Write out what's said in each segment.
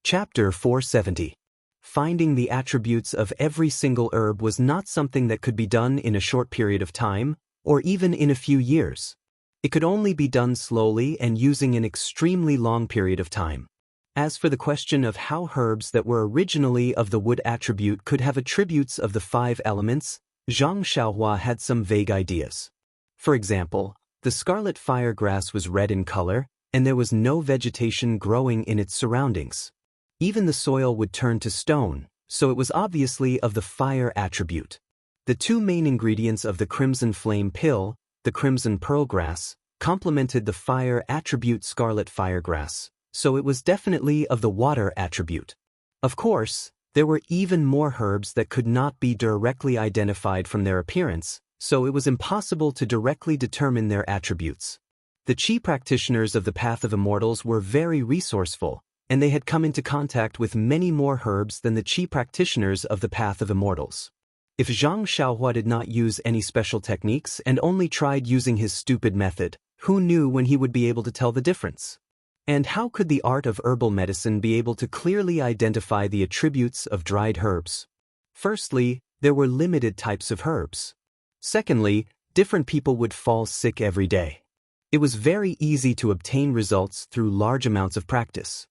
Chapter 470. Finding the attributes of every single herb was not something that could be done in a short period of time, or even in a few years. It could only be done slowly and using an extremely long period of time. As for the question of how herbs that were originally of the wood attribute could have attributes of the 5 elements, Zhang Xiaohua had some vague ideas. For example, the scarlet firegrass was red in color, and there was no vegetation growing in its surroundings. Even the soil would turn to stone, so it was obviously of the fire attribute. The 2 main ingredients of the crimson flame pill, the crimson pearlgrass, complemented the fire attribute scarlet firegrass, so it was definitely of the water attribute. Of course, there were even more herbs that could not be directly identified from their appearance, so it was impossible to directly determine their attributes. The Qi practitioners of the Path of Immortals were very resourceful, and they had come into contact with many more herbs than the Qi practitioners of the Path of Immortals. If Zhang Xiaohua did not use any special techniques and only tried using his stupid method, who knew when he would be able to tell the difference? And how could the art of herbal medicine be able to clearly identify the attributes of dried herbs? Firstly, there were limited types of herbs. Secondly, different people would fall sick every day. It was very easy to obtain results through large amounts of practice.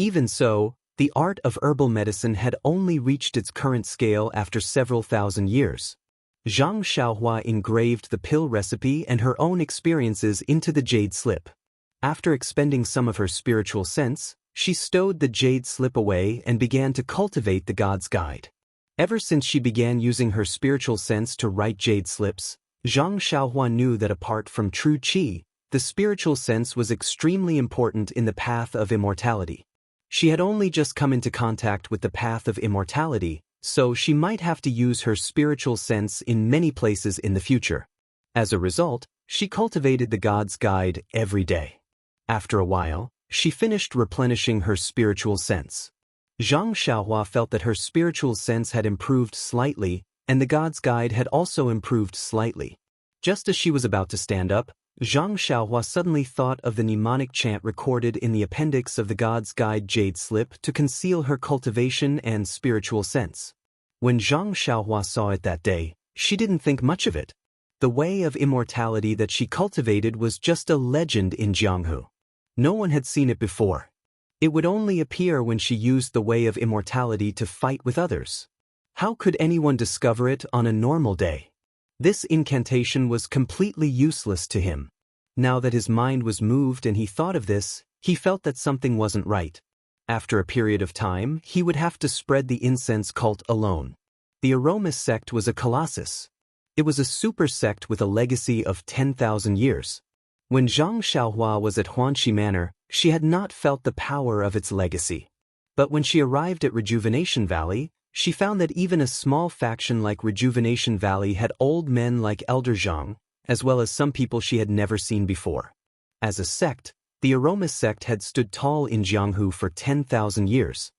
Even so, the art of herbal medicine had only reached its current scale after several thousand years. Zhang Xiaohua engraved the pill recipe and her own experiences into the jade slip. After expending some of her spiritual sense, she stowed the jade slip away and began to cultivate the God's Guide. Ever since she began using her spiritual sense to write jade slips, Zhang Xiaohua knew that apart from true qi, the spiritual sense was extremely important in the path of immortality. She had only just come into contact with the path of immortality, so she might have to use her spiritual sense in many places in the future. As a result, she cultivated the God's Guide every day. After a while, she finished replenishing her spiritual sense. Zhang Xiaohua felt that her spiritual sense had improved slightly, and the God's Guide had also improved slightly. Just as she was about to stand up, Zhang Xiaohua suddenly thought of the mnemonic chant recorded in the appendix of the God's Guide jade slip to conceal her cultivation and spiritual sense. When Zhang Xiaohua saw it that day, she didn't think much of it. The way of immortality that she cultivated was just a legend in Jianghu. No one had seen it before. It would only appear when she used the way of immortality to fight with others. How could anyone discover it on a normal day? This incantation was completely useless to him. Now that his mind was moved and he thought of this, he felt that something wasn't right. After a period of time, he would have to spread the incense cult alone. The Aromas sect was a colossus. It was a super sect with a legacy of 10,000 years. When Zhang Xiaohua was at Huanxi Manor, she had not felt the power of its legacy. But when she arrived at Rejuvenation Valley, she found that even a small faction like Rejuvenation Valley had old men like Elder Zhang, as well as some people she had never seen before. As a sect, the Aromas sect had stood tall in Jianghu for 10,000 years.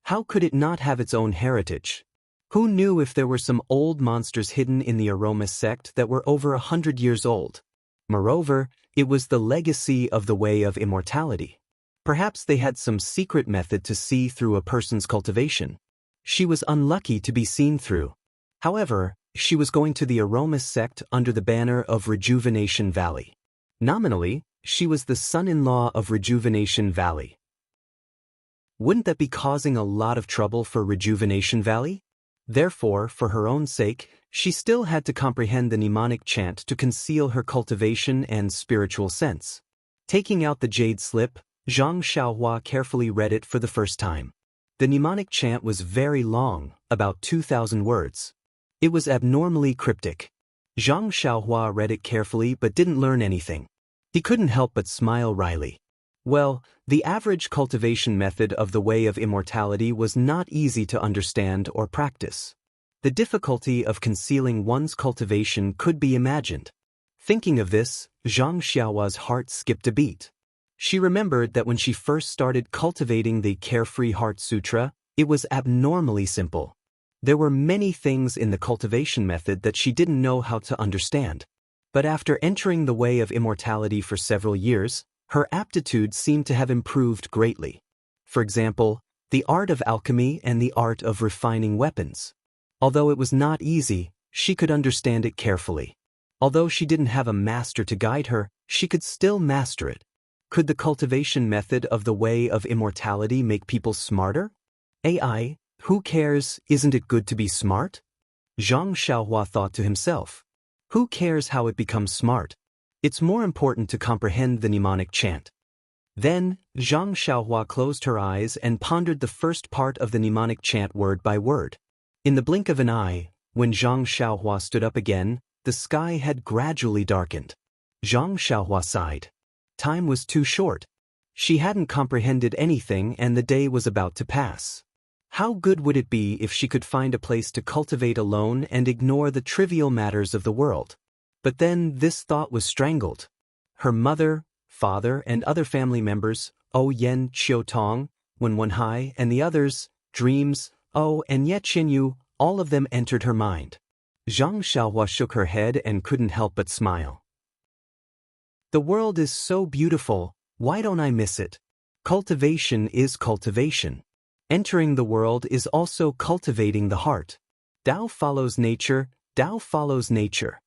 How could it not have its own heritage? Who knew if there were some old monsters hidden in the Aromas sect that were over 100 years old? Moreover, it was the legacy of the way of immortality. Perhaps they had some secret method to see through a person's cultivation. She was unlucky to be seen through. However, she was going to the Aromas sect under the banner of Rejuvenation Valley. Nominally, she was the son-in-law of Rejuvenation Valley. Wouldn't that be causing a lot of trouble for Rejuvenation Valley? Therefore, for her own sake, she still had to comprehend the mnemonic chant to conceal her cultivation and spiritual sense. Taking out the jade slip, Zhang Xiaohua carefully read it for the first time. The mnemonic chant was very long, about 2,000 words. It was abnormally cryptic. Zhang Xiaohua read it carefully but didn't learn anything. He couldn't help but smile wryly. Well, the average cultivation method of the way of immortality was not easy to understand or practice. The difficulty of concealing one's cultivation could be imagined. Thinking of this, Zhang Xiaohua's heart skipped a beat. She remembered that when she first started cultivating the Carefree Heart Sutra, it was abnormally simple. There were many things in the cultivation method that she didn't know how to understand. But after entering the way of immortality for several years, her aptitude seemed to have improved greatly. For example, the art of alchemy and the art of refining weapons. Although it was not easy, she could understand it carefully. Although she didn't have a master to guide her, she could still master it. Could the cultivation method of the way of immortality make people smarter? AI, who cares, isn't it good to be smart? Zhang Xiaohua thought to himself. Who cares how it becomes smart? It's more important to comprehend the mnemonic chant. Then, Zhang Xiaohua closed her eyes and pondered the first part of the mnemonic chant word by word. In the blink of an eye, when Zhang Xiaohua stood up again, the sky had gradually darkened. Zhang Xiaohua sighed. Time was too short. She hadn't comprehended anything and the day was about to pass. How good would it be if she could find a place to cultivate alone and ignore the trivial matters of the world? But then this thought was strangled. Her mother, father, and other family members, Yen Qiutong, Wenwenhai, and the others, dreams, and yet Xinyu, all of them entered her mind. Zhang Xiaohua shook her head and couldn't help but smile. The world is so beautiful, why don't I miss it? Cultivation is cultivation. Entering the world is also cultivating the heart. Tao follows nature, Tao follows nature.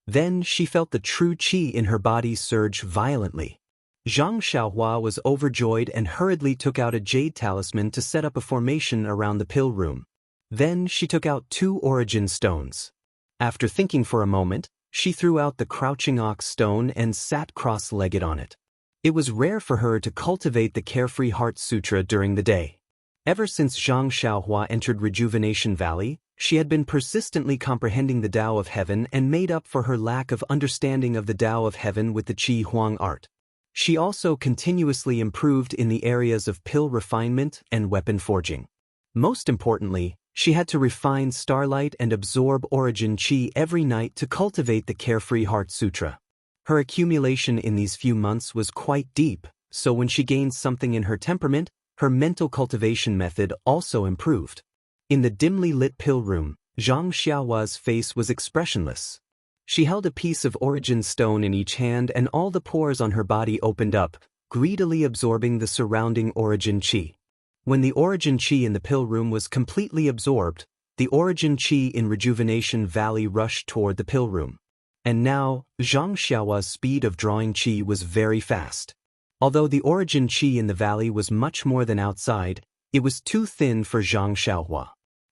Then she felt the true qi in her body surge violently. Zhang Xiaohua was overjoyed and hurriedly took out a jade talisman to set up a formation around the pill room. Then she took out 2 origin stones. After thinking for a moment, she threw out the crouching ox stone and sat cross-legged on it. It was rare for her to cultivate the Carefree Heart Sutra during the day. Ever since Zhang Xiaohua entered Rejuvenation Valley, she had been persistently comprehending the Tao of Heaven and made up for her lack of understanding of the Tao of Heaven with the Qi Huang art. She also continuously improved in the areas of pill refinement and weapon forging. Most importantly, she had to refine starlight and absorb origin qi every night to cultivate the Carefree Heart Sutra. Her accumulation in these few months was quite deep, so when she gained something in her temperament, her mental cultivation method also improved. In the dimly lit pill room, Zhang Xiaohua's face was expressionless. She held a piece of origin stone in each hand and all the pores on her body opened up, greedily absorbing the surrounding origin qi. When the origin qi in the pill room was completely absorbed, the origin qi in Rejuvenation Valley rushed toward the pill room. And now, Zhang Xiaohua's speed of drawing qi was very fast. Although the origin qi in the valley was much more than outside, it was too thin for Zhang Xiaohua.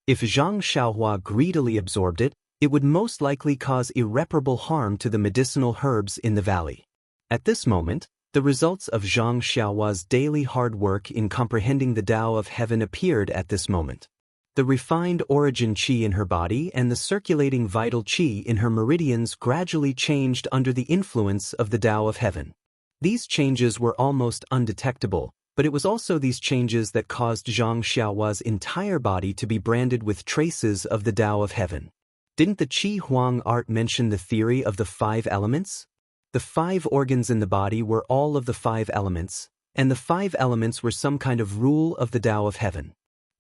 If Zhang Xiaohua greedily absorbed it, it would most likely cause irreparable harm to the medicinal herbs in the valley. At this moment, the results of Zhang Xiaohua's daily hard work in comprehending the Tao of Heaven appeared at this moment. The refined origin qi in her body and the circulating vital qi in her meridians gradually changed under the influence of the Tao of Heaven. These changes were almost undetectable, but it was also these changes that caused Zhang Xiaohua's entire body to be branded with traces of the Tao of Heaven. Didn't the Qi Huang art mention the theory of the 5 elements? The 5 organs in the body were all of the 5 elements, and the 5 elements were some kind of rule of the Tao of Heaven.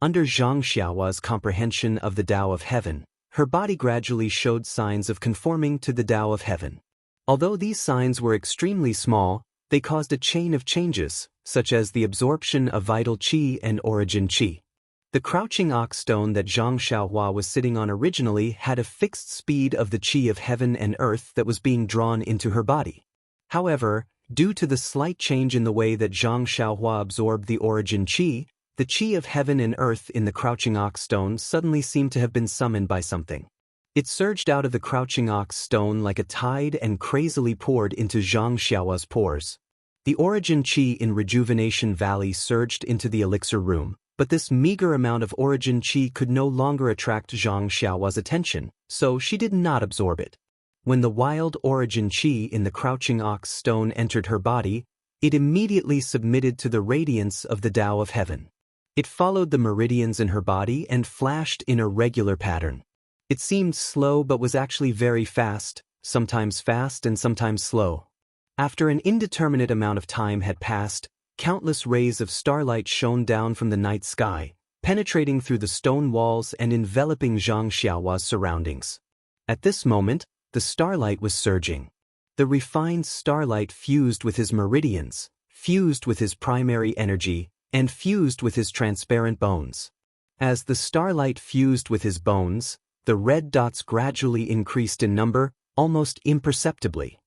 Under Zhang Xiaohua's comprehension of the Tao of Heaven, her body gradually showed signs of conforming to the Tao of Heaven. Although these signs were extremely small, they caused a chain of changes, such as the absorption of vital qi and origin qi. The crouching ox stone that Zhang Xiaohua was sitting on originally had a fixed speed of the qi of heaven and earth that was being drawn into her body. However, due to the slight change in the way that Zhang Xiaohua absorbed the origin qi, the qi of heaven and earth in the crouching ox stone suddenly seemed to have been summoned by something. It surged out of the crouching ox stone like a tide and crazily poured into Zhang Xiaohua's pores. The origin qi in Rejuvenation Valley surged into the elixir room, but this meager amount of origin qi could no longer attract Zhang Xiaohua's attention, so she did not absorb it. When the wild origin qi in the crouching ox stone entered her body, it immediately submitted to the radiance of the Tao of Heaven. It followed the meridians in her body and flashed in a regular pattern. It seemed slow but was actually very fast, sometimes fast and sometimes slow. After an indeterminate amount of time had passed, countless rays of starlight shone down from the night sky, penetrating through the stone walls and enveloping Zhang Xiaohua's surroundings. At this moment, the starlight was surging. The refined starlight fused with his meridians, fused with his primary energy, and fused with his transparent bones. As the starlight fused with his bones, the red dots gradually increased in number, almost imperceptibly.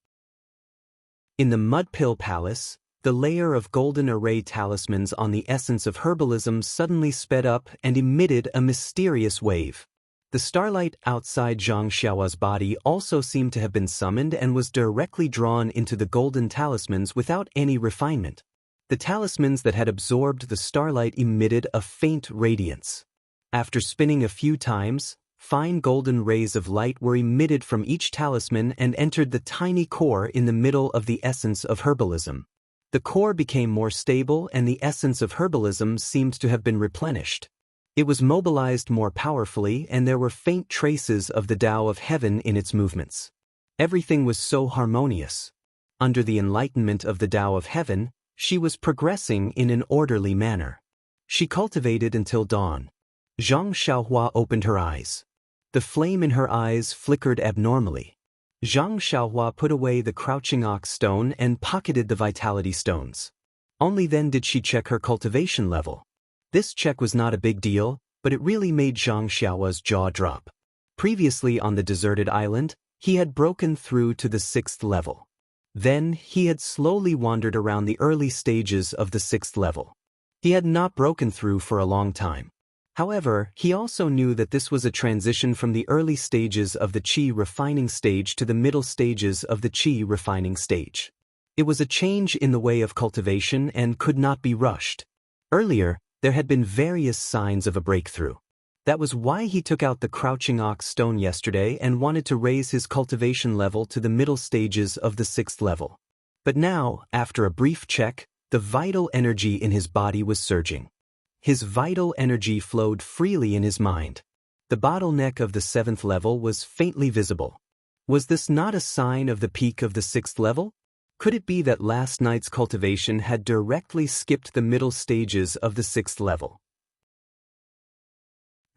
In the Mudpill Palace, the layer of golden array talismans on the essence of herbalism suddenly sped up and emitted a mysterious wave. The starlight outside Zhang Xiaohua's body also seemed to have been summoned and was directly drawn into the golden talismans without any refinement. The talismans that had absorbed the starlight emitted a faint radiance. After spinning a few times, fine golden rays of light were emitted from each talisman and entered the tiny core in the middle of the essence of herbalism. The core became more stable and the essence of herbalism seemed to have been replenished. It was mobilized more powerfully and there were faint traces of the Tao of heaven in its movements. Everything was so harmonious. Under the enlightenment of the Tao of heaven, she was progressing in an orderly manner. She cultivated until dawn. Zhang Xiaohua opened her eyes. The flame in her eyes flickered abnormally. Zhang Xiaohua put away the crouching ox stone and pocketed the vitality stones. Only then did she check her cultivation level. This check was not a big deal, but it really made Zhang Xiaohua's jaw drop. Previously on the deserted island, he had broken through to the 6th level. Then, he had slowly wandered around the early stages of the 6th level. He had not broken through for a long time. However, he also knew that this was a transition from the early stages of the qi refining stage to the middle stages of the qi refining stage. It was a change in the way of cultivation and could not be rushed. Earlier, there had been various signs of a breakthrough. That was why he took out the crouching ox stone yesterday and wanted to raise his cultivation level to the middle stages of the 6th level. But now, after a brief check, the vital energy in his body was surging. His vital energy flowed freely in his mind. The bottleneck of the 7th level was faintly visible. Was this not a sign of the peak of the 6th level? Could it be that last night's cultivation had directly skipped the middle stages of the 6th level?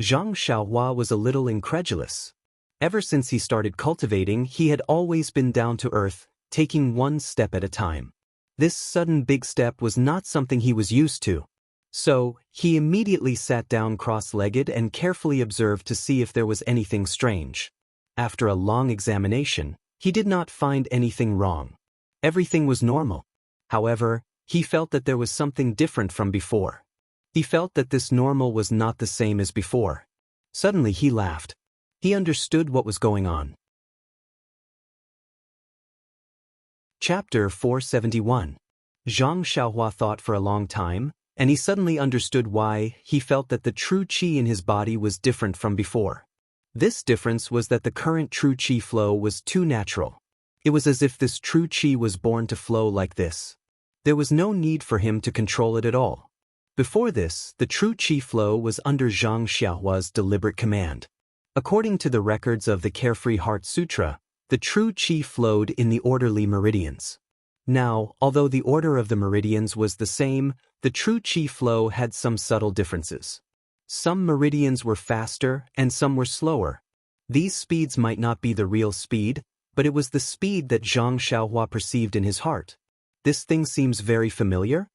Zhang Xiaohua was a little incredulous. Ever since he started cultivating, he had always been down to earth, taking one step at a time. This sudden big step was not something he was used to. So, he immediately sat down cross-legged and carefully observed to see if there was anything strange. After a long examination, he did not find anything wrong. Everything was normal. However, he felt that there was something different from before. He felt that this normal was not the same as before. Suddenly he laughed. He understood what was going on. Chapter 471. Zhang Xiaohua thought for a long time, and he suddenly understood why he felt that the true qi in his body was different from before. This difference was that the current true qi flow was too natural. It was as if this true qi was born to flow like this. There was no need for him to control it at all. Before this, the true qi flow was under Zhang Xiaohua's deliberate command. According to the records of the Carefree Heart Sutra, the true qi flowed in the orderly meridians. Now, although the order of the meridians was the same, the true qi flow had some subtle differences. Some meridians were faster and some were slower. These speeds might not be the real speed, but it was the speed that Zhang Xiaohua perceived in his heart. This thing seems very familiar?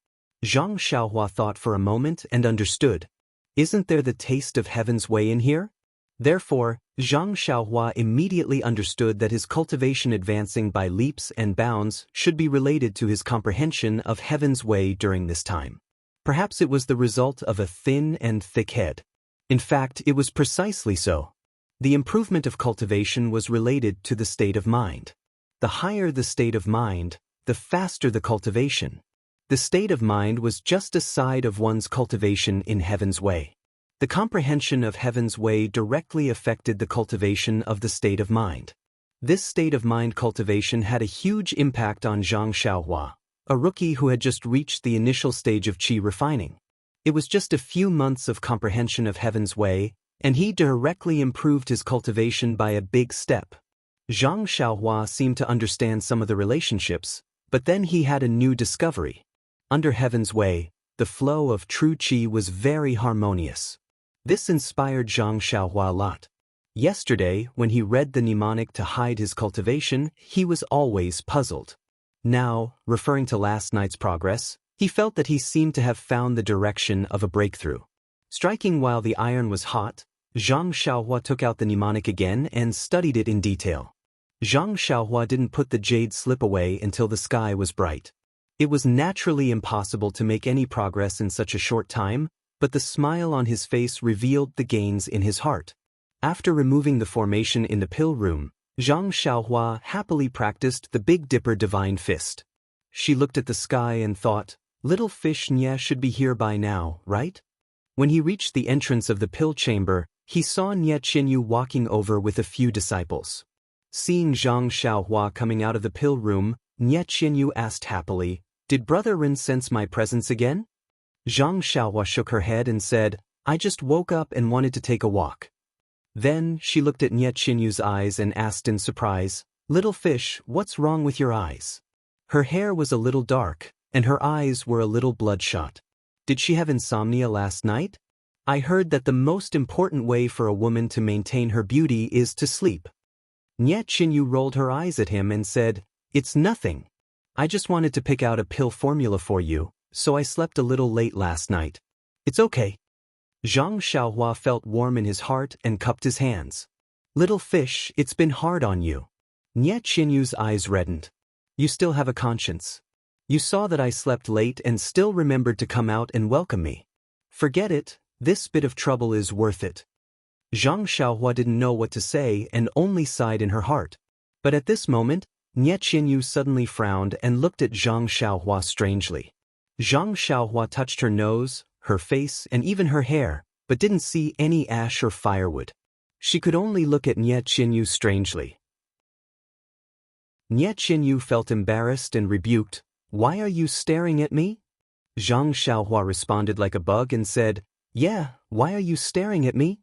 Zhang Xiaohua thought for a moment and understood. Isn't there the taste of heaven's way in here? Therefore, Zhang Xiaohua immediately understood that his cultivation advancing by leaps and bounds should be related to his comprehension of heaven's way during this time. Perhaps it was the result of a thin and thick head. In fact, it was precisely so. The improvement of cultivation was related to the state of mind. The higher the state of mind, the faster the cultivation. The state of mind was just a side of one's cultivation in heaven's way. The comprehension of heaven's way directly affected the cultivation of the state of mind. This state of mind cultivation had a huge impact on Zhang Xiaohua, a rookie who had just reached the initial stage of qi refining. It was just a few months of comprehension of heaven's way, and he directly improved his cultivation by a big step. Zhang Xiaohua seemed to understand some of the relationships, but then he had a new discovery. Under heaven's way, the flow of true qi was very harmonious. This inspired Zhang Xiaohua a lot. Yesterday, when he read the mnemonic to hide his cultivation, he was always puzzled. Now, referring to last night's progress, He felt that he seemed to have found the direction of a breakthrough. Striking while the iron was hot, Zhang Xiaohua took out the mnemonic again and studied it in detail. Zhang Xiaohua didn't put the jade slip away until the sky was bright. It was naturally impossible to make any progress in such a short time, but the smile on his face revealed the gains in his heart. After removing the formation in the pill room, Zhang Xiaohua happily practiced the Big Dipper Divine Fist. She looked at the sky and thought, little fish Nye should be here by now, right? When he reached the entrance of the pill chamber, he saw Nye Qinyu walking over with a few disciples. Seeing Zhang Xiaohua coming out of the pill room, Nye Qinyu asked happily, "Did Brother Ren sense my presence again?" Zhang Xiaohua shook her head and said, "I just woke up and wanted to take a walk." Then she looked at Nye Qinyu's eyes and asked in surprise, "Little fish, what's wrong with your eyes?" Her hair was a little dark, and her eyes were a little bloodshot. Did she have insomnia last night? I heard that the most important way for a woman to maintain her beauty is to sleep. Nye Qinyu rolled her eyes at him and said, "It's nothing. I just wanted to pick out a pill formula for you, so I slept a little late last night. It's okay." Zhang Xiaohua felt warm in his heart and cupped his hands. "Little fish, it's been hard on you." Nye Qinyu's eyes reddened. "You still have a conscience. You saw that I slept late and still remembered to come out and welcome me. Forget it, this bit of trouble is worth it." Zhang Xiaohua didn't know what to say and only sighed in her heart. But at this moment, Nye Qinyu suddenly frowned and looked at Zhang Xiaohua strangely. Zhang Xiaohua touched her nose, her face, and even her hair, but didn't see any ash or firewood. She could only look at Nye Qinyu strangely. Nye Qinyu felt embarrassed and rebuked. "Why are you staring at me?" Zhang Xiaohua responded like a bug and said, "Yeah, why are you staring at me?"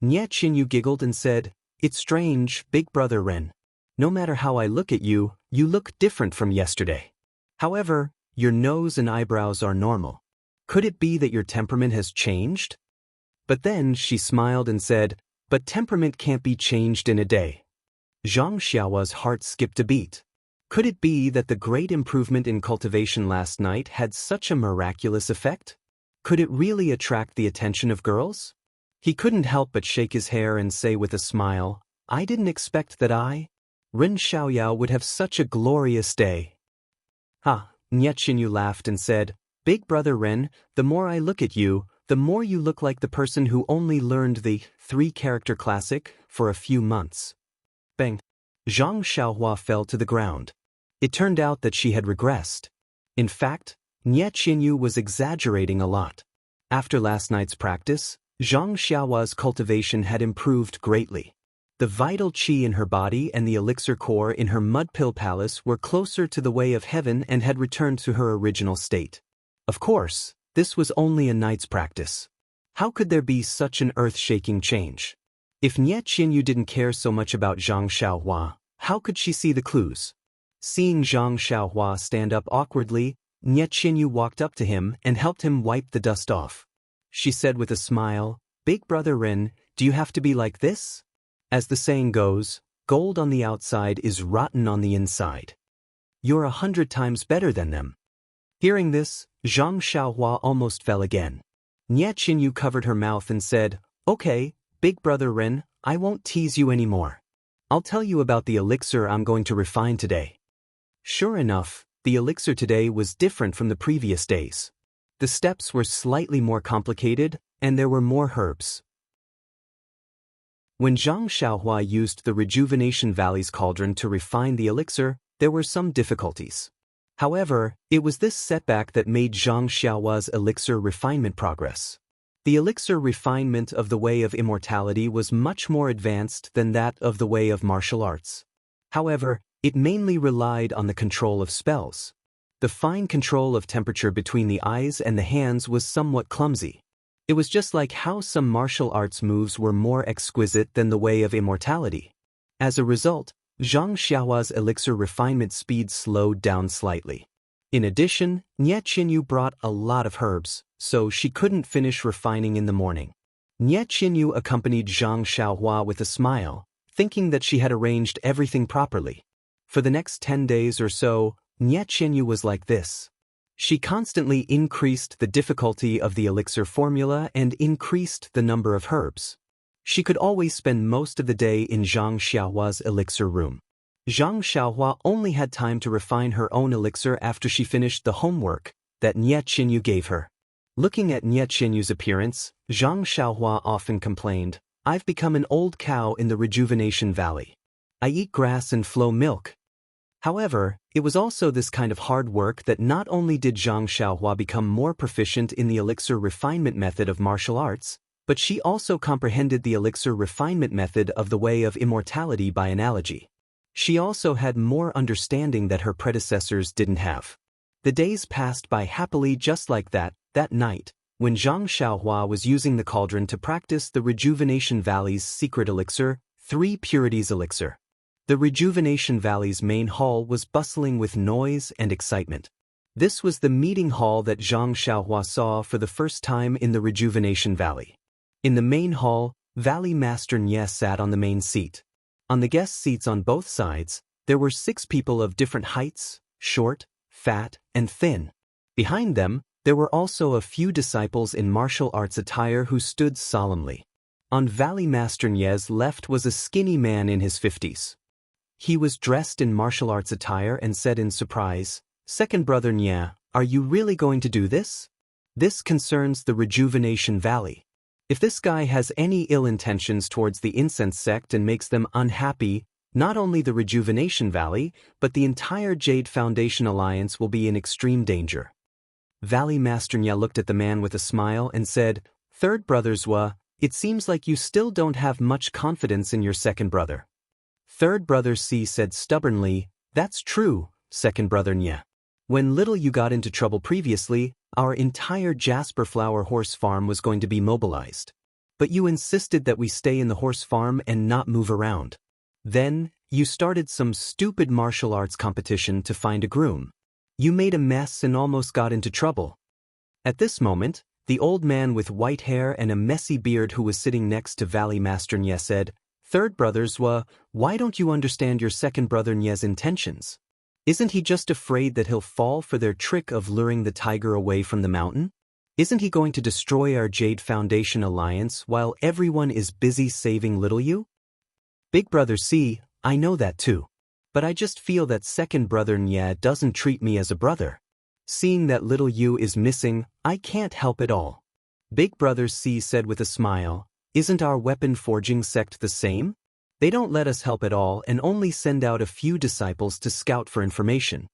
Nye Qinyu giggled and said, "It's strange, Big Brother Ren. No matter how I look at you, you look different from yesterday. However, your nose and eyebrows are normal. Could it be that your temperament has changed?" But then she smiled and said, "But temperament can't be changed in a day." Zhang Xiaohua's heart skipped a beat. Could it be that the great improvement in cultivation last night had such a miraculous effect? Could it really attract the attention of girls? He couldn't help but shake his hair and say with a smile, "I didn't expect that Ren Xiaoyao would have such a glorious day." "Ha," Nye Qinyu laughed and said, "Big Brother Ren, the more I look at you, the more you look like the person who only learned the 3-character classic for a few months." Bang! Zhang Xiaohua fell to the ground. It turned out that she had regressed. In fact, Nye Qinyu was exaggerating a lot. After last night's practice, Zhang Xiaohua's cultivation had improved greatly. The vital qi in her body and the elixir core in her mud pill palace were closer to the way of heaven and had returned to her original state. Of course, this was only a night's practice. How could there be such an earth-shaking change? If Nye Qinyu didn't care so much about Zhang Xiaohua, how could she see the clues? Seeing Zhang Xiaohua stand up awkwardly, Nye Qinyu walked up to him and helped him wipe the dust off. She said with a smile, "Big Brother Ren, do you have to be like this? As the saying goes, gold on the outside is rotten on the inside. You're 100 times better than them." Hearing this, Zhang Xiaohua almost fell again. Nye Qinyu covered her mouth and said, "Okay, Big Brother Ren, I won't tease you anymore. I'll tell you about the elixir I'm going to refine today." Sure enough, the elixir today was different from the previous days. The steps were slightly more complicated, and there were more herbs. When Zhang Xiaohua used the Rejuvenation Valley's cauldron to refine the elixir, there were some difficulties. However, it was this setback that made Zhang Xiaohua's elixir refinement progress. The elixir refinement of the way of immortality was much more advanced than that of the way of martial arts. However, it mainly relied on the control of spells. The fine control of temperature between the eyes and the hands was somewhat clumsy. It was just like how some martial arts moves were more exquisite than the way of immortality. As a result, Zhang Xiaohua's elixir refinement speed slowed down slightly. In addition, Nye Qinyu brought a lot of herbs, so she couldn't finish refining in the morning. Nye Qinyu accompanied Zhang Xiaohua with a smile, thinking that she had arranged everything properly. For the next 10 days or so, Nye Qinyu was like this. She constantly increased the difficulty of the elixir formula and increased the number of herbs. She could always spend most of the day in Zhang Xiaohua's elixir room. Zhang Xiaohua only had time to refine her own elixir after she finished the homework that Nie Qinyu gave her. Looking at Nie Qinyu's appearance, Zhang Xiaohua often complained, "I've become an old cow in the rejuvenation valley. I eat grass and flow milk." However, it was also this kind of hard work that not only did Zhang Xiaohua become more proficient in the elixir refinement method of martial arts, but she also comprehended the elixir refinement method of the way of immortality by analogy. She also had more understanding that her predecessors didn't have. The days passed by happily just like that. That night, when Zhang Xiaohua was using the cauldron to practice the Rejuvenation Valley's secret elixir, 3 Purities elixir. The Rejuvenation Valley's main hall was bustling with noise and excitement. This was the meeting hall that Zhang Xiaohua saw for the first time in the Rejuvenation Valley. In the main hall, Valley Master Nie sat on the main seat. On the guest seats on both sides, there were 6 people of different heights, short, fat, and thin. Behind them, there were also a few disciples in martial arts attire who stood solemnly. On Valley Master Nie's left was a skinny man in his 50s. He was dressed in martial arts attire and said in surprise, "Second brother Nie, are you really going to do this? This concerns the Rejuvenation Valley. If this guy has any ill intentions towards the incense sect and makes them unhappy, not only the Rejuvenation Valley, but the entire Jade Foundation Alliance will be in extreme danger." Valley Master Nie looked at the man with a smile and said, "Third brother Zhua, it seems like you still don't have much confidence in your second brother." Third brother Si said stubbornly, "That's true, second brother Nie. When little you got into trouble previously, our entire Jasper Flower horse farm was going to be mobilized. But you insisted that we stay in the horse farm and not move around. Then, you started some stupid martial arts competition to find a groom. You made a mess and almost got into trouble." At this moment, the old man with white hair and a messy beard who was sitting next to Valley Master Nie said, "Third brother Zhua, why don't you understand your second brother Nie's intentions? Isn't he just afraid that he'll fall for their trick of luring the tiger away from the mountain? Isn't he going to destroy our Jade Foundation Alliance while everyone is busy saving little you?" "Big brother Si, I know that too. But I just feel that second brother Nie doesn't treat me as a brother. Seeing that little you is missing, I can't help it all." Big brother Si said with a smile, "Isn't our weapon forging sect the same? They don't let us help at all and only send out a few disciples to scout for information."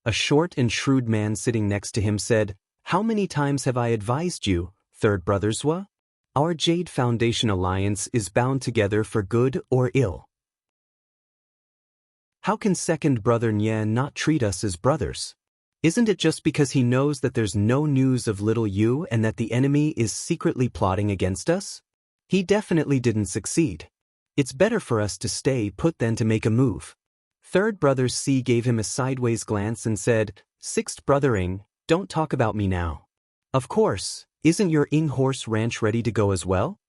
A short and shrewd man sitting next to him said, "How many times have I advised you, third brother Zhua? Our Jade Foundation Alliance is bound together for good or ill. How can second brother Nie not treat us as brothers? Isn't it just because he knows that there's no news of little you and that the enemy is secretly plotting against us? He definitely didn't succeed. It's better for us to stay put than to make a move." Third brother Si gave him a sideways glance and said, "Sixth brother Ing, don't talk about me now. Of course, isn't your Ing horse ranch ready to go as well?"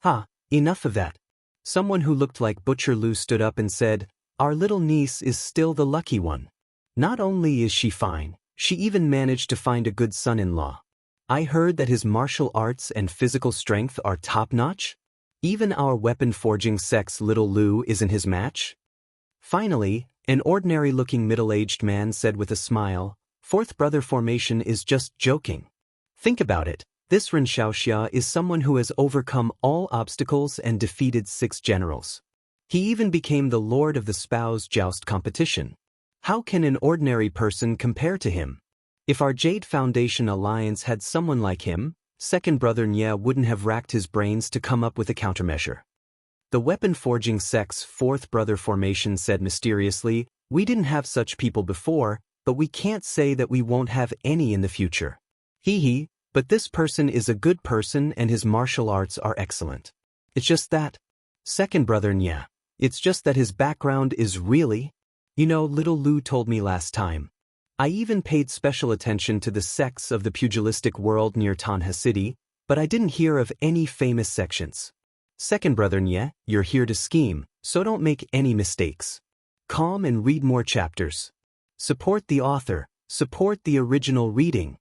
"Ha, enough of that." Someone who looked like Butcher Lu stood up and said, "Our little niece is still the lucky one. Not only is she fine, she even managed to find a good son-in-law. I heard that his martial arts and physical strength are top-notch. Even our weapon-forging sect's little Lu isn't his match." Finally, an ordinary-looking middle-aged man said with a smile, "Fourth brother formation is just joking. Think about it, this Ren Xiaoxia is someone who has overcome all obstacles and defeated 6 generals. He even became the lord of the spouse joust competition. How can an ordinary person compare to him? If our Jade Foundation Alliance had someone like him, second brother Nie wouldn't have racked his brains to come up with a countermeasure." The weapon forging sect's fourth brother formation said mysteriously, "We didn't have such people before, but we can't say that we won't have any in the future. Hee, but this person is a good person and his martial arts are excellent. It's just that, second brother Nie, it's just that his background is really, little Lu told me last time. I even paid special attention to the sects of the pugilistic world near Tanha City, but I didn't hear of any famous sections. Second brother Nie, you're here to scheme, so don't make any mistakes. Calm and read more chapters. Support the author, Support the original reading.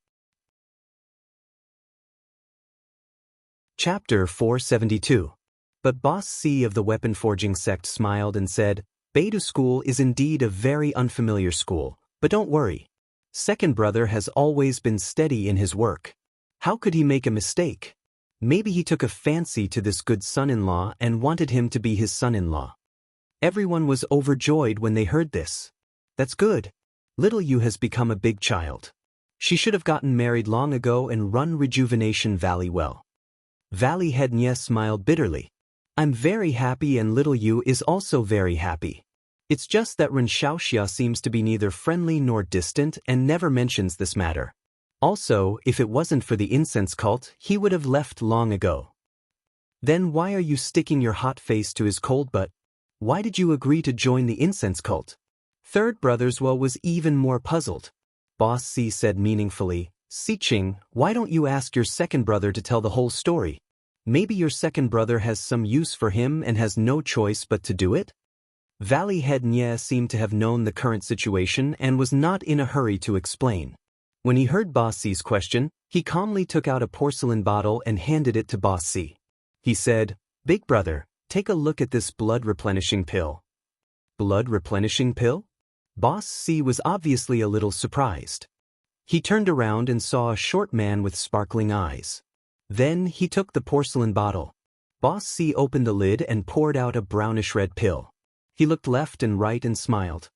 Chapter 472. But Boss C of the weapon forging sect smiled and said, Beidou school is indeed a very unfamiliar school, but don't worry. Second brother has always been steady in his work. How could he make a mistake? Maybe he took a fancy to this good son-in-law and wanted him to be his son-in-law. Everyone was overjoyed when they heard this. That's good. Little Yu has become a big child. She should have gotten married long ago and run Rejuvenation Valley well. Valley Head Nye smiled bitterly. I'm very happy and Little Yu is also very happy. It's just that Ren Xiaoxia seems to be neither friendly nor distant and never mentions this matter. Also, if it wasn't for the incense cult, he would have left long ago. Then why are you sticking your hot face to his cold butt? Why did you agree to join the incense cult? Third brother's was even more puzzled. Boss C said meaningfully, Siqing, why don't you ask your second brother to tell the whole story? Maybe your second brother has some use for him and has no choice but to do it? Valley Head Nye seemed to have known the current situation and was not in a hurry to explain. When he heard Boss C's question, he calmly took out a porcelain bottle and handed it to Boss C. He said, Big brother, take a look at this blood replenishing pill. Blood replenishing pill? Boss C was obviously a little surprised. He turned around and saw a short man with sparkling eyes. Then he took the porcelain bottle. Boss C opened the lid and poured out a brownish-red pill. He looked left and right and smiled.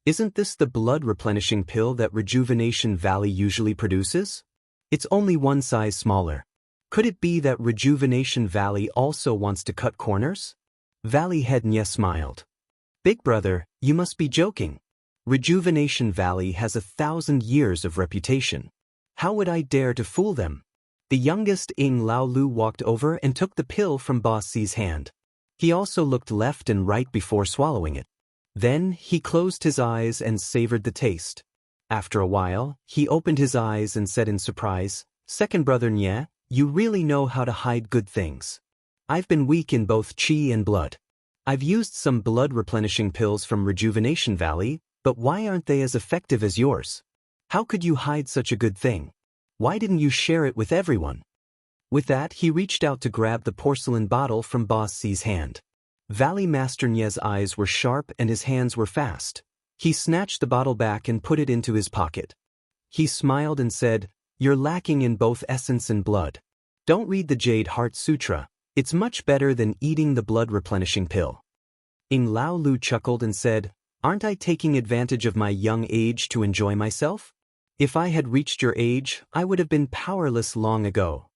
Isn't this the blood replenishing pill that Rejuvenation Valley usually produces? It's only one size smaller. Could it be that Rejuvenation Valley also wants to cut corners? Valley Head Nye smiled. Big brother, you must be joking. Rejuvenation Valley has 1,000 years of reputation. How would I dare to fool them? The youngest Ing Lao Lu walked over and took the pill from Boss C's hand. He also looked left and right before swallowing it. Then he closed his eyes and savored the taste. After a while, he opened his eyes and said in surprise, Second brother Nye, you really know how to hide good things. I've been weak in both qi and blood. I've used some blood replenishing pills from Rejuvenation Valley, but why aren't they as effective as yours? How could you hide such a good thing? Why didn't you share it with everyone? With that, he reached out to grab the porcelain bottle from Boss C's hand. Valley Master Nye's eyes were sharp and his hands were fast. He snatched the bottle back and put it into his pocket. He smiled and said, You're lacking in both essence and blood. Don't read the Jade Heart Sutra. It's much better than eating the blood replenishing pill. Ing Lao Lu chuckled and said, Aren't I taking advantage of my young age to enjoy myself? If I had reached your age, I would have been powerless long ago.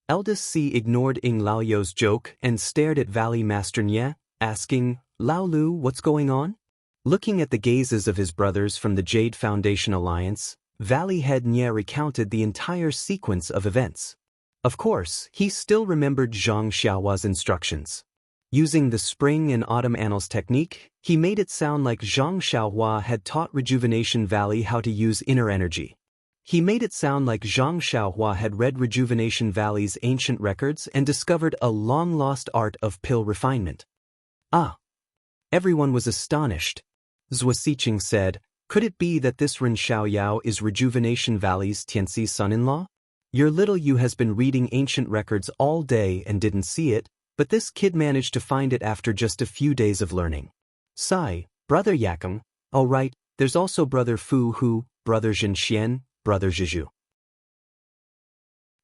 Eldest C ignored Ing Lao's joke and stared at Valley Master Nye, asking, Lao Lu, what's going on? Looking at the gazes of his brothers from the Jade Foundation Alliance, Valley Head Nye recounted the entire sequence of events. Of course, he still remembered Zhang Xiaohua's instructions. Using the Spring and Autumn Annals technique, he made it sound like Zhang Xiaohua had taught Rejuvenation Valley how to use inner energy. He made it sound like Zhang Xiaohua had read Rejuvenation Valley's ancient records and discovered a long-lost art of pill refinement. Ah! Everyone was astonished. Zhua Siqing said, Could it be that this Ren Xiaoyao is Rejuvenation Valley's Tianxi's son-in-law? Your little Yu has been reading ancient records all day and didn't see it, but this kid managed to find it after just a few days of learning. Sigh, brother Yakeng. Oh right, there's also brother Fu Hu, brother Zhenxian, brother Zhizhu.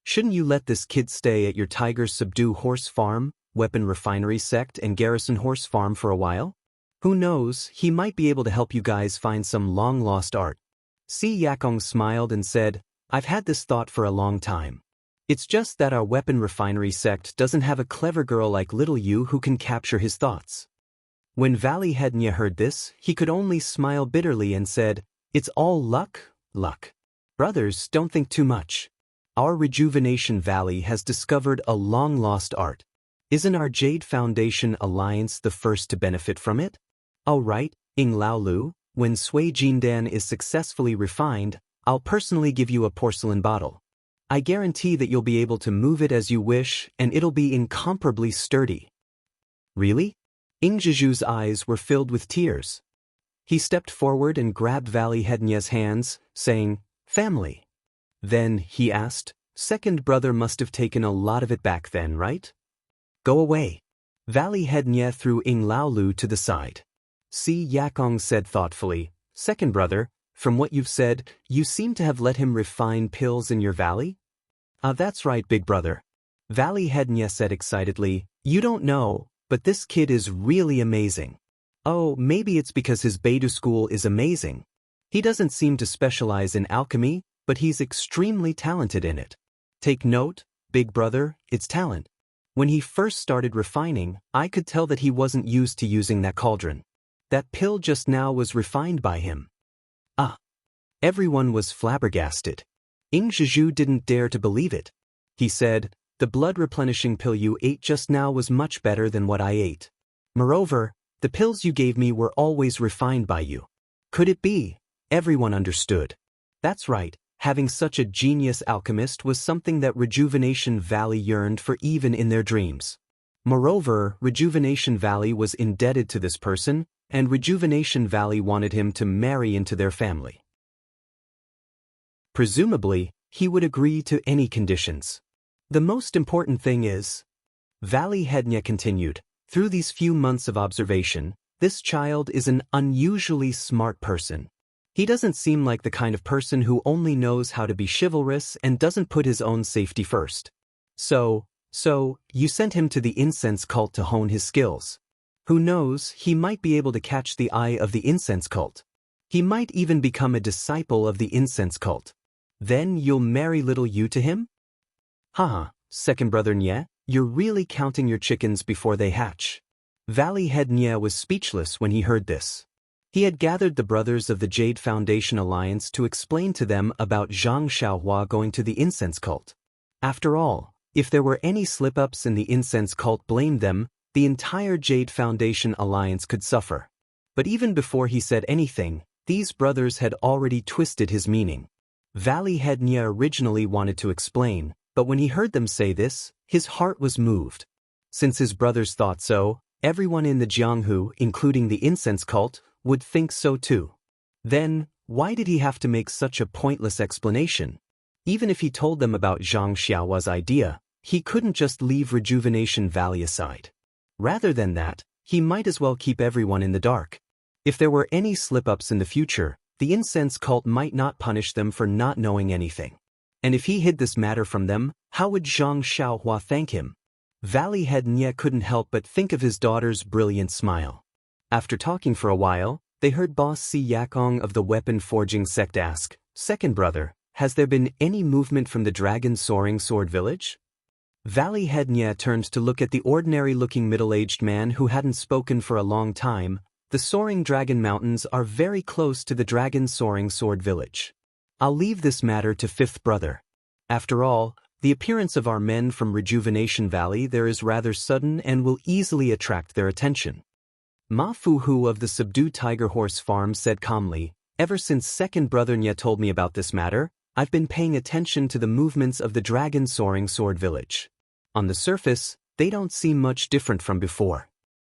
Shouldn't you let this kid stay at your Tiger Subdue Horse Farm, Weapon Refinery Sect and Garrison Horse Farm for a while? Who knows, he might be able to help you guys find some long-lost art. Si Yakeng smiled and said, I've had this thought for a long time. It's just that our Weapon Refinery Sect doesn't have a clever girl like Little Yu who can capture his thoughts. When Valley Head Nye heard this, he could only smile bitterly and said, It's all luck, luck. Brothers, don't think too much. Our Rejuvenation Valley has discovered a long-lost art. Isn't our Jade Foundation Alliance the first to benefit from it? Oh right, Ing Lao Lu, when Sui Jindan is successfully refined, I'll personally give you a porcelain bottle. I guarantee that you'll be able to move it as you wish and it'll be incomparably sturdy. Really? Ing Zhizhu's eyes were filled with tears. He stepped forward and grabbed Valley Headnya's hands, saying, "Family." Then, he asked, "Second brother must have taken a lot of it back then, right?" "Go away." Valley Headnya threw Ing Laolu to the side. Si Yakong said thoughtfully, "Second brother, from what you've said, you seem to have let him refine pills in your valley?" That's right, big brother." Valley Headnya said excitedly, "You don't know, but this kid is really amazing." "Oh, maybe it's because his Beidou school is amazing. He doesn't seem to specialize in alchemy, but he's extremely talented in it." "Take note, big brother, it's talent. When he first started refining, I could tell that he wasn't used to using that cauldron. That pill just now was refined by him." Everyone was flabbergasted. Ing Zhizhu didn't dare to believe it. He said, "The blood-replenishing pill you ate just now was much better than what I ate. Moreover, the pills you gave me were always refined by you." Could it be? Everyone understood. That's right, having such a genius alchemist was something that Rejuvenation Valley yearned for even in their dreams. Moreover, Rejuvenation Valley was indebted to this person, and Rejuvenation Valley wanted him to marry into their family. Presumably, he would agree to any conditions. The most important thing is, Valley Headnya continued, through these few months of observation, this child is an unusually smart person. He doesn't seem like the kind of person who only knows how to be chivalrous and doesn't put his own safety first. So, you sent him to the incense cult to hone his skills. Who knows, he might be able to catch the eye of the incense cult. He might even become a disciple of the incense cult. Then you'll marry little you to him? Haha, second brother Nye, you're really counting your chickens before they hatch. Valley Head Nye was speechless when he heard this. He had gathered the brothers of the Jade Foundation Alliance to explain to them about Zhang Xiaohua going to the incense cult. After all, if there were any slip-ups and the incense cult blamed them, the entire Jade Foundation Alliance could suffer. But even before he said anything, these brothers had already twisted his meaning. Valley Head Nye originally wanted to explain, but when he heard them say this, his heart was moved. Since his brothers thought so, everyone in the Jianghu, including the incense cult, would think so too. Then, why did he have to make such a pointless explanation? Even if he told them about Zhang Xiaohua's idea, he couldn't just leave Rejuvenation Valley aside. Rather than that, he might as well keep everyone in the dark. If there were any slip-ups in the future, the incense cult might not punish them for not knowing anything. And if he hid this matter from them, how would Zhang Xiaohua thank him? Valley Head Nye couldn't help but think of his daughter's brilliant smile. After talking for a while, they heard boss Si Yakong of the weapon forging sect ask, "Second brother, has there been any movement from the Dragon Soaring Sword Village?" Valley Head Nye turned to look at the ordinary-looking middle-aged man who hadn't spoken for a long time. "The Soaring Dragon Mountains are very close to the Dragon Soaring Sword Village. I'll leave this matter to fifth brother. After all, the appearance of our men from Rejuvenation Valley there is rather sudden and will easily attract their attention." Ma Fuhu of the Subdued Tiger Horse Farm said calmly, "Ever since second brother Nye told me about this matter, I've been paying attention to the movements of the Dragon Soaring Sword Village. On the surface, they don't seem much different from before.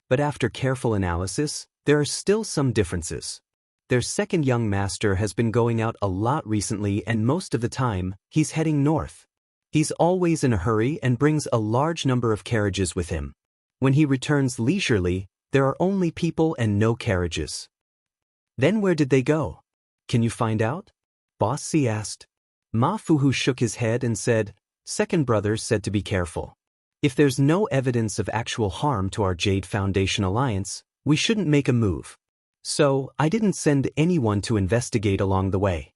But after careful analysis, there are still some differences. Their second young master has been going out a lot recently and most of the time, he's heading north. He's always in a hurry and brings a large number of carriages with him. When he returns leisurely, there are only people and no carriages." "Then where did they go? Can you find out?" Boss C asked. Ma Fuhu shook his head and said, "Second brother said to be careful. If there's no evidence of actual harm to our Jade Foundation Alliance, we shouldn't make a move. So, I didn't send anyone to investigate along the way.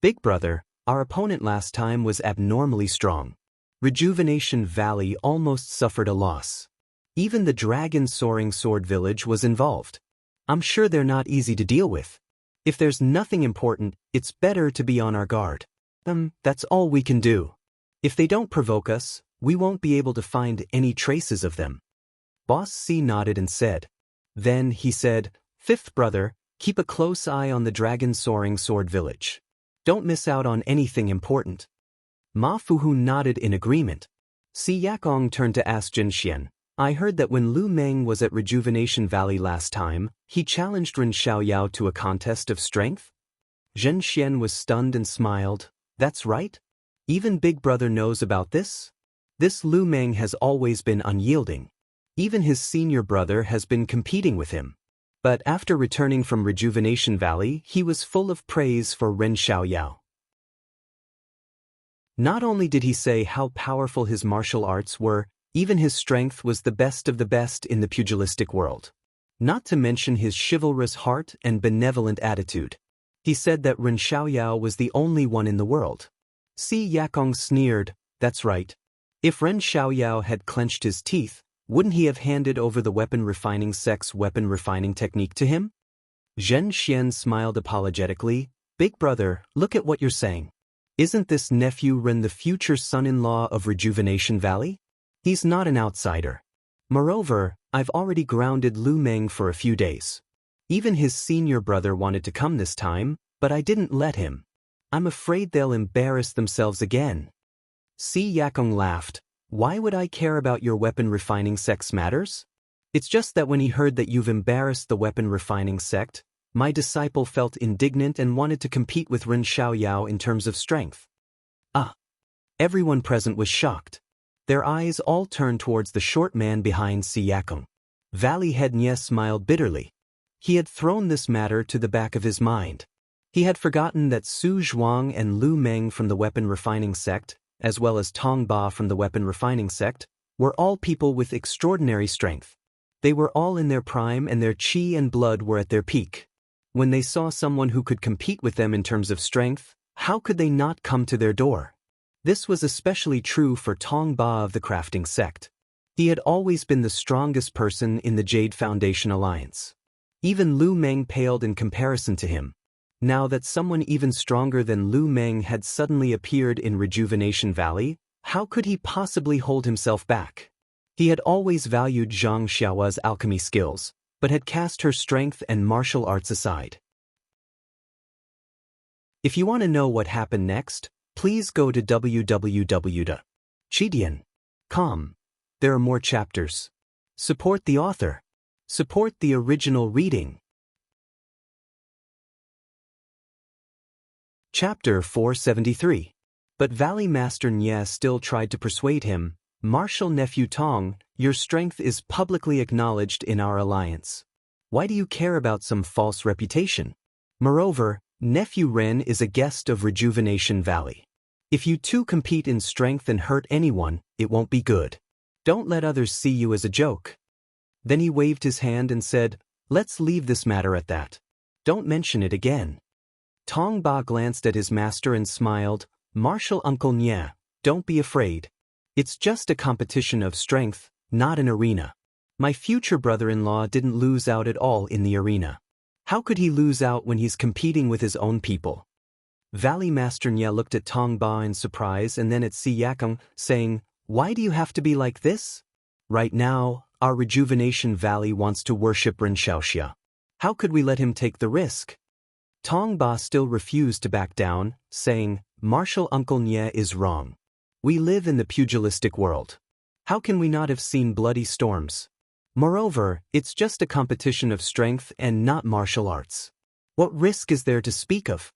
Big brother, our opponent last time was abnormally strong. Rejuvenation Valley almost suffered a loss. Even the Dragon Soaring Sword Village was involved. I'm sure they're not easy to deal with. If there's nothing important, it's better to be on our guard. That's all we can do. If they don't provoke us, we won't be able to find any traces of them." Boss C nodded and said. Then he said, "Fifth brother, keep a close eye on the Dragon Soaring Sword Village. Don't miss out on anything important." Ma Fuhu nodded in agreement. Si Yakong turned to ask Jin Xian, I heard that when Lu Meng was at Rejuvenation Valley last time, he challenged Ren Xiaoyao to a contest of strength? Zhen Xian was stunned and smiled. That's right? Even Big Brother knows about this? This Lu Meng has always been unyielding. Even his senior brother has been competing with him. But after returning from Rejuvenation Valley, he was full of praise for Ren Xiaoyao. Not only did he say how powerful his martial arts were, even his strength was the best of the best in the pugilistic world. Not to mention his chivalrous heart and benevolent attitude. He said that Ren Xiaoyao was the only one in the world. Si Yakong sneered, that's right. If Ren Xiaoyao had clenched his teeth, wouldn't he have handed over the weapon-refining sect's weapon-refining technique to him? Zhen Xian smiled apologetically. Big Brother, look at what you're saying. Isn't this nephew Ren the future son-in-law of Rejuvenation Valley? He's not an outsider. Moreover, I've already grounded Lu Meng for a few days. Even his senior brother wanted to come this time, but I didn't let him. I'm afraid they'll embarrass themselves again. Si Yakong laughed. Why would I care about your weapon-refining sect's matters? It's just that when he heard that you've embarrassed the weapon-refining sect, my disciple felt indignant and wanted to compete with Ren Xiaoyao in terms of strength. Everyone present was shocked. Their eyes all turned towards the short man behind Si Yakong. Valley Head Nye smiled bitterly. He had thrown this matter to the back of his mind. He had forgotten that Su Zhuang and Lu Meng from the weapon-refining sect, as well as Tong Ba from the weapon-refining sect, were all people with extraordinary strength. They were all in their prime and their qi and blood were at their peak. When they saw someone who could compete with them in terms of strength, how could they not come to their door? This was especially true for Tong Ba of the crafting sect. He had always been the strongest person in the Jade Foundation Alliance. Even Lu Meng paled in comparison to him. Now that someone even stronger than Lu Meng had suddenly appeared in Rejuvenation Valley, how could he possibly hold himself back? He had always valued Zhang Xiaowa's alchemy skills, but had cast her strength and martial arts aside. If you want to know what happened next, please go to www.chidian.com. There are more chapters. Support the author. Support the original reading. Chapter 473. But Valley Master Nye still tried to persuade him, Martial Nephew Tong, your strength is publicly acknowledged in our alliance. Why do you care about some false reputation? Moreover, Nephew Ren is a guest of Rejuvenation Valley. If you two compete in strength and hurt anyone, it won't be good. Don't let others see you as a joke. Then he waved his hand and said, let's leave this matter at that. Don't mention it again. Tong Ba glanced at his master and smiled, Martial Uncle Nye, don't be afraid. It's just a competition of strength, not an arena. My future brother-in-law didn't lose out at all in the arena. How could he lose out when he's competing with his own people? Valley Master Nye looked at Tong Ba in surprise and then at Si Yakong, saying, why do you have to be like this? Right now, our Rejuvenation Valley wants to worship Ren Xiaoxia. How could we let him take the risk? Tong Ba still refused to back down, saying, Martial Uncle Nye is wrong. We live in the pugilistic world. How can we not have seen bloody storms? Moreover, it's just a competition of strength and not martial arts. What risk is there to speak of?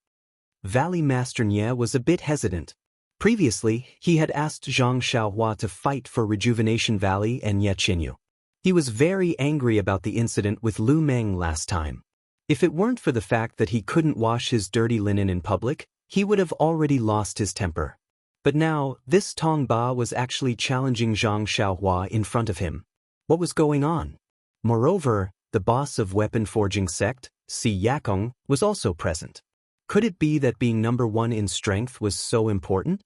Valley Master Nye was a bit hesitant. Previously, he had asked Zhang Xiaohua to fight for Rejuvenation Valley and Ye Qinyu. He was very angry about the incident with Lu Meng last time. If it weren't for the fact that he couldn't wash his dirty linen in public, he would have already lost his temper. But now, this Tong Ba was actually challenging Zhang Xiaohua in front of him. What was going on? Moreover, the boss of weapon forging sect, Si Yakong, was also present. Could it be that being number one in strength was so important?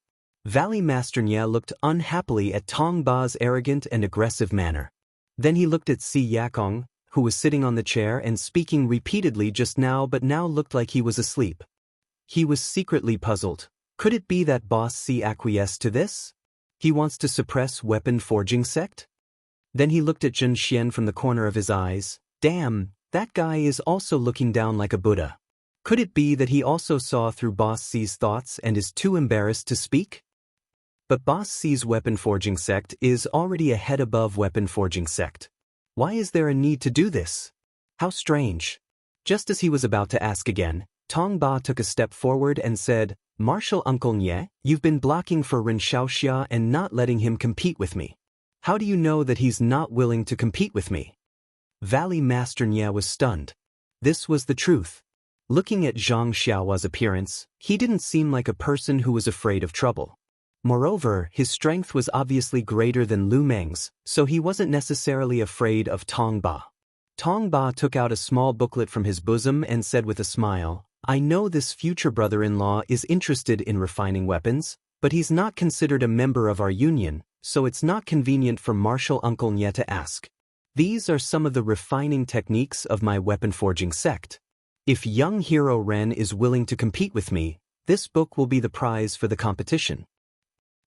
Valley Master Nye looked unhappily at Tong Ba's arrogant and aggressive manner. Then he looked at Si Yakong, who was sitting on the chair and speaking repeatedly just now but now looked like he was asleep. He was secretly puzzled. Could it be that boss Si acquiesced to this? He wants to suppress weapon forging sect? Then he looked at Zhen Xian from the corner of his eyes. Damn, that guy is also looking down like a Buddha. Could it be that he also saw through boss Si's thoughts and is too embarrassed to speak? But Boss C's weapon forging sect is already a head above weapon forging sect. Why is there a need to do this? How strange. Just as he was about to ask again, Tong Ba took a step forward and said, Martial Uncle Nye, you've been blocking for Ren Xiaoxia and not letting him compete with me. How do you know that he's not willing to compete with me? Valley Master Nye was stunned. This was the truth. Looking at Zhang Xiaohua's appearance, he didn't seem like a person who was afraid of trouble. Moreover, his strength was obviously greater than Lu Meng's, so he wasn't necessarily afraid of Tong Ba. Tong Ba took out a small booklet from his bosom and said with a smile, I know this future brother-in-law is interested in refining weapons, but he's not considered a member of our union, so it's not convenient for Martial Uncle Nye to ask. These are some of the refining techniques of my weapon forging sect. If young hero Ren is willing to compete with me, this book will be the prize for the competition.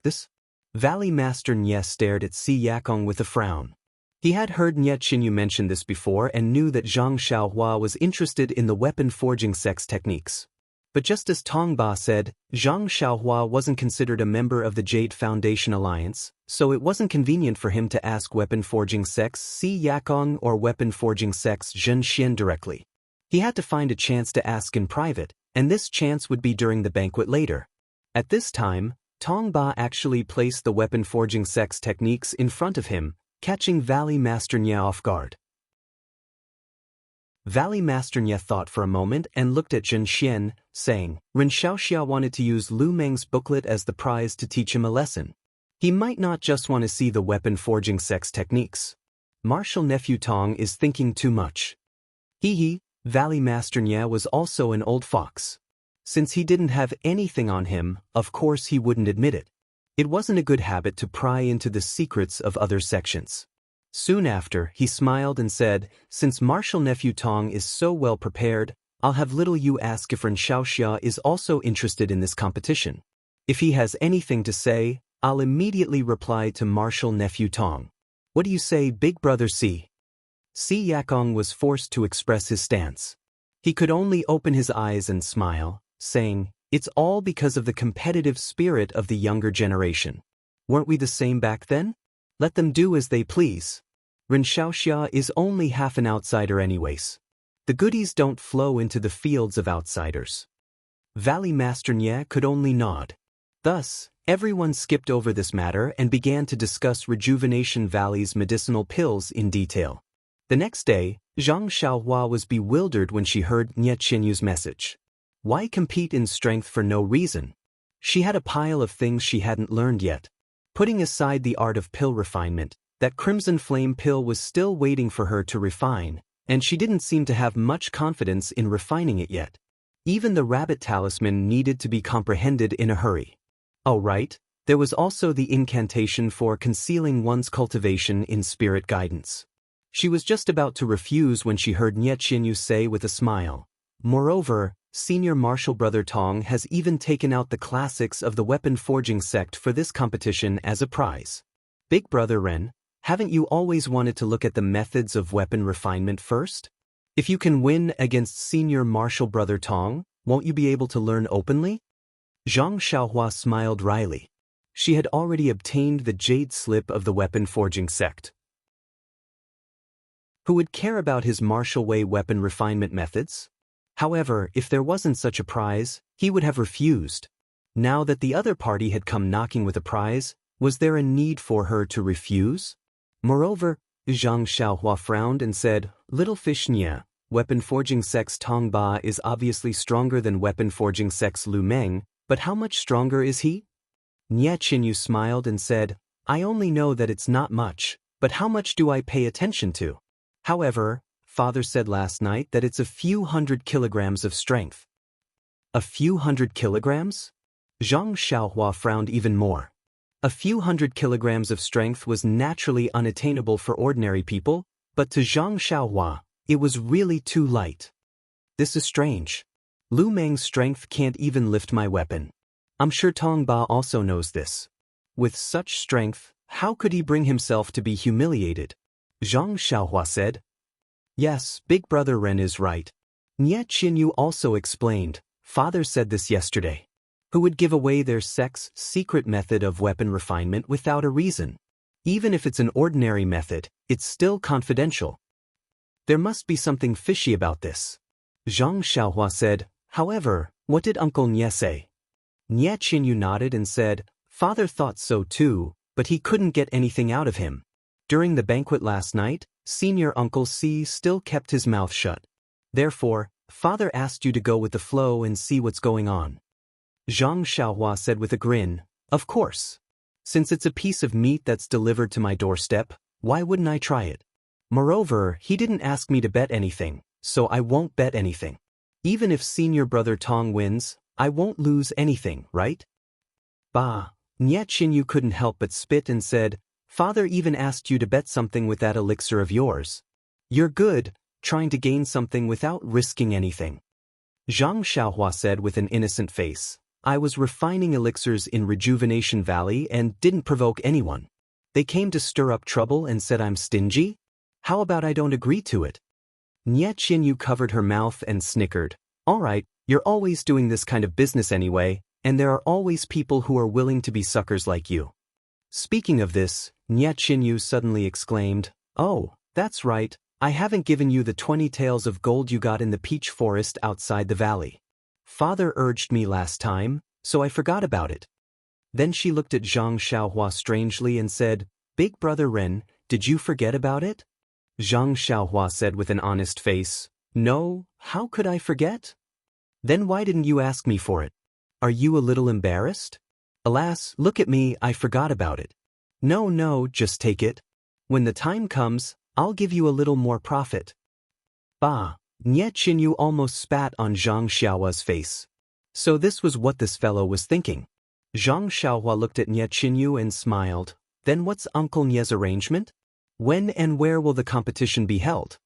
This? Valley Master Nye stared at Si Yakong with a frown. He had heard Nye Qinyu mention this before and knew that Zhang Xiaohua was interested in the weapon forging sect's techniques. But just as Tong Ba said, Zhang Xiaohua wasn't considered a member of the Jade Foundation Alliance, so it wasn't convenient for him to ask weapon forging sect's Si Yakong or weapon forging sect's Zhen Xian directly. He had to find a chance to ask in private, and this chance would be during the banquet later. At this time, Tong Ba actually placed the weapon forging sect's techniques in front of him, catching Valley Master Nye off guard. Valley Master Nye thought for a moment and looked at Zhen Xian, saying, Ren Xiaoxia wanted to use Lu Meng's booklet as the prize to teach him a lesson. He might not just want to see the weapon forging sect's techniques. Martial Nephew Tong is thinking too much. Hee, Valley Master Nye was also an old fox. Since he didn't have anything on him, of course he wouldn't admit it. It wasn't a good habit to pry into the secrets of other sections. Soon after, he smiled and said, Since Martial Nephew Tong is so well prepared, I'll have little you ask if Ren Xiaoxia is also interested in this competition. If he has anything to say, I'll immediately reply to Martial Nephew Tong. What do you say, Big Brother Si? Si Yakong was forced to express his stance. He could only open his eyes and smile, saying, It's all because of the competitive spirit of the younger generation. Weren't we the same back then? Let them do as they please. Ren Xiaoxia is only half an outsider anyways. The goodies don't flow into the fields of outsiders. Valley Master Nye could only nod. Thus, everyone skipped over this matter and began to discuss Rejuvenation Valley's medicinal pills in detail. The next day, Zhang Xiaohua was bewildered when she heard Nye Qinyu's message. Why compete in strength for no reason? She had a pile of things she hadn't learned yet. Putting aside the art of pill refinement, that Crimson Flame pill was still waiting for her to refine, and she didn't seem to have much confidence in refining it yet. Even the rabbit talisman needed to be comprehended in a hurry. Oh right, there was also the incantation for concealing one's cultivation in spirit guidance. She was just about to refuse when she heard Nye Qinyu say with a smile, Moreover, Senior Martial Brother Tong has even taken out the classics of the weapon forging sect for this competition as a prize. Big Brother Ren, haven't you always wanted to look at the methods of weapon refinement first? If you can win against Senior Martial Brother Tong, won't you be able to learn openly? Zhang Xiaohua smiled wryly. She had already obtained the jade slip of the weapon forging sect. Who would care about his martial way weapon refinement methods? However, if there wasn't such a prize, he would have refused. Now that the other party had come knocking with a prize, was there a need for her to refuse? Moreover, Zhang Xiaohua frowned and said, Little fish Nye, weapon forging sect's Tong Ba is obviously stronger than weapon forging sect's Lu Meng, but how much stronger is he? Nye Qinyu smiled and said, I only know that it's not much, but how much do I pay attention to? However, Father said last night that it's a few hundred kilograms of strength. A few hundred kilograms? Zhang Xiaohua frowned even more. A few hundred kilograms of strength was naturally unattainable for ordinary people, but to Zhang Xiaohua, it was really too light. This is strange. Lu Meng's strength can't even lift my weapon. I'm sure Tong Ba also knows this. With such strength, how could he bring himself to be humiliated? Zhang Xiaohua said. Yes, Big Brother Ren is right. Nye Qinyu also explained, Father said this yesterday. Who would give away their sect's secret method of weapon refinement without a reason? Even if it's an ordinary method, it's still confidential. There must be something fishy about this. Zhang Xiaohua said. However, what did Uncle Nye say? Nye Qinyu nodded and said, Father thought so too, but he couldn't get anything out of him. During the banquet last night, Senior Uncle C still kept his mouth shut. Therefore, Father asked you to go with the flow and see what's going on. Zhang Xiaohua said with a grin, Of course. Since it's a piece of meat that's delivered to my doorstep, why wouldn't I try it? Moreover, he didn't ask me to bet anything, so I won't bet anything. Even if senior brother Tong wins, I won't lose anything, right? Bah! Nye Qinyu couldn't help but spit and said, Father even asked you to bet something with that elixir of yours. You're good, trying to gain something without risking anything. Zhang Xiaohua said with an innocent face, I was refining elixirs in Rejuvenation Valley and didn't provoke anyone. They came to stir up trouble and said I'm stingy? How about I don't agree to it? Nye Qinyu covered her mouth and snickered. All right, you're always doing this kind of business anyway, and there are always people who are willing to be suckers like you. Speaking of this, Nye Qinyu suddenly exclaimed, Oh, that's right, I haven't given you the 20 taels of gold you got in the peach forest outside the valley. Father urged me last time, so I forgot about it. Then she looked at Zhang Xiaohua strangely and said, Big brother Ren, did you forget about it? Zhang Xiaohua said with an honest face, No, how could I forget? Then why didn't you ask me for it? Are you a little embarrassed? Alas, look at me, I forgot about it. No, just take it. When the time comes, I'll give you a little more profit. Bah! Nye Qinyu almost spat on Zhang Xiaohua's face. So this was what this fellow was thinking. Zhang Xiaohua looked at Nye Qinyu and smiled. Then what's Uncle Nye's arrangement? When and where will the competition be held?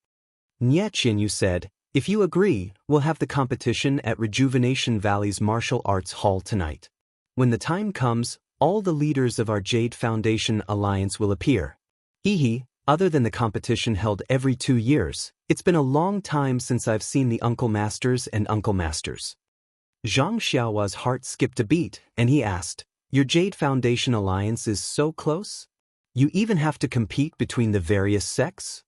Nye Qinyu said, If you agree, we'll have the competition at Rejuvenation Valley's Martial Arts Hall tonight. When the time comes, all the leaders of our Jade Foundation Alliance will appear. Hee, other than the competition held every 2 years, it's been a long time since I've seen the Uncle Masters and Uncle Masters. Zhang Xiaohua's heart skipped a beat, and he asked, Your Jade Foundation Alliance is so close? You even have to compete between the various sects?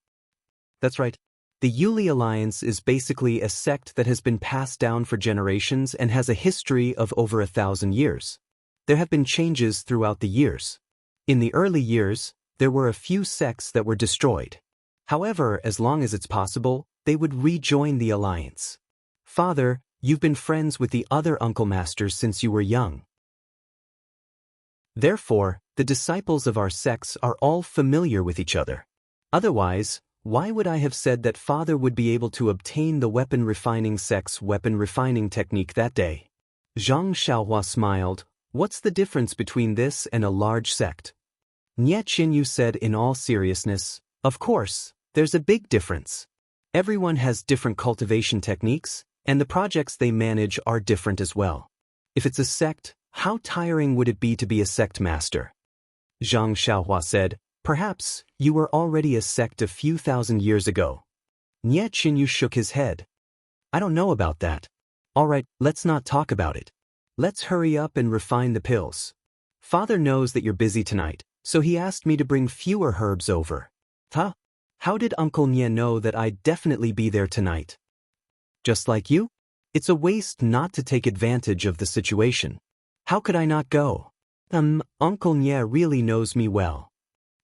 That's right. The Yuli Alliance is basically a sect that has been passed down for generations and has a history of over 1,000 years. There have been changes throughout the years. In the early years, there were a few sects that were destroyed. However, as long as it's possible, they would rejoin the alliance. Father, you've been friends with the other Uncle Masters since you were young. Therefore, the disciples of our sects are all familiar with each other. Otherwise, why would I have said that Father would be able to obtain the weapon refining sect's weapon refining technique that day? Zhang Xiaohua smiled. What's the difference between this and a large sect? Nye Qinyu said in all seriousness, Of course, there's a big difference. Everyone has different cultivation techniques, and the projects they manage are different as well. If it's a sect, how tiring would it be to be a sect master? Zhang Xiaohua said, Perhaps you were already a sect a few thousand years ago. Nye Qinyu shook his head. I don't know about that. All right, let's not talk about it. Let's hurry up and refine the pills. Father knows that you're busy tonight, so he asked me to bring fewer herbs over. Huh? How did Uncle Nye know that I'd definitely be there tonight? Just like you? It's a waste not to take advantage of the situation. How could I not go? Uncle Nye really knows me well.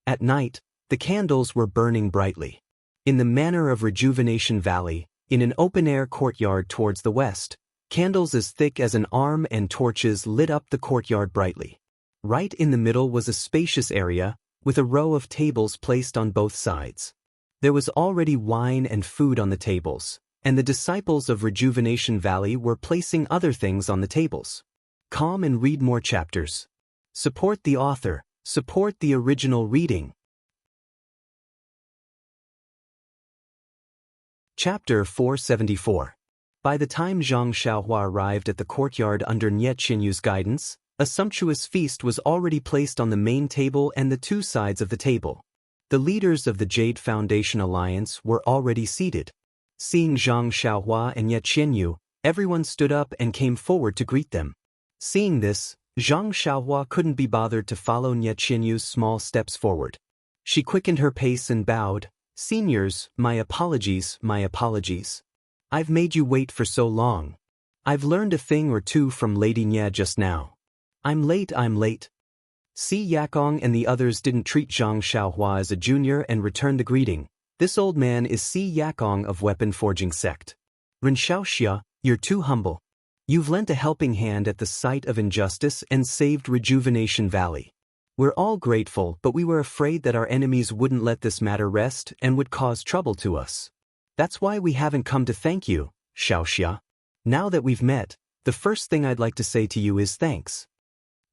At night, the candles were burning brightly. In the manor of Rejuvenation Valley, in an open-air courtyard towards the west, candles as thick as an arm and torches lit up the courtyard brightly. Right in the middle was a spacious area, with a row of tables placed on both sides. There was already wine and food on the tables, and the disciples of Rejuvenation Valley were placing other things on the tables. Come and read more chapters. Support the author, support the original reading. Chapter 474. By the time Zhang Xiaohua arrived at the courtyard under Nye Qinyu's guidance, a sumptuous feast was already placed on the main table and the two sides of the table. The leaders of the Jade Foundation Alliance were already seated. Seeing Zhang Xiaohua and Nye Qinyu, everyone stood up and came forward to greet them. Seeing this, Zhang Xiaohua couldn't be bothered to follow Nie Qianyu's small steps forward. She quickened her pace and bowed. Seniors, my apologies, my apologies. I've made you wait for so long. I've learned a thing or two from Lady Nie just now. I'm late, I'm late. Si Yakong and the others didn't treat Zhang Xiaohua as a junior and returned the greeting. This old man is Si Yakong of Weapon Forging Sect. Ren Xiaoxia, you're too humble. You've lent a helping hand at the site of injustice and saved Rejuvenation Valley. We're all grateful, but we were afraid that our enemies wouldn't let this matter rest and would cause trouble to us. That's why we haven't come to thank you, Xiaoxia. Now that we've met, the first thing I'd like to say to you is thanks.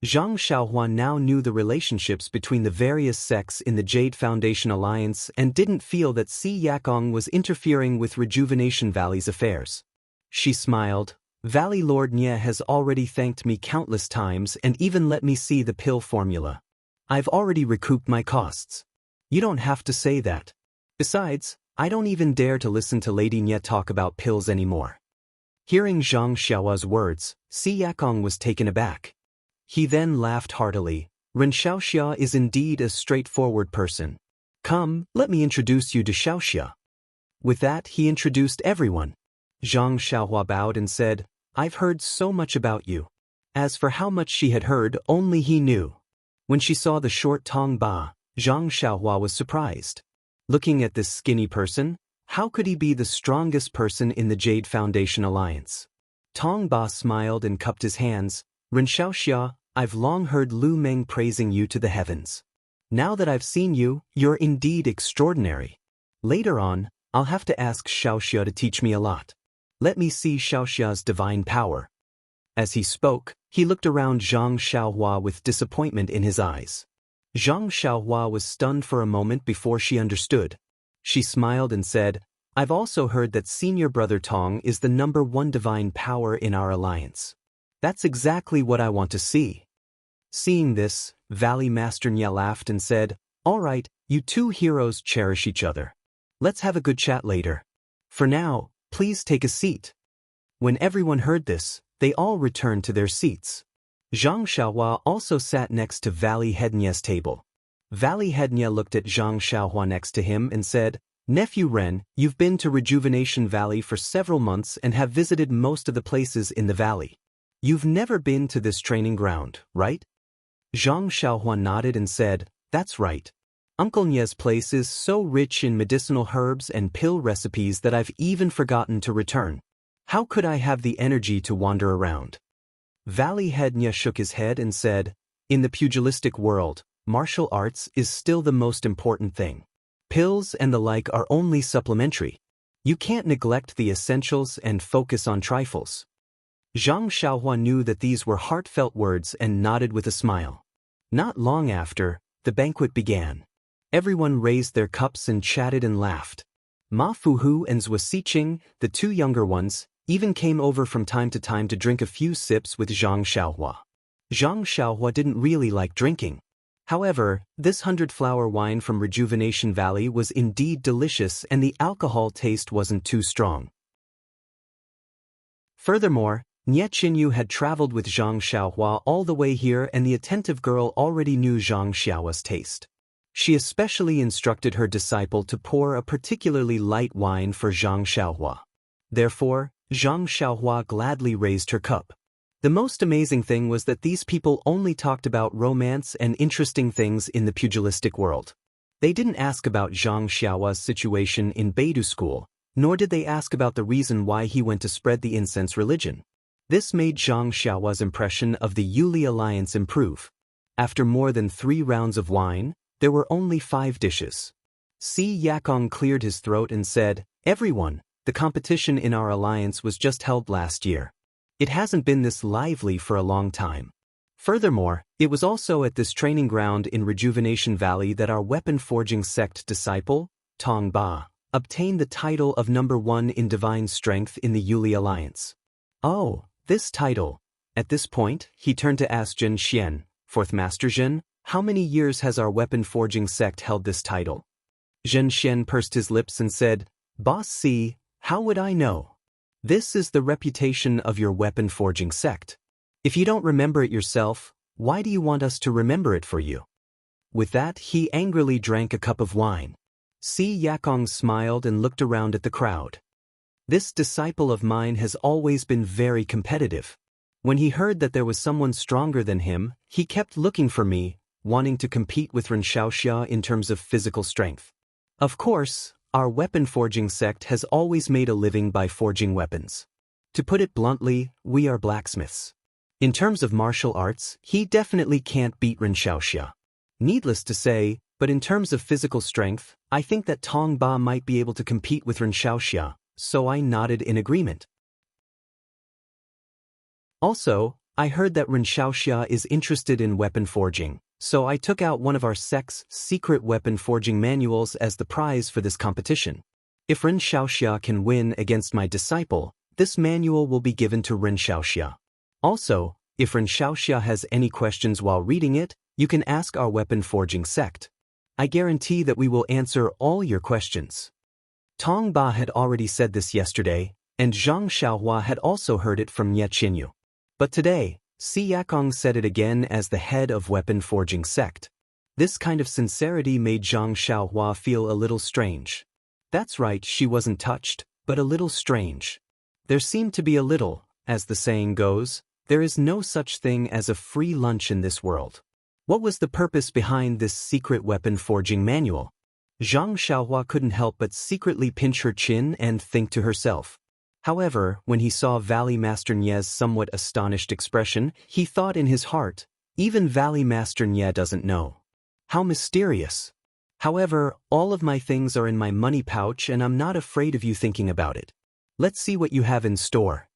Zhang Xiaohua now knew the relationships between the various sects in the Jade Foundation Alliance and didn't feel that Si Yakong was interfering with Rejuvenation Valley's affairs. She smiled. Valley Lord Nie has already thanked me countless times and even let me see the pill formula. I've already recouped my costs. You don't have to say that. Besides, I don't even dare to listen to Lady Nie talk about pills anymore. Hearing Zhang Xiaohua's words, Si Yakong was taken aback. He then laughed heartily. Ren Xiaoxia is indeed a straightforward person. Come, let me introduce you to Xiaoxia. With that, he introduced everyone. Zhang Xiaohua bowed and said, I've heard so much about you. As for how much she had heard, only he knew. When she saw the short Tong Ba, Zhang Xiaohua was surprised. Looking at this skinny person, how could he be the strongest person in the Jade Foundation Alliance? Tong Ba smiled and cupped his hands. Ren Xiaoxia, I've long heard Lu Meng praising you to the heavens. Now that I've seen you, you're indeed extraordinary. Later on, I'll have to ask Xiaoxia to teach me a lot. Let me see Xiaoxia's divine power. As he spoke, he looked around Zhang Xiaohua with disappointment in his eyes. Zhang Xiaohua was stunned for a moment before she understood. She smiled and said, I've also heard that Senior Brother Tong is the #1 divine power in our alliance. That's exactly what I want to see. Seeing this, Valley Master Nie laughed and said, All right, you two heroes cherish each other. Let's have a good chat later. For now, please take a seat. When everyone heard this, they all returned to their seats. Zhang Xiaohua also sat next to Valley Head Nie's table. Valley Head Nie looked at Zhang Xiaohua next to him and said, Nephew Ren, you've been to Rejuvenation Valley for several months and have visited most of the places in the valley. You've never been to this training ground, right? Zhang Xiaohua nodded and said, That's right. Uncle Nie's place is so rich in medicinal herbs and pill recipes that I've even forgotten to return. How could I have the energy to wander around? Valley Head Nie shook his head and said, In the pugilistic world, martial arts is still the most important thing. Pills and the like are only supplementary. You can't neglect the essentials and focus on trifles. Zhang Xiaohua knew that these were heartfelt words and nodded with a smile. Not long after, the banquet began. Everyone raised their cups and chatted and laughed. Ma Fuhu and Zhou Siqing, the two younger ones, even came over from time to time to drink a few sips with Zhang Xiaohua. Zhang Xiaohua didn't really like drinking. However, this 100-flower wine from Rejuvenation Valley was indeed delicious and the alcohol taste wasn't too strong. Furthermore, Nie Qianyu had traveled with Zhang Xiaohua all the way here and the attentive girl already knew Zhang Xiaohua's taste. She especially instructed her disciple to pour a particularly light wine for Zhang Xiaohua. Therefore, Zhang Xiaohua gladly raised her cup. The most amazing thing was that these people only talked about romance and interesting things in the pugilistic world. They didn't ask about Zhang Xiaohua's situation in Beidou School, nor did they ask about the reason why he went to spread the incense religion. This made Zhang Xiaohua's impression of the Yuli alliance improve. After more than 3 rounds of wine, there were only 5 dishes. Si Yakong cleared his throat and said, Everyone, the competition in our alliance was just held last year. It hasn't been this lively for a long time. Furthermore, it was also at this training ground in Rejuvenation Valley that our weapon forging sect disciple, Tong Ba, obtained the title of #1 in divine strength in the Yuli alliance. Oh, this title. At this point, he turned to ask Zhen Xian, 4th Master Zhen, how many years has our weapon forging sect held this title? Zhen Xian pursed his lips and said, Boss C, how would I know? This is the reputation of your weapon forging sect. If you don't remember it yourself, why do you want us to remember it for you? With that, he angrily drank a cup of wine. Xianxia smiled and looked around at the crowd. This disciple of mine has always been very competitive. When he heard that there was someone stronger than him, he kept looking for me, wanting to compete with Xianxia in terms of physical strength. Of course, our weapon forging sect has always made a living by forging weapons. To put it bluntly, we are blacksmiths. In terms of martial arts, he definitely can't beat Xianxia. Needless to say, but in terms of physical strength, I think that Tong Ba might be able to compete with Xianxia, so I nodded in agreement. Also, I heard that Xianxia is interested in weapon forging, so I took out one of our sect's secret weapon forging manuals as the prize for this competition. If Xianxia can win against my disciple, this manual will be given to Xianxia. Also, if Xianxia has any questions while reading it, you can ask our weapon forging sect. I guarantee that we will answer all your questions. Tong Ba had already said this yesterday, and Zhang Xiaohua had also heard it from Ye Qinyu. But today, Xianxia said it again as the head of weapon forging sect. This kind of sincerity made Zhang Xiaohua feel a little strange. That's right, she wasn't touched, but a little strange. There seemed to be a little, as the saying goes, there is no such thing as a free lunch in this world. What was the purpose behind this secret weapon forging manual? Zhang Xiaohua couldn't help but secretly pinch her chin and think to herself. However, when he saw Valley Master Nie's somewhat astonished expression, he thought in his heart, even Valley Master Nie doesn't know. How mysterious. However, all of my things are in my money pouch and I'm not afraid of you thinking about it. Let's see what you have in store.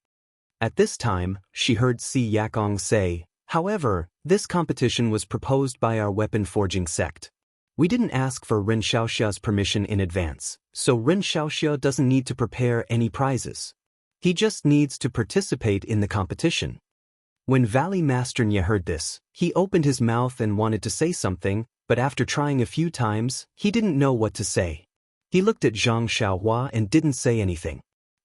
At this time, she heard Xianxia say, however, this competition was proposed by our weapon forging sect. We didn't ask for Xianxia's permission in advance, so Xianxia doesn't need to prepare any prizes. He just needs to participate in the competition. When Valley Master Nye heard this, he opened his mouth and wanted to say something, but after trying a few times, he didn't know what to say. He looked at Zhang Xiaohua and didn't say anything.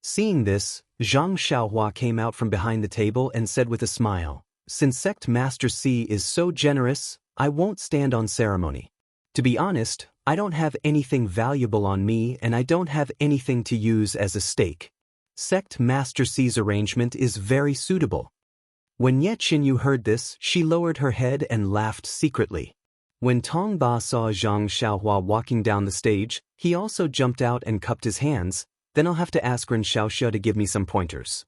Seeing this, Zhang Xiaohua came out from behind the table and said with a smile, since Sect Master C is so generous, I won't stand on ceremony. To be honest, I don't have anything valuable on me and I don't have anything to use as a stake. Sect Master C's arrangement is very suitable. When Ye Qinyu heard this, she lowered her head and laughed secretly. When Tong Ba saw Zhang Xiaohua walking down the stage, he also jumped out and cupped his hands. Then I'll have to ask Xianxia to give me some pointers.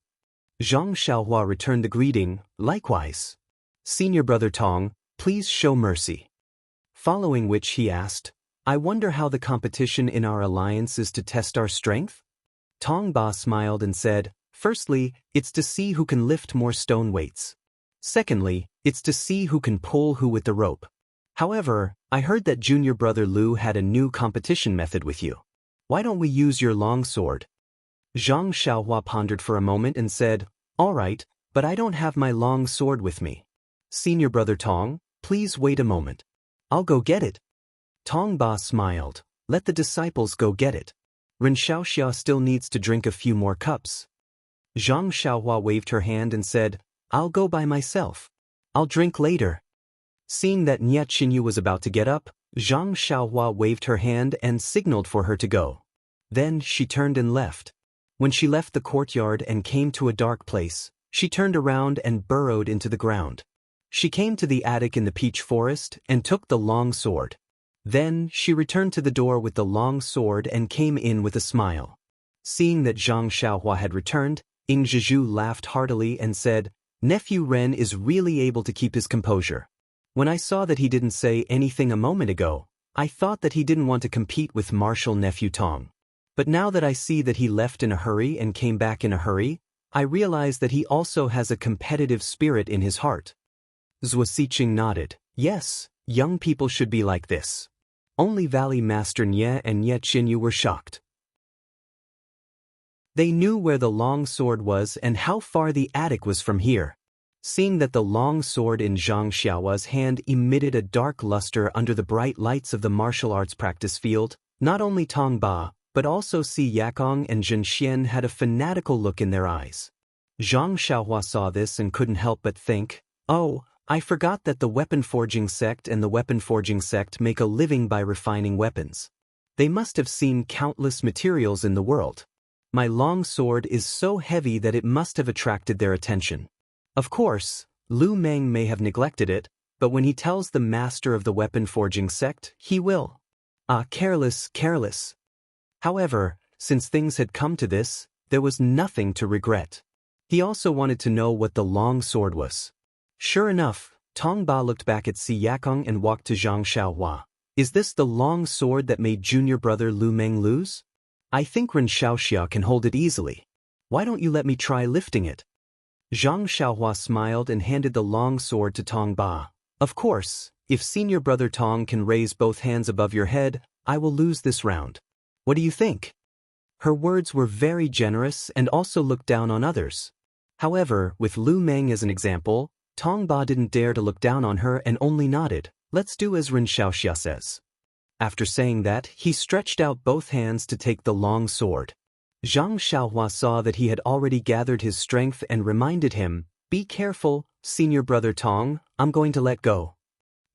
Zhang Xiaohua returned the greeting, likewise. Senior brother Tong, please show mercy. Following which he asked, I wonder how the competition in our alliance is to test our strength? Tong Ba smiled and said, firstly, it's to see who can lift more stone weights. Secondly, it's to see who can pull who with the rope. However, I heard that junior brother Lu had a new competition method with you. Why don't we use your long sword? Zhang Xiaohua pondered for a moment and said, all right, but I don't have my long sword with me. Senior brother Tong, please wait a moment. I'll go get it. Tong Ba smiled, let the disciples go get it. Xianxia still needs to drink a few more cups. Zhang Xiaohua waved her hand and said, I'll go by myself. I'll drink later. Seeing that Ye Qinyu was about to get up, Zhang Xiaohua waved her hand and signaled for her to go. Then she turned and left. When she left the courtyard and came to a dark place, she turned around and burrowed into the ground. She came to the attic in the peach forest and took the long sword. Then she returned to the door with the long sword and came in with a smile. Seeing that Zhang Xiaohua had returned, Ying Zhizhu laughed heartily and said, Nephew Ren is really able to keep his composure. When I saw that he didn't say anything a moment ago, I thought that he didn't want to compete with martial nephew Tong. But now that I see that he left in a hurry and came back in a hurry, I realize that he also has a competitive spirit in his heart. Zhuo Siqing nodded. Yes, young people should be like this. Only Valley Master Nye and Ye Qinyu were shocked. They knew where the long sword was and how far the attic was from here. Seeing that the long sword in Zhang Xiaohua's hand emitted a dark luster under the bright lights of the martial arts practice field, not only Tong Ba, but also Xianxia and Zhen Xian had a fanatical look in their eyes. Zhang Xiaohua saw this and couldn't help but think, oh, I forgot that the weapon forging sect and the weapon forging sect make a living by refining weapons. They must have seen countless materials in the world. My long sword is so heavy that it must have attracted their attention. Of course, Lu Meng may have neglected it, but when he tells the master of the weapon forging sect, he will. Ah, careless, careless. However, since things had come to this, there was nothing to regret. He also wanted to know what the long sword was. Sure enough, Tong Ba looked back at Si Yakong and walked to Zhang Xiaohua. Is this the long sword that made junior brother Lu Meng lose? I think Ren Xiaoxia can hold it easily. Why don't you let me try lifting it? Zhang Xiaohua smiled and handed the long sword to Tong Ba. Of course, if senior brother Tong can raise both hands above your head, I will lose this round. What do you think? Her words were very generous and also looked down on others. However, with Lu Meng as an example, Tong Ba didn't dare to look down on her and only nodded. Let's do as Ren Xiaoxia says. After saying that, he stretched out both hands to take the long sword. Zhang Xiaohua saw that he had already gathered his strength and reminded him, be careful, senior brother Tong, I'm going to let go.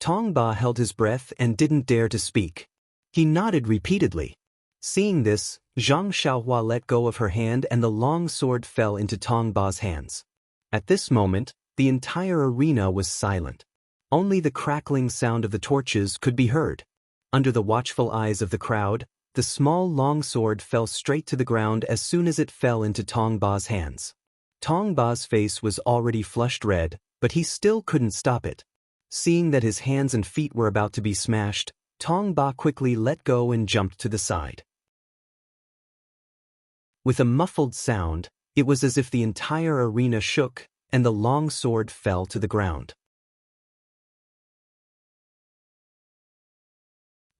Tong Ba held his breath and didn't dare to speak. He nodded repeatedly. Seeing this, Zhang Xiaohua let go of her hand and the long sword fell into Tong Ba's hands. At this moment, the entire arena was silent. Only the crackling sound of the torches could be heard. Under the watchful eyes of the crowd, the small long sword fell straight to the ground as soon as it fell into Tong Ba's hands. Tong Ba's face was already flushed red, but he still couldn't stop it. Seeing that his hands and feet were about to be smashed, Tong Ba quickly let go and jumped to the side. With a muffled sound, it was as if the entire arena shook, and the long sword fell to the ground.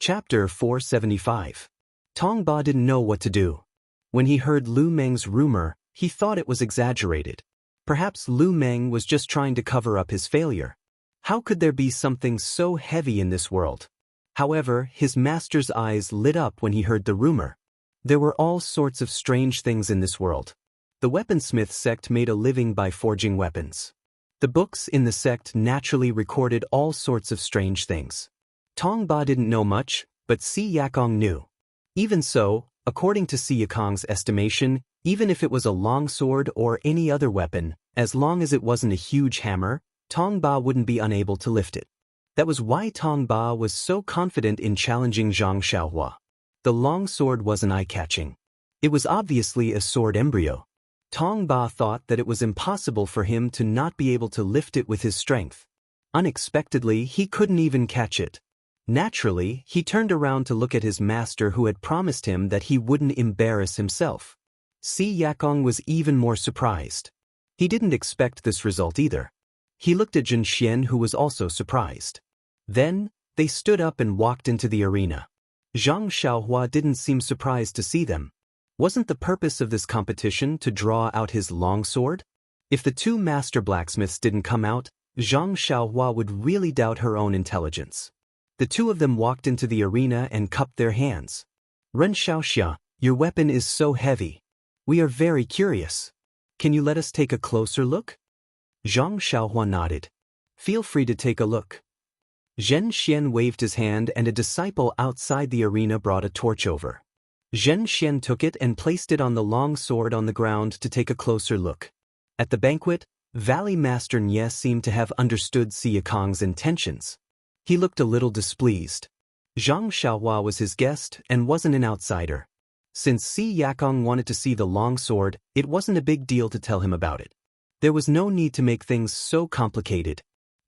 Chapter 475. Tong Ba didn't know what to do. When he heard Lu Meng's rumor, he thought it was exaggerated. Perhaps Lu Meng was just trying to cover up his failure. How could there be something so heavy in this world? However, his master's eyes lit up when he heard the rumor. There were all sorts of strange things in this world. The weaponsmith sect made a living by forging weapons. The books in the sect naturally recorded all sorts of strange things. Tong Ba didn't know much, but Si Yakong knew. Even so, according to Si Yakong's estimation, even if it was a long sword or any other weapon, as long as it wasn't a huge hammer, Tong Ba wouldn't be unable to lift it. That was why Tong Ba was so confident in challenging Zhang Xiaohua. The long sword wasn't eye-catching. It was obviously a sword embryo. Tong Ba thought that it was impossible for him to not be able to lift it with his strength. Unexpectedly, he couldn't even catch it. Naturally, he turned around to look at his master who had promised him that he wouldn't embarrass himself. Si Yakong was even more surprised. He didn't expect this result either. He looked at Zhen Xian, who was also surprised. Then, they stood up and walked into the arena. Zhang Xiaohua didn't seem surprised to see them. Wasn't the purpose of this competition to draw out his long sword? If the two master blacksmiths didn't come out, Zhang Xiaohua would really doubt her own intelligence. The two of them walked into the arena and cupped their hands. Ren Xiaoxia, your weapon is so heavy. We are very curious. Can you let us take a closer look? Zhang Xiaohua nodded. Feel free to take a look. Zhen Xian waved his hand and a disciple outside the arena brought a torch over. Zhen Xian took it and placed it on the long sword on the ground to take a closer look. At the banquet, Valley Master Nye seemed to have understood Si Yakong's intentions. He looked a little displeased. Zhang Xiaohua was his guest and wasn't an outsider. Since Si Yakong wanted to see the long sword, it wasn't a big deal to tell him about it. There was no need to make things so complicated.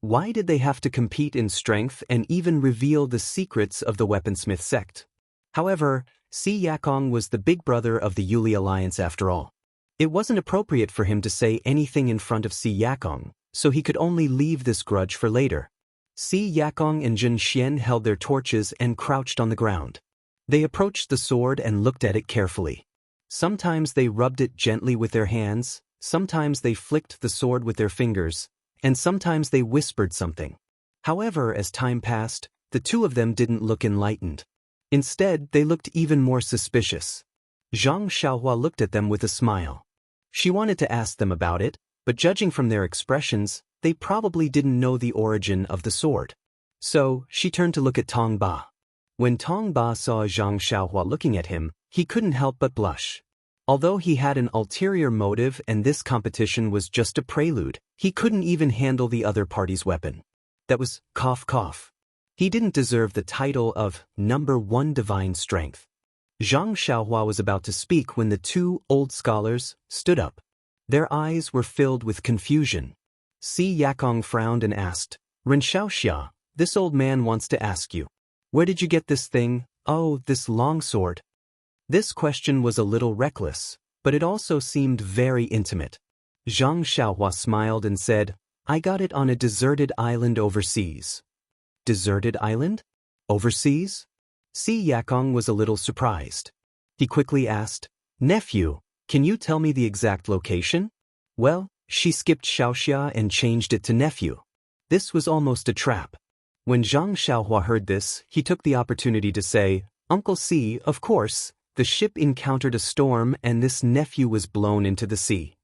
Why did they have to compete in strength and even reveal the secrets of the weaponsmith sect? However, Si Yakong was the big brother of the Yuli Alliance after all. It wasn't appropriate for him to say anything in front of Si Yakong, so he could only leave this grudge for later. Si Yakong and Zhen Xian held their torches and crouched on the ground. They approached the sword and looked at it carefully. Sometimes they rubbed it gently with their hands, sometimes they flicked the sword with their fingers, and sometimes they whispered something. However, as time passed, the two of them didn't look enlightened. Instead, they looked even more suspicious. Zhang Xiaohua looked at them with a smile. She wanted to ask them about it, but judging from their expressions, they probably didn't know the origin of the sword. So, she turned to look at Tong Ba. When Tong Ba saw Zhang Xiaohua looking at him, he couldn't help but blush. Although he had an ulterior motive and this competition was just a prelude, he couldn't even handle the other party's weapon. That was cough cough. He didn't deserve the title of number 1 divine strength. Zhang Xiaohua was about to speak when the two old scholars stood up. Their eyes were filled with confusion. Si Yakong frowned and asked, Ren Xiaoxia, this old man wants to ask you. Where did you get this thing? Oh, this long sword. This question was a little reckless, but it also seemed very intimate. Zhang Xiaohua smiled and said, I got it on a deserted island overseas. Deserted island? Overseas? Si Yakong was a little surprised. He quickly asked, Nephew, can you tell me the exact location? Well, she skipped Xiaoxia and changed it to nephew. This was almost a trap. When Zhang Xiaohua heard this, he took the opportunity to say, Uncle Si, of course, the ship encountered a storm and this nephew was blown into the sea.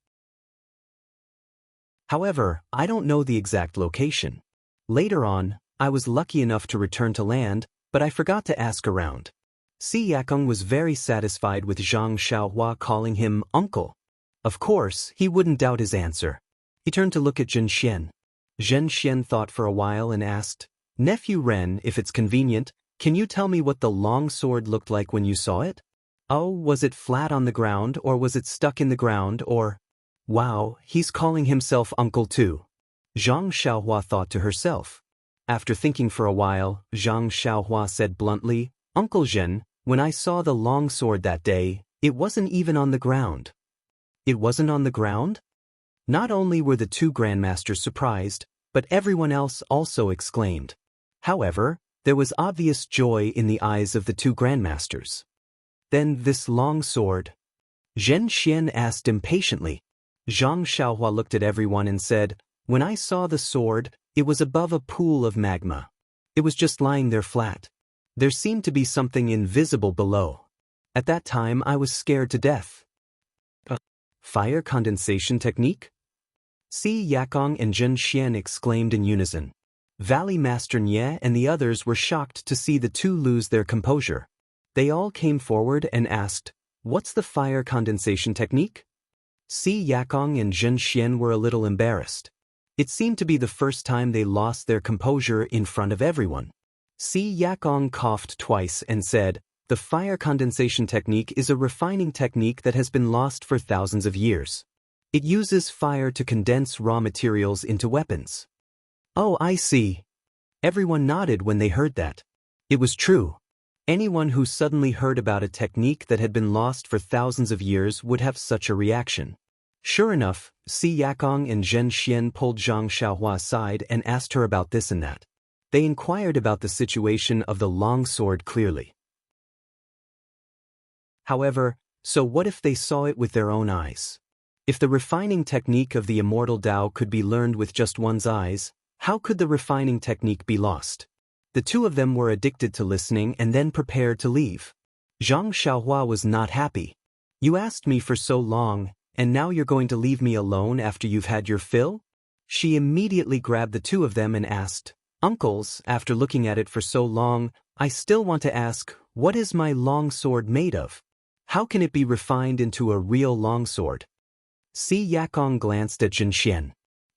However, I don't know the exact location. Later on, I was lucky enough to return to land, but I forgot to ask around. Si Yakong was very satisfied with Zhang Xiaohua calling him uncle. Of course, he wouldn't doubt his answer. He turned to look at Zhen Xian. Zhen Xian thought for a while and asked, Nephew Ren, if it's convenient, can you tell me what the long sword looked like when you saw it? Oh, was it flat on the ground or was it stuck in the ground or… Wow, he's calling himself uncle too. Zhang Xiaohua thought to herself. After thinking for a while, Zhang Xiaohua said bluntly, Uncle Zhen, when I saw the long sword that day, it wasn't even on the ground. It wasn't on the ground? Not only were the two grandmasters surprised, but everyone else also exclaimed. However, there was obvious joy in the eyes of the two grandmasters. Then this long sword? Zhen Xian asked impatiently. Zhang Xiaohua looked at everyone and said, When I saw the sword, it was above a pool of magma. It was just lying there flat. There seemed to be something invisible below. At that time I was scared to death. Fire condensation technique? Si Yakong and Zhen Xian exclaimed in unison. Valley Master Nye and the others were shocked to see the two lose their composure. They all came forward and asked, What's the fire condensation technique? Si Yakong and Zhen Xian were a little embarrassed. It seemed to be the first time they lost their composure in front of everyone. Si Yakong coughed twice and said, The fire condensation technique is a refining technique that has been lost for thousands of years. It uses fire to condense raw materials into weapons. Oh, I see. Everyone nodded when they heard that. It was true. Anyone who suddenly heard about a technique that had been lost for thousands of years would have such a reaction. Sure enough, Si Yakong and Zhen Xian pulled Zhang Xiaohua aside and asked her about this and that. They inquired about the situation of the long sword clearly. However, so what if they saw it with their own eyes? If the refining technique of the immortal Dao could be learned with just one's eyes, how could the refining technique be lost? The two of them were addicted to listening and then prepared to leave. Zhang Xiaohua was not happy. You asked me for so long, and now you're going to leave me alone after you've had your fill? She immediately grabbed the two of them and asked, Uncles, after looking at it for so long, I still want to ask, what is my long sword made of? How can it be refined into a real long sword? Si Yakong glanced at Zhen Xian.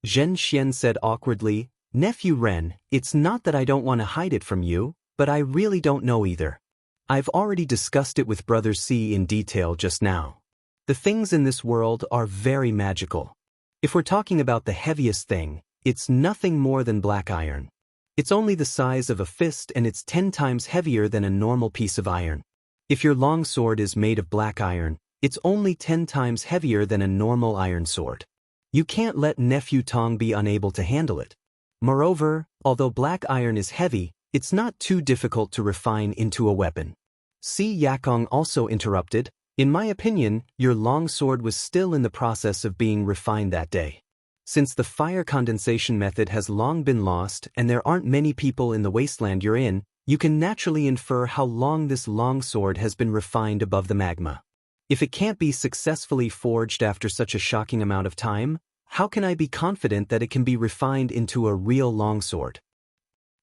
Zhen Xian said awkwardly, Nephew Ren, it's not that I don't want to hide it from you, but I really don't know either. I've already discussed it with Brother Si in detail just now. The things in this world are very magical. If we're talking about the heaviest thing, it's nothing more than black iron. It's only the size of a fist and it's 10 times heavier than a normal piece of iron. If your long sword is made of black iron, it's only 10 times heavier than a normal iron sword. You can't let Nephew Tong be unable to handle it. Moreover, although black iron is heavy, it's not too difficult to refine into a weapon. Si Yakong also interrupted, In my opinion, your long sword was still in the process of being refined that day. Since the fire condensation method has long been lost and there aren't many people in the wasteland you're in, you can naturally infer how long this long sword has been refined above the magma. If it can't be successfully forged after such a shocking amount of time, how can I be confident that it can be refined into a real longsword?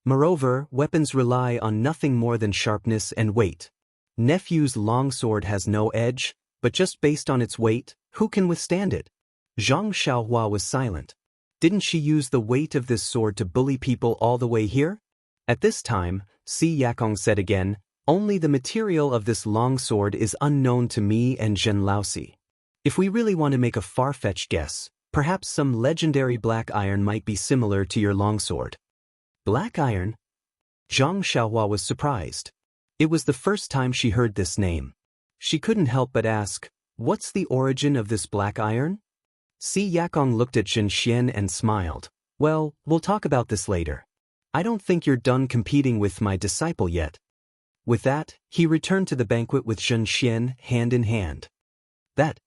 Moreover, weapons rely on nothing more than sharpness and weight. Nephew's longsword has no edge, but just based on its weight, who can withstand it? Zhang Xiaohua was silent. Didn't she use the weight of this sword to bully people all the way here? At this time, Si Yakong said again, only the material of this longsword is unknown to me and Zhen Laosi. If we really want to make a far-fetched guess, perhaps some legendary black iron might be similar to your longsword. Black iron? Zhang Xiaohua was surprised. It was the first time she heard this name. She couldn't help but ask, what's the origin of this black iron? Si Yakong looked at Xianxia and smiled. Well, we'll talk about this later. I don't think you're done competing with my disciple yet. With that, he returned to the banquet with Xianxia hand in hand. That.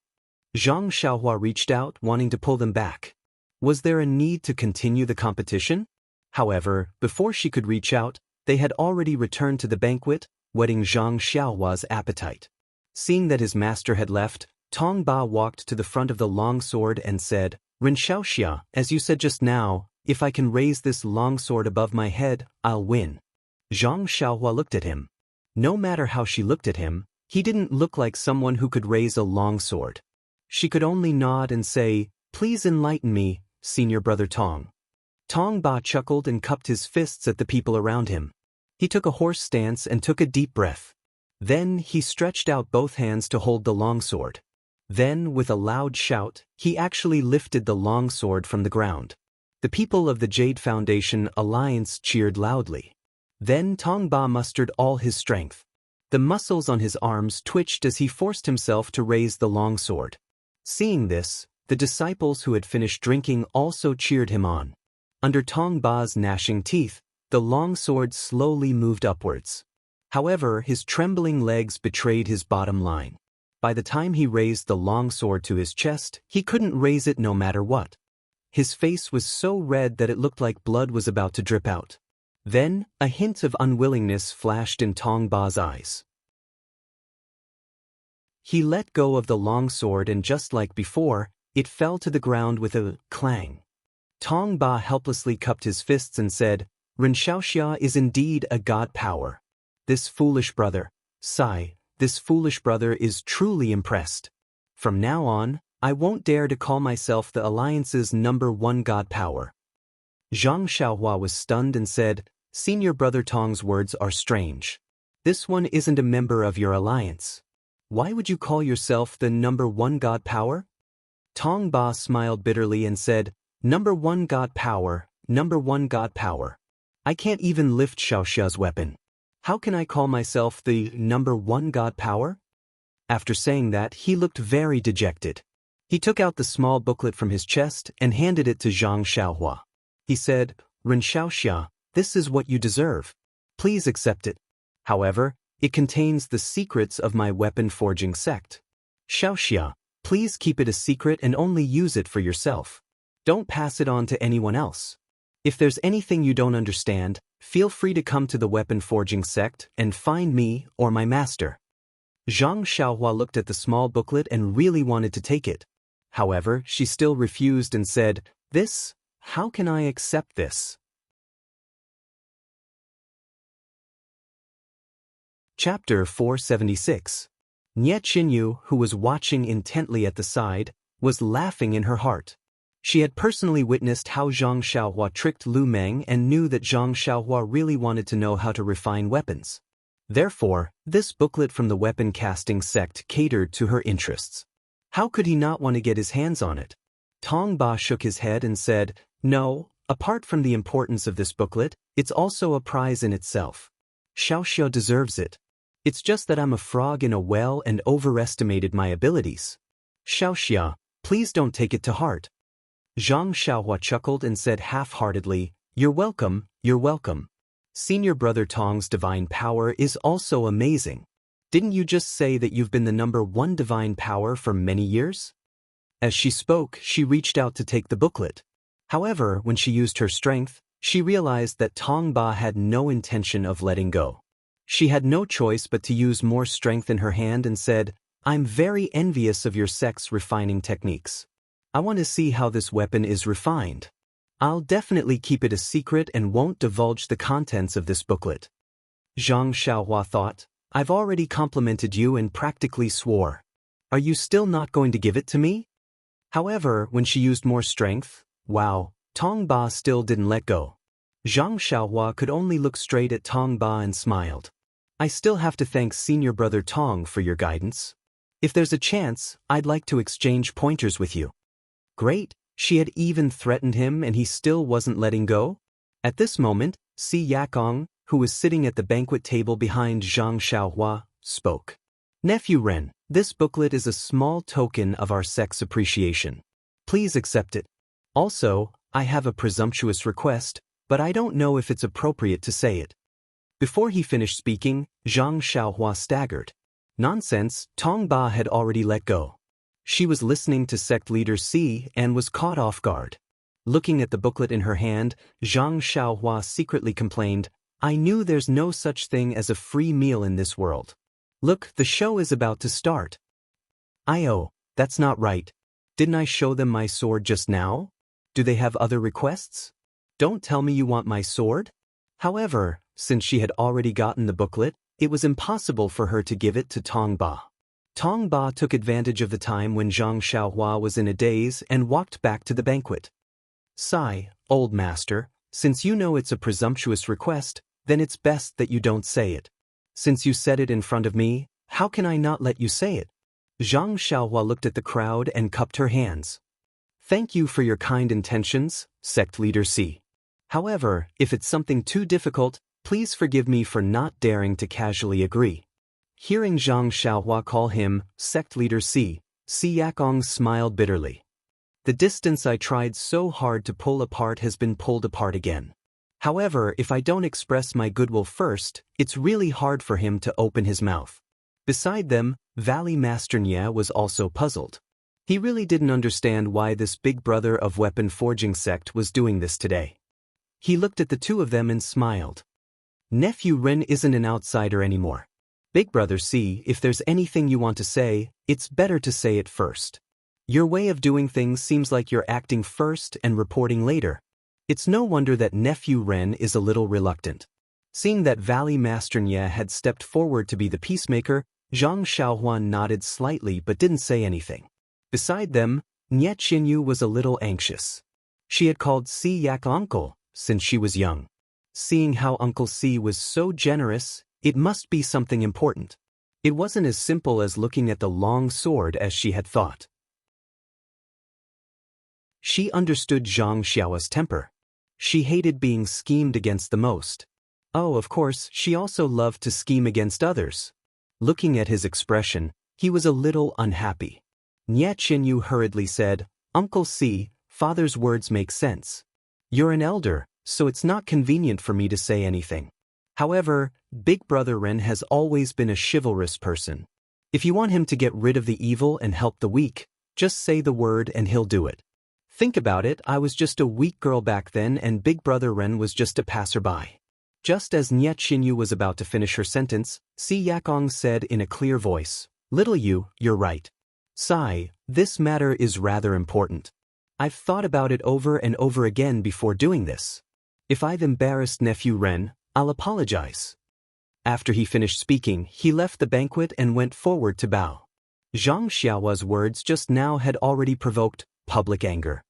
Zhang Xiaohua reached out, wanting to pull them back. Was there a need to continue the competition? However, before she could reach out, they had already returned to the banquet, whetting Zhang Xiaohua's appetite. Seeing that his master had left, Tong Ba walked to the front of the longsword and said, Ren Xiaoxia, as you said just now, if I can raise this longsword above my head, I'll win. Zhang Xiaohua looked at him. No matter how she looked at him, he didn't look like someone who could raise a longsword. She could only nod and say, please enlighten me, senior brother Tong. Tong Ba chuckled and cupped his fists at the people around him. He took a horse stance and took a deep breath. Then he stretched out both hands to hold the longsword. Then, with a loud shout, he actually lifted the longsword from the ground. The people of the Jade Foundation Alliance cheered loudly. Then Tong Ba mustered all his strength. The muscles on his arms twitched as he forced himself to raise the longsword. Seeing this, the disciples who had finished drinking also cheered him on. Under Tong Ba's gnashing teeth, the longsword slowly moved upwards. However, his trembling legs betrayed his bottom line. By the time he raised the longsword to his chest, he couldn't raise it no matter what. His face was so red that it looked like blood was about to drip out. Then, a hint of unwillingness flashed in Tong Ba's eyes. He let go of the longsword and just like before, it fell to the ground with a clang. Tong Ba helplessly cupped his fists and said, Ren Xiaoxia is indeed a god power. This foolish brother, Sai, this foolish brother is truly impressed. From now on, I won't dare to call myself the Alliance's #1 god power. Zhang Xiaohua was stunned and said, Senior brother Tong's words are strange. This one isn't a member of your alliance. Why would you call yourself the #1 god power? Tong Ba smiled bitterly and said, #1 god power, #1 god power. I can't even lift Xiaoxia's weapon. How can I call myself the #1 god power? After saying that, he looked very dejected. He took out the small booklet from his chest and handed it to Zhang Xiaohua. He said, Ren Xiaoxia, this is what you deserve. Please accept it. However, it contains the secrets of my weapon forging sect. Xiaoxia, please keep it a secret and only use it for yourself. Don't pass it on to anyone else. If there's anything you don't understand, feel free to come to the weapon forging sect and find me or my master. Zhang Xiaohua looked at the small booklet and really wanted to take it. However, she still refused and said, This? How can I accept this? Chapter 476. Nie Qinyu, who was watching intently at the side, was laughing in her heart. She had personally witnessed how Zhang Xiaohua tricked Lu Meng and knew that Zhang Xiaohua really wanted to know how to refine weapons. Therefore, this booklet from the weapon casting sect catered to her interests. How could he not want to get his hands on it? Tong Ba shook his head and said, No, apart from the importance of this booklet, it's also a prize in itself. Xiaoxia deserves it. It's just that I'm a frog in a well and overestimated my abilities. Xiaoxia, please don't take it to heart. Zhang Xiaohua chuckled and said half-heartedly, You're welcome, you're welcome. Senior brother Tong's divine power is also amazing. Didn't you just say that you've been the #1 divine power for many years? As she spoke, she reached out to take the booklet. However, when she used her strength, she realized that Tong Ba had no intention of letting go. She had no choice but to use more strength in her hand and said, I'm very envious of your sex refining techniques. I want to see how this weapon is refined. I'll definitely keep it a secret and won't divulge the contents of this booklet. Zhang Xiaohua thought, I've already complimented you and practically swore. Are you still not going to give it to me? However, when she used more strength, wow, Tong Ba still didn't let go. Zhang Xiaohua could only look straight at Tong Ba and smiled. I still have to thank senior brother Tong for your guidance. If there's a chance, I'd like to exchange pointers with you. Great, she had even threatened him and he still wasn't letting go? At this moment, Si Yakong, who was sitting at the banquet table behind Zhang Xiaohua, spoke. Nephew Ren, this booklet is a small token of our sex appreciation. Please accept it. Also, I have a presumptuous request, but I don't know if it's appropriate to say it. Before he finished speaking, Zhang Xiaohua staggered. Nonsense, Tong Ba had already let go. She was listening to sect leader Si and was caught off guard. Looking at the booklet in her hand, Zhang Xiaohua secretly complained, I knew there's no such thing as a free meal in this world. Look, the show is about to start. That's not right. Didn't I show them my sword just now? Do they have other requests? Don't tell me you want my sword? However, since she had already gotten the booklet, it was impossible for her to give it to Tong Ba. Tong Ba took advantage of the time when Zhang Xiaohua was in a daze and walked back to the banquet. Sigh, old master, since you know it's a presumptuous request, then it's best that you don't say it. Since you said it in front of me, how can I not let you say it? Zhang Xiaohua looked at the crowd and cupped her hands. Thank you for your kind intentions, sect leader Si. However, if it's something too difficult, please forgive me for not daring to casually agree. Hearing Zhang Xiaohua call him sect leader Si, Si Yakong smiled bitterly. The distance I tried so hard to pull apart has been pulled apart again. However, if I don't express my goodwill first, it's really hard for him to open his mouth. Beside them, Valley Master Nya was also puzzled. He really didn't understand why this big brother of weapon forging sect was doing this today. He looked at the two of them and smiled. Nephew Ren isn't an outsider anymore. Big brother Si, if there's anything you want to say, it's better to say it first. Your way of doing things seems like you're acting first and reporting later. It's no wonder that Nephew Ren is a little reluctant. Seeing that Valley Master Nya had stepped forward to be the peacemaker, Zhang Xiaohua nodded slightly but didn't say anything. Beside them, Nye Qinyu was a little anxious. She had called Si Yak uncle since she was young. Seeing how Uncle Si was so generous, it must be something important. It wasn't as simple as looking at the long sword as she had thought. She understood Zhang Xiaohua's temper. She hated being schemed against the most. Oh, of course, she also loved to scheme against others. Looking at his expression, he was a little unhappy. Nye Qinyu hurriedly said, Uncle Si, father's words make sense. You're an elder, so it's not convenient for me to say anything. However, Big Brother Ren has always been a chivalrous person. If you want him to get rid of the evil and help the weak, just say the word and he'll do it. Think about it, I was just a weak girl back then and Big Brother Ren was just a passerby. Just as Nye Qinyu was about to finish her sentence, Si Yakong said in a clear voice, Little you, you're right. Sigh, this matter is rather important. I've thought about it over and over again before doing this. If I've embarrassed Nephew Ren, I'll apologize. After he finished speaking, he left the banquet and went forward to bow. Zhang Xiaohua's words just now had already provoked public anger.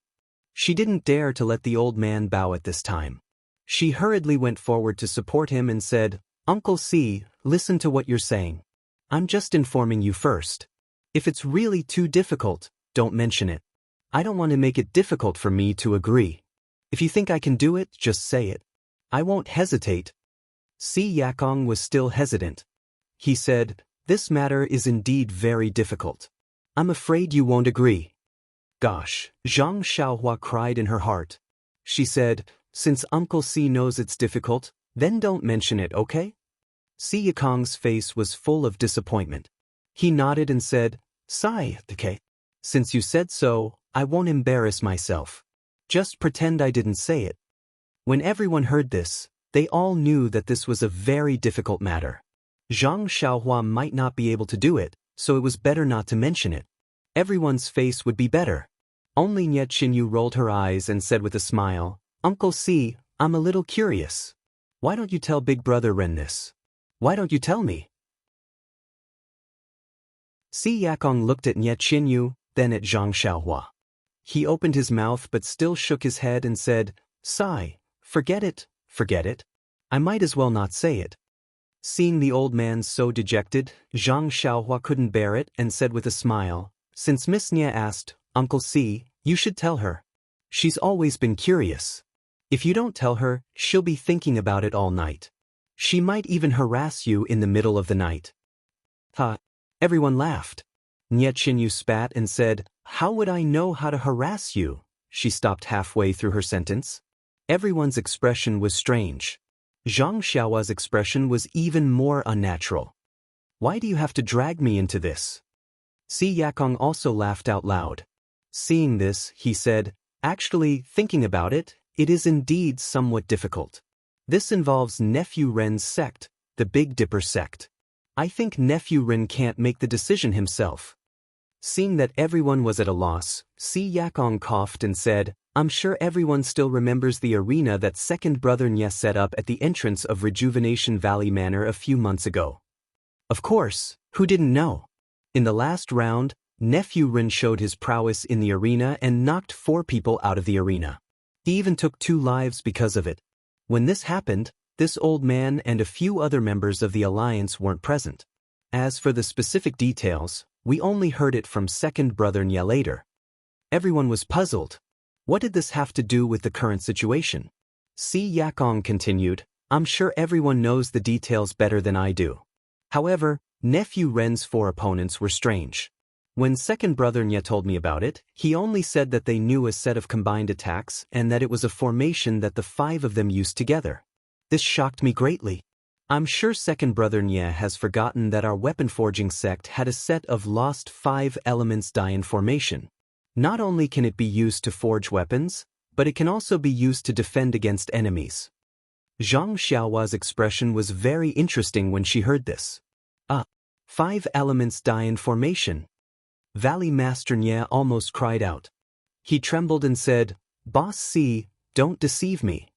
She didn't dare to let the old man bow at this time. She hurriedly went forward to support him and said, Uncle Si, listen to what you're saying. I'm just informing you first. If it's really too difficult, don't mention it. I don't want to make it difficult for me to agree. If you think I can do it, just say it. I won't hesitate. Si Yakong was still hesitant. He said, This matter is indeed very difficult. I'm afraid you won't agree. Gosh, Zhang Xiaohua cried in her heart. She said, Since Uncle Si knows it's difficult, then don't mention it, okay? Si Yakong's face was full of disappointment. He nodded and said, Sigh, okay. Since you said so, I won't embarrass myself. Just pretend I didn't say it. When everyone heard this, they all knew that this was a very difficult matter. Zhang Xiaohua might not be able to do it, so it was better not to mention it. Everyone's face would be better. Only Nye Qinyu rolled her eyes and said with a smile, Uncle C, I'm a little curious. Why don't you tell Big Brother Ren this? Why don't you tell me? Si Yakong looked at Nye Qinyu, then at Zhang Xiaohua. He opened his mouth but still shook his head and said, Sigh, forget it, forget it. I might as well not say it. Seeing the old man so dejected, Zhang Xiaohua couldn't bear it and said with a smile, Since Miss Nye asked, Uncle C, you should tell her. She's always been curious. If you don't tell her, she'll be thinking about it all night. She might even harass you in the middle of the night. Ha! Everyone laughed. Nye Qinyu spat and said, How would I know how to harass you? She stopped halfway through her sentence. Everyone's expression was strange. Zhang Xiaohua's expression was even more unnatural. Why do you have to drag me into this? Si Yakong also laughed out loud. Seeing this, he said, Actually, thinking about it, it is indeed somewhat difficult. This involves Nephew Ren's sect, the Big Dipper sect. I think Nephew Ren can't make the decision himself. Seeing that everyone was at a loss, Si Yakong coughed and said, I'm sure everyone still remembers the arena that second brother Nye set up at the entrance of Rejuvenation Valley Manor a few months ago. Of course, who didn't know? In the last round, Nephew Ren showed his prowess in the arena and knocked 4 people out of the arena. He even took 2 lives because of it. When this happened, this old man and a few other members of the alliance weren't present. As for the specific details, we only heard it from second brother Nye later. Everyone was puzzled. What did this have to do with the current situation? Si Yakong continued, I'm sure everyone knows the details better than I do. However, Nephew Ren's 4 opponents were strange. When second brother Nye told me about it, he only said that they knew a set of combined attacks and that it was a formation that the 5 of them used together. This shocked me greatly. I'm sure second brother Nye has forgotten that our weapon forging sect had a set of lost 5 elements die formation. Not only can it be used to forge weapons, but it can also be used to defend against enemies. Zhang Xiaohua's expression was very interesting when she heard this. 5 elements die formation. Valley Master Nye almost cried out. He trembled and said, Boss C, don't deceive me.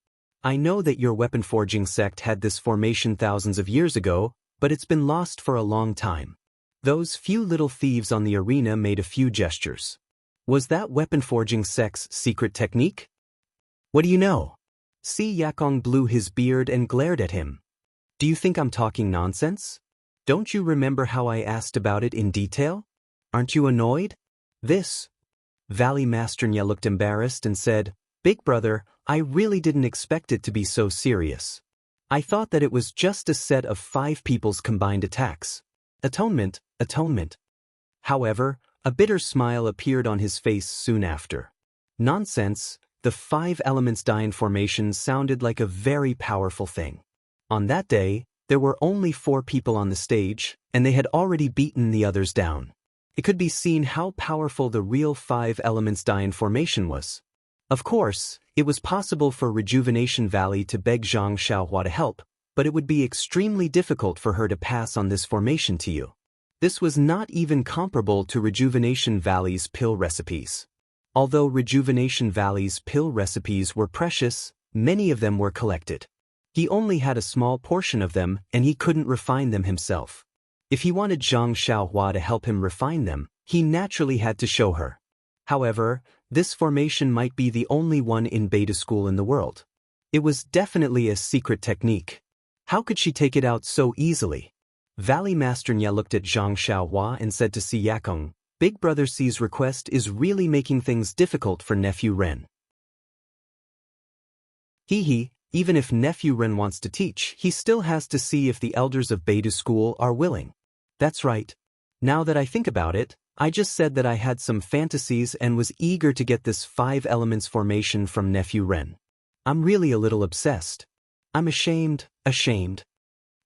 I know that your weapon forging sect had this formation thousands of years ago, but it's been lost for a long time. Those few little thieves on the arena made a few gestures. Was that weapon forging sect's secret technique? What do you know? Si Yakong blew his beard and glared at him. Do you think I'm talking nonsense? Don't you remember how I asked about it in detail? Aren't you annoyed? This. Valley Master Nye looked embarrassed and said, Big brother, I really didn't expect it to be so serious. I thought that it was just a set of 5 people's combined attacks. Atonement. However, a bitter smile appeared on his face soon after. Nonsense, the 5 elements die formation sounded like a very powerful thing. On that day, there were only 4 people on the stage, and they had already beaten the others down. It could be seen how powerful the real 5 elements die formation was. Of course, it was possible for Rejuvenation Valley to beg Zhang Xiaohua to help, but it would be extremely difficult for her to pass on this formation to you. This was not even comparable to Rejuvenation Valley's pill recipes. Although Rejuvenation Valley's pill recipes were precious, many of them were collected. He only had a small portion of them and he couldn't refine them himself. If he wanted Zhang Xiaohua to help him refine them, he naturally had to show her. However, this formation might be the only one in beta school in the world. It was definitely a secret technique. How could she take it out so easily? Valley Master Nye looked at Zhang Xiaohua and said to Si Yakong, Big Brother C's request is really making things difficult for Nephew Ren. Even if Nephew Ren wants to teach, he still has to see if the elders of beta school are willing. That's right. Now that I think about it, I just said that I had some fantasies and was eager to get this 5 elements formation from Nephew Ren. I'm really a little obsessed. I'm ashamed.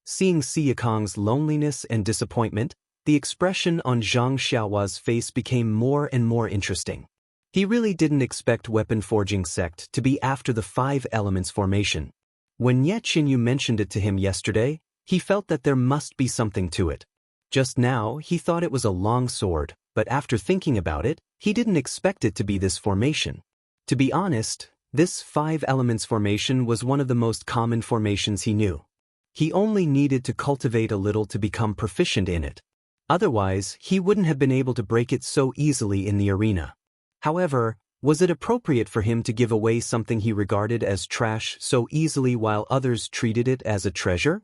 Seeing Si Yakong's loneliness and disappointment, the expression on Zhang Xiaohua's face became more and more interesting. He really didn't expect weapon forging sect to be after the 5 elements formation. When Nye Qinyu mentioned it to him yesterday, he felt that there must be something to it. Just now, he thought it was a long sword, but after thinking about it, he didn't expect it to be this formation. To be honest, this 5 elements formation was one of the most common formations he knew. He only needed to cultivate a little to become proficient in it. Otherwise, he wouldn't have been able to break it so easily in the arena. However, was it appropriate for him to give away something he regarded as trash so easily while others treated it as a treasure?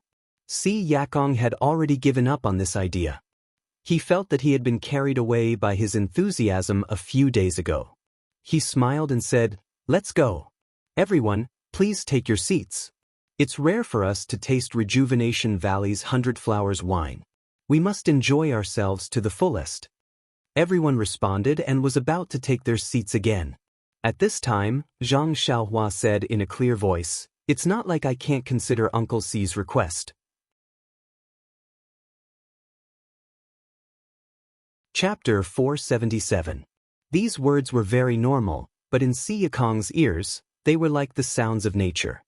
Xianxia had already given up on this idea. He felt that he had been carried away by his enthusiasm a few days ago. He smiled and said, "Let's go. Everyone, please take your seats. It's rare for us to taste Rejuvenation Valley's 100 Flowers wine. We must enjoy ourselves to the fullest." Everyone responded and was about to take their seats again. At this time, Zhang Xiaohua said in a clear voice, "It's not like I can't consider Uncle C's request." Chapter 477. These words were very normal, but in Xianxia's ears, they were like the sounds of nature.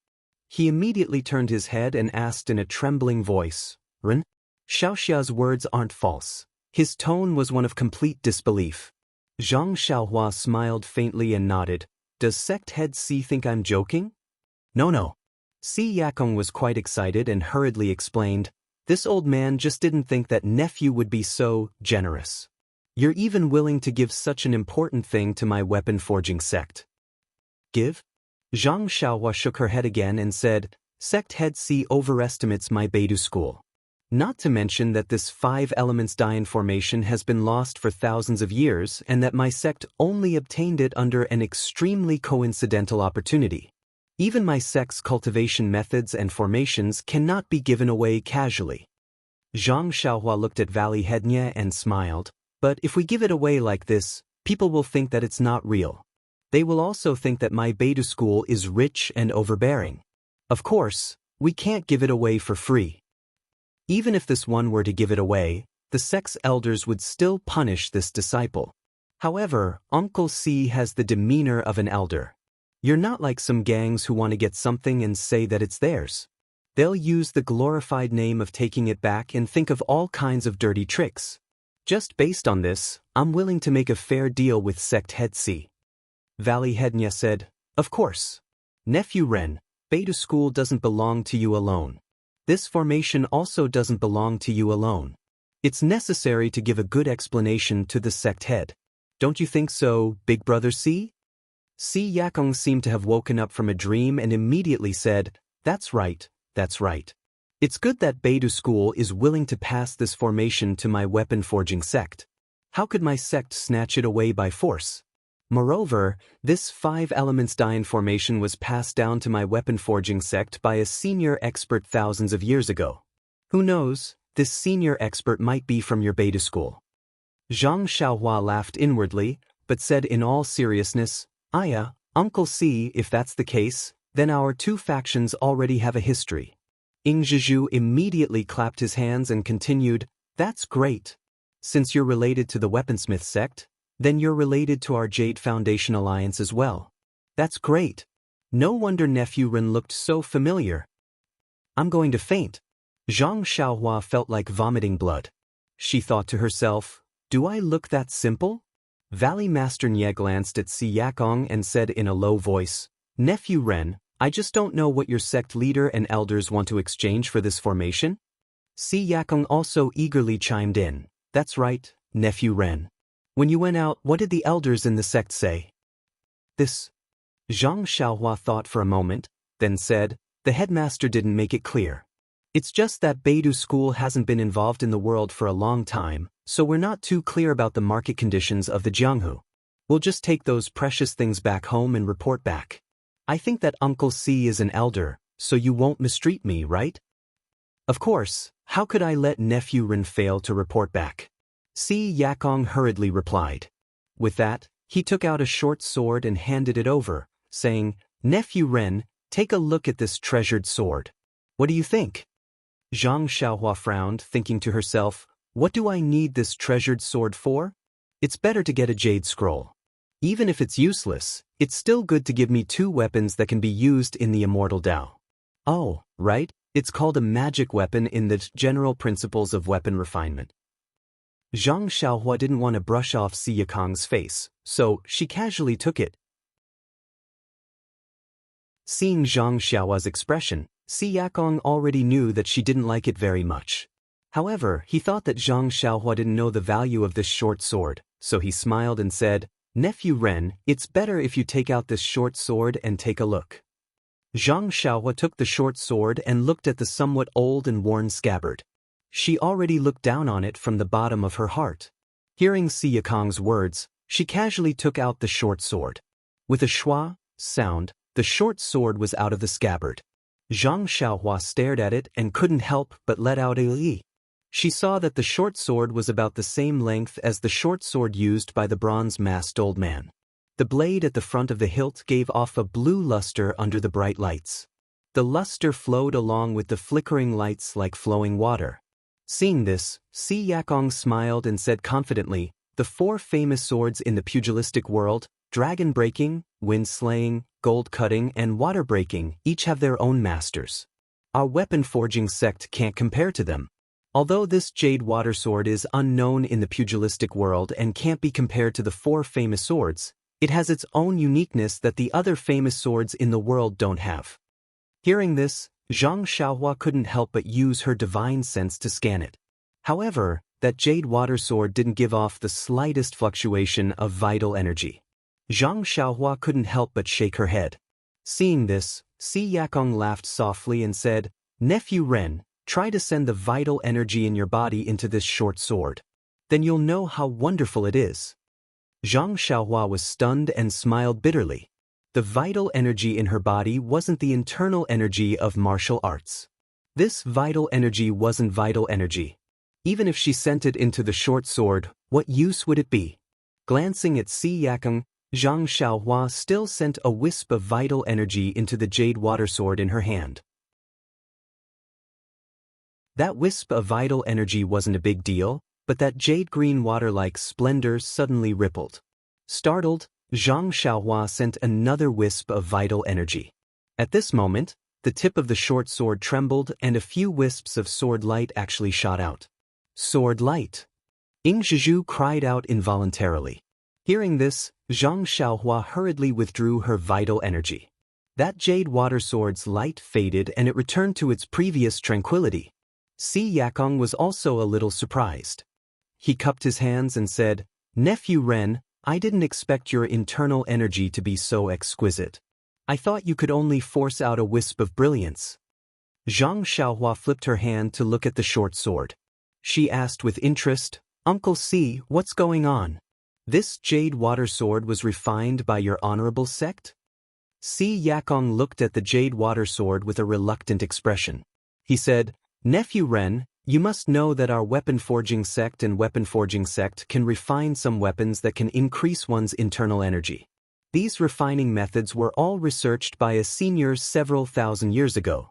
He immediately turned his head and asked in a trembling voice, "Ren?" Xiaoxia's words aren't false. His tone was one of complete disbelief. Zhang Xiaohua smiled faintly and nodded. "Does sect head C think I'm joking?" No. Xianxia was quite excited and hurriedly explained, "This old man just didn't think that nephew would be so generous. You're even willing to give such an important thing to my weapon forging sect." "Give?" Zhang Xiaohua shook her head again and said, "Sect head C overestimates my Beidou school. Not to mention that this 5 elements Daoist formation has been lost for thousands of years and that my sect only obtained it under an extremely coincidental opportunity. Even my sect's cultivation methods and formations cannot be given away casually." Zhang Xiaohua looked at Valley Headnia and smiled, "But if we give it away like this, people will think that it's not real. They will also think that my Beidou school is rich and overbearing. Of course, we can't give it away for free. Even if this one were to give it away, the sect's elders would still punish this disciple. However, Uncle C has the demeanor of an elder. You're not like some gangs who want to get something and say that it's theirs. They'll use the glorified name of taking it back and think of all kinds of dirty tricks. Just based on this, I'm willing to make a fair deal with sect head C." Valley Headnia said, "Of course. Nephew Ren, Beidou school doesn't belong to you alone. This formation also doesn't belong to you alone. It's necessary to give a good explanation to the sect head. Don't you think so, Big Brother C?" Xianxia seemed to have woken up from a dream and immediately said, That's right. It's good that Beidou school is willing to pass this formation to my weapon forging sect. How could my sect snatch it away by force? Moreover, this 5 elements Daoist formation was passed down to my weapon forging sect by a senior expert thousands of years ago. Who knows, this senior expert might be from your Beidou school." Zhang Xiaohua laughed inwardly, but said in all seriousness, "Aya, Uncle C, if that's the case, then our 2 factions already have a history." Ing Zhizhu immediately clapped his hands and continued, "That's great. Since you're related to the weaponsmith sect, then you're related to our Jade Foundation alliance as well. That's great. No wonder nephew Ren looked so familiar. I'm going to faint." Zhang Xiaohua felt like vomiting blood. She thought to herself, "Do I look that simple?" Valley Master Nye glanced at Xianxia and said in a low voice, "Nephew Ren, I just don't know what your sect leader and elders want to exchange for this formation." Xianxia also eagerly chimed in, "That's right, nephew Ren. When you went out, what did the elders in the sect say?" "This." Zhang Xiaohua thought for a moment, then said, "The headmaster didn't make it clear. It's just that Beidou school hasn't been involved in the world for a long time, so we're not too clear about the market conditions of the Jianghu. We'll just take those precious things back home and report back. I think that Uncle C is an elder, so you won't mistreat me, right?" "Of course, how could I let nephew Ren fail to report back?" Xianxia hurriedly replied. With that, he took out a short sword and handed it over, saying, "Nephew Ren, take a look at this treasured sword. What do you think?" Zhang Xiaohua frowned, thinking to herself, "What do I need this treasured sword for? It's better to get a jade scroll. Even if it's useless, it's still good to give me 2 weapons that can be used in the Immortal Dao." "Oh, right, it's called a magic weapon in the general principles of weapon refinement. Zhang Xiaohua didn't want to brush off Si Yakong's face, so she casually took it. Seeing Zhang Xiaohua's expression, Si Yakong already knew that she didn't like it very much. However, he thought that Zhang Xiaohua didn't know the value of this short sword, so he smiled and said, "Nephew Ren, it's better if you take out this short sword and take a look." Zhang Xiaohua took the short sword and looked at the somewhat old and worn scabbard. She already looked down on it from the bottom of her heart. Hearing Si Yakong's words, she casually took out the short sword. With a schwa sound, the short sword was out of the scabbard. Zhang Xiaohua stared at it and couldn't help but let out a li. She saw that the short sword was about the same length as the short sword used by the bronze-masked old man. The blade at the front of the hilt gave off a blue luster under the bright lights. The luster flowed along with the flickering lights like flowing water. Seeing this, Si Yakong smiled and said confidently, "The 4 famous swords in the pugilistic world, dragon breaking, wind slaying, gold cutting, and water breaking, each have their own masters. Our weapon forging sect can't compare to them. Although this jade water sword is unknown in the pugilistic world and can't be compared to the 4 famous swords, it has its own uniqueness that the other famous swords in the world don't have." Hearing this, Zhang Xiaohua couldn't help but use her divine sense to scan it. However, that jade water sword didn't give off the slightest fluctuation of vital energy. Zhang Xiaohua couldn't help but shake her head. Seeing this, Si Yakong laughed softly and said, "Nephew Ren, try to send the vital energy in your body into this short sword. Then you'll know how wonderful it is." Zhang Xiaohua was stunned and smiled bitterly. The vital energy in her body wasn't the internal energy of martial arts. This vital energy wasn't vital energy. Even if she sent it into the short sword, what use would it be? Glancing at Si Yakong, Zhang Xiaohua still sent a wisp of vital energy into the jade water sword in her hand. That wisp of vital energy wasn't a big deal, but that jade-green water-like splendor suddenly rippled. Startled, Zhang Xiaohua sent another wisp of vital energy. At this moment, the tip of the short sword trembled and a few wisps of sword light actually shot out. Sword light! Ying Zhizhu cried out involuntarily. Hearing this, Zhang Xiaohua hurriedly withdrew her vital energy. That jade water sword's light faded and it returned to its previous tranquility. Si Yakong was also a little surprised. He cupped his hands and said, "Nephew Ren, I didn't expect your internal energy to be so exquisite. I thought you could only force out a wisp of brilliance." Zhang Xiaohua flipped her hand to look at the short sword. She asked with interest, "Uncle Si, what's going on? This jade water sword was refined by your honorable sect?" Si Yakong looked at the jade water sword with a reluctant expression. He said, "Nephew Ren, you must know that our weapon forging sect and weapon forging sect can refine some weapons that can increase one's internal energy. These refining methods were all researched by a senior several thousand years ago.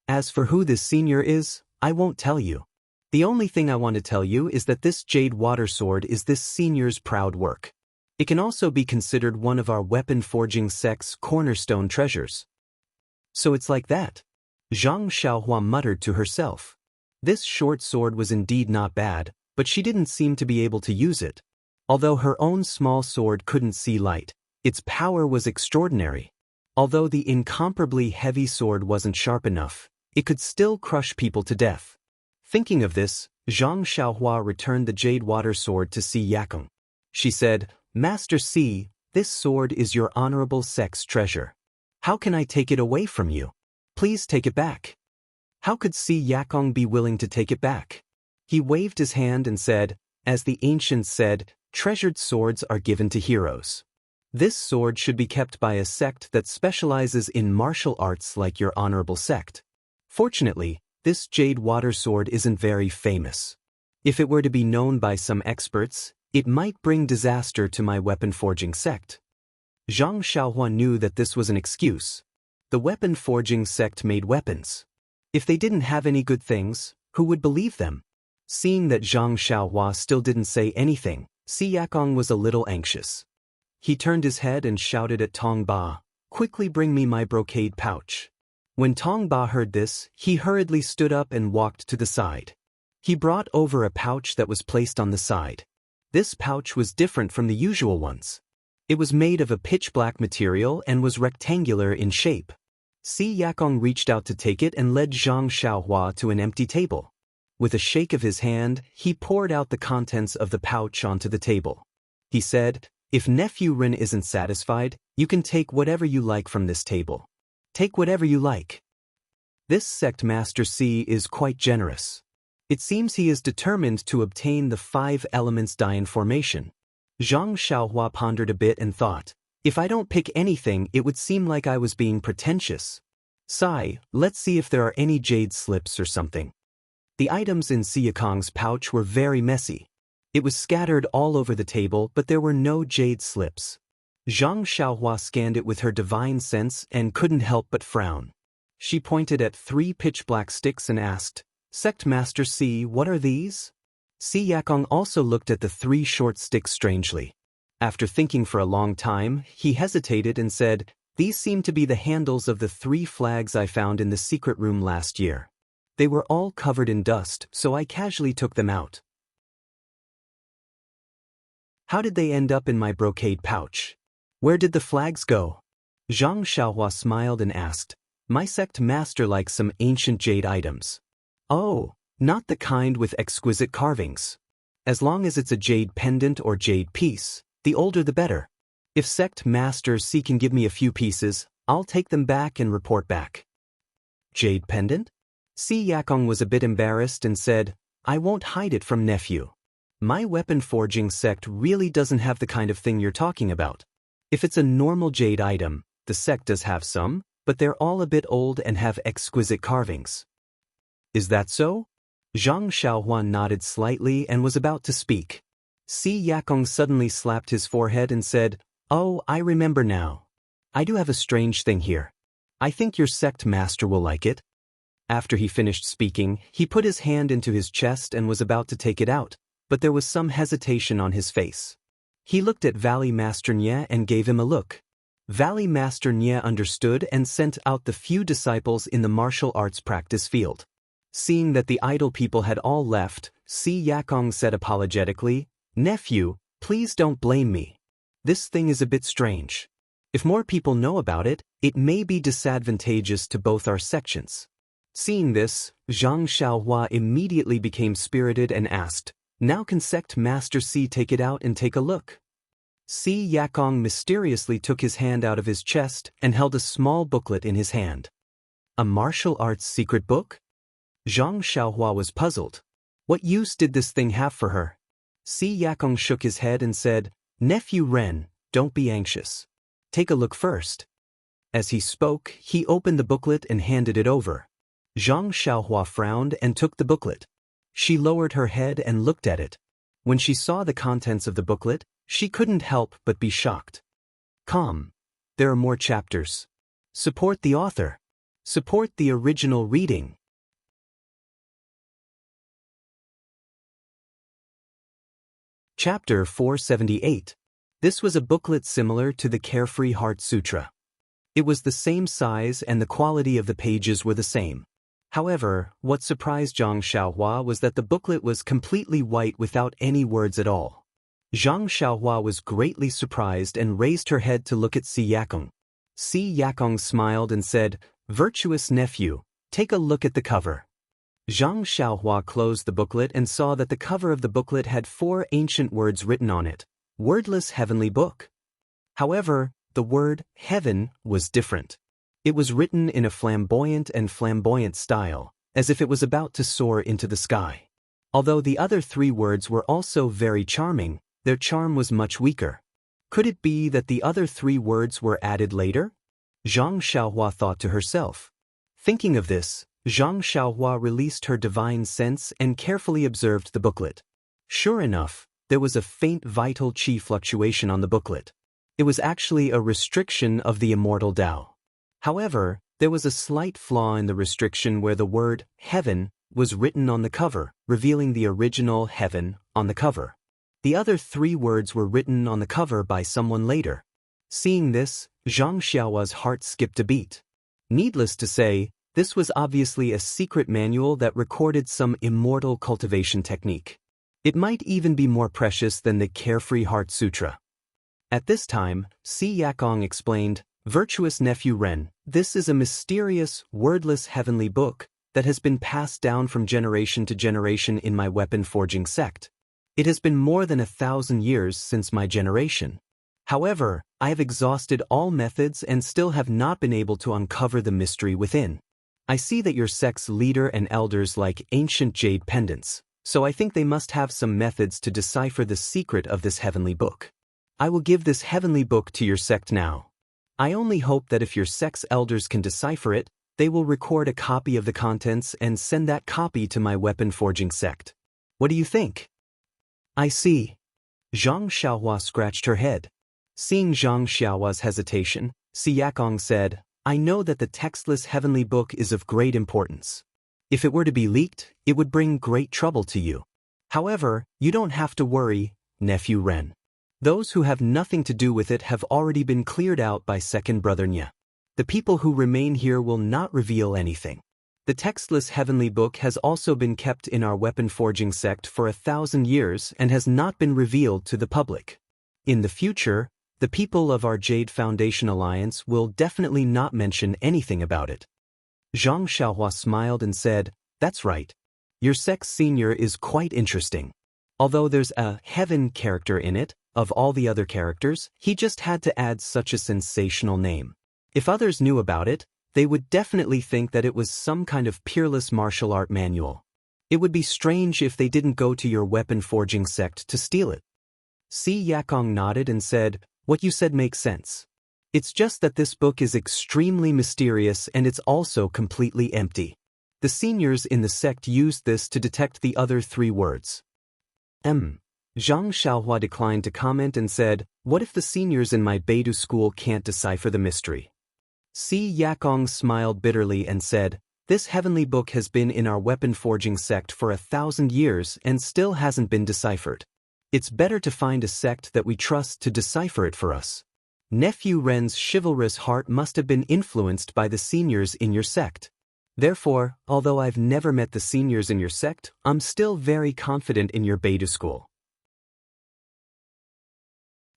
As for who this senior is, I won't tell you. The only thing I want to tell you is that this jade water sword is this senior's proud work. It can also be considered one of our weapon forging sect's cornerstone treasures." "So it's like that?" Zhang Xiaohua muttered to herself. This short sword was indeed not bad, but she didn't seem to be able to use it. Although her own small sword couldn't see light, its power was extraordinary. Although the incomparably heavy sword wasn't sharp enough, it could still crush people to death. Thinking of this, Zhang Xiaohua returned the jade water sword to Si Yakong. She said, "Master Si, this sword is your honorable sect's treasure. How can I take it away from you? Please take it back." How could Si Yakong be willing to take it back? He waved his hand and said, "As the ancients said, treasured swords are given to heroes. This sword should be kept by a sect that specializes in martial arts like your honorable sect. Fortunately, this jade water sword isn't very famous. If it were to be known by some experts, it might bring disaster to my weapon forging sect." Zhang Xiaohua knew that this was an excuse. The weapon forging sect made weapons. If they didn't have any good things, who would believe them? Seeing that Zhang Xiaohua still didn't say anything, Si Yakong was a little anxious. He turned his head and shouted at Tong Ba, "Quickly bring me my brocade pouch." When Tong Ba heard this, he hurriedly stood up and walked to the side. He brought over a pouch that was placed on the side. This pouch was different from the usual ones. It was made of a pitch-black material and was rectangular in shape. Si Yakong reached out to take it and led Zhang Xiaohua to an empty table. With a shake of his hand, he poured out the contents of the pouch onto the table. He said, "If Nephew Rin isn't satisfied, you can take whatever you like from this table. Take whatever you like." This sect Master Si is quite generous. It seems he is determined to obtain the 5 elements Dian formation. Zhang Xiaohua pondered a bit and thought, if I don't pick anything, it would seem like I was being pretentious. Sai, let's see if there are any jade slips or something. The items in Si Yakong's pouch were very messy. It was scattered all over the table, but there were no jade slips. Zhang Xiaohua scanned it with her divine sense and couldn't help but frown. She pointed at 3 pitch-black sticks and asked, "Sect Master Si, what are these?" Si Yakong also looked at the 3 short sticks strangely. After thinking for a long time, he hesitated and said, "These seem to be the handles of the 3 flags I found in the secret room last year. They were all covered in dust, so I casually took them out. How did they end up in my brocade pouch? Where did the flags go?" Zhang Xiaohua smiled and asked, "My sect master likes some ancient jade items." "Oh, not the kind with exquisite carvings. As long as it's a jade pendant or jade piece, the older the better. If sect master Si can give me a few pieces, I'll take them back and report back." "Jade pendant?" Si Yakong was a bit embarrassed and said, "I won't hide it from nephew. My weapon forging sect really doesn't have the kind of thing you're talking about. If it's a normal jade item, the sect does have some, but they're all a bit old and have exquisite carvings." "Is that so?" Zhang Xiaohua nodded slightly and was about to speak. Si Yakong suddenly slapped his forehead and said, "Oh, I remember now. I do have a strange thing here. I think your sect master will like it." After he finished speaking, he put his hand into his chest and was about to take it out, but there was some hesitation on his face. He looked at Valley Master Nye and gave him a look. Valley Master Nye understood and sent out the few disciples in the martial arts practice field. Seeing that the idle people had all left, Si Yakong said apologetically, "Nephew, please don't blame me. This thing is a bit strange. If more people know about it, it may be disadvantageous to both our sections." Seeing this, Zhang Xiaohua immediately became spirited and asked, "Now can sect Master Si take it out and take a look?" Si Yakong mysteriously took his hand out of his chest and held a small booklet in his hand. A martial arts secret book? Zhang Xiaohua was puzzled. What use did this thing have for her? Si Yakong shook his head and said, "Nephew Ren, don't be anxious. Take a look first." As he spoke, he opened the booklet and handed it over. Zhang Xiaohua frowned and took the booklet. She lowered her head and looked at it. When she saw the contents of the booklet, she couldn't help but be shocked. Come. There are more chapters. Support the author. Support the original reading. Chapter 478. This was a booklet similar to the Carefree Heart Sutra. It was the same size and the quality of the pages were the same. However, what surprised Zhang Xiaohua was that the booklet was completely white without any words at all. Zhang Xiaohua was greatly surprised and raised her head to look at Si Yakong. Si Yakong smiled and said, "Virtuous nephew, take a look at the cover." Zhang Xiaohua closed the booklet and saw that the cover of the booklet had 4 ancient words written on it. Wordless heavenly book. However, the word heaven was different. It was written in a flamboyant style, as if it was about to soar into the sky. Although the other 3 words were also very charming, their charm was much weaker. Could it be that the other 3 words were added later? Zhang Xiaohua thought to herself. Thinking of this, Zhang Xiaohua released her divine sense and carefully observed the booklet. Sure enough, there was a faint vital qi fluctuation on the booklet. It was actually a restriction of the immortal Tao. However, there was a slight flaw in the restriction where the word heaven was written on the cover, revealing the original heaven on the cover. The other 3 words were written on the cover by someone later. Seeing this, Zhang Xiaohua's heart skipped a beat. Needless to say, This was obviously a secret manual that recorded some immortal cultivation technique. It might even be more precious than the Carefree Heart Sutra. At this time, Si Yakong explained, "Virtuous nephew Ren, this is a mysterious, wordless heavenly book that has been passed down from generation to generation in my weapon forging sect. It has been more than 1,000 years since my generation. However, I have exhausted all methods and still have not been able to uncover the mystery within. I see that your sect's leader and elders like ancient jade pendants, so I think they must have some methods to decipher the secret of this heavenly book. I will give this heavenly book to your sect now. I only hope that if your sect's elders can decipher it, they will record a copy of the contents and send that copy to my weapon forging sect. What do you think?" "I see." Zhang Xiaohua scratched her head. Seeing Zhang Xiaohua's hesitation, Si Yakong said, "I know that the textless heavenly book is of great importance. If it were to be leaked, it would bring great trouble to you. However, you don't have to worry, nephew Ren. Those who have nothing to do with it have already been cleared out by second brother Nya. The people who remain here will not reveal anything. The textless heavenly book has also been kept in our weapon forging sect for 1,000 years and has not been revealed to the public. In the future, the people of our Jade Foundation Alliance will definitely not mention anything about it." Zhang Xiaohua smiled and said, "That's right. Your sect's senior is quite interesting. Although there's a heaven character in it, of all the other characters, he just had to add such a sensational name. If others knew about it, they would definitely think that it was some kind of peerless martial art manual. It would be strange if they didn't go to your weapon forging sect to steal it." Si Yakong nodded and said, "What you said makes sense. It's just that this book is extremely mysterious and it's also completely empty. The seniors in the sect used this to detect the other 3 words. Zhang Xiaohua declined to comment and said, "What if the seniors in my Beidou school can't decipher the mystery?" Si Yakong smiled bitterly and said, "This heavenly book has been in our weapon forging sect for 1,000 years and still hasn't been deciphered. It's better to find a sect that we trust to decipher it for us. Nephew Ren's chivalrous heart must have been influenced by the seniors in your sect. Therefore, although I've never met the seniors in your sect, I'm still very confident in your Beidou school.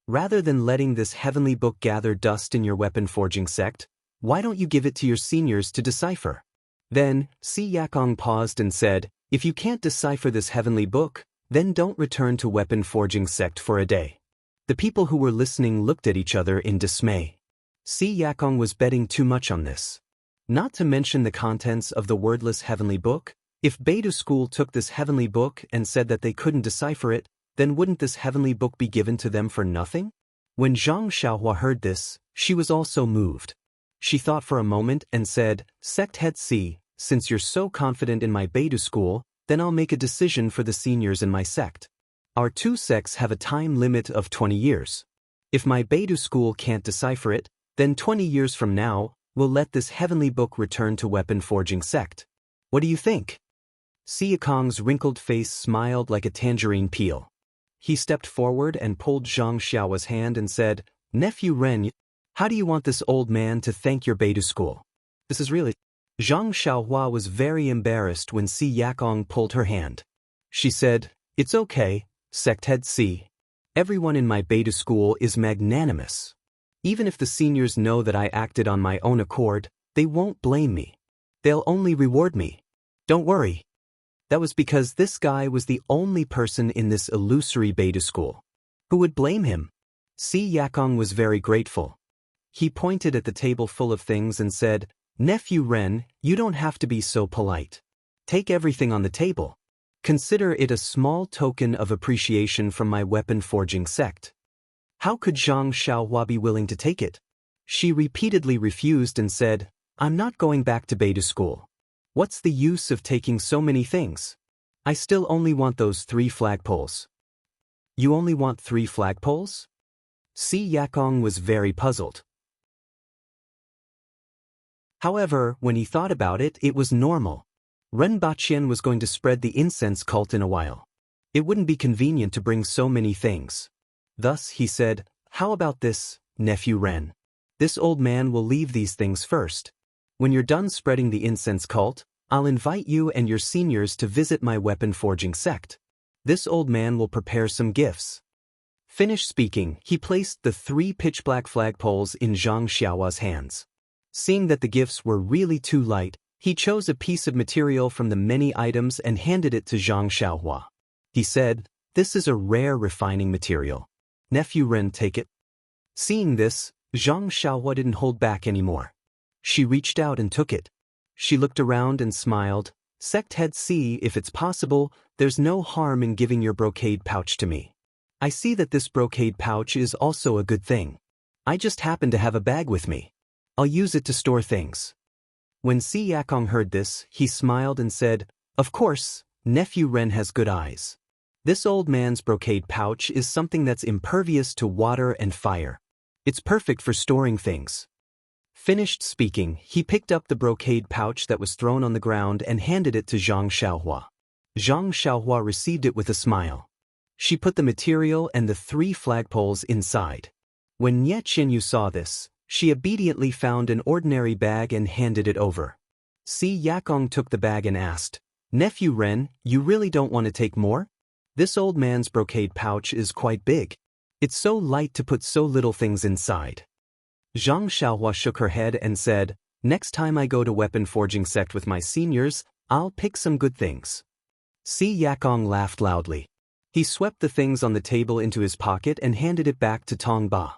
Rather than letting this heavenly book gather dust in your weapon forging sect, why don't you give it to your seniors to decipher?" Then, Si Yakong paused and said, "If you can't decipher this heavenly book, then don't return to weapon forging sect for a day." The people who were listening looked at each other in dismay. Si Yakong was betting too much on this. Not to mention the contents of the wordless heavenly book, if Beidou school took this heavenly book and said that they couldn't decipher it, then wouldn't this heavenly book be given to them for nothing? When Zhang Xiaohua heard this, she was also moved. She thought for a moment and said, "Sect head Si, since you're so confident in my Beidou school, then I'll make a decision for the seniors in my sect. Our 2 sects have a time limit of 20 years. If my Beidou school can't decipher it, then 20 years from now, we'll let this heavenly book return to weapon forging sect. What do you think?" Si Yakong's wrinkled face smiled like a tangerine peel. He stepped forward and pulled Zhang Xiaohua's hand and said, "Nephew Ren, how do you want this old man to thank your Beidou school? This is really..." Zhang Xiaohua was very embarrassed when Si Yakong pulled her hand. She said, "It's okay, sect head Si. Everyone in my Beidou school is magnanimous. Even if the seniors know that I acted on my own accord, they won't blame me. They'll only reward me. Don't worry." That was because this guy was the only person in this illusory Beidou school. Who would blame him? Si Yakong was very grateful. He pointed at the table full of things and said, "Nephew Ren, you don't have to be so polite. Take everything on the table. Consider it a small token of appreciation from my weapon forging sect." How could Zhang Xiaohua be willing to take it? She repeatedly refused and said, "I'm not going back to Beidou school. What's the use of taking so many things? I still only want those 3 flagpoles." "You only want 3 flagpoles?" Si Yakong was very puzzled. However, when he thought about it, it was normal. Ren Baqian was going to spread the incense cult in a while. It wouldn't be convenient to bring so many things. Thus, he said, "How about this, nephew Ren? This old man will leave these things first. When you're done spreading the incense cult, I'll invite you and your seniors to visit my weapon forging sect. This old man will prepare some gifts. Finished speaking, he placed the 3 pitch-black flagpoles in Zhang Xiaohua's hands. Seeing that the gifts were really too light, he chose a piece of material from the many items and handed it to Zhang Xiaohua. He said, "This is a rare refining material. Nephew Ren, take it." Seeing this, Zhang Xiaohua didn't hold back anymore. She reached out and took it. She looked around and smiled. "Sect head, see if it's possible, there's no harm in giving your brocade pouch to me. I see that this brocade pouch is also a good thing. I just happen to have a bag with me. I'll use it to store things." When Si Yakong heard this, he smiled and said, "Of course, Nephew Ren has good eyes. This old man's brocade pouch is something that's impervious to water and fire. It's perfect for storing things." Finished speaking, he picked up the brocade pouch that was thrown on the ground and handed it to Zhang Xiaohua. Zhang Xiaohua received it with a smile. She put the material and the 3 flagpoles inside. When Nie Qinyu saw this, she obediently found an ordinary bag and handed it over. Si Yakong took the bag and asked, "Nephew Ren, you really don't want to take more? This old man's brocade pouch is quite big. It's so light to put so little things inside." Zhang Xiaohua shook her head and said, "Next time I go to weapon forging sect with my seniors, I'll pick some good things." Si Yakong laughed loudly. He swept the things on the table into his pocket and handed it back to Tong Ba.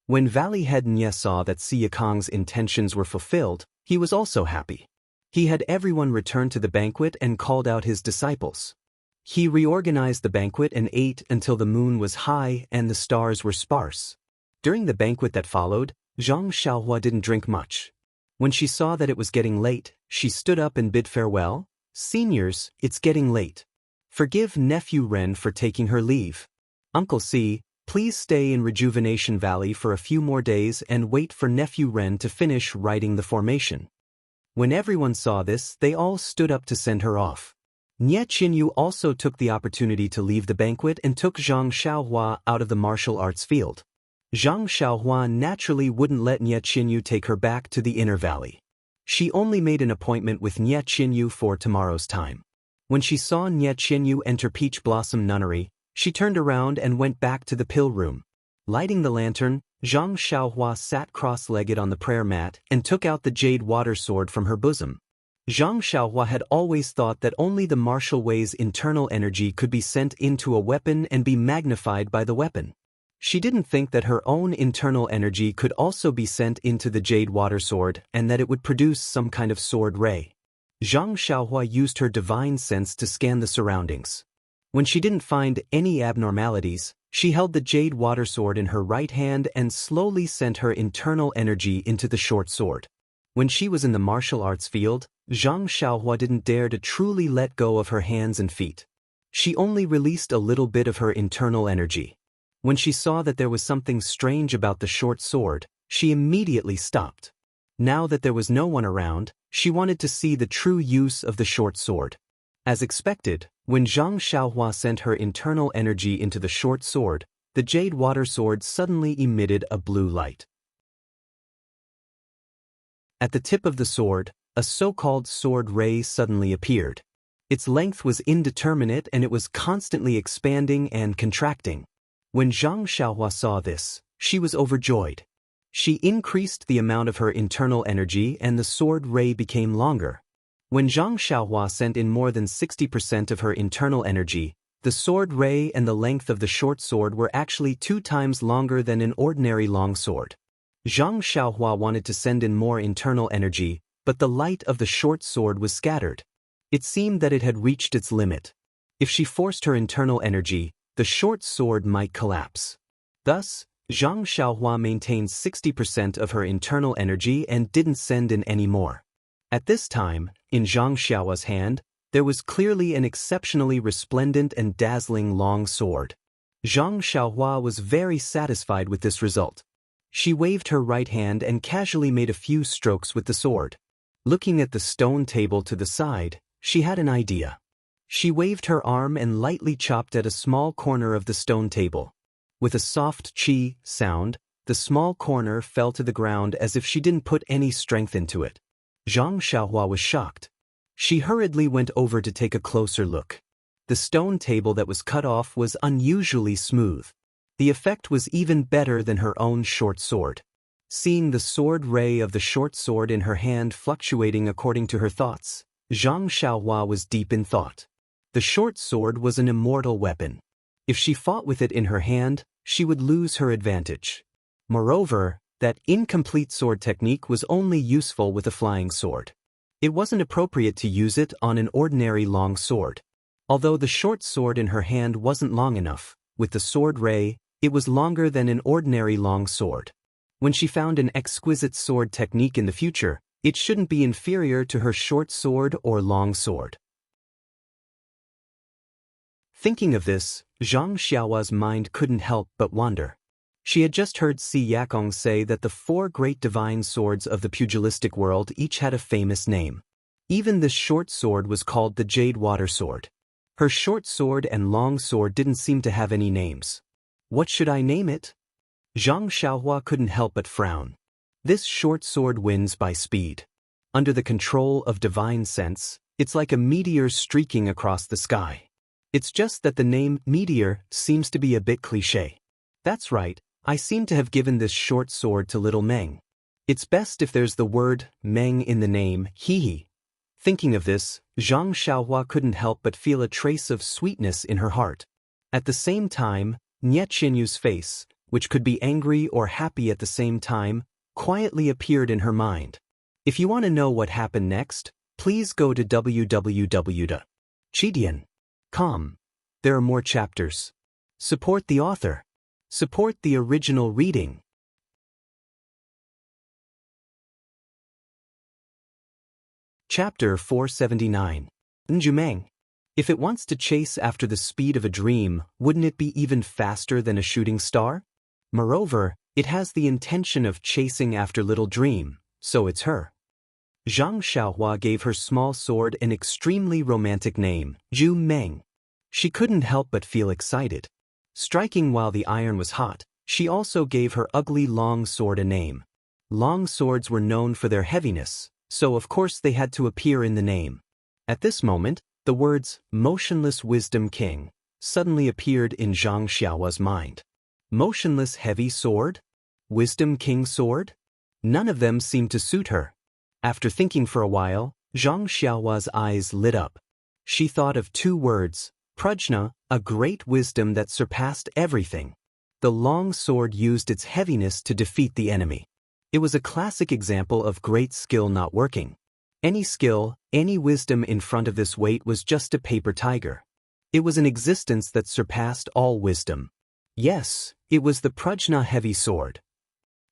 When Valley Head Nye saw that Si Yakong's intentions were fulfilled, he was also happy. He had everyone return to the banquet and called out his disciples. He reorganized the banquet and ate until the moon was high and the stars were sparse. During the banquet that followed, Zhang Xiaohua didn't drink much. When she saw that it was getting late, she stood up and bid farewell. "Seniors, it's getting late. Forgive Nephew Ren for taking her leave. Uncle Si, please stay in Rejuvenation Valley for a few more days and wait for Nephew Ren to finish writing the formation." When everyone saw this, they all stood up to send her off. Nie Qinyu also took the opportunity to leave the banquet and took Zhang Xiaohua out of the martial arts field. Zhang Xiaohua naturally wouldn't let Nie Qinyu take her back to the inner valley. She only made an appointment with Nie Qinyu for tomorrow's time. When she saw Nie Qinyu enter Peach Blossom Nunnery, she turned around and went back to the pill room. Lighting the lantern, Zhang Xiaohua sat cross-legged on the prayer mat and took out the jade water sword from her bosom. Zhang Xiaohua had always thought that only the martial way's internal energy could be sent into a weapon and be magnified by the weapon. She didn't think that her own internal energy could also be sent into the jade water sword and that it would produce some kind of sword ray. Zhang Xiaohua used her divine sense to scan the surroundings. When she didn't find any abnormalities, she held the jade water sword in her right hand and slowly sent her internal energy into the short sword. When she was in the martial arts field, Zhang Xiaohua didn't dare to truly let go of her hands and feet. She only released a little bit of her internal energy. When she saw that there was something strange about the short sword, she immediately stopped. Now that there was no one around, she wanted to see the true use of the short sword. As expected, when Zhang Xiaohua sent her internal energy into the short sword, the jade water sword suddenly emitted a blue light. At the tip of the sword, a so-called sword ray suddenly appeared. Its length was indeterminate and it was constantly expanding and contracting. When Zhang Xiaohua saw this, she was overjoyed. She increased the amount of her internal energy and the sword ray became longer. When Zhang Xiaohua sent in more than 60% of her internal energy, the sword ray and the length of the short sword were actually 2 times longer than an ordinary long sword. Zhang Xiaohua wanted to send in more internal energy, but the light of the short sword was scattered. It seemed that it had reached its limit. If she forced her internal energy, the short sword might collapse. Thus, Zhang Xiaohua maintained 60% of her internal energy and didn't send in any more. At this time, in Zhang Xiaohua's hand, there was clearly an exceptionally resplendent and dazzling long sword. Zhang Xiaohua was very satisfied with this result. She waved her right hand and casually made a few strokes with the sword. Looking at the stone table to the side, she had an idea. She waved her arm and lightly chopped at a small corner of the stone table. With a soft chi sound, the small corner fell to the ground as if she didn't put any strength into it. Zhang Xiaohua was shocked. She hurriedly went over to take a closer look. The stone table that was cut off was unusually smooth. The effect was even better than her own short sword. Seeing the sword ray of the short sword in her hand fluctuating according to her thoughts, Zhang Xiaohua was deep in thought. The short sword was an immortal weapon. If she fought with it in her hand, she would lose her advantage. Moreover, that incomplete sword technique was only useful with a flying sword. It wasn't appropriate to use it on an ordinary long sword. Although the short sword in her hand wasn't long enough, with the sword ray, it was longer than an ordinary long sword. When she found an exquisite sword technique in the future, it shouldn't be inferior to her short sword or long sword. Thinking of this, Zhang Xiaohua's mind couldn't help but wander. She had just heard Si Yakong say that the 4 great divine swords of the pugilistic world each had a famous name. Even this short sword was called the Jade Water Sword. Her short sword and long sword didn't seem to have any names. What should I name it? Zhang Xiaohua couldn't help but frown. This short sword wins by speed. Under the control of divine sense, it's like a meteor streaking across the sky. It's just that the name meteor seems to be a bit cliché. That's right, I seem to have given this short sword to little Meng. It's best if there's the word Meng in the name, hee. Thinking of this, Zhang Xiaohua couldn't help but feel a trace of sweetness in her heart. At the same time, Nie Qianyu's face, which could be angry or happy at the same time, quietly appeared in her mind. If you want to know what happened next, please go to www.chidian.com. There are more chapters. Support the author. Support the original reading. Chapter 479. Njumeng. If it wants to chase after the speed of a dream, wouldn't it be even faster than a shooting star? Moreover, it has the intention of chasing after little dream, so it's her. Zhang Xiaohua gave her small sword an extremely romantic name, Zhu Meng. She couldn't help but feel excited. Striking while the iron was hot, she also gave her ugly long sword a name. Long swords were known for their heaviness, so of course they had to appear in the name. At this moment, the words, Motionless Wisdom King, suddenly appeared in Zhang Xiaohua's mind. Motionless heavy sword? Wisdom King sword? None of them seemed to suit her. After thinking for a while, Zhang Xiaohua's eyes lit up. She thought of 2 words, Prajna, a great wisdom that surpassed everything. The long sword used its heaviness to defeat the enemy. It was a classic example of great skill not working. Any skill, any wisdom in front of this weight was just a paper tiger. It was an existence that surpassed all wisdom. Yes, it was the Prajna heavy sword.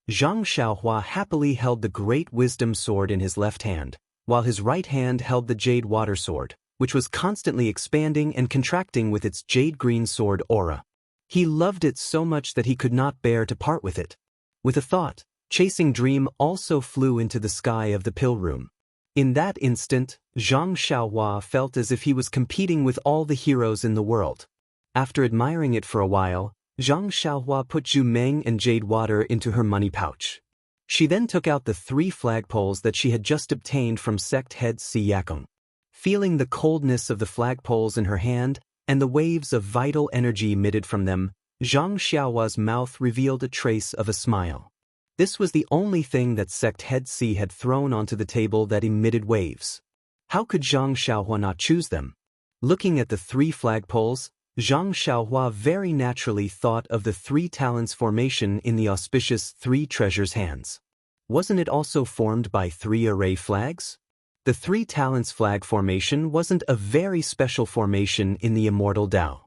Zhang Xiaohua happily held the great wisdom sword in his left hand, while his right hand held the jade water sword, which was constantly expanding and contracting with its jade-green sword aura. He loved it so much that he could not bear to part with it. With a thought, Chasing Dream also flew into the sky of the pill room. In that instant, Zhang Xiaohua felt as if he was competing with all the heroes in the world. After admiring it for a while, Zhang Xiaohua put Zhu Meng and Jade Water into her money pouch. She then took out the 3 flagpoles that she had just obtained from sect head Si Yakong. Feeling the coldness of the flagpoles in her hand and the waves of vital energy emitted from them, Zhang Xiaohua's mouth revealed a trace of a smile. This was the only thing that sect head Si had thrown onto the table that emitted waves. How could Zhang Xiaohua not choose them? Looking at the 3 flagpoles, Zhang Xiaohua very naturally thought of the 3 talents formation in the auspicious 3 treasures hands. Wasn't it also formed by 3 array flags? The 3 talents flag formation wasn't a very special formation in the Immortal Dao.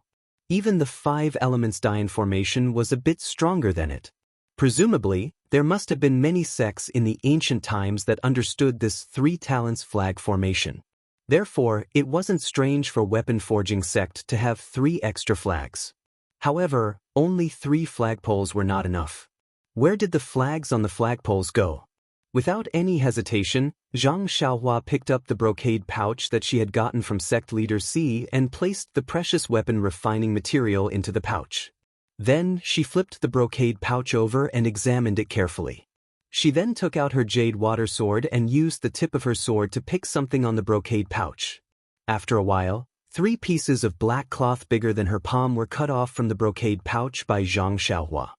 Even the 5 elements Daoist formation was a bit stronger than it. Presumably, there must have been many sects in the ancient times that understood this 3 talents flag formation. Therefore, it wasn't strange for weapon forging sect to have 3 extra flags. However, only 3 flagpoles were not enough. Where did the flags on the flagpoles go? Without any hesitation, Zhang Xiaohua picked up the brocade pouch that she had gotten from sect leader Si and placed the precious weapon refining material into the pouch. Then, she flipped the brocade pouch over and examined it carefully. She then took out her jade water sword and used the tip of her sword to pick something on the brocade pouch. After a while, 3 pieces of black cloth bigger than her palm were cut off from the brocade pouch by Zhang Xiaohua.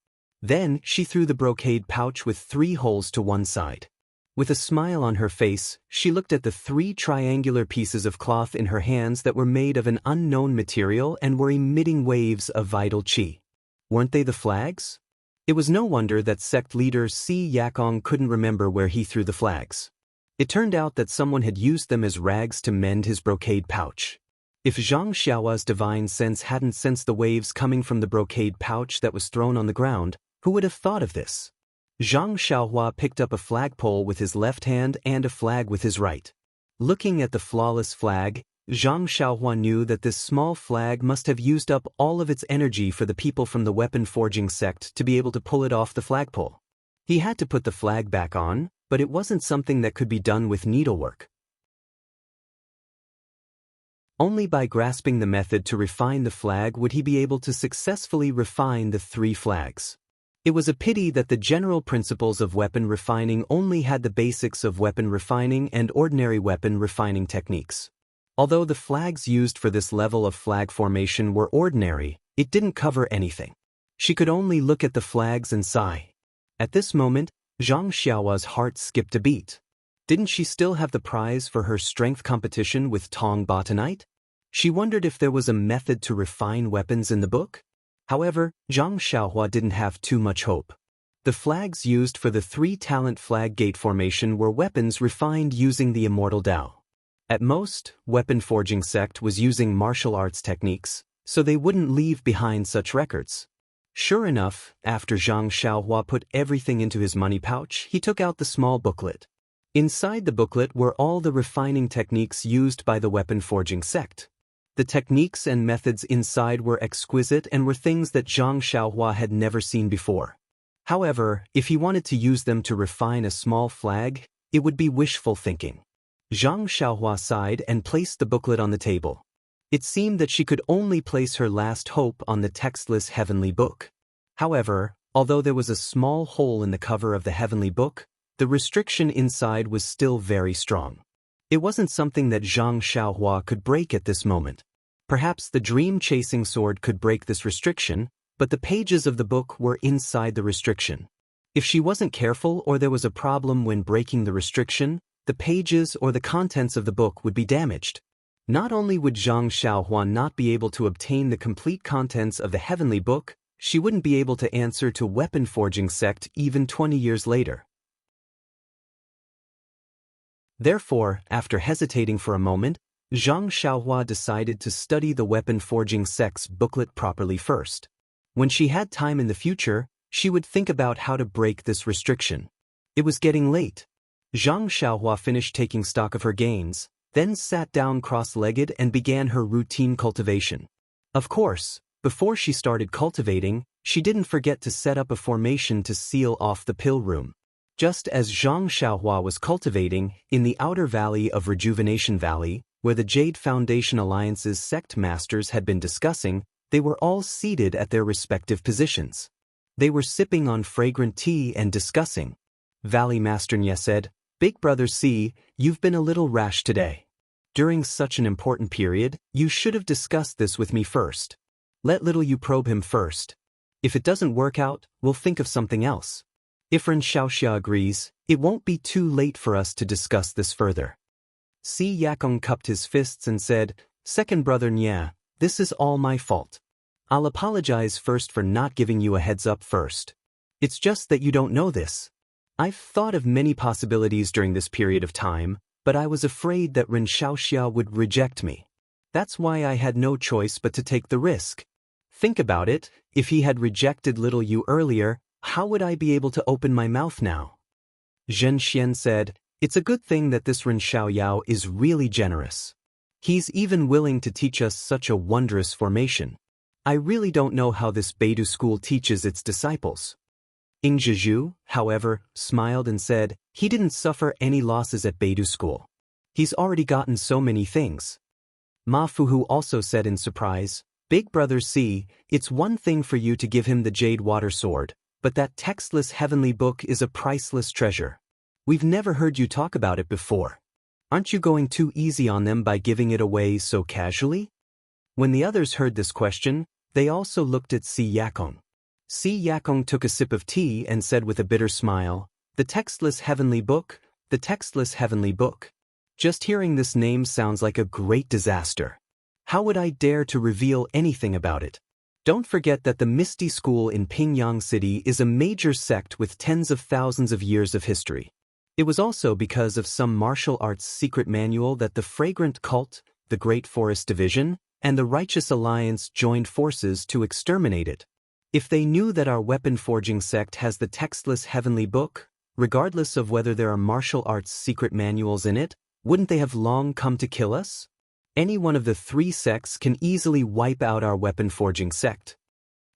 Then, she threw the brocade pouch with 3 holes to one side. With a smile on her face, she looked at the 3 triangular pieces of cloth in her hands that were made of an unknown material and were emitting waves of vital qi. Weren't they the flags? It was no wonder that sect leader Si Yakong couldn't remember where he threw the flags. It turned out that someone had used them as rags to mend his brocade pouch. If Zhang Xiaohua's divine sense hadn't sensed the waves coming from the brocade pouch that was thrown on the ground, who would have thought of this? Zhang Xiaohua picked up a flagpole with his left hand and a flag with his right. Looking at the flawless flag, Zhang Xiaohua knew that this small flag must have used up all of its energy for the people from the weapon forging sect to be able to pull it off the flagpole. He had to put the flag back on, but it wasn't something that could be done with needlework. Only by grasping the method to refine the flag would he be able to successfully refine the 3 flags. It was a pity that the general principles of weapon refining only had the basics of weapon refining and ordinary weapon refining techniques. Although the flags used for this level of flag formation were ordinary, it didn't cover anything. She could only look at the flags and sigh. At this moment, Zhang Xiaohua's heart skipped a beat. Didn't she still have the prize for her strength competition with Tong Botanite? She wondered if there was a method to refine weapons in the book. However, Zhang Xiaohua didn't have too much hope. The flags used for the 3-talent flag gate formation were weapons refined using the Immortal Dao. At most, weapon forging sect was using martial arts techniques, so they wouldn't leave behind such records. Sure enough, after Zhang Xiaohua put everything into his money pouch, he took out the small booklet. Inside the booklet were all the refining techniques used by the weapon forging sect. The techniques and methods inside were exquisite and were things that Zhang Xiaohua had never seen before. However, if he wanted to use them to refine a small flag, it would be wishful thinking. Zhang Xiaohua sighed and placed the booklet on the table. It seemed that she could only place her last hope on the textless heavenly book. However, although there was a small hole in the cover of the heavenly book, the restriction inside was still very strong. It wasn't something that Zhang Xiaohua could break at this moment. Perhaps the dream-chasing sword could break this restriction, but the pages of the book were inside the restriction. If she wasn't careful or there was a problem when breaking the restriction, the pages or the contents of the book would be damaged. Not only would Zhang Xiaohua not be able to obtain the complete contents of the heavenly book, she wouldn't be able to answer to weapon forging sect even 20 years later. Therefore, after hesitating for a moment, Zhang Xiaohua decided to study the weapon forging sect's booklet properly first. When she had time in the future, she would think about how to break this restriction. It was getting late. Zhang Xiaohua finished taking stock of her gains, then sat down cross-legged and began her routine cultivation. Of course, before she started cultivating, she didn't forget to set up a formation to seal off the pill room. Just as Zhang Xiaohua was cultivating, in the outer valley of Rejuvenation Valley, where the Jade Foundation Alliance's sect masters had been discussing, they were all seated at their respective positions. They were sipping on fragrant tea and discussing. Valley Master Nye said, "Big Brother C, you've been a little rash today. During such an important period, you should have discussed this with me first. Let little you probe him first. If it doesn't work out, we'll think of something else. If Ren Xiaoxia agrees, it won't be too late for us to discuss this further." Si Yakong cupped his fists and said, "Second Brother Nye, this is all my fault. I'll apologize first for not giving you a heads up first. It's just that you don't know this. I've thought of many possibilities during this period of time, but I was afraid that Ren Xiaoxia would reject me. That's why I had no choice but to take the risk. Think about it, if he had rejected little you earlier, how would I be able to open my mouth now?" Zhen Xian said, "It's a good thing that this Ren Xiaoyao is really generous. He's even willing to teach us such a wondrous formation. I really don't know how this Beidou school teaches its disciples." Ing Zhizhu, however, smiled and said, "He didn't suffer any losses at Beidou school. He's already gotten so many things." Ma Fuhu also said in surprise, "Big Brother C, it's one thing for you to give him the jade water sword, But that textless heavenly book is a priceless treasure. We've never heard you talk about it before. Aren't you going too easy on them by giving it away so casually? When the others heard this question, they also looked at Si Yakong. Si Yakong took a sip of tea and said with a bitter smile, "The textless heavenly book, the textless heavenly book. Just hearing this name sounds like a great disaster. How would I dare to reveal anything about it? Don't forget that the Misty School in Pingyang City is a major sect with tens of thousands of years of history. It was also because of some martial arts secret manual that the Fragrant Cult, the Great Forest Division, and the Righteous Alliance joined forces to exterminate it. If they knew that our weapon-forging sect has the textless heavenly book, regardless of whether there are martial arts secret manuals in it, wouldn't they have long come to kill us? Any one of the three sects can easily wipe out our weapon-forging sect."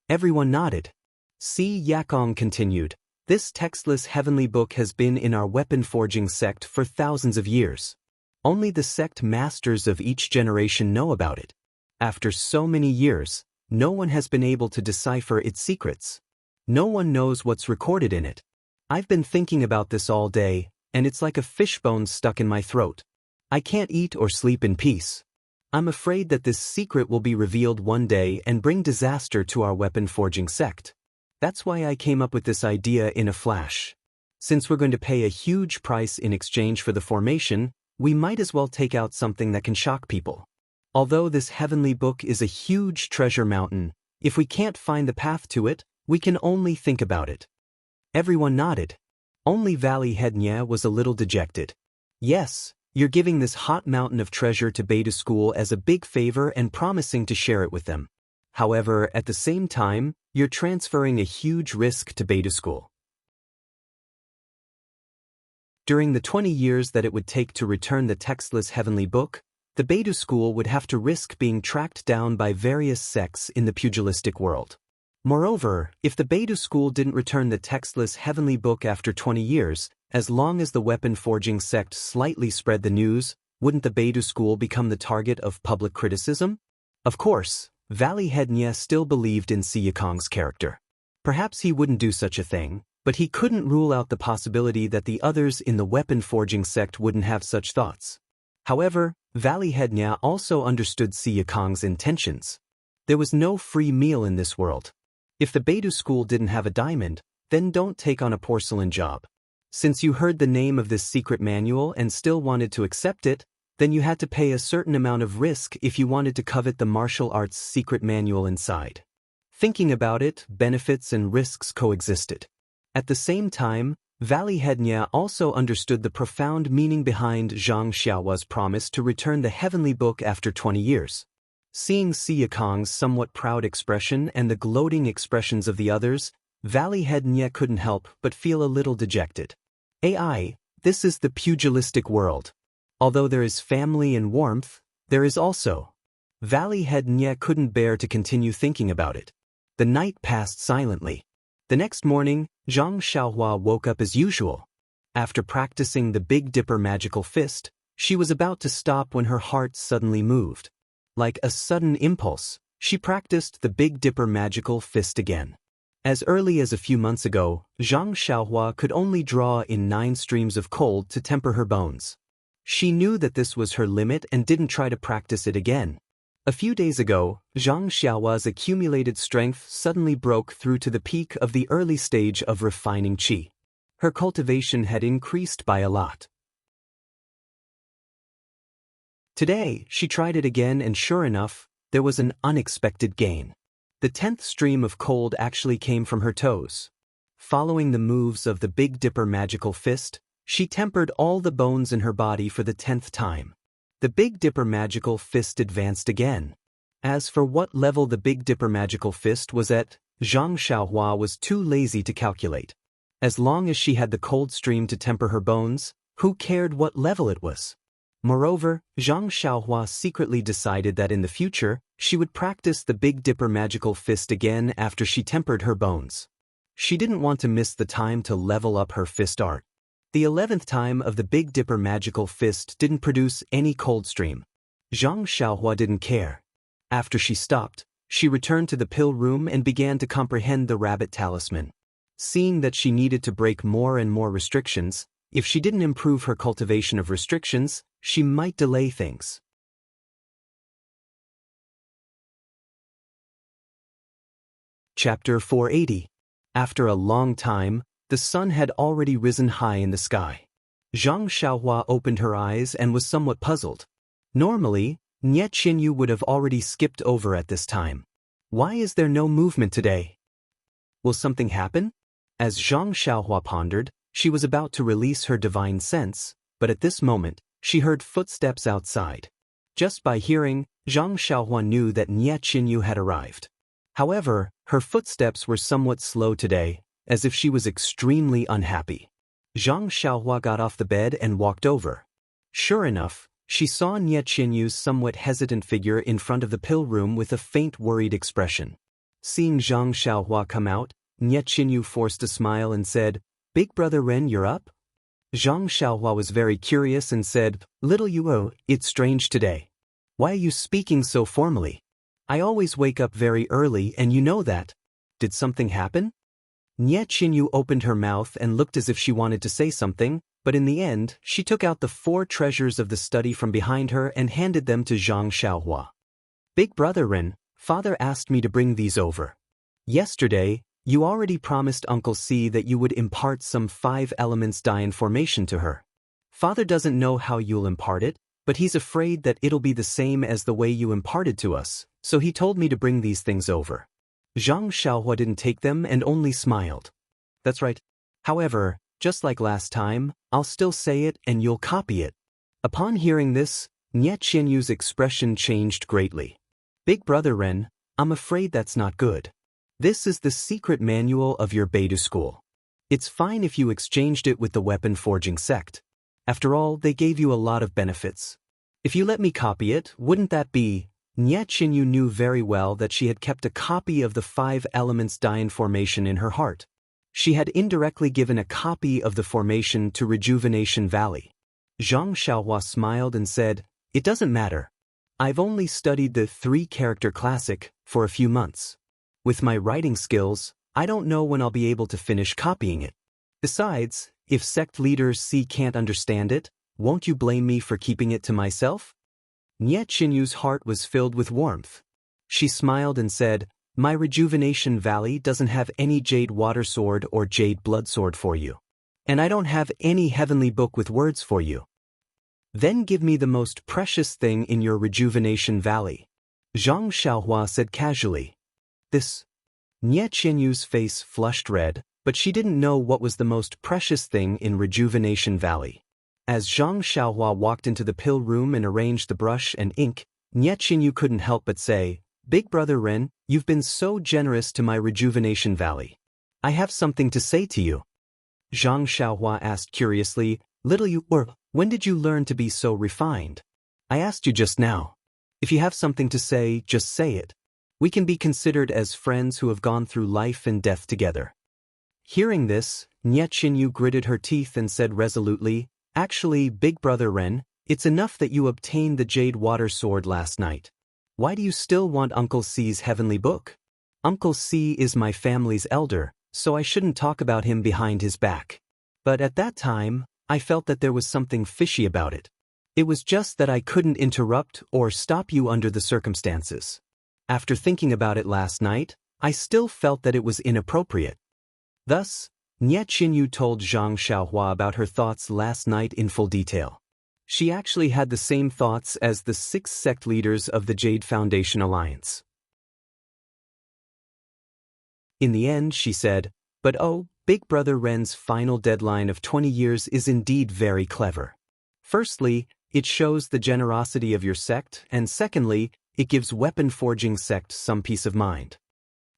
Everyone nodded. Si Yakong continued, "This textless heavenly book has been in our weapon-forging sect for thousands of years. Only the sect masters of each generation know about it. After so many years, no one has been able to decipher its secrets. No one knows what's recorded in it. I've been thinking about this all day, and it's like a fishbone stuck in my throat. I can't eat or sleep in peace. I'm afraid that this secret will be revealed one day and bring disaster to our weapon-forging sect. That's why I came up with this idea in a flash. Since we're going to pay a huge price in exchange for the formation, we might as well take out something that can shock people. Although this heavenly book is a huge treasure mountain, if we can't find the path to it, we can only think about it." Everyone nodded. Only Valley Head Nya was a little dejected. "Yes, you're giving this hot mountain of treasure to Beta School as a big favor and promising to share it with them. However, at the same time, you're transferring a huge risk to Beta School. During the 20 years that it would take to return the textless heavenly book, the Beta School would have to risk being tracked down by various sects in the pugilistic world. Moreover, if the Beta School didn't return the textless heavenly book after 20 years, as long as the weapon-forging sect slightly spread the news, wouldn't the Beta School become the target of public criticism? Of course, Valley Head Nya still believed in Si Yakong's character. Perhaps he wouldn't do such a thing, but he couldn't rule out the possibility that the others in the weapon-forging sect wouldn't have such thoughts. However, Valley Head Nya also understood Si Yakong's intentions. There was no free meal in this world. If the Beta School didn't have a diamond, then don't take on a porcelain job. Since you heard the name of this secret manual and still wanted to accept it, then you had to pay a certain amount of risk if you wanted to covet the martial arts secret manual inside. Thinking about it, benefits and risks coexisted. At the same time, Valley Head Nya also understood the profound meaning behind Zhang Xiaohua's promise to return the heavenly book after 20 years. Seeing Si Yakong's somewhat proud expression and the gloating expressions of the others, Valley Head Nya couldn't help but feel a little dejected. AI, this is the pugilistic world. Although there is family and warmth, there is also. Valley Head Nya couldn't bear to continue thinking about it. The night passed silently. The next morning, Zhang Xiaohua woke up as usual. After practicing the Big Dipper magical fist, she was about to stop when her heart suddenly moved. Like a sudden impulse, she practiced the Big Dipper magical fist again. As early as a few months ago, Zhang Xiaohua could only draw in 9 streams of cold to temper her bones. She knew that this was her limit and didn't try to practice it again. A few days ago, Zhang Xiaohua's accumulated strength suddenly broke through to the peak of the early stage of refining qi. Her cultivation had increased by a lot. Today, she tried it again and sure enough, there was an unexpected gain. The 10th stream of cold actually came from her toes. Following the moves of the Big Dipper magical fist, she tempered all the bones in her body for the 10th time. The Big Dipper magical fist advanced again. As for what level the Big Dipper magical fist was at, Zhang Xiaohua was too lazy to calculate. As long as she had the cold stream to temper her bones, who cared what level it was? Moreover, Zhang Xiaohua secretly decided that in the future, she would practice the Big Dipper magical fist again after she tempered her bones. She didn't want to miss the time to level up her fist art. The 11th time of the Big Dipper magical fist didn't produce any cold stream. Zhang Xiaohua didn't care. After she stopped, she returned to the pill room and began to comprehend the rabbit talisman. Seeing that she needed to break more and more restrictions, if she didn't improve her cultivation of restrictions, she might delay things. Chapter 480. After a long time, the sun had already risen high in the sky. Zhang Xiaohua opened her eyes and was somewhat puzzled. Normally, Nie Qinyu would have already skipped over at this time. Why is there no movement today? Will something happen? As Zhang Xiaohua pondered, she was about to release her divine sense, but at this moment, she heard footsteps outside. Just by hearing, Zhang Xiaohua knew that Nie Qinyu had arrived. However, her footsteps were somewhat slow today, as if she was extremely unhappy. Zhang Xiaohua got off the bed and walked over. Sure enough, she saw Nie Qinyu's somewhat hesitant figure in front of the pill room with a faint worried expression. Seeing Zhang Xiaohua come out, Nie Qinyu forced a smile and said, "Big brother Ren, you're up?" Zhang Xiaohua was very curious and said, "Little Yuo, it's strange today. Why are you speaking so formally? I always wake up very early and you know that. Did something happen?" Nie Qinyu opened her mouth and looked as if she wanted to say something, but in the end, she took out the 4 treasures of the study from behind her and handed them to Zhang Xiaohua. "Big brother Ren, father asked me to bring these over. Yesterday, you already promised Uncle C that you would impart some 5 elements dye information to her. Father doesn't know how you'll impart it, but he's afraid that it'll be the same as the way you imparted to us, so he told me to bring these things over." Zhang Xiaohua didn't take them and only smiled. "That's right. However, just like last time, I'll still say it and you'll copy it." Upon hearing this, Nie Qinyu's expression changed greatly. "Big brother Ren, I'm afraid that's not good. This is the secret manual of your Beidou school. It's fine if you exchanged it with the weapon forging sect. After all, they gave you a lot of benefits. If you let me copy it, wouldn't that be..." Nie Qinyu knew very well that she had kept a copy of the 5 elements dye formation in her heart. She had indirectly given a copy of the formation to Rejuvenation Valley. Zhang Xiaohua smiled and said, "It doesn't matter. I've only studied the 3-character classic for a few months. With my writing skills, I don't know when I'll be able to finish copying it. Besides, if sect leaders C can't understand it, won't you blame me for keeping it to myself?" Nie Qinyu's heart was filled with warmth. She smiled and said, "My Rejuvenation Valley doesn't have any Jade Water Sword or Jade Blood Sword for you. And I don't have any heavenly book with words for you. Then give me the most precious thing in your Rejuvenation Valley." Zhang Xiaohua said casually. "This." Nie Qinyu's face flushed red, but she didn't know what was the most precious thing in Rejuvenation Valley. As Zhang Xiaohua walked into the pill room and arranged the brush and ink, Nie Qinyu couldn't help but say, "Big brother Ren, you've been so generous to my Rejuvenation Valley. I have something to say to you." Zhang Xiaohua asked curiously, "Little you, or when did you learn to be so refined?" "I asked you just now. If you have something to say, just say it. We can be considered as friends who have gone through life and death together." Hearing this, Nie Qinyu gritted her teeth and said resolutely, "Actually, Big brother Ren, it's enough that you obtained the Jade Water Sword last night. Why do you still want Uncle C's heavenly book? Uncle C is my family's elder, so I shouldn't talk about him behind his back. But at that time, I felt that there was something fishy about it. It was just that I couldn't interrupt or stop you under the circumstances. After thinking about it last night, I still felt that it was inappropriate." Thus, Nie Qinyu told Zhang Xiaohua about her thoughts last night in full detail. She actually had the same thoughts as the 6 sect leaders of the Jade Foundation Alliance. In the end, she said, "But oh, Big brother Ren's final deadline of 20 years is indeed very clever. Firstly, it shows the generosity of your sect, and secondly, it gives weapon forging sect some peace of mind."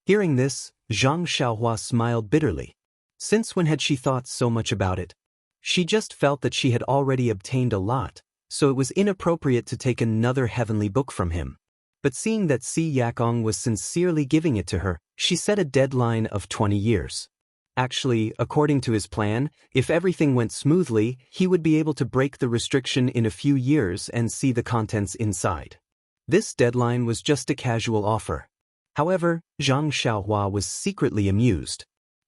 Hearing this, Zhang Xiaohua smiled bitterly. Since when had she thought so much about it? She just felt that she had already obtained a lot, so it was inappropriate to take another heavenly book from him. But seeing that Si Yakong was sincerely giving it to her, she set a deadline of 20 years. Actually, according to his plan, if everything went smoothly, he would be able to break the restriction in a few years and see the contents inside. This deadline was just a casual offer. However, Zhang Xiaohua was secretly amused.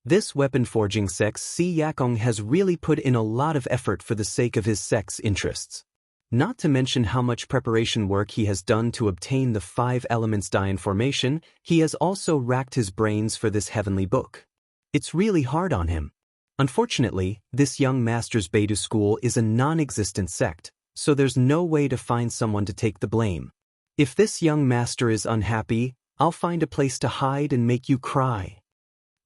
This weapon-forging sex Si Yakong has really put in a lot of effort for the sake of his sex interests. Not to mention how much preparation work he has done to obtain the 5 elements Daoist formation, he has also racked his brains for this heavenly book. It's really hard on him. Unfortunately, this young master's Beidou school is a non-existent sect, so there's no way to find someone to take the blame. If this young master is unhappy, I'll find a place to hide and make you cry.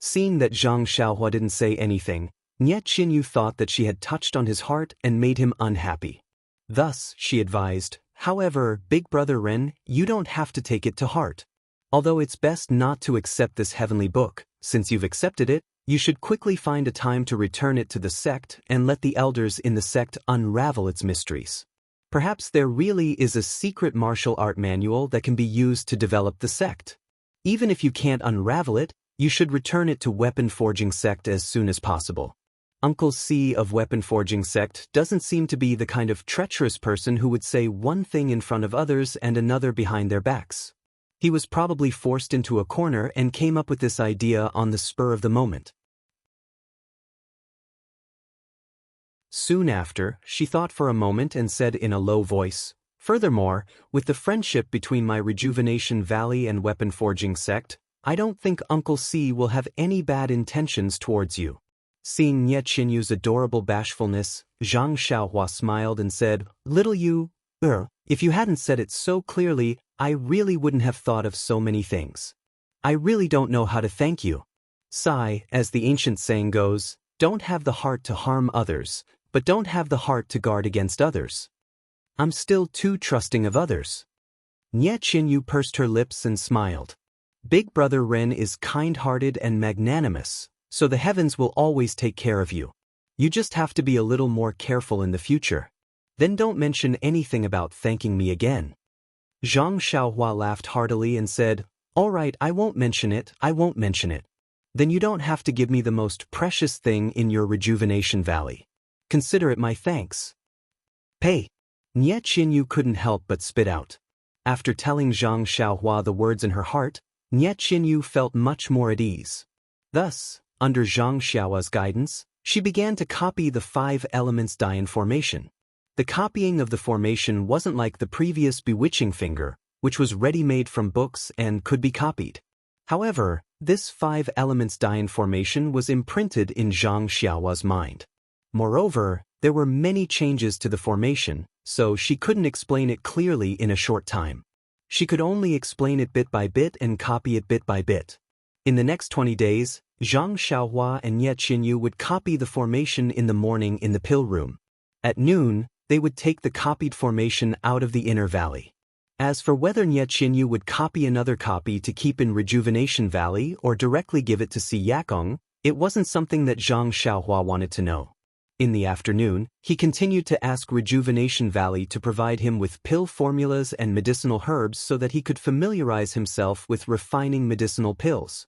Seeing that Zhang Xiaohua didn't say anything, Nie Qinyu thought that she had touched on his heart and made him unhappy. Thus, she advised, however, Big Brother Ren, you don't have to take it to heart. Although it's best not to accept this heavenly book, since you've accepted it, you should quickly find a time to return it to the sect and let the elders in the sect unravel its mysteries. Perhaps there really is a secret martial art manual that can be used to develop the sect. Even if you can't unravel it, you should return it to Weapon Forging Sect as soon as possible. Uncle C of Weapon Forging Sect doesn't seem to be the kind of treacherous person who would say one thing in front of others and another behind their backs. He was probably forced into a corner and came up with this idea on the spur of the moment. Soon after, she thought for a moment and said in a low voice, "Furthermore, with the friendship between my Rejuvenation Valley and Weapon Forging Sect, I don't think Uncle C will have any bad intentions towards you." Seeing Nie Qinyu's adorable bashfulness, Zhang Xiaohua smiled and said, "Little you, if you hadn't said it so clearly, I really wouldn't have thought of so many things. I really don't know how to thank you. Sai, as the ancient saying goes, don't have the heart to harm others, but don't have the heart to guard against others. I'm still too trusting of others." Nie Qinyu pursed her lips and smiled. Big Brother Ren is kind-hearted and magnanimous, so the heavens will always take care of you. You just have to be a little more careful in the future. Then don't mention anything about thanking me again. Zhang Xiaohua laughed heartily and said, "All right, I won't mention it. Then you don't have to give me the most precious thing in your Rejuvenation Valley. Consider it my thanks." "Pay." Nie Qinyu couldn't help but spit out. After telling Zhang Xiaohua the words in her heart, Nie Qinyu felt much more at ease. Thus, under Zhang Xiaohua's guidance, she began to copy the 5 elements Daoist formation. The copying of the formation wasn't like the previous bewitching finger, which was ready-made from books and could be copied. However, this 5 elements Daoist formation was imprinted in Zhang Xiaohua's mind. Moreover, there were many changes to the formation, so she couldn't explain it clearly in a short time. She could only explain it bit by bit and copy it bit by bit. In the next 20 days, Zhang Xiaohua and Nie Qinyu would copy the formation in the morning in the pill room. At noon, they would take the copied formation out of the inner valley. As for whether Nie Qinyu would copy another copy to keep in Rejuvenation Valley or directly give it to Si Yakong, it wasn't something that Zhang Xiaohua wanted to know. In the afternoon, he continued to ask Rejuvenation Valley to provide him with pill formulas and medicinal herbs so that he could familiarize himself with refining medicinal pills.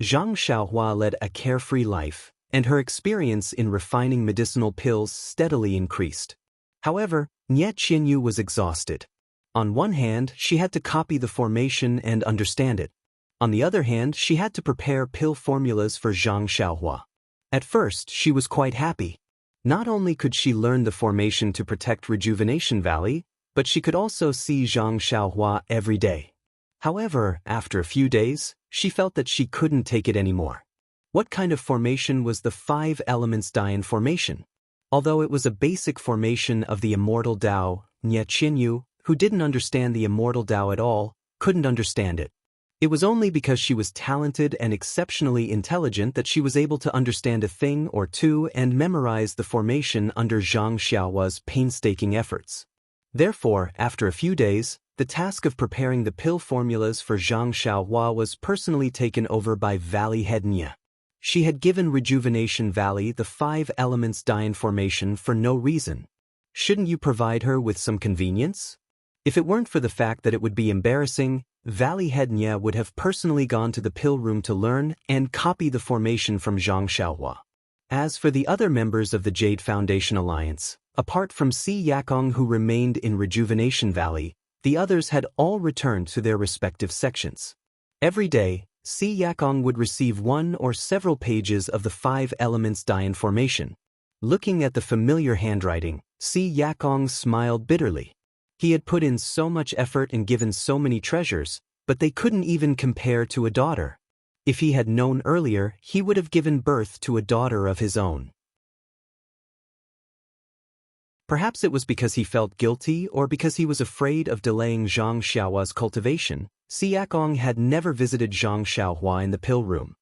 Zhang Xiaohua led a carefree life, and her experience in refining medicinal pills steadily increased. However, Nie Qinyu was exhausted. On one hand, she had to copy the formation and understand it. On the other hand, she had to prepare pill formulas for Zhang Xiaohua. At first, she was quite happy. Not only could she learn the formation to protect Rejuvenation Valley, but she could also see Zhang Xiaohua every day. However, after a few days, she felt that she couldn't take it anymore. What kind of formation was the 5 elements Daoist formation? Although it was a basic formation of the Immortal Dao, Nie Qinyu, who didn't understand the Immortal Dao at all, couldn't understand it. It was only because she was talented and exceptionally intelligent that she was able to understand a thing or two and memorize the formation under Zhang Xiaohua's painstaking efforts. Therefore, after a few days, the task of preparing the pill formulas for Zhang Xiaohua was personally taken over by Valley Head Nie. She had given Rejuvenation Valley the 5 elements Daoist formation for no reason. Shouldn't you provide her with some convenience? If it weren't for the fact that it would be embarrassing, Valley Head Nie would have personally gone to the pill room to learn and copy the formation from Zhang Xiaohua. As for the other members of the Jade Foundation Alliance, apart from Si Yakong who remained in Rejuvenation Valley, the others had all returned to their respective sections. Every day, Si Yakong would receive one or several pages of the 5 elements Dian formation. Looking at the familiar handwriting, Si Yakong smiled bitterly. He had put in so much effort and given so many treasures, but they couldn't even compare to a daughter. If he had known earlier, he would have given birth to a daughter of his own. Perhaps it was because he felt guilty or because he was afraid of delaying Zhang Xiaohua's cultivation. Si Yakong had never visited Zhang Xiaohua in the pill room.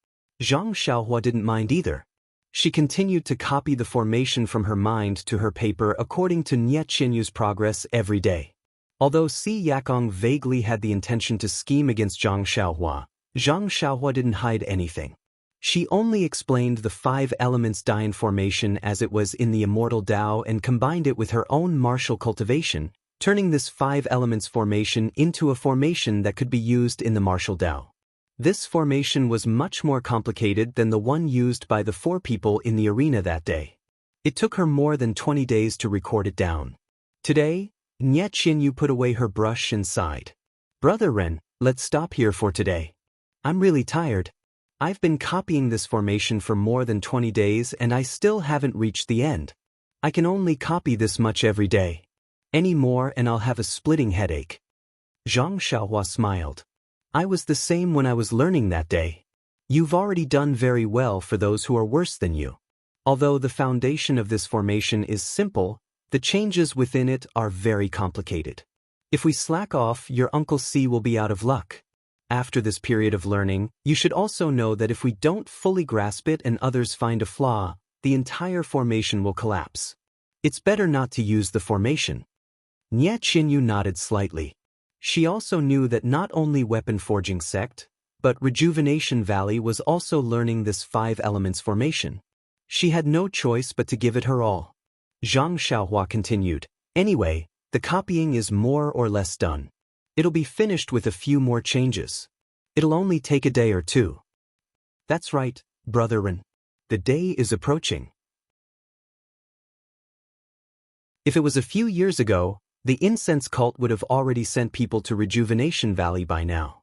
Zhang Xiaohua didn't mind either. She continued to copy the formation from her mind to her paper according to Nie Qianyu's progress every day. Although Si Yakong vaguely had the intention to scheme against Zhang Xiaohua didn't hide anything. She only explained the 5 elements Dian formation as it was in the Immortal Dao and combined it with her own martial cultivation, turning this 5 elements formation into a formation that could be used in the martial Dao. This formation was much more complicated than the one used by the 4 people in the arena that day. It took her more than 20 days to record it down. Today, Nie Qianyu put away her brush and sighed. "Brother Ren, let's stop here for today. I'm really tired. I've been copying this formation for more than 20 days and I still haven't reached the end. I can only copy this much every day. Any more and I'll have a splitting headache." Zhang Xiaohua smiled. "I was the same when I was learning that day. You've already done very well for those who are worse than you. Although the foundation of this formation is simple, the changes within it are very complicated. If we slack off, your Uncle C will be out of luck. After this period of learning, you should also know that if we don't fully grasp it and others find a flaw, the entire formation will collapse. It's better not to use the formation." Nie Qianyu nodded slightly. She also knew that not only Weapon Forging Sect, but Rejuvenation Valley was also learning this 5 elements formation. She had no choice but to give it her all. Zhang Xiaohua continued, "Anyway, the copying is more or less done. It'll be finished with a few more changes. It'll only take a day or 2. "That's right, Brother Ren. The day is approaching." If it was a few years ago, the incense cult would have already sent people to Rejuvenation Valley by now.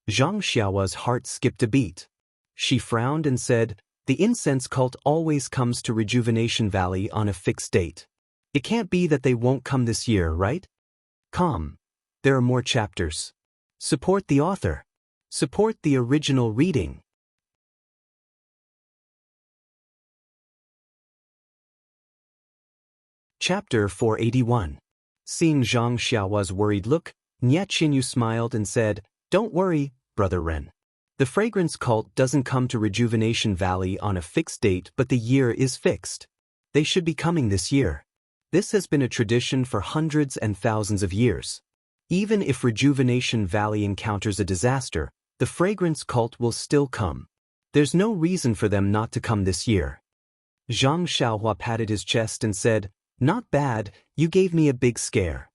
Zhang Xiaohua's heart skipped a beat. She frowned and said, "The incense cult always comes to Rejuvenation Valley on a fixed date. It can't be that they won't come this year, right? Come. There are more chapters. Support the author. Support the original reading." Chapter 481. Seeing Zhang Xiaohua's worried look, Nie Qianyu smiled and said, "Don't worry, Brother Ren. The fragrance cult doesn't come to Rejuvenation Valley on a fixed date, but the year is fixed. They should be coming this year. This has been a tradition for hundreds and thousands of years. Even if Rejuvenation Valley encounters a disaster, the fragrance cult will still come. There's no reason for them not to come this year." Zhang Xiaohua patted his chest and said, "Not bad, you gave me a big scare."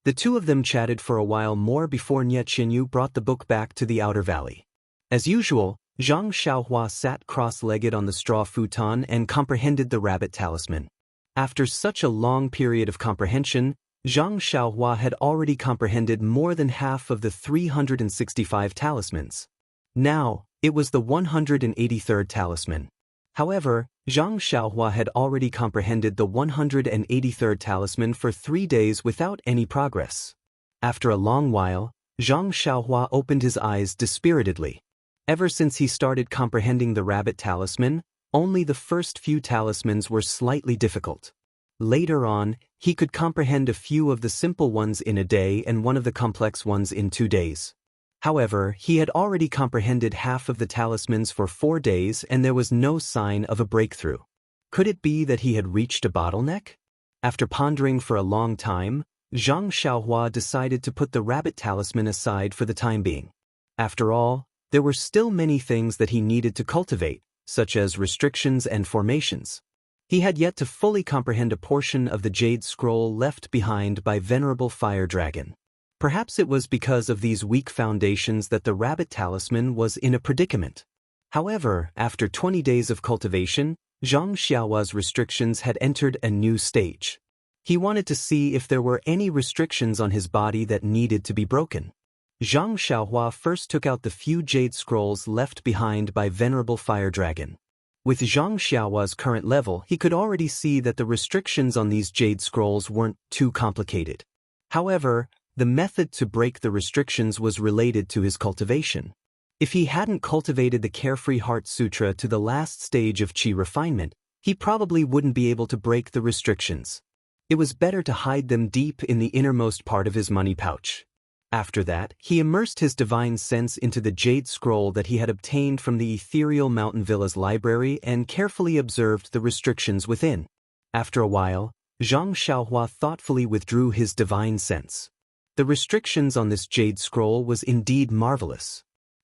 The two of them chatted for a while more before Nie Qianyu brought the book back to the outer valley. As usual, Zhang Xiaohua sat cross-legged on the straw futon and comprehended the rabbit talisman. After such a long period of comprehension, Zhang Xiaohua had already comprehended more than half of the 365 talismans. Now, it was the 183rd talisman. However, Zhang Xiaohua had already comprehended the 183rd talisman for 3 days without any progress. After a long while, Zhang Xiaohua opened his eyes dispiritedly. Ever since he started comprehending the rabbit talisman, only the first few talismans were slightly difficult. Later on, he could comprehend a few of the simple ones in a day and one of the complex ones in 2 days. However, he had already comprehended half of the talismans for 4 days and there was no sign of a breakthrough. Could it be that he had reached a bottleneck? After pondering for a long time, Zhang Xiaohua decided to put the rabbit talisman aside for the time being. After all, there were still many things that he needed to cultivate, such as restrictions and formations. He had yet to fully comprehend a portion of the jade scroll left behind by Venerable Fire Dragon. Perhaps it was because of these weak foundations that the rabbit talisman was in a predicament. However, after 20 days of cultivation, Zhang Xiaohua's restrictions had entered a new stage. He wanted to see if there were any restrictions on his body that needed to be broken. Zhang Xiaohua first took out the few jade scrolls left behind by Venerable Fire Dragon. With Zhang Xiaohua's current level, he could already see that the restrictions on these jade scrolls weren't too complicated. However, the method to break the restrictions was related to his cultivation. If he hadn't cultivated the Carefree Heart Sutra to the last stage of Qi refinement, he probably wouldn't be able to break the restrictions. It was better to hide them deep in the innermost part of his money pouch. After that, he immersed his divine sense into the jade scroll that he had obtained from the ethereal mountain villa's library and carefully observed the restrictions within. After a while, Zhang Xiaohua thoughtfully withdrew his divine sense. The restrictions on this jade scroll was indeed marvelous.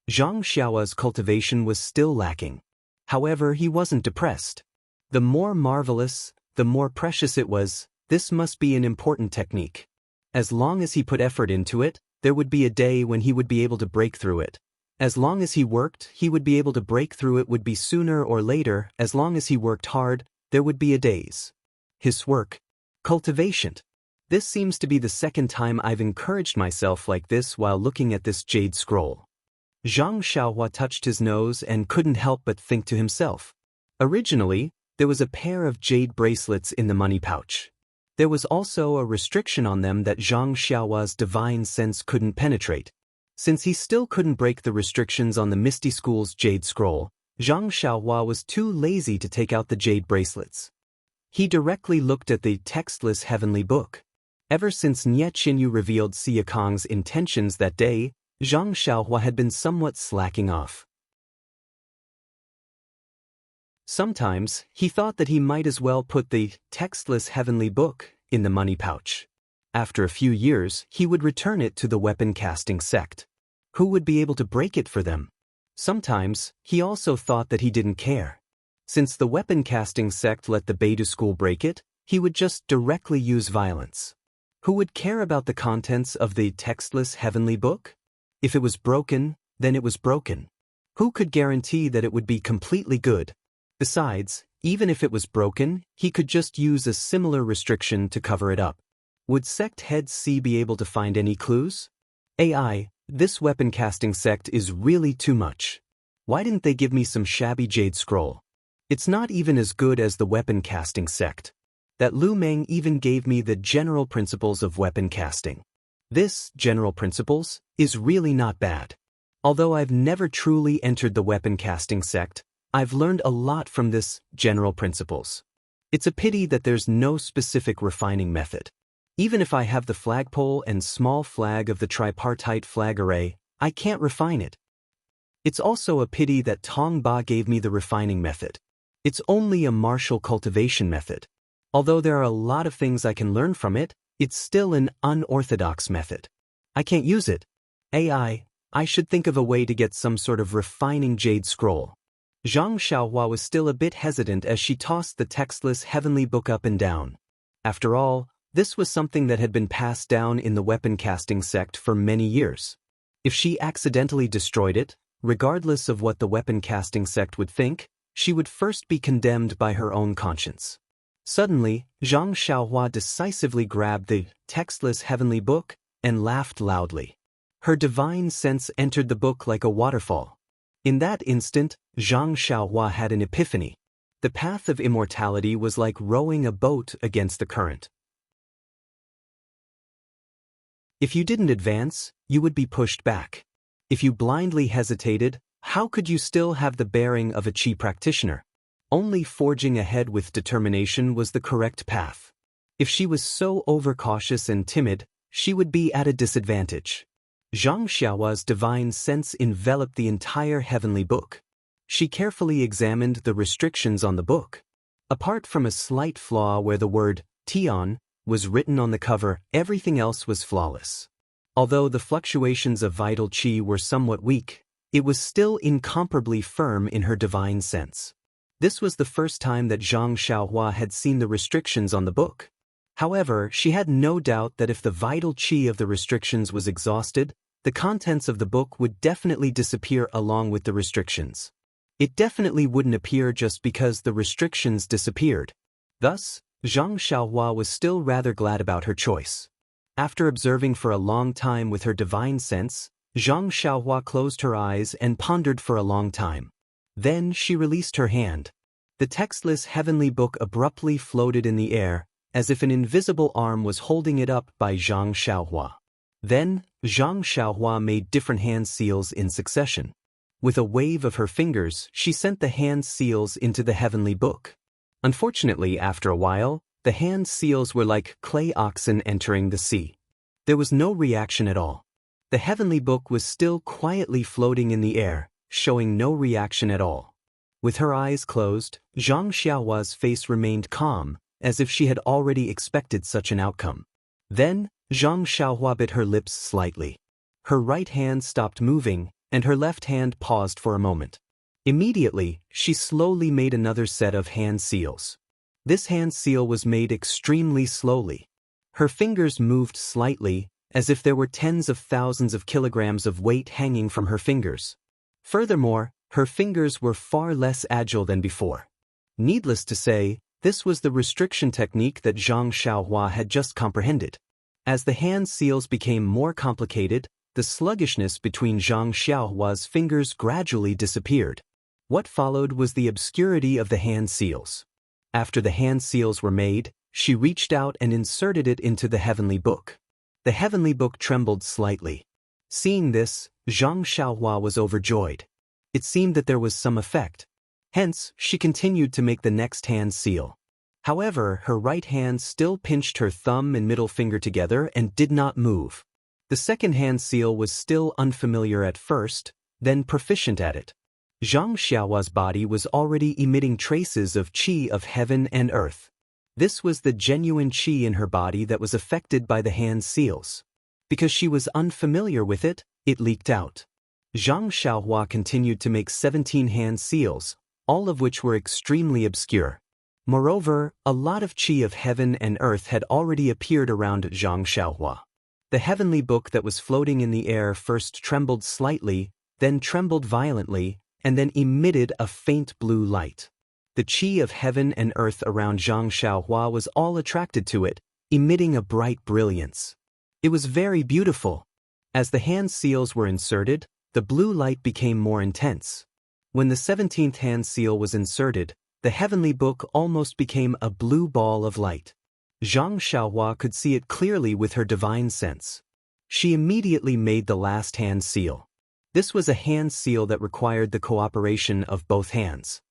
Zhang Xiaohua's cultivation was still lacking. However, he wasn't depressed. The more marvelous, the more precious it was. This must be an important technique. As long as he put effort into it, there would be a day when he would be able to break through it. As long as he worked, he would be able to break through it would be sooner or later. As long as he worked hard, there would be a days. His work. Cultivation. This seems to be the second time I've encouraged myself like this while looking at this jade scroll. Zhang Xiaohua touched his nose and couldn't help but think to himself. Originally, there was a pair of jade bracelets in the money pouch. There was also a restriction on them that Zhang Xiaohua's divine sense couldn't penetrate. Since he still couldn't break the restrictions on the Misty School's jade scroll, Zhang Xiaohua was too lazy to take out the jade bracelets. He directly looked at the textless heavenly book. Ever since Nie Qinyu revealed Xia Kong's intentions that day, Zhang Xiaohua had been somewhat slacking off. Sometimes, he thought that he might as well put the textless heavenly book in the money pouch. After a few years, he would return it to the weapon-casting sect. Who would be able to break it for them? Sometimes, he also thought that he didn't care. Since the weapon-casting sect let the Beidou school break it, he would just directly use violence. Who would care about the contents of the textless heavenly book? If it was broken, then it was broken. Who could guarantee that it would be completely good? Besides, even if it was broken, he could just use a similar restriction to cover it up. Would sect head C be able to find any clues? AI, this weapon-casting sect is really too much. Why didn't they give me some shabby jade scroll? It's not even as good as the weapon-casting sect. That Lu Meng even gave me the general principles of weapon casting. This, general principles, is really not bad. Although I've never truly entered the weapon casting sect, I've learned a lot from this, general principles. It's a pity that there's no specific refining method. Even if I have the flagpole and small flag of the tripartite flag array, I can't refine it. It's also a pity that Tong Ba gave me the refining method. It's only a martial cultivation method. Although there are a lot of things I can learn from it, it's still an unorthodox method. I can't use it. AI, I should think of a way to get some sort of refining jade scroll. Zhang Xiaohua was still a bit hesitant as she tossed the textless heavenly book up and down. After all, this was something that had been passed down in the weapon casting sect for many years. If she accidentally destroyed it, regardless of what the weapon casting sect would think, she would first be condemned by her own conscience. Suddenly, Zhang Xiaohua decisively grabbed the textless heavenly book and laughed loudly. Her divine sense entered the book like a waterfall. In that instant, Zhang Xiaohua had an epiphany. The path of immortality was like rowing a boat against the current. If you didn't advance, you would be pushed back. If you blindly hesitated, how could you still have the bearing of a Qi practitioner? Only forging ahead with determination was the correct path. If she was so overcautious and timid, she would be at a disadvantage. Zhang Xiaohua's divine sense enveloped the entire heavenly book. She carefully examined the restrictions on the book. Apart from a slight flaw where the word Tian was written on the cover, everything else was flawless. Although the fluctuations of vital qi were somewhat weak, it was still incomparably firm in her divine sense. This was the first time that Zhang Xiaohua had seen the restrictions on the book. However, she had no doubt that if the vital qi of the restrictions was exhausted, the contents of the book would definitely disappear along with the restrictions. It definitely wouldn't appear just because the restrictions disappeared. Thus, Zhang Xiaohua was still rather glad about her choice. After observing for a long time with her divine sense, Zhang Xiaohua closed her eyes and pondered for a long time. Then she released her hand. The textless heavenly book abruptly floated in the air, as if an invisible arm was holding it up by Zhang Xiaohua. Then, Zhang Xiaohua made different hand seals in succession. With a wave of her fingers, she sent the hand seals into the heavenly book. Unfortunately, after a while, the hand seals were like clay oxen entering the sea. There was no reaction at all. The heavenly book was still quietly floating in the air, showing no reaction at all. With her eyes closed, Zhang Xiaohua's face remained calm, as if she had already expected such an outcome. Then, Zhang Xiaohua bit her lips slightly. Her right hand stopped moving, and her left hand paused for a moment. Immediately, she slowly made another set of hand seals. This hand seal was made extremely slowly. Her fingers moved slightly, as if there were tens of thousands of kilograms of weight hanging from her fingers. Furthermore, her fingers were far less agile than before. Needless to say, this was the restriction technique that Zhang Xiaohua had just comprehended. As the hand seals became more complicated, the sluggishness between Zhang Xiaohua's fingers gradually disappeared. What followed was the obscurity of the hand seals. After the hand seals were made, she reached out and inserted it into the heavenly book. The heavenly book trembled slightly. Seeing this, Zhang Xiaohua was overjoyed. It seemed that there was some effect. Hence, she continued to make the next hand seal. However, her right hand still pinched her thumb and middle finger together and did not move. The second hand seal was still unfamiliar at first, then proficient at it. Zhang Xiaohua's body was already emitting traces of qi of heaven and earth. This was the genuine qi in her body that was affected by the hand seals. Because she was unfamiliar with it, it leaked out. Zhang Xiaohua continued to make 17 hand seals, all of which were extremely obscure. Moreover, a lot of qi of heaven and earth had already appeared around Zhang Xiaohua. The heavenly book that was floating in the air first trembled slightly, then trembled violently, and then emitted a faint blue light. The qi of heaven and earth around Zhang Xiaohua was all attracted to it, emitting a bright brilliance. It was very beautiful. As the hand seals were inserted, the blue light became more intense. When the 17th hand seal was inserted, the heavenly book almost became a blue ball of light. Zhang Xiaohua could see it clearly with her divine sense. She immediately made the last hand seal. This was a hand seal that required the cooperation of both hands.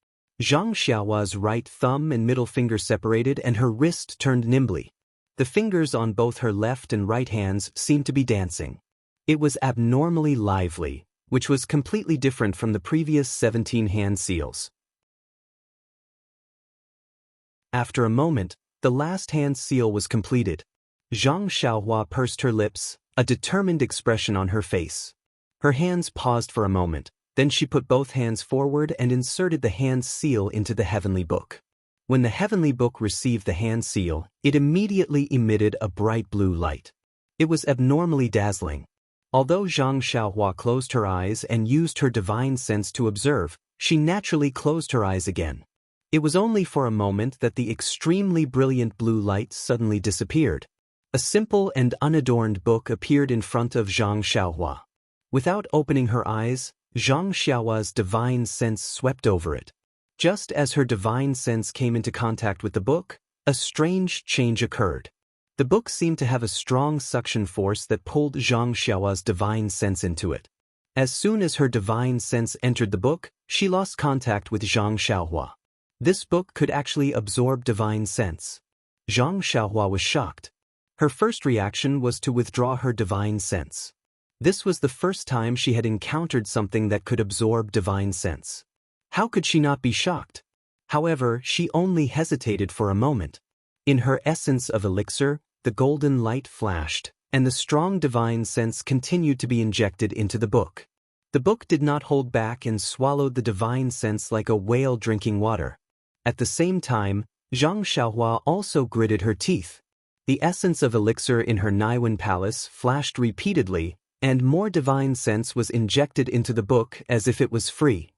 Zhang Xiaohua's right thumb and middle finger separated and her wrist turned nimbly. The fingers on both her left and right hands seemed to be dancing. It was abnormally lively, which was completely different from the previous 17 hand seals. After a moment, the last hand seal was completed. Zhang Xiaohua pursed her lips, a determined expression on her face. Her hands paused for a moment, then she put both hands forward and inserted the hand seal into the heavenly book. When the heavenly book received the hand seal, it immediately emitted a bright blue light. It was abnormally dazzling. Although Zhang Xiaohua closed her eyes and used her divine sense to observe, she naturally closed her eyes again. It was only for a moment that the extremely brilliant blue light suddenly disappeared. A simple and unadorned book appeared in front of Zhang Xiaohua. Without opening her eyes, Zhang Xiaohua's divine sense swept over it. Just as her divine sense came into contact with the book, a strange change occurred. The book seemed to have a strong suction force that pulled Zhang Xiaohua's divine sense into it. As soon as her divine sense entered the book, she lost contact with Zhang Xiaohua. This book could actually absorb divine sense. Zhang Xiaohua was shocked. Her first reaction was to withdraw her divine sense. This was the first time she had encountered something that could absorb divine sense. How could she not be shocked? However, she only hesitated for a moment. In her essence of elixir, the golden light flashed, and the strong divine sense continued to be injected into the book. The book did not hold back and swallowed the divine sense like a whale drinking water. At the same time, Zhang Xiaohua also gritted her teeth. The essence of elixir in her Naiwen palace flashed repeatedly, and more divine sense was injected into the book as if it was free.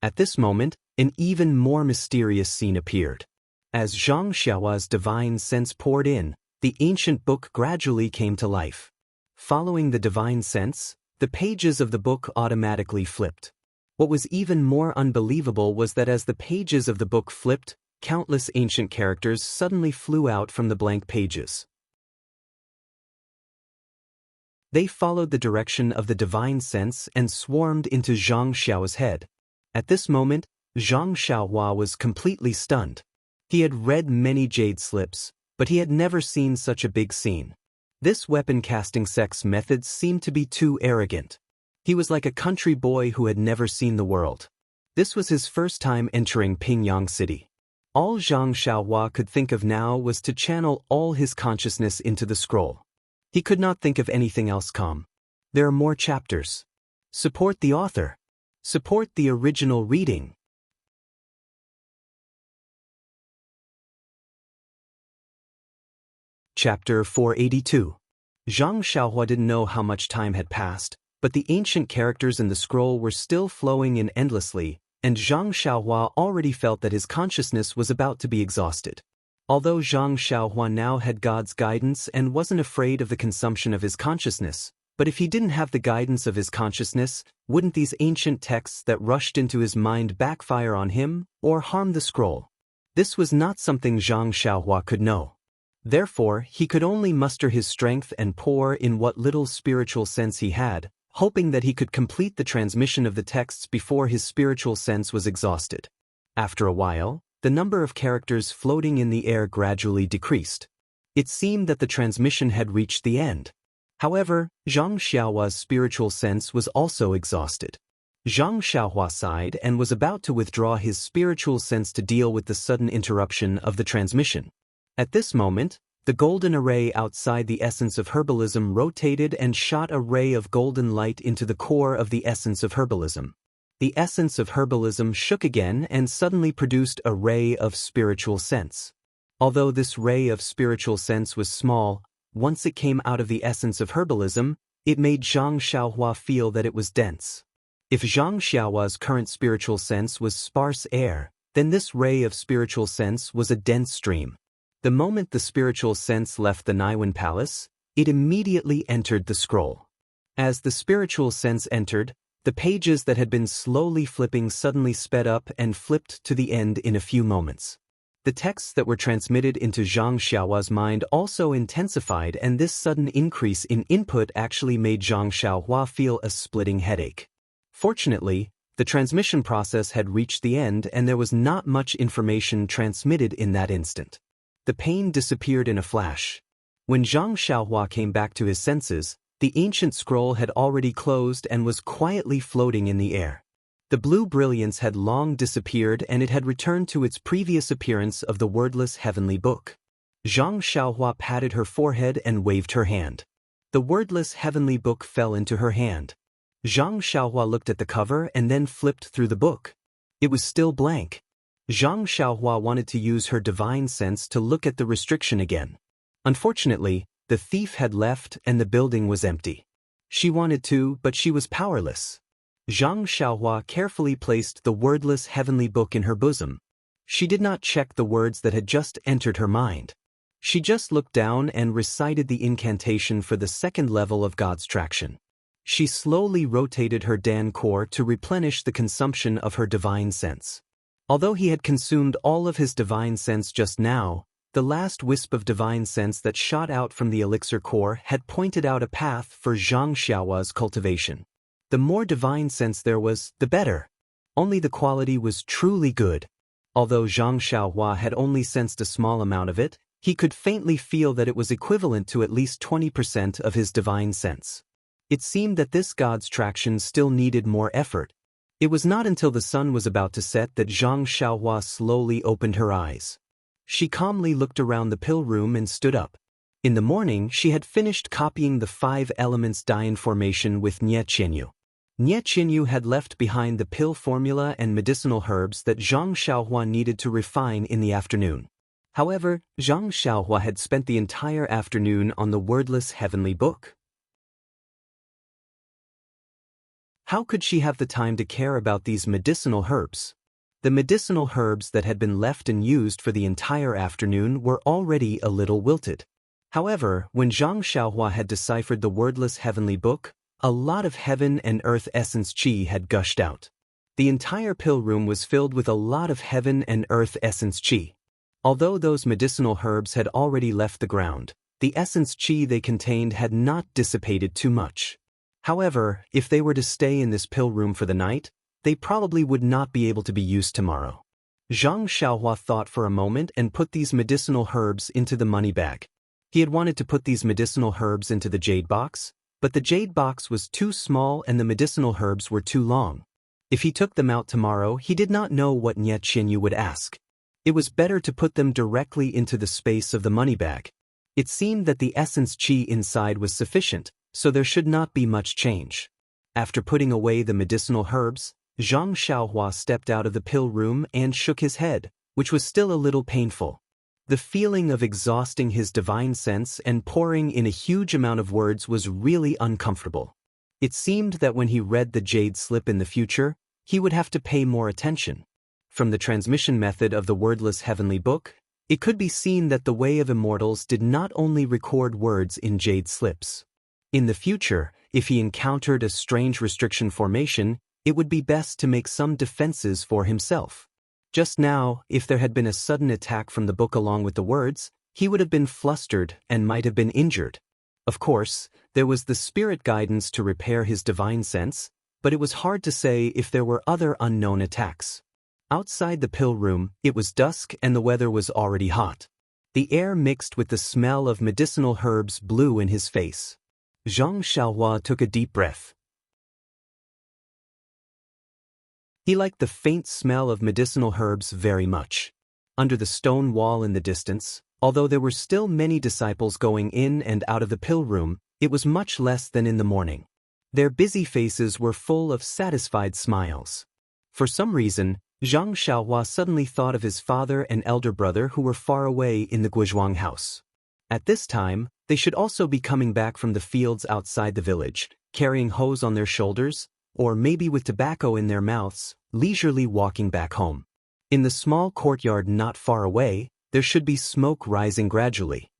At this moment, an even more mysterious scene appeared. As Zhang Xiaohua's divine sense poured in, the ancient book gradually came to life. Following the divine sense, The pages of the book automatically flipped. What was even more unbelievable was that as the pages of the book flipped, countless ancient characters suddenly flew out from the blank pages. They followed the direction of the divine sense and swarmed into Zhang Xiao's head. At this moment, Zhang Xiaohua was completely stunned. He had read many jade slips, but he had never seen such a big scene. This weapon-casting sex method seemed to be too arrogant. He was like a country boy who had never seen the world. This was his first time entering Pingyang City. All Zhang Xiaohua could think of now was to channel all his consciousness into the scroll. He could not think of anything else calm. There are more chapters. Support the author. Support the original reading. Chapter 482. Zhang Xiaohua didn't know how much time had passed, but the ancient characters in the scroll were still flowing in endlessly, and Zhang Xiaohua already felt that his consciousness was about to be exhausted. Although Zhang Xiaohua now had God's guidance and wasn't afraid of the consumption of his consciousness, but if he didn't have the guidance of his consciousness, wouldn't these ancient texts that rushed into his mind backfire on him or harm the scroll? This was not something Zhang Xiaohua could know. Therefore, he could only muster his strength and pour in what little spiritual sense he had, hoping that he could complete the transmission of the texts before his spiritual sense was exhausted. After a while, the number of characters floating in the air gradually decreased. It seemed that the transmission had reached the end. However, Zhang Xiaohua's spiritual sense was also exhausted. Zhang Xiaohua sighed and was about to withdraw his spiritual sense to deal with the sudden interruption of the transmission. At this moment, the golden array outside the essence of herbalism rotated and shot a ray of golden light into the core of the essence of herbalism. The essence of herbalism shook again and suddenly produced a ray of spiritual sense. Although this ray of spiritual sense was small, once it came out of the essence of herbalism, it made Zhang Xiaohua feel that it was dense. If Zhang Xiaohua's current spiritual sense was sparse air, then this ray of spiritual sense was a dense stream. The moment the spiritual sense left the Naiwan Palace, it immediately entered the scroll. As the spiritual sense entered, the pages that had been slowly flipping suddenly sped up and flipped to the end in a few moments. The texts that were transmitted into Zhang Xiaohua's mind also intensified, and this sudden increase in input actually made Zhang Xiaohua feel a splitting headache. Fortunately, the transmission process had reached the end and there was not much information transmitted in that instant. The pain disappeared in a flash. When Zhang Xiaohua came back to his senses, the ancient scroll had already closed and was quietly floating in the air. The blue brilliance had long disappeared and it had returned to its previous appearance of the wordless heavenly book. Zhang Xiaohua patted her forehead and waved her hand. The wordless heavenly book fell into her hand. Zhang Xiaohua looked at the cover and then flipped through the book. It was still blank. Zhang Xiaohua wanted to use her divine sense to look at the restriction again. Unfortunately, the thief had left and the building was empty. She wanted to, but she was powerless. Zhang Xiaohua carefully placed the wordless heavenly book in her bosom. She did not check the words that had just entered her mind. She just looked down and recited the incantation for the second level of God's traction. She slowly rotated her Dan core to replenish the consumption of her divine sense. Although he had consumed all of his divine sense just now, the last wisp of divine sense that shot out from the elixir core had pointed out a path for Zhang Xiaohua's cultivation. The more divine sense there was, the better. Only the quality was truly good. Although Zhang Xiaohua had only sensed a small amount of it, he could faintly feel that it was equivalent to at least 20% of his divine sense. It seemed that this God's traction still needed more effort. It was not until the sun was about to set that Zhang Xiaohua slowly opened her eyes. She calmly looked around the pill room and stood up. In the morning, she had finished copying the 5 elements Daoist formation with Nie Qianyu. Nie Qianyu had left behind the pill formula and medicinal herbs that Zhang Xiaohua needed to refine in the afternoon. However, Zhang Xiaohua had spent the entire afternoon on the wordless heavenly book. How could she have the time to care about these medicinal herbs? The medicinal herbs that had been left and used for the entire afternoon were already a little wilted. However, when Zhang Xiaohua had deciphered the wordless heavenly book, A lot of heaven and earth essence chi had gushed out. The entire pill room was filled with a lot of heaven and earth essence chi. Although those medicinal herbs had already left the ground, the essence chi they contained had not dissipated too much. However, if they were to stay in this pill room for the night, they probably would not be able to be used tomorrow. Zhang Xiaohua thought for a moment and put these medicinal herbs into the money bag. He had wanted to put these medicinal herbs into the jade box, but the jade box was too small and the medicinal herbs were too long. If he took them out tomorrow, he did not know what Nie Qinyu would ask. It was better to put them directly into the space of the money bag. It seemed that the essence chi inside was sufficient, so there should not be much change. After putting away the medicinal herbs, Zhang Xiaohua stepped out of the pill room and shook his head, which was still a little painful. The feeling of exhausting his divine sense and pouring in a huge amount of words was really uncomfortable. It seemed that when he read the jade slip in the future, he would have to pay more attention. From the transmission method of the wordless heavenly book, it could be seen that the way of immortals did not only record words in jade slips. In the future, if he encountered a strange restriction formation, it would be best to make some defenses for himself. Just now, if there had been a sudden attack from the book along with the words, he would have been flustered and might have been injured. Of course, there was the spirit guidance to repair his divine sense, but it was hard to say if there were other unknown attacks. Outside the pill room, it was dusk and the weather was already hot. The air mixed with the smell of medicinal herbs blew in his face. Zhang Xiaohua took a deep breath. He liked the faint smell of medicinal herbs very much. Under the stone wall in the distance, although there were still many disciples going in and out of the pill room, it was much less than in the morning. Their busy faces were full of satisfied smiles. For some reason, Zhang Xiaohua suddenly thought of his father and elder brother who were far away in the Guizhuang house. At this time, they should also be coming back from the fields outside the village, carrying hoes on their shoulders, or maybe with tobacco in their mouths, leisurely walking back home. In the small courtyard not far away, there should be smoke rising gradually.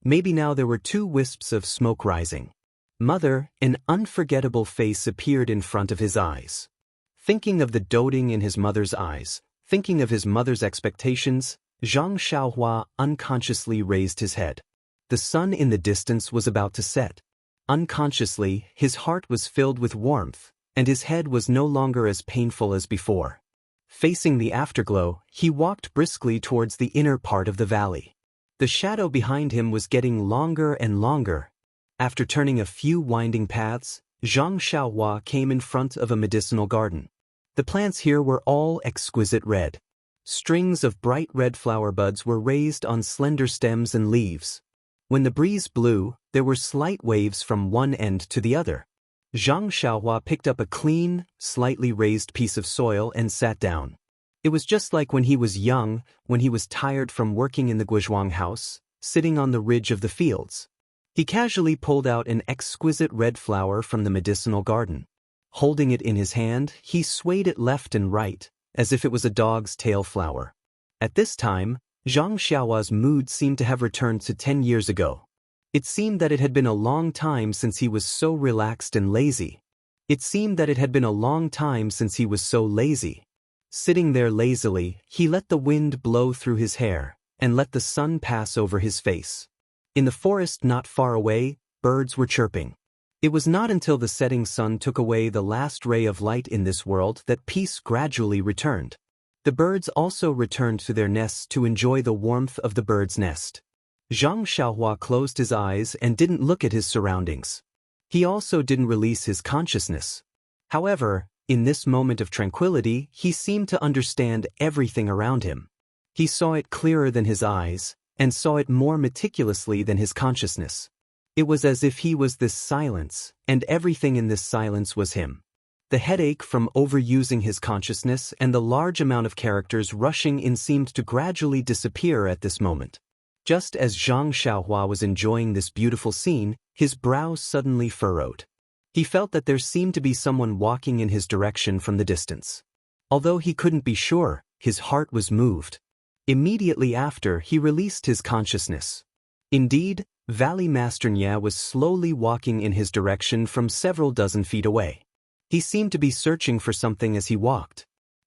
Maybe now there were 2 wisps of smoke rising. Mother, an unforgettable face appeared in front of his eyes. Thinking of the doting in his mother's eyes, thinking of his mother's expectations, Zhang Xiaohua unconsciously raised his head. The sun in the distance was about to set. Unconsciously, his heart was filled with warmth, and his head was no longer as painful as before. Facing the afterglow, he walked briskly towards the inner part of the valley. The shadow behind him was getting longer and longer. After turning a few winding paths, Zhang Xiaohua came in front of a medicinal garden. The plants here were all exquisite red. Strings of bright red flower buds were raised on slender stems and leaves. When the breeze blew, there were slight waves from one end to the other. Zhang Xiaohua picked up a clean, slightly raised piece of soil and sat down. It was just like when he was young, when he was tired from working in the Guizhuang house, sitting on the ridge of the fields. He casually pulled out an exquisite red flower from the medicinal garden. Holding it in his hand, he swayed it left and right, as if it was a dog's tail flower. At this time, Zhang Xiaohua's mood seemed to have returned to 10 years ago. It seemed that it had been a long time since he was so relaxed and lazy. Sitting there lazily, he let the wind blow through his hair, and let the sun pass over his face. In the forest not far away, birds were chirping. It was not until the setting sun took away the last ray of light in this world that peace gradually returned. The birds also returned to their nests to enjoy the warmth of the bird's nest. Zhang Xiaohua closed his eyes and didn't look at his surroundings. He also didn't release his consciousness. However, in this moment of tranquility, he seemed to understand everything around him. He saw it clearer than his eyes, and saw it more meticulously than his consciousness. It was as if he was this silence, and everything in this silence was him. The headache from overusing his consciousness and the large amount of characters rushing in seemed to gradually disappear at this moment. Just as Zhang Xiaohua was enjoying this beautiful scene, his brows suddenly furrowed. He felt that there seemed to be someone walking in his direction from the distance. Although he couldn't be sure, his heart was moved. Immediately after, he released his consciousness. Indeed, Valley Master Nya was slowly walking in his direction from several dozen feet away. He seemed to be searching for something as he walked.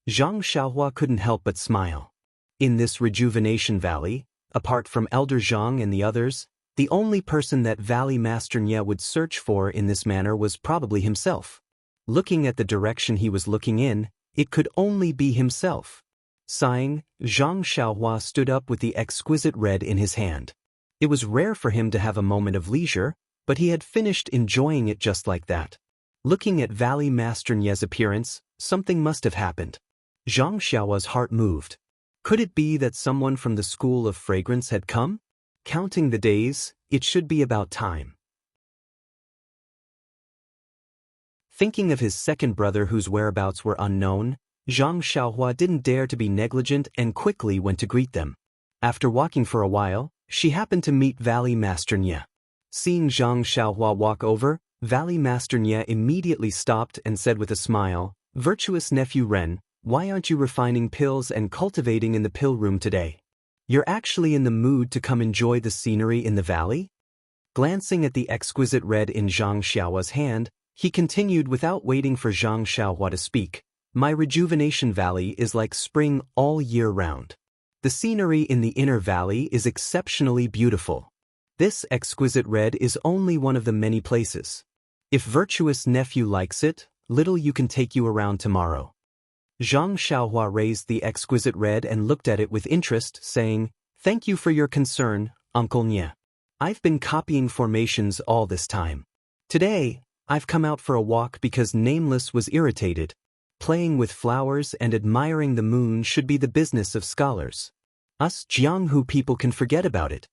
Zhang Xiaohua couldn't help but smile. In this rejuvenation valley, apart from Elder Zhang and the others, the only person that Valley Master Nya would search for in this manner was probably himself. Looking at the direction he was looking in, it could only be himself. Sighing, Zhang Xiaohua stood up with the exquisite red in his hand. It was rare for him to have a moment of leisure, but he had finished enjoying it just like that. Looking at Valley Master Nya's appearance, something must have happened. Zhang Xiaohua's heart moved. Could it be that someone from the School of Fragrance had come? Counting the days, it should be about time. Thinking of his second brother whose whereabouts were unknown, Zhang Xiaohua didn't dare to be negligent and quickly went to greet them. After walking for a while, she happened to meet Valley Master Nya. Seeing Zhang Xiaohua walk over, Valley Master Nya immediately stopped and said with a smile, "Virtuous nephew Ren, why aren't you refining pills and cultivating in the pill room today? You're actually in the mood to come enjoy the scenery in the valley?" Glancing at the exquisite red in Zhang Xiaohua's hand, he continued without waiting for Zhang Xiaohua to speak, "My rejuvenation valley is like spring all year round. The scenery in the inner valley is exceptionally beautiful. This exquisite red is only one of the many places. If virtuous nephew likes it, little you can take you around tomorrow." Zhang Xiaohua raised the exquisite red and looked at it with interest, saying, "Thank you for your concern, Uncle Nya. I've been copying formations all this time. Today, I've come out for a walk because Nameless was irritated. Playing with flowers and admiring the moon should be the business of scholars. Us Jianghu people can forget about it."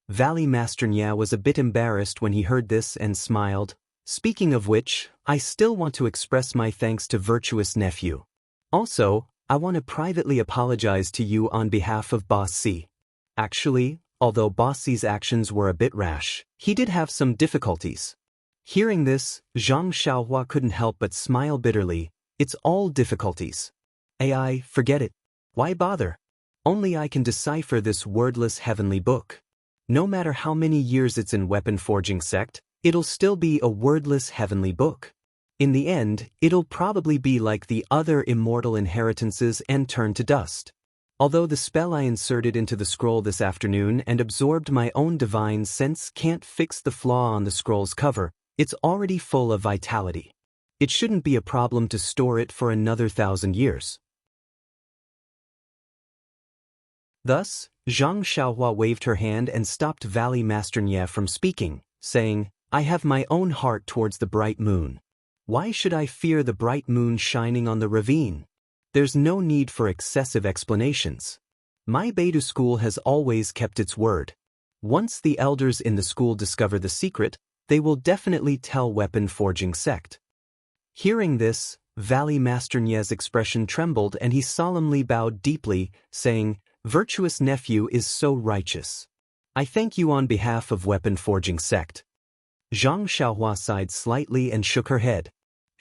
Valley Master Nya was a bit embarrassed when he heard this and smiled. "Speaking of which, I still want to express my thanks to virtuous nephew. Also, I want to privately apologize to you on behalf of Boss C. Actually, although Boss C's actions were a bit rash, he did have some difficulties." Hearing this, Zhang Xiaohua couldn't help but smile bitterly. "It's all difficulties. AI, forget it. Why bother? Only I can decipher this wordless heavenly book. No matter how many years it's in weapon forging sect, it'll still be a wordless heavenly book. In the end, it'll probably be like the other immortal inheritances and turn to dust. Although the spell I inserted into the scroll this afternoon and absorbed my own divine sense can't fix the flaw on the scroll's cover, it's already full of vitality. It shouldn't be a problem to store it for another 1,000 years." Thus, Zhang Xiaohua waved her hand and stopped Valley Master Nya from speaking, saying, "I have my own heart towards the bright moon. Why should I fear the bright moon shining on the ravine? There's no need for excessive explanations. My Beidou school has always kept its word. Once the elders in the school discover the secret, they will definitely tell weapon forging sect." Hearing this, Valley Master Nya's expression trembled and he solemnly bowed deeply, saying, "Virtuous nephew is so righteous. I thank you on behalf of weapon forging sect." Zhang Xiaohua sighed slightly and shook her head.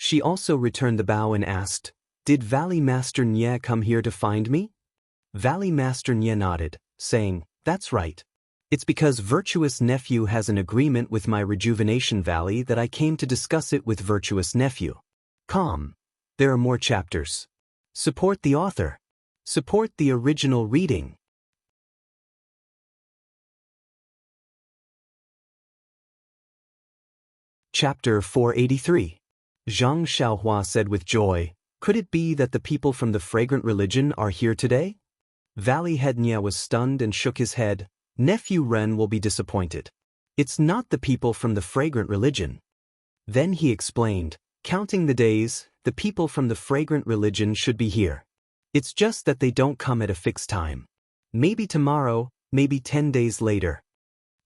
She also returned the bow and asked, "Did Valley Master Nya come here to find me?" Valley Master Nya nodded, saying, "That's right. It's because virtuous nephew has an agreement with my rejuvenation valley that I came to discuss it with virtuous nephew. Calm. There are more chapters. Support the author. Support the original reading." Chapter 483. Zhang Xiaohua said with joy, "Could it be that the people from the fragrant religion are here today?" Valley Head Nya was stunned and shook his head. "Nephew Ren will be disappointed. It's not the people from the fragrant religion." Then he explained, "Counting the days, the people from the fragrant religion should be here. It's just that they don't come at a fixed time. Maybe tomorrow, maybe 10 days later."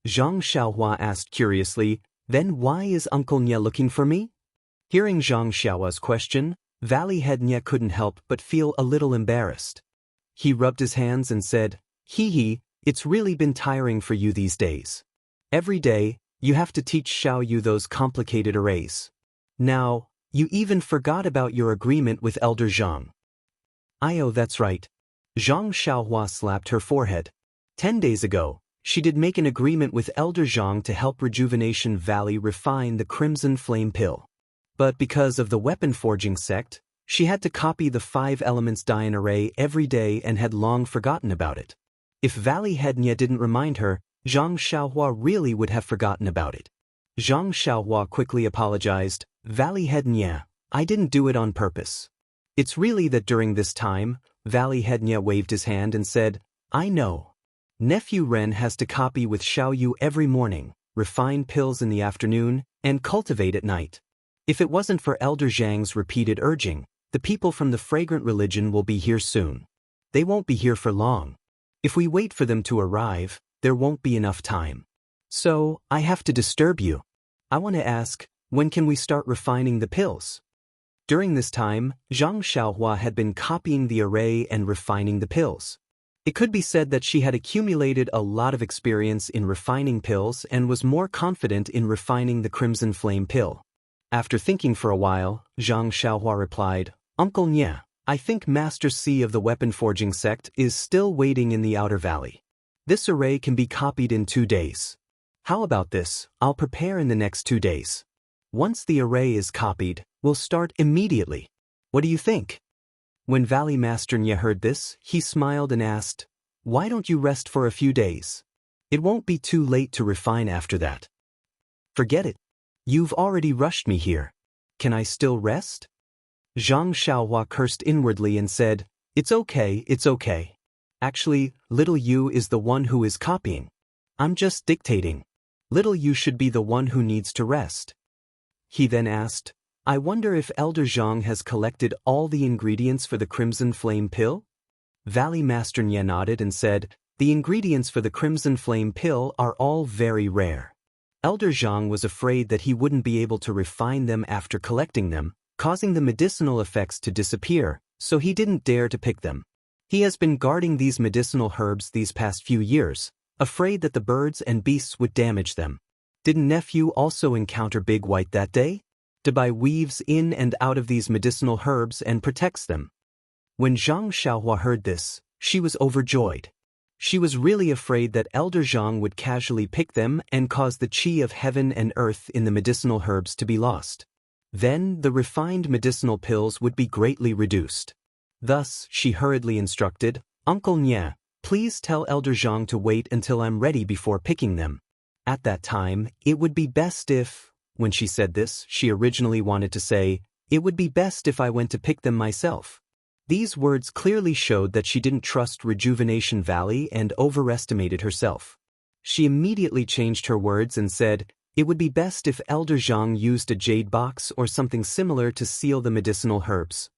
Zhang Xiaohua asked curiously, "Then why is Uncle Nya looking for me?" Hearing Zhang Xiaohua's question, Valley Head Nya couldn't help but feel a little embarrassed. He rubbed his hands and said, "Hee, it's really been tiring for you these days. Every day, you have to teach Xiaoyu those complicated arrays. Now, you even forgot about your agreement with Elder Zhang." "Oh, that's right." Zhang Xiaohua slapped her forehead. 10 days ago, She did make an agreement with Elder Zhang to help Rejuvenation Valley refine the Crimson Flame Pill. But because of the weapon forging sect, she had to copy the 5 elements Dian array every day and had long forgotten about it. If Valley Head Nye didn't remind her, Zhang Xiaohua really would have forgotten about it. Zhang Xiaohua quickly apologized, Valley Head Nye, I didn't do it on purpose. It's really that during this time, Valley Head Nye waved his hand and said, I know. Nephew Ren has to copy with Xiaoyu every morning, refine pills in the afternoon, and cultivate at night. If it wasn't for Elder Zhang's repeated urging, the people from the fragrant religion will be here soon. They won't be here for long. If we wait for them to arrive, there won't be enough time. So, I have to disturb you. I want to ask, when can we start refining the pills? During this time, Zhang Xiaohua had been copying the array and refining the pills. It could be said that she had accumulated a lot of experience in refining pills and was more confident in refining the Crimson Flame Pill. After thinking for a while, Zhang Xiaohua replied, Uncle Nye, I think Master C of the weapon forging sect is still waiting in the outer valley. This array can be copied in 2 days. How about this? I'll prepare in the next 2 days. Once the array is copied, we'll start immediately. What do you think? When Valley Master Nye heard this, he smiled and asked, Why don't you rest for a few days? It won't be too late to refine after that. Forget it. You've already rushed me here. Can I still rest? Zhang Xiaohua cursed inwardly and said, It's okay, it's okay. Actually, little you is the one who is copying. I'm just dictating. Little you should be the one who needs to rest. He then asked, I wonder if Elder Zhang has collected all the ingredients for the Crimson Flame Pill? Valley Master Nye nodded and said, The ingredients for the Crimson Flame Pill are all very rare. Elder Zhang was afraid that he wouldn't be able to refine them after collecting them, causing the medicinal effects to disappear, so he didn't dare to pick them. He has been guarding these medicinal herbs these past few years, afraid that the birds and beasts would damage them. Didn't nephew also encounter Big White that day? Dabai weaves in and out of these medicinal herbs and protects them. When Zhang Xiaohua heard this, she was overjoyed. She was really afraid that Elder Zhang would casually pick them and cause the qi of heaven and earth in the medicinal herbs to be lost. Then the refined medicinal pills would be greatly reduced. Thus, she hurriedly instructed, Uncle Nye, please tell Elder Zhang to wait until I'm ready before picking them. At that time, it would be best if... When she said this, she originally wanted to say, It would be best if I went to pick them myself. These words clearly showed that she didn't trust Rejuvenation Valley and overestimated herself. She immediately changed her words and said, It would be best if Elder Zhang used a jade box or something similar to seal the medicinal herbs.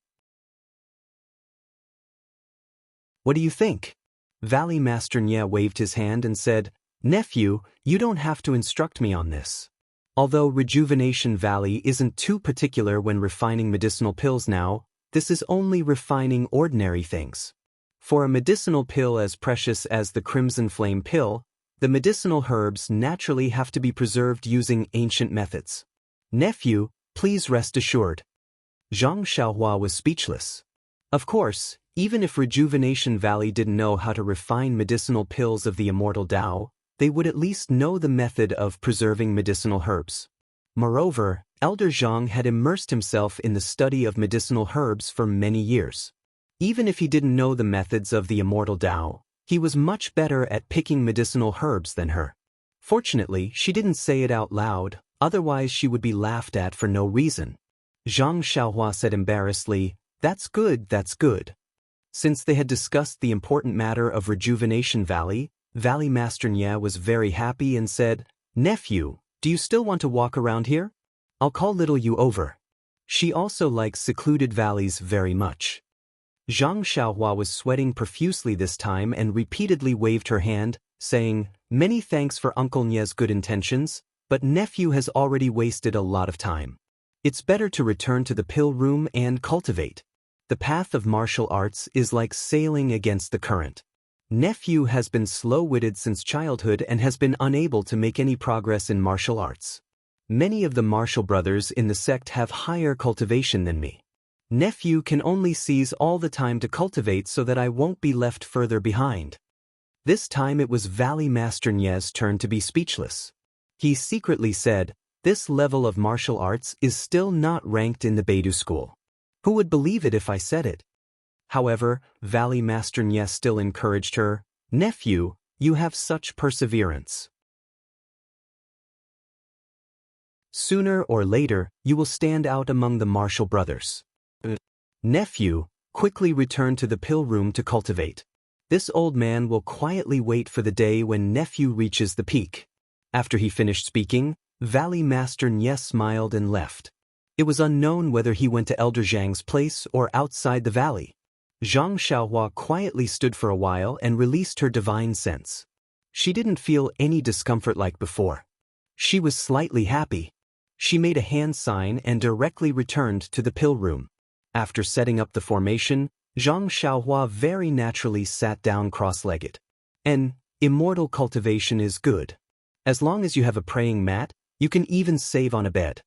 What do you think? Valley Master Nye waved his hand and said, Nephew, you don't have to instruct me on this. Although Rejuvenation Valley isn't too particular when refining medicinal pills now, this is only refining ordinary things. For a medicinal pill as precious as the Crimson Flame Pill, the medicinal herbs naturally have to be preserved using ancient methods. Nephew, please rest assured. Zhang Xiaohua was speechless. Of course, even if Rejuvenation Valley didn't know how to refine medicinal pills of the Immortal Dao, they would at least know the method of preserving medicinal herbs. Moreover, Elder Zhang had immersed himself in the study of medicinal herbs for many years. Even if he didn't know the methods of the Immortal Dao, he was much better at picking medicinal herbs than her. Fortunately, she didn't say it out loud, otherwise she would be laughed at for no reason. Zhang Xiaohua said embarrassedly, That's good, that's good. Since they had discussed the important matter of Rejuvenation Valley, Valley Master Nye was very happy and said, Nephew, do you still want to walk around here? I'll call little you over. She also likes secluded valleys very much. Zhang Xiaohua was sweating profusely this time and repeatedly waved her hand, saying, Many thanks for Uncle Nye's good intentions, but nephew has already wasted a lot of time. It's better to return to the pill room and cultivate. The path of martial arts is like sailing against the current. Nephew has been slow-witted since childhood and has been unable to make any progress in martial arts. Many of the martial brothers in the sect have higher cultivation than me. Nephew can only seize all the time to cultivate so that I won't be left further behind. This time it was Valley Master Nia's turn to be speechless. He secretly said, "This level of martial arts is still not ranked in the Beidou school. Who would believe it if I said it?" However, Valley Master Nia still encouraged her, "Nephew, you have such perseverance. Sooner or later, you will stand out among the martial brothers. Nephew, quickly return to the pill room to cultivate. This old man will quietly wait for the day when nephew reaches the peak." After he finished speaking, Valley Master Nye smiled and left. It was unknown whether he went to Elder Zhang's place or outside the valley. Zhang Xiaohua quietly stood for a while and released her divine sense. She didn't feel any discomfort like before. She was slightly happy. She made a hand sign and directly returned to the pill room. After setting up the formation, Zhang Xiaohua very naturally sat down cross-legged. An immortal cultivation is good. As long as you have a praying mat, you can even save on a bed.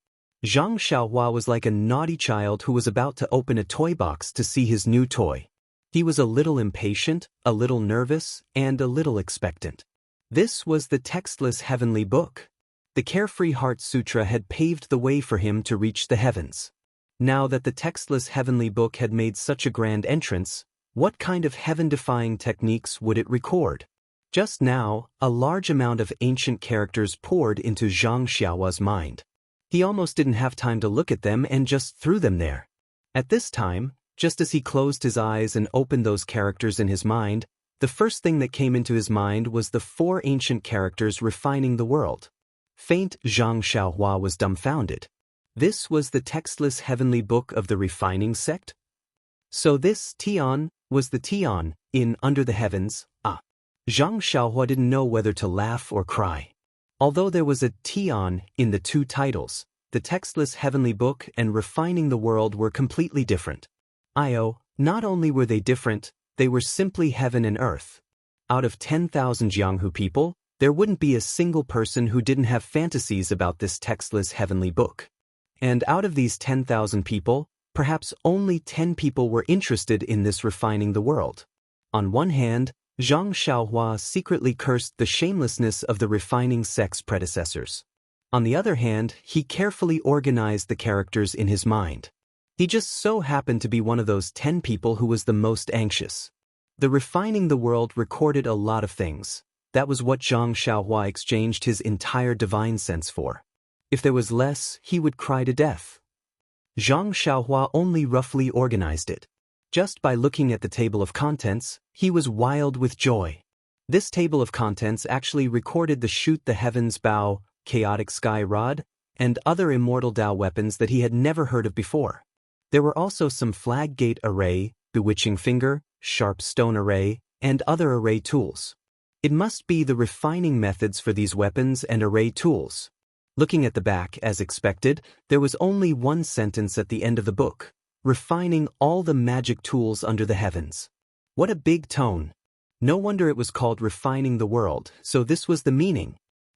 Zhang Xiaohua was like a naughty child who was about to open a toy box to see his new toy. He was a little impatient, a little nervous, and a little expectant. This was the textless heavenly book. The Carefree Heart Sutra had paved the way for him to reach the heavens. Now that the textless heavenly book had made such a grand entrance, what kind of heaven-defying techniques would it record? Just now, a large amount of ancient characters poured into Zhang Xiaohua's mind. He almost didn't have time to look at them and just threw them there. At this time, just as he closed his eyes and opened those characters in his mind, the first thing that came into his mind was the 4 ancient characters refining the world. Faint Zhang Xiaohua was dumbfounded. This was the textless heavenly book of the refining sect? So this Tian was the Tian in Under the Heavens. Zhang Xiaohua didn't know whether to laugh or cry. Although there was a Tian in the 2 titles, the textless heavenly book and refining the world were completely different. Not only were they different, they were simply heaven and earth. Out of 10,000 Jianghu people, there wouldn't be a single person who didn't have fantasies about this textless heavenly book. And out of these 10,000 people, perhaps only 10 people were interested in this refining the world. On one hand, Zhang Xiaohua secretly cursed the shamelessness of the refining sect's predecessors. On the other hand, he carefully organized the characters in his mind. He just so happened to be one of those 10 people who was the most anxious. The refining the world recorded a lot of things. That was what Zhang Xiaohua exchanged his entire divine sense for. If there was less, he would cry to death. Zhang Xiaohua only roughly organized it. Just by looking at the table of contents, he was wild with joy. This table of contents actually recorded the Shoot the Heavens bow, Chaotic Sky Rod, and other immortal Dao weapons that he had never heard of before. There were also some Flag Gate Array, Bewitching Finger, Sharp Stone Array, and other array tools. It must be the refining methods for these weapons and array tools. Looking at the back, as expected, there was only one sentence at the end of the book. Refining all the magic tools under the heavens. What a big tone. No wonder it was called Refining the World, so this was the meaning.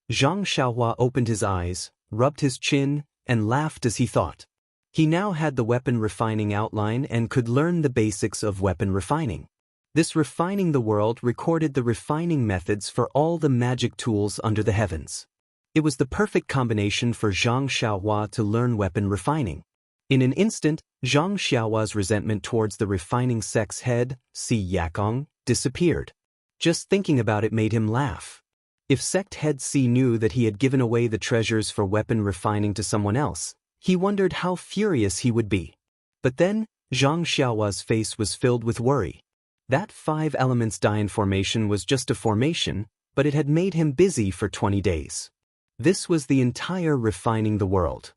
Zhang Xiaohua opened his eyes, rubbed his chin, and laughed as he thought. He now had the weapon refining outline and could learn the basics of weapon refining. This Refining the World recorded the refining methods for all the magic tools under the heavens. It was the perfect combination for Zhang Xiaohua to learn weapon refining. In an instant, Zhang Xiaohua's resentment towards the refining sect's head, Si Yakong, disappeared. Just thinking about it made him laugh. If sect head Si knew that he had given away the treasures for weapon refining to someone else, he wondered how furious he would be. But then, Zhang Xiaohua's face was filled with worry. That 5 elements Daoist formation was just a formation, but it had made him busy for 20 days. This was the entire Refining the World.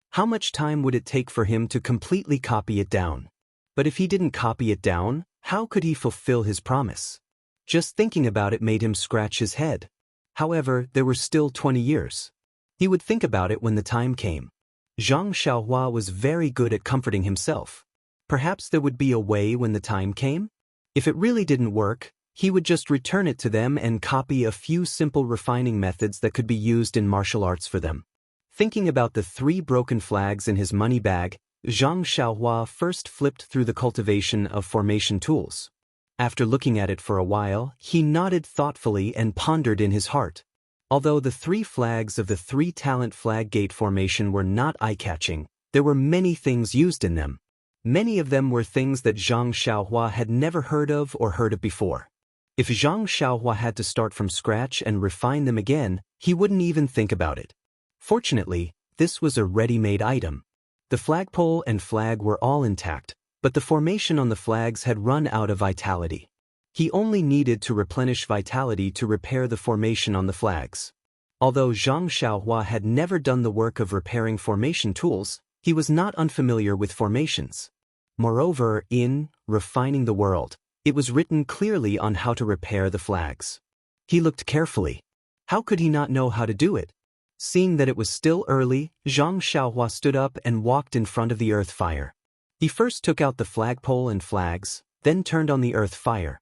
How much time would it take for him to completely copy it down? But if he didn't copy it down, how could he fulfill his promise? Just thinking about it made him scratch his head. However, there were still 20 years. He would think about it when the time came. Zhang Xiaohua was very good at comforting himself. Perhaps there would be a way when the time came? If it really didn't work, he would just return it to them and copy a few simple refining methods that could be used in martial arts for them. Thinking about the 3 broken flags in his money bag, Zhang Xiaohua first flipped through the cultivation of formation tools. After looking at it for a while, he nodded thoughtfully and pondered in his heart. Although the 3 flags of the 3-talent flag gate formation were not eye-catching, there were many things used in them. Many of them were things that Zhang Xiaohua had never heard of or heard of before. If Zhang Xiaohua had to start from scratch and refine them again, he wouldn't even think about it. Fortunately, this was a ready-made item. The flagpole and flag were all intact, but the formation on the flags had run out of vitality. He only needed to replenish vitality to repair the formation on the flags. Although Zhang Xiaohua had never done the work of repairing formation tools, he was not unfamiliar with formations. Moreover, in Refining the World, it was written clearly on how to repair the flags. He looked carefully. How could he not know how to do it? Seeing that it was still early, Zhang Xiaohua stood up and walked in front of the earth fire. He first took out the flagpole and flags, then turned on the earth fire.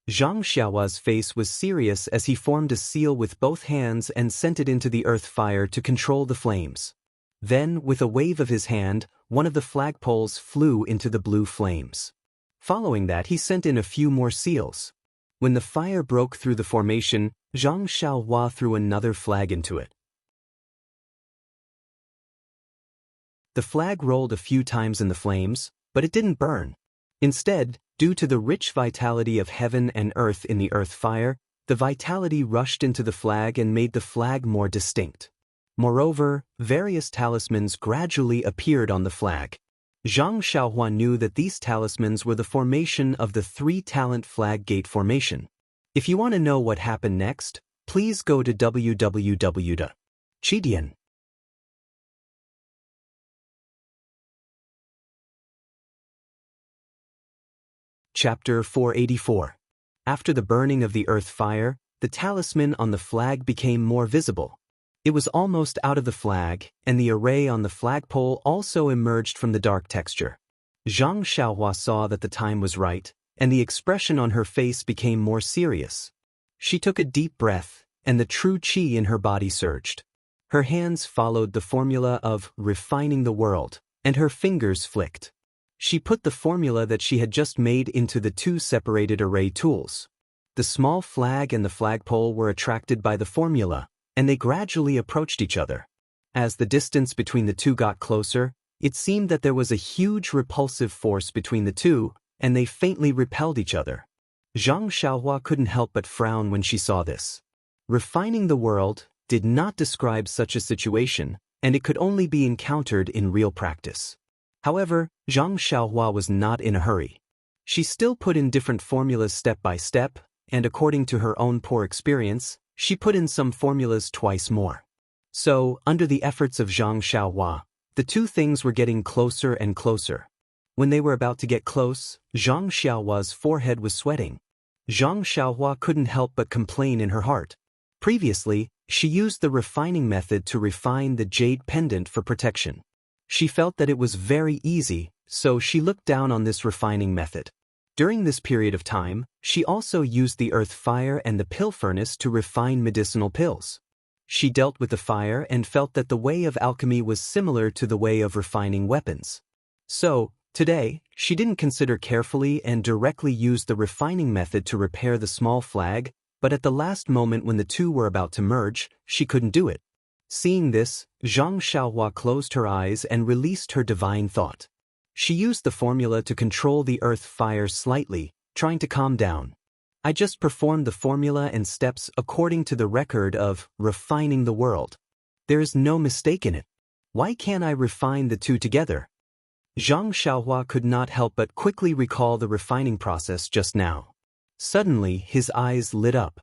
Zhang Xiaohua's face was serious as he formed a seal with both hands and sent it into the earth fire to control the flames. Then, with a wave of his hand, one of the flagpoles flew into the blue flames. Following that, he sent in a few more seals. When the fire broke through the formation, Zhang Xiaohua threw another flag into it. The flag rolled a few times in the flames, but it didn't burn. Instead, due to the rich vitality of heaven and earth in the earth fire, the vitality rushed into the flag and made the flag more distinct. Moreover, various talismans gradually appeared on the flag. Zhang Xiaohua knew that these talismans were the formation of the 3-talent flag gate formation. If you want to know what happened next, please go to www.chidian. Chapter 484. After the burning of the earth fire, the talisman on the flag became more visible. It was almost out of the flag, and the array on the flagpole also emerged from the dark texture. Zhang Xiaohua saw that the time was right, and the expression on her face became more serious. She took a deep breath, and the true qi in her body surged. Her hands followed the formula of refining the world, and her fingers flicked. She put the formula that she had just made into the 2 separated array tools. The small flag and the flagpole were attracted by the formula, and they gradually approached each other. As the distance between the 2 got closer, it seemed that there was a huge repulsive force between the 2, and they faintly repelled each other. Zhang Xiaohua couldn't help but frown when she saw this. Refining the world did not describe such a situation, and it could only be encountered in real practice. However, Zhang Xiaohua was not in a hurry. She still put in different formulas step by step, and according to her own poor experience, she put in some formulas twice more. So, under the efforts of Zhang Xiaohua, the 2 things were getting closer and closer. When they were about to get close, Zhang Xiaohua's forehead was sweating. Zhang Xiaohua couldn't help but complain in her heart. Previously, she used the refining method to refine the jade pendant for protection. She felt that it was very easy, so she looked down on this refining method. During this period of time, she also used the earth fire and the pill furnace to refine medicinal pills. She dealt with the fire and felt that the way of alchemy was similar to the way of refining weapons. So, today, she didn't consider carefully and directly used the refining method to repair the small flag, but at the last moment when the 2 were about to merge, she couldn't do it. Seeing this, Zhang Xiaohua closed her eyes and released her divine thought. She used the formula to control the earth fire slightly, trying to calm down. I just performed the formula and steps according to the record of refining the world. There is no mistake in it. Why can't I refine the 2 together? Zhang Xiaohua could not help but quickly recall the refining process just now. Suddenly, his eyes lit up.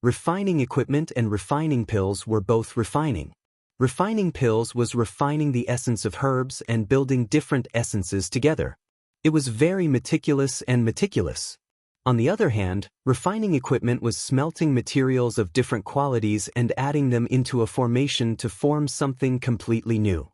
Refining equipment and refining pills were both refining. Refining pills was refining the essence of herbs and building different essences together. It was very meticulous and meticulous. On the other hand, refining equipment was smelting materials of different qualities and adding them into a formation to form something completely new.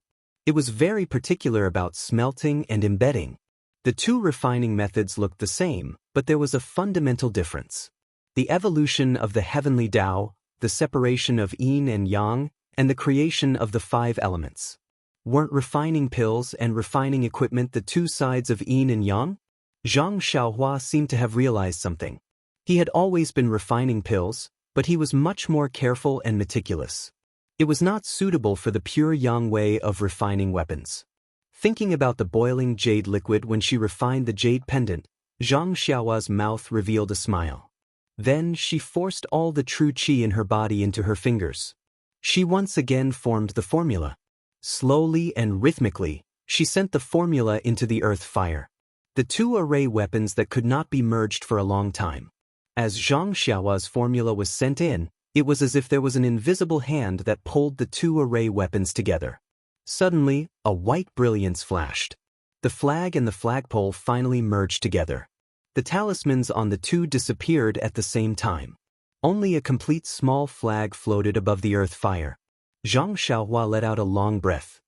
It was very particular about smelting and embedding. The 2 refining methods looked the same, but there was a fundamental difference. The evolution of the heavenly Tao, the separation of yin and yang, and the creation of the 5 elements. Weren't refining pills and refining equipment the 2 sides of yin and yang? Zhang Xiaohua seemed to have realized something. He had always been refining pills, but he was much more careful and meticulous. It was not suitable for the pure yang way of refining weapons. Thinking about the boiling jade liquid when she refined the jade pendant, Zhang Xiaohua's mouth revealed a smile. Then she forced all the true qi in her body into her fingers. She once again formed the formula. Slowly and rhythmically, she sent the formula into the earth fire. The two array weapons that could not be merged for a long time. As Zhang Xiaohua's formula was sent in, it was as if there was an invisible hand that pulled the two array weapons together. Suddenly, a white brilliance flashed. The flag and the flagpole finally merged together. The talismans on the two disappeared at the same time. Only a complete small flag floated above the earth fire. Zhang Xiaohua let out a long breath.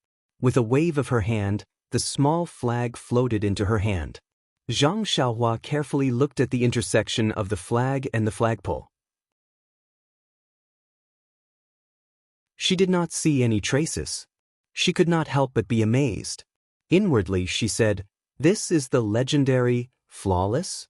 With a wave of her hand, the small flag floated into her hand. Zhang Xiaohua carefully looked at the intersection of the flag and the flagpole. She did not see any traces. She could not help but be amazed. Inwardly, she said, "This is the legendary, flawless?"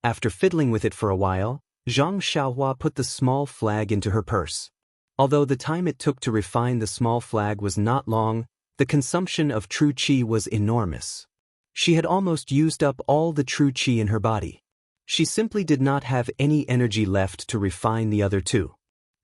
After fiddling with it for a while, Zhang Xiaohua put the small flag into her purse. Although the time it took to refine the small flag was not long, the consumption of true qi was enormous. She had almost used up all the true qi in her body. She simply did not have any energy left to refine the other two.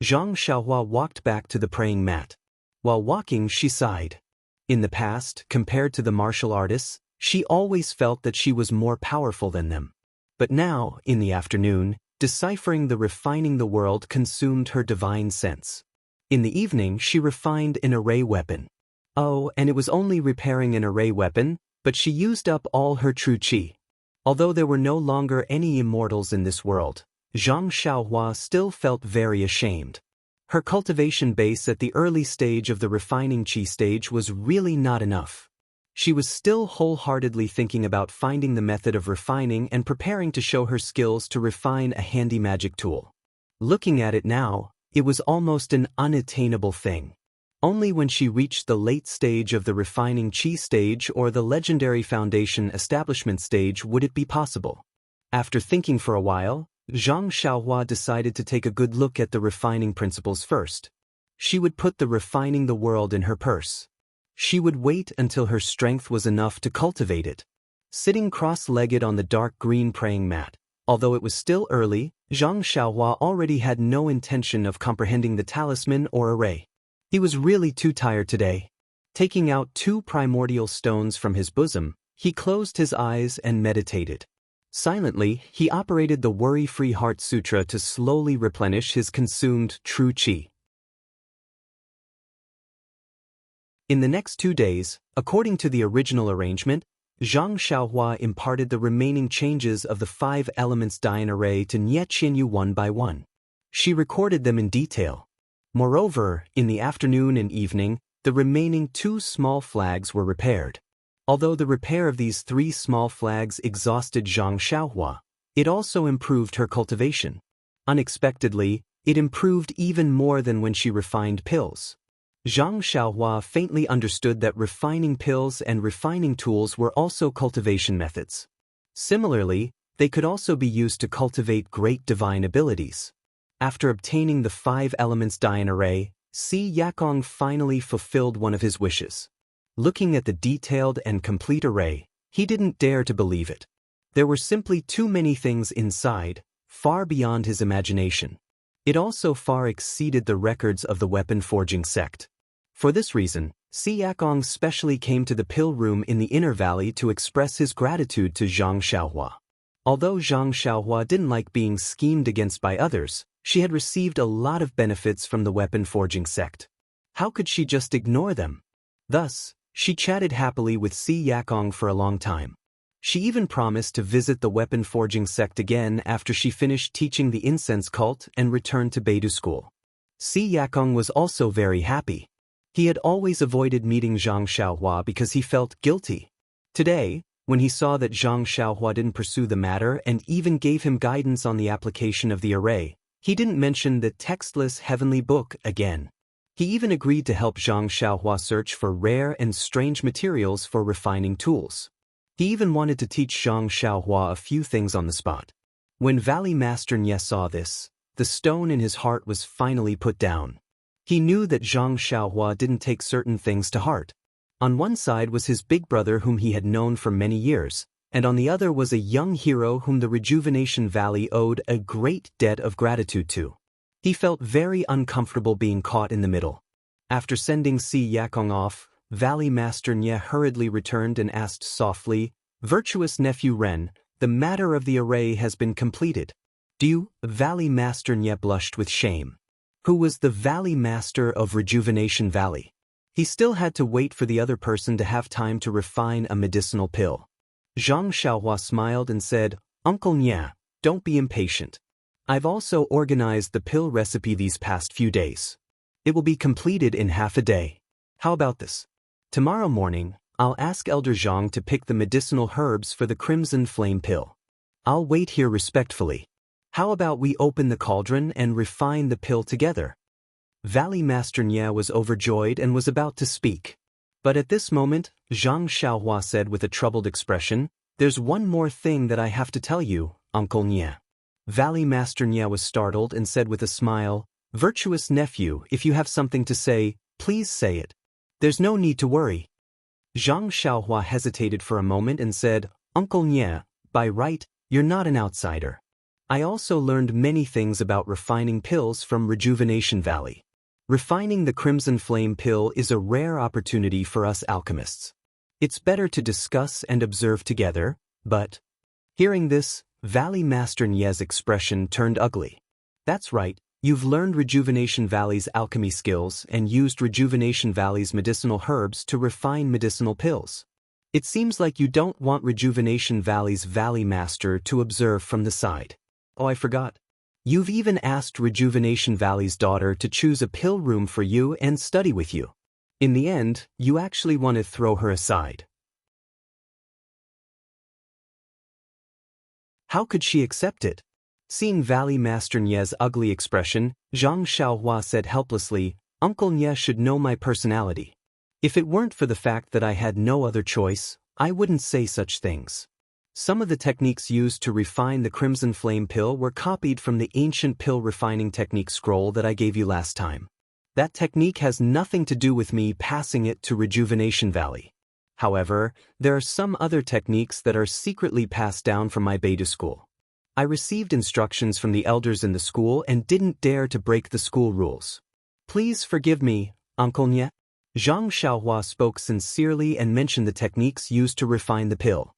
Zhang Xiaohua walked back to the praying mat. While walking, she sighed. In the past, compared to the martial artists, she always felt that she was more powerful than them. But now, in the afternoon, deciphering the refining the world consumed her divine sense. In the evening, she refined an array weapon. Oh, and it was only repairing an array weapon, but she used up all her true qi. Although there were no longer any immortals in this world, Zhang Xiaohua still felt very ashamed. Her cultivation base at the early stage of the refining qi stage was really not enough. She was still wholeheartedly thinking about finding the method of refining and preparing to show her skills to refine a handy magic tool. Looking at it now, it was almost an unattainable thing. Only when she reached the late stage of the refining qi stage or the legendary foundation establishment stage would it be possible. After thinking for a while, Zhang Xiaohua decided to take a good look at the refining principles first. She would put the refining the world in her purse. She would wait until her strength was enough to cultivate it. Sitting cross-legged on the dark green praying mat, although it was still early, Zhang Xiaohua already had no intention of comprehending the talisman or array. He was really too tired today. Taking out two primordial stones from his bosom, he closed his eyes and meditated. Silently, he operated the Worry-Free Heart Sutra to slowly replenish his consumed true qi. In the next 2 days, according to the original arrangement, Zhang Xiaohua imparted the remaining changes of the 5 elements Dian array to Nie Qianyu one by one. She recorded them in detail. Moreover, in the afternoon and evening, the remaining 2 small flags were repaired. Although the repair of these 3 small flags exhausted Zhang Xiaohua, it also improved her cultivation. Unexpectedly, it improved even more than when she refined pills. Zhang Xiaohua faintly understood that refining pills and refining tools were also cultivation methods. Similarly, they could also be used to cultivate great divine abilities. After obtaining the 5 elements Dian array, Si Yakong finally fulfilled one of his wishes. Looking at the detailed and complete array, he didn't dare to believe it. There were simply too many things inside, far beyond his imagination. It also far exceeded the records of the weapon forging sect. For this reason, Si Yakong specially came to the pill room in the inner valley to express his gratitude to Zhang Xiaohua. Although Zhang Xiaohua didn't like being schemed against by others, she had received a lot of benefits from the weapon forging sect. How could she just ignore them? Thus, she chatted happily with Si Yakong for a long time. She even promised to visit the weapon forging sect again after she finished teaching the incense cult and returned to Beidou school. Si Yakong was also very happy. He had always avoided meeting Zhang Xiaohua because he felt guilty. Today, when he saw that Zhang Xiaohua didn't pursue the matter and even gave him guidance on the application of the array, he didn't mention the textless heavenly book again. He even agreed to help Zhang Xiaohua search for rare and strange materials for refining tools. He even wanted to teach Zhang Xiaohua a few things on the spot. When Valley Master Nye saw this, the stone in his heart was finally put down. He knew that Zhang Xiaohua didn't take certain things to heart. On one side was his big brother whom he had known for many years, and on the other was a young hero whom the Rejuvenation Valley owed a great debt of gratitude to. He felt very uncomfortable being caught in the middle. After sending Si Yakong off, Valley Master Nye hurriedly returned and asked softly, "Virtuous nephew Ren, the matter of the array has been completed." "Do you?" Valley Master Nye blushed with shame. Who was the Valley Master of Rejuvenation Valley? He still had to wait for the other person to have time to refine a medicinal pill. Zhang Xiaohua smiled and said, "Uncle Nye, don't be impatient. I've also organized the pill recipe these past few days. It will be completed in half a day. How about this? Tomorrow morning, I'll ask Elder Zhang to pick the medicinal herbs for the Crimson Flame pill. I'll wait here respectfully. How about we open the cauldron and refine the pill together?" Valley Master Nye was overjoyed and was about to speak. But at this moment, Zhang Xiaohua said with a troubled expression, "There's one more thing that I have to tell you, Uncle Nye." Valley Master Nye was startled and said with a smile, "Virtuous nephew, if you have something to say, please say it. There's no need to worry." Zhang Xiaohua hesitated for a moment and said, "Uncle Nye, by right, you're not an outsider. I also learned many things about refining pills from Rejuvenation Valley. Refining the Crimson Flame pill is a rare opportunity for us alchemists. It's better to discuss and observe together, but..." Hearing this, Valley Master Nye's expression turned ugly. "That's right, you've learned Rejuvenation Valley's alchemy skills and used Rejuvenation Valley's medicinal herbs to refine medicinal pills. It seems like you don't want Rejuvenation Valley's Valley Master to observe from the side. Oh, I forgot. You've even asked Rejuvenation Valley's daughter to choose a pill room for you and study with you. In the end, you actually want to throw her aside. How could she accept it?" Seeing Valley Master Nye's ugly expression, Zhang Xiaohua said helplessly, "Uncle Nye should know my personality. If it weren't for the fact that I had no other choice, I wouldn't say such things. Some of the techniques used to refine the Crimson Flame pill were copied from the ancient pill refining technique scroll that I gave you last time. That technique has nothing to do with me passing it to Rejuvenation Valley. However, there are some other techniques that are secretly passed down from my beta school. I received instructions from the elders in the school and didn't dare to break the school rules. Please forgive me, Uncle Nye." Zhang Xiaohua spoke sincerely and mentioned the techniques used to refine the pill.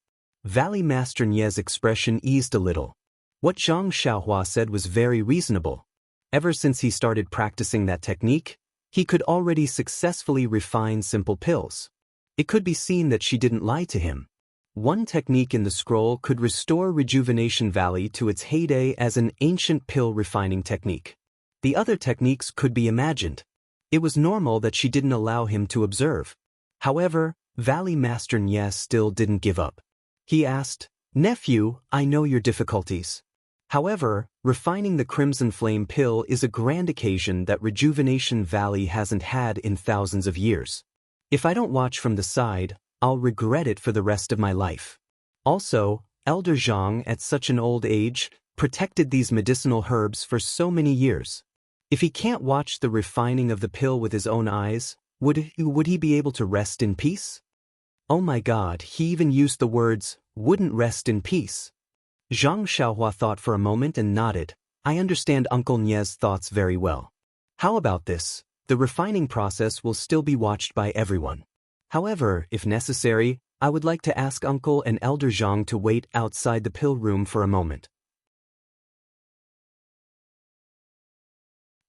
Valley Master Nye's expression eased a little. What Zhang Xiaohua said was very reasonable. Ever since he started practicing that technique, he could already successfully refine simple pills. It could be seen that she didn't lie to him. One technique in the scroll could restore Rejuvenation Valley to its heyday as an ancient pill refining technique. The other techniques could be imagined. It was normal that she didn't allow him to observe. However, Valley Master Nye still didn't give up. He asked, "Nephew, I know your difficulties. However, refining the Crimson Flame pill is a grand occasion that Rejuvenation Valley hasn't had in thousands of years. If I don't watch from the side, I'll regret it for the rest of my life. Also, Elder Zhang at such an old age protected these medicinal herbs for so many years. If he can't watch the refining of the pill with his own eyes, would he be able to rest in peace?" Oh my God, he even used the words, "wouldn't rest in peace." Zhang Xiaohua thought for a moment and nodded. "I understand Uncle Nye's thoughts very well. How about this? The refining process will still be watched by everyone. However, if necessary, I would like to ask Uncle and Elder Zhang to wait outside the pill room for a moment.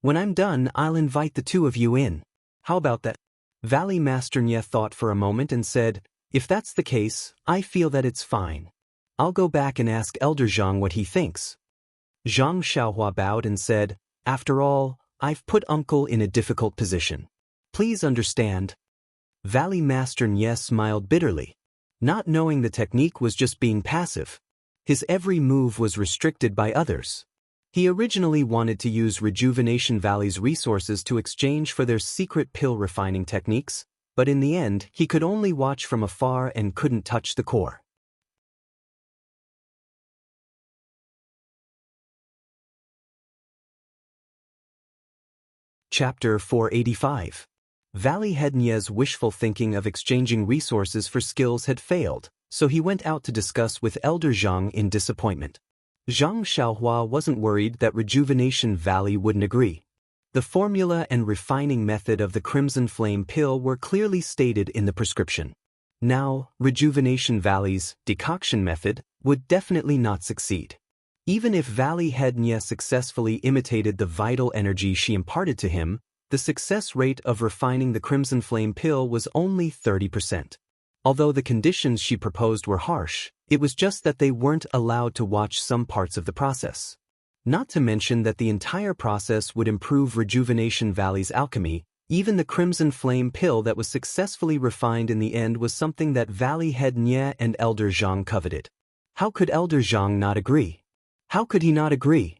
When I'm done, I'll invite the two of you in. How about that?" Valley Master Nye thought for a moment and said, "If that's the case, I feel that it's fine. I'll go back and ask Elder Zhang what he thinks." Zhang Xiaohua bowed and said, "After all, I've put Uncle in a difficult position. Please understand." Valley Master Nye smiled bitterly. Not knowing the technique was just being passive. His every move was restricted by others. He originally wanted to use Rejuvenation Valley's resources to exchange for their secret pill refining techniques, but in the end, he could only watch from afar and couldn't touch the core. Chapter 485. Valley Head Nie's wishful thinking of exchanging resources for skills had failed, so he went out to discuss with Elder Zhang in disappointment. Zhang Xiaohua wasn't worried that Rejuvenation Valley wouldn't agree. The formula and refining method of the Crimson Flame pill were clearly stated in the prescription. Now, Rejuvenation Valley's decoction method would definitely not succeed. Even if Valley Head Nie successfully imitated the vital energy she imparted to him, the success rate of refining the Crimson Flame pill was only 30%. Although the conditions she proposed were harsh, it was just that they weren't allowed to watch some parts of the process. Not to mention that the entire process would improve Rejuvenation Valley's alchemy. Even the Crimson Flame pill that was successfully refined in the end was something that Valley Head Nie and Elder Zhang coveted. How could Elder Zhang not agree? How could he not agree?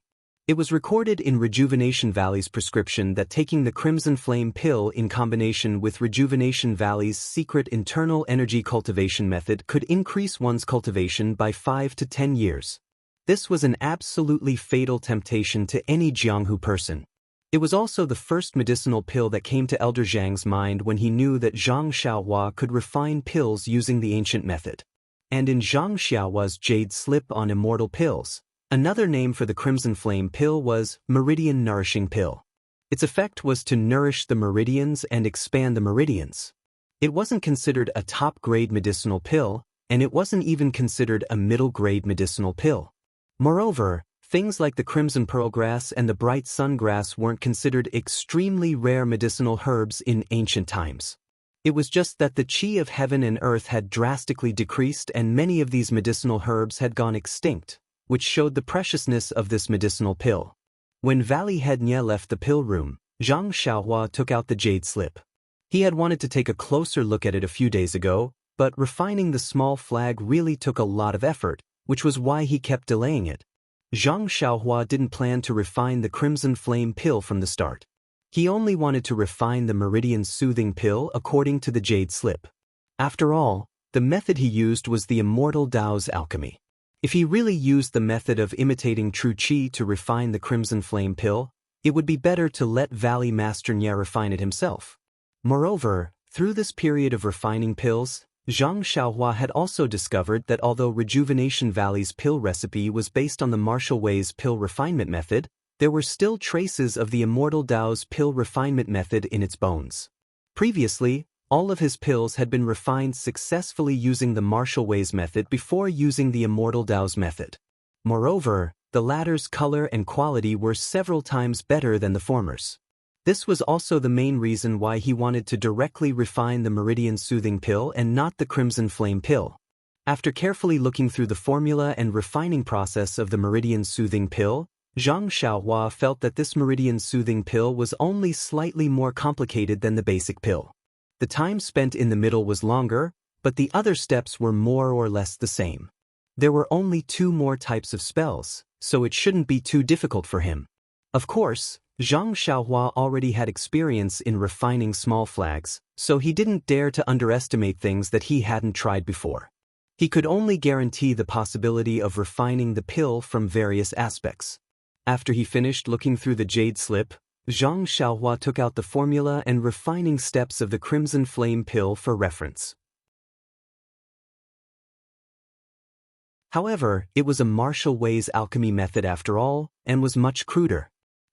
It was recorded in Rejuvenation Valley's prescription that taking the Crimson Flame pill in combination with Rejuvenation Valley's secret internal energy cultivation method could increase one's cultivation by 5 to 10 years. This was an absolutely fatal temptation to any Jianghu person. It was also the first medicinal pill that came to Elder Zhang's mind when he knew that Zhang Xiaohua could refine pills using the ancient method. And in Zhang Xiaohua's jade slip on immortal pills, another name for the Crimson Flame pill was Meridian Nourishing Pill. Its effect was to nourish the meridians and expand the meridians. It wasn't considered a top-grade medicinal pill, and it wasn't even considered a middle-grade medicinal pill. Moreover, things like the crimson pearlgrass and the bright sungrass weren't considered extremely rare medicinal herbs in ancient times. It was just that the qi of heaven and earth had drastically decreased and many of these medicinal herbs had gone extinct, which showed the preciousness of this medicinal pill. When Valley Head Nie left the pill room, Zhang Xiaohua took out the jade slip. He had wanted to take a closer look at it a few days ago, but refining the small flag really took a lot of effort, which was why he kept delaying it. Zhang Xiaohua didn't plan to refine the Crimson Flame pill from the start. He only wanted to refine the Meridian Soothing pill according to the jade slip. After all, the method he used was the Immortal Dao's alchemy. If he really used the method of imitating true qi to refine the Crimson Flame pill, it would be better to let Valley Master Nie refine it himself. Moreover, through this period of refining pills, Zhang Xiaohua had also discovered that although Rejuvenation Valley's pill recipe was based on the Martial Way's pill refinement method, there were still traces of the Immortal Dao's pill refinement method in its bones. Previously, all of his pills had been refined successfully using the Martial Way's method before using the Immortal Dao's method. Moreover, the latter's color and quality were several times better than the former's. This was also the main reason why he wanted to directly refine the Meridian Soothing pill and not the Crimson Flame pill. After carefully looking through the formula and refining process of the Meridian Soothing pill, Zhang Xiaohua felt that this Meridian Soothing pill was only slightly more complicated than the basic pill. The time spent in the middle was longer, but the other steps were more or less the same. There were only 2 more types of spells, so it shouldn't be too difficult for him. Of course, Zhang Xiaohua already had experience in refining small flags, so he didn't dare to underestimate things that he hadn't tried before. He could only guarantee the possibility of refining the pill from various aspects. After he finished looking through the jade slip, Zhang Xiaohua took out the formula and refining steps of the Crimson Flame pill for reference. However, it was a Martial Way's alchemy method after all, and was much cruder.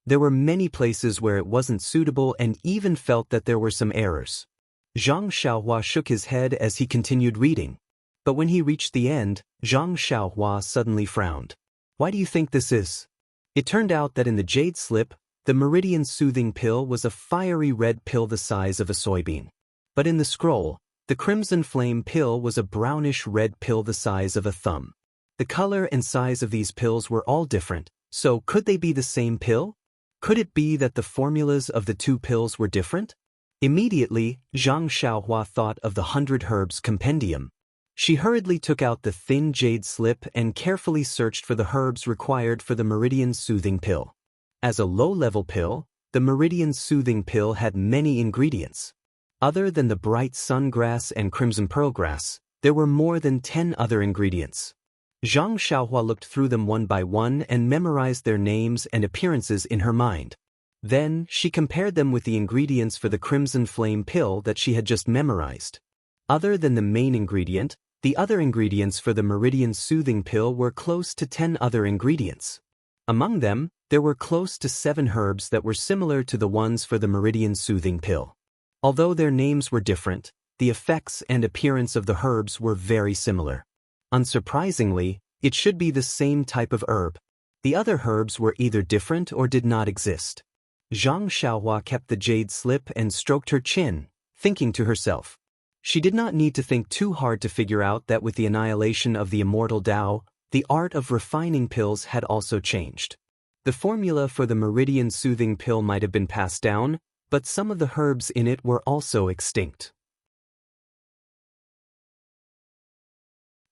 There were many places where it wasn't suitable and even felt that there were some errors. Zhang Xiaohua shook his head as he continued reading. But when he reached the end, Zhang Xiaohua suddenly frowned. Why do you think this is? It turned out that in the jade slip, the Meridian Soothing pill was a fiery red pill the size of a soybean. But in the scroll, the Crimson Flame pill was a brownish red pill the size of a thumb. The color and size of these pills were all different, so could they be the same pill? Could it be that the formulas of the 2 pills were different? Immediately, Zhang Xiaohua thought of the 100 Herbs Compendium. She hurriedly took out the thin jade slip and carefully searched for the herbs required for the Meridian Soothing pill. As a low-level pill, the Meridian Soothing pill had many ingredients. Other than the bright sungrass and crimson pearlgrass, there were more than 10 other ingredients. Zhang Xiaohua looked through them one by one and memorized their names and appearances in her mind. Then, she compared them with the ingredients for the Crimson Flame pill that she had just memorized. Other than the main ingredient, the other ingredients for the Meridian Soothing pill were close to 10 other ingredients. Among them, there were close to 7 herbs that were similar to the ones for the Meridian Soothing pill. Although their names were different, the effects and appearance of the herbs were very similar. Unsurprisingly, it should be the same type of herb. The other herbs were either different or did not exist. Zhang Xiaohua kept the jade slip and stroked her chin, thinking to herself. She did not need to think too hard to figure out that with the annihilation of the immortal Dao, the art of refining pills had also changed. The formula for the Meridian Soothing pill might have been passed down, but some of the herbs in it were also extinct.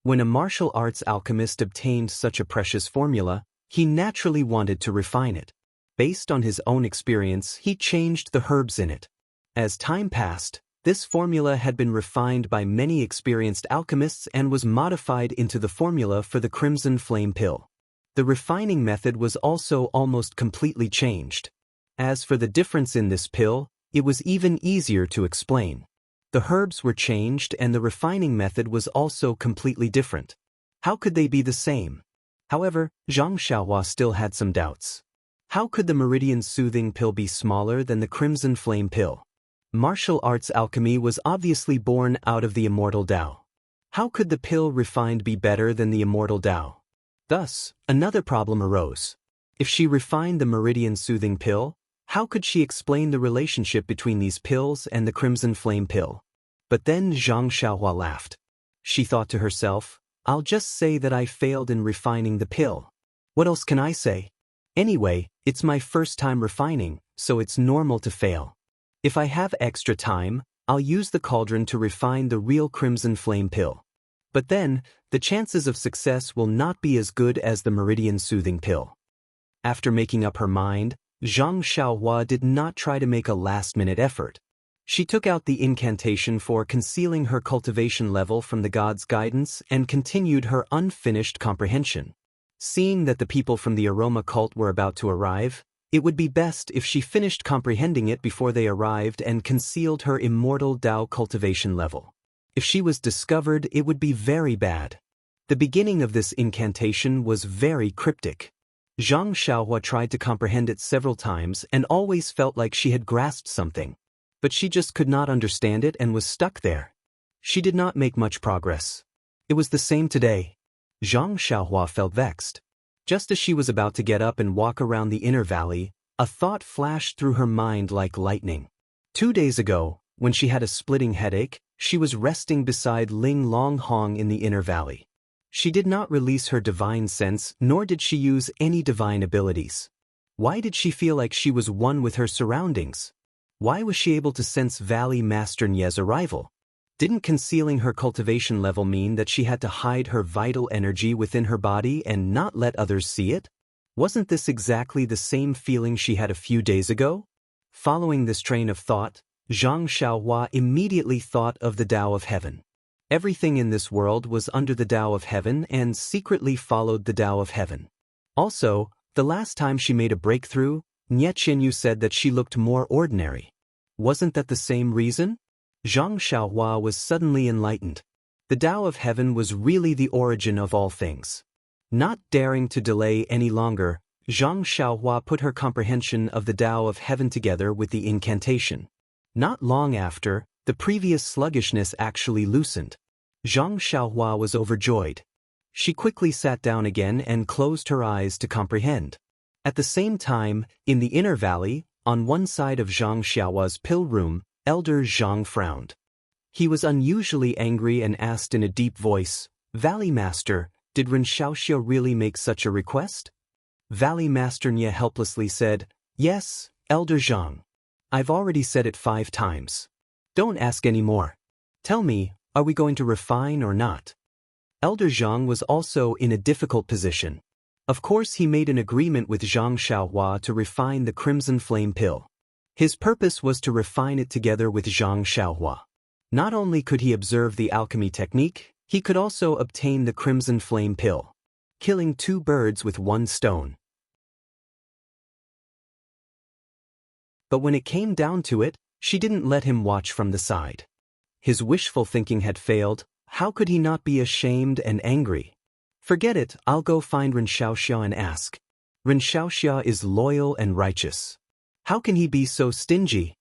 When a martial arts alchemist obtained such a precious formula, he naturally wanted to refine it. Based on his own experience, he changed the herbs in it. As time passed, this formula had been refined by many experienced alchemists and was modified into the formula for the Crimson Flame pill. The refining method was also almost completely changed. As for the difference in this pill, it was even easier to explain. The herbs were changed and the refining method was also completely different. How could they be the same? However, Zhang Xiaohua still had some doubts. How could the Meridian Soothing pill be smaller than the Crimson Flame pill? Martial arts alchemy was obviously born out of the immortal Dao. How could the pill refined be better than the immortal Dao? Thus, another problem arose. If she refined the Meridian Soothing pill, how could she explain the relationship between these pills and the Crimson Flame pill? But then Zhang Xiaohua laughed. She thought to herself, I'll just say that I failed in refining the pill. What else can I say? Anyway, it's my first time refining, so it's normal to fail. If I have extra time, I'll use the cauldron to refine the real Crimson Flame pill. But then, the chances of success will not be as good as the Meridian Soothing pill. After making up her mind, Zhang Xiaohua did not try to make a last-minute effort. She took out the incantation for concealing her cultivation level from the god's guidance and continued her unfinished comprehension. Seeing that the people from the aroma cult were about to arrive, it would be best if she finished comprehending it before they arrived and concealed her immortal Dao cultivation level. If she was discovered, it would be very bad. The beginning of this incantation was very cryptic. Zhang Xiaohua tried to comprehend it several times and always felt like she had grasped something. But she just could not understand it and was stuck there. She did not make much progress. It was the same today. Zhang Xiaohua felt vexed. Just as she was about to get up and walk around the inner valley, a thought flashed through her mind like lightning. 2 days ago, when she had a splitting headache, she was resting beside Ling Longhong in the inner valley. She did not release her divine sense, nor did she use any divine abilities. Why did she feel like she was one with her surroundings? Why was she able to sense Valley Master Nie's arrival? Didn't concealing her cultivation level mean that she had to hide her vital energy within her body and not let others see it? Wasn't this exactly the same feeling she had a few days ago? Following this train of thought, Zhang Xiaohua immediately thought of the Tao of Heaven. Everything in this world was under the Tao of Heaven and secretly followed the Tao of Heaven. Also, the last time she made a breakthrough, Nie Qinyu said that she looked more ordinary. Wasn't that the same reason? Zhang Xiaohua was suddenly enlightened. The Tao of Heaven was really the origin of all things. Not daring to delay any longer, Zhang Xiaohua put her comprehension of the Tao of Heaven together with the incantation. Not long after, the previous sluggishness actually loosened. Zhang Xiaohua was overjoyed. She quickly sat down again and closed her eyes to comprehend. At the same time, in the inner valley, on one side of Zhang Xiaohua's pill room, Elder Zhang frowned. He was unusually angry and asked in a deep voice, Valley Master, did Ren Xiaoxia really make such a request? Valley Master Nie helplessly said, Yes, Elder Zhang. I've already said it 5 times. Don't ask any more. Tell me, are we going to refine or not? Elder Zhang was also in a difficult position. Of course he made an agreement with Zhang Xiaohua to refine the Crimson Flame pill. His purpose was to refine it together with Zhang Xiaohua. Not only could he observe the alchemy technique, he could also obtain the Crimson Flame pill, killing 2 birds with 1 stone. But when it came down to it, she didn't let him watch from the side. His wishful thinking had failed. How could he not be ashamed and angry? Forget it, I'll go find Xianxia and ask. Xianxia is loyal and righteous. How can he be so stingy?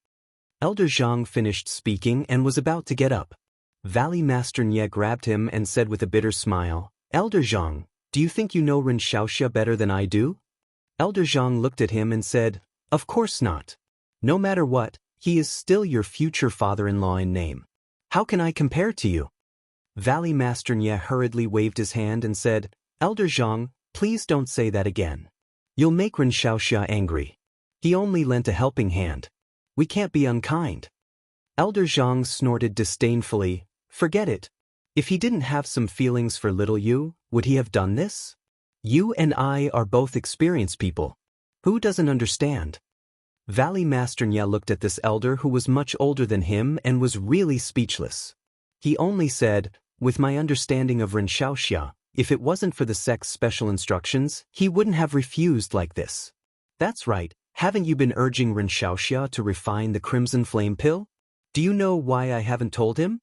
Elder Zhang finished speaking and was about to get up. Valley Master Nye grabbed him and said with a bitter smile, Elder Zhang, do you think you know Xianxia better than I do? Elder Zhang looked at him and said, Of course not. No matter what, he is still your future father-in-law in name. How can I compare to you? Valley Master Nye hurriedly waved his hand and said, Elder Zhang, please don't say that again. You'll make Xianxia angry. He only lent a helping hand. We can't be unkind. Elder Zhang snorted disdainfully, Forget it. If he didn't have some feelings for little you, would he have done this? You and I are both experienced people. Who doesn't understand? Valley Master Nye looked at this elder who was much older than him and was really speechless. He only said, With my understanding of Xianxia, if it wasn't for the sect's special instructions, he wouldn't have refused like this. That's right, haven't you been urging Xianxia to refine the Crimson Flame Pill? Do you know why I haven't told him?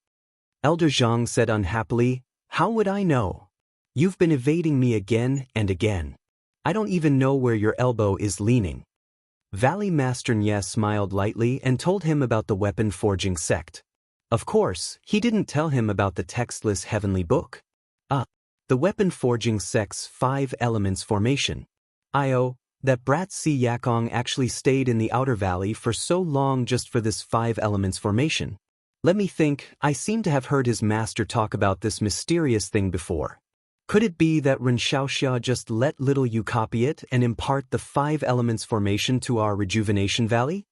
Elder Zhang said unhappily, How would I know? You've been evading me again and again. I don't even know where your elbow is leaning. Valley Master Nye smiled lightly and told him about the weapon forging sect. Of course, he didn't tell him about the textless heavenly book. The weapon forging sect's 5 elements formation. That brat Si Yakong actually stayed in the outer valley for so long just for this 5 elements formation. Let me think, I seem to have heard his master talk about this mysterious thing before. Could it be that Xianxia just let little you copy it and impart the 5 elements formation to our rejuvenation valley?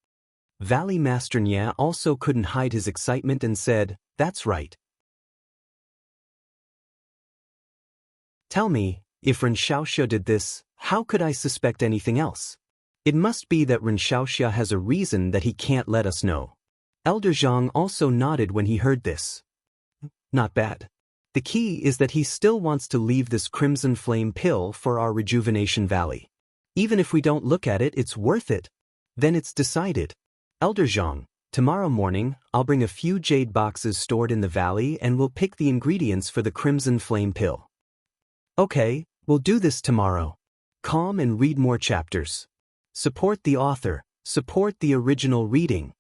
Valley Master Nye also couldn't hide his excitement and said, That's right. Tell me, if Xianxia did this, how could I suspect anything else? It must be that Xianxia has a reason that he can't let us know. Elder Zhang also nodded when he heard this. Not bad. The key is that he still wants to leave this Crimson Flame Pill for our Rejuvenation Valley. Even if we don't look at it, it's worth it. Then it's decided. Elder Zhang, tomorrow morning, I'll bring a few jade boxes stored in the valley and we'll pick the ingredients for the Crimson Flame Pill. Okay, we'll do this tomorrow. Calm and read more chapters. Support the author. Support the original reading.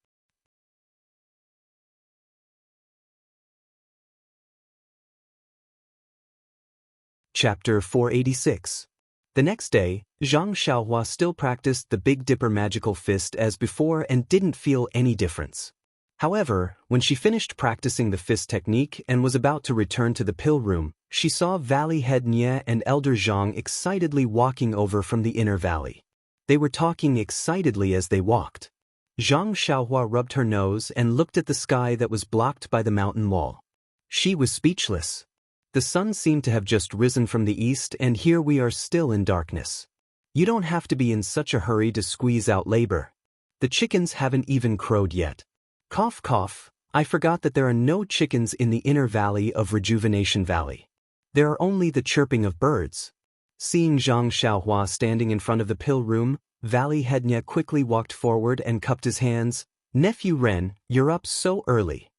Chapter 486. The next day, Zhang Xiaohua still practiced the Big Dipper magical fist as before and didn't feel any difference. However, when she finished practicing the fist technique and was about to return to the pill room, she saw Valley Head Nye and Elder Zhang excitedly walking over from the inner valley. They were talking excitedly as they walked. Zhang Xiaohua rubbed her nose and looked at the sky that was blocked by the mountain wall. She was speechless. The sun seemed to have just risen from the east and here we are still in darkness. You don't have to be in such a hurry to squeeze out labor. The chickens haven't even crowed yet. Cough cough, I forgot that there are no chickens in the inner valley of Rejuvenation Valley. There are only the chirping of birds. Seeing Zhang Xiaohua standing in front of the pill room, Valley Head Nye quickly walked forward and cupped his hands. Nephew Ren, you're up so early.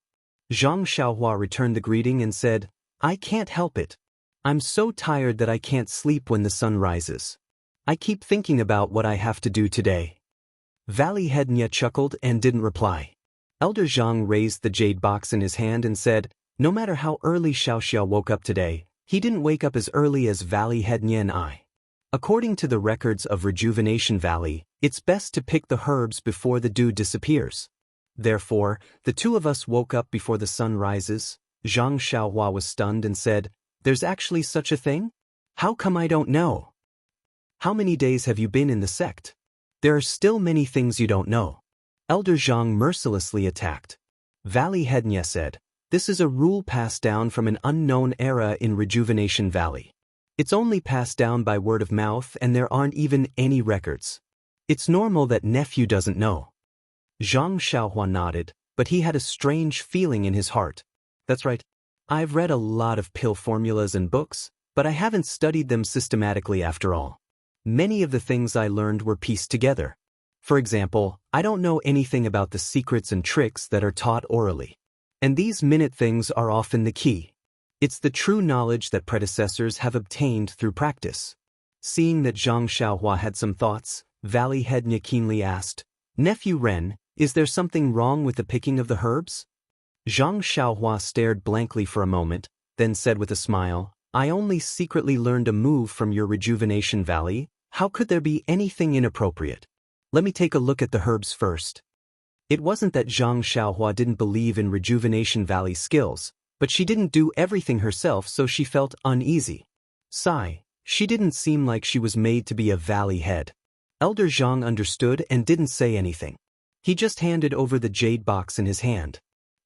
Zhang Xiaohua returned the greeting and said, I can't help it. I'm so tired that I can't sleep when the sun rises. I keep thinking about what I have to do today. Valley Head Nye chuckled and didn't reply. Elder Zhang raised the jade box in his hand and said, No matter how early Xiaoxia woke up today, he didn't wake up as early as Valley Head Nye and I. According to the records of Rejuvenation Valley, it's best to pick the herbs before the dew disappears. Therefore, the two of us woke up before the sun rises. Zhang Xiaohua was stunned and said, There's actually such a thing? How come I don't know? How many days have you been in the sect? There are still many things you don't know. Elder Zhang mercilessly attacked. Valley Head Nye said, This is a rule passed down from an unknown era in Rejuvenation Valley. It's only passed down by word of mouth and there aren't even any records. It's normal that nephew doesn't know. Zhang Xiaohua nodded, but he had a strange feeling in his heart. That's right. I've read a lot of pill formulas and books, but I haven't studied them systematically after all. Many of the things I learned were pieced together. For example, I don't know anything about the secrets and tricks that are taught orally. And these minute things are often the key. It's the true knowledge that predecessors have obtained through practice. Seeing that Zhang Xiaohua had some thoughts, Valley Head Nya keenly asked, "Nephew Ren, is there something wrong with the picking of the herbs?" Zhang Xiaohua stared blankly for a moment, then said with a smile, "I only secretly learned a move from your Rejuvenation Valley. How could there be anything inappropriate? Let me take a look at the herbs first." It wasn't that Zhang Xiaohua didn't believe in Rejuvenation Valley skills, but she didn't do everything herself, so she felt uneasy. Sigh, she didn't seem like she was made to be a valley head. Elder Zhang understood and didn't say anything. He just handed over the jade box in his hand.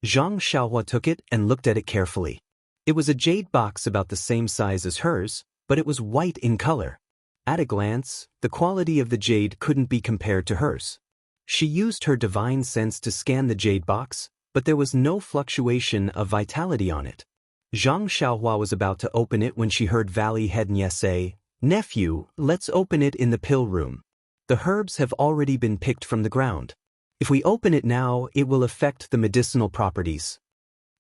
Zhang Xiaohua took it and looked at it carefully. It was a jade box about the same size as hers, but it was white in color. At a glance, the quality of the jade couldn't be compared to hers. She used her divine sense to scan the jade box, but there was no fluctuation of vitality on it. Zhang Xiaohua was about to open it when she heard Valley Head Nya say, "Nephew, let's open it in the pill room. The herbs have already been picked from the ground. If we open it now, it will affect the medicinal properties."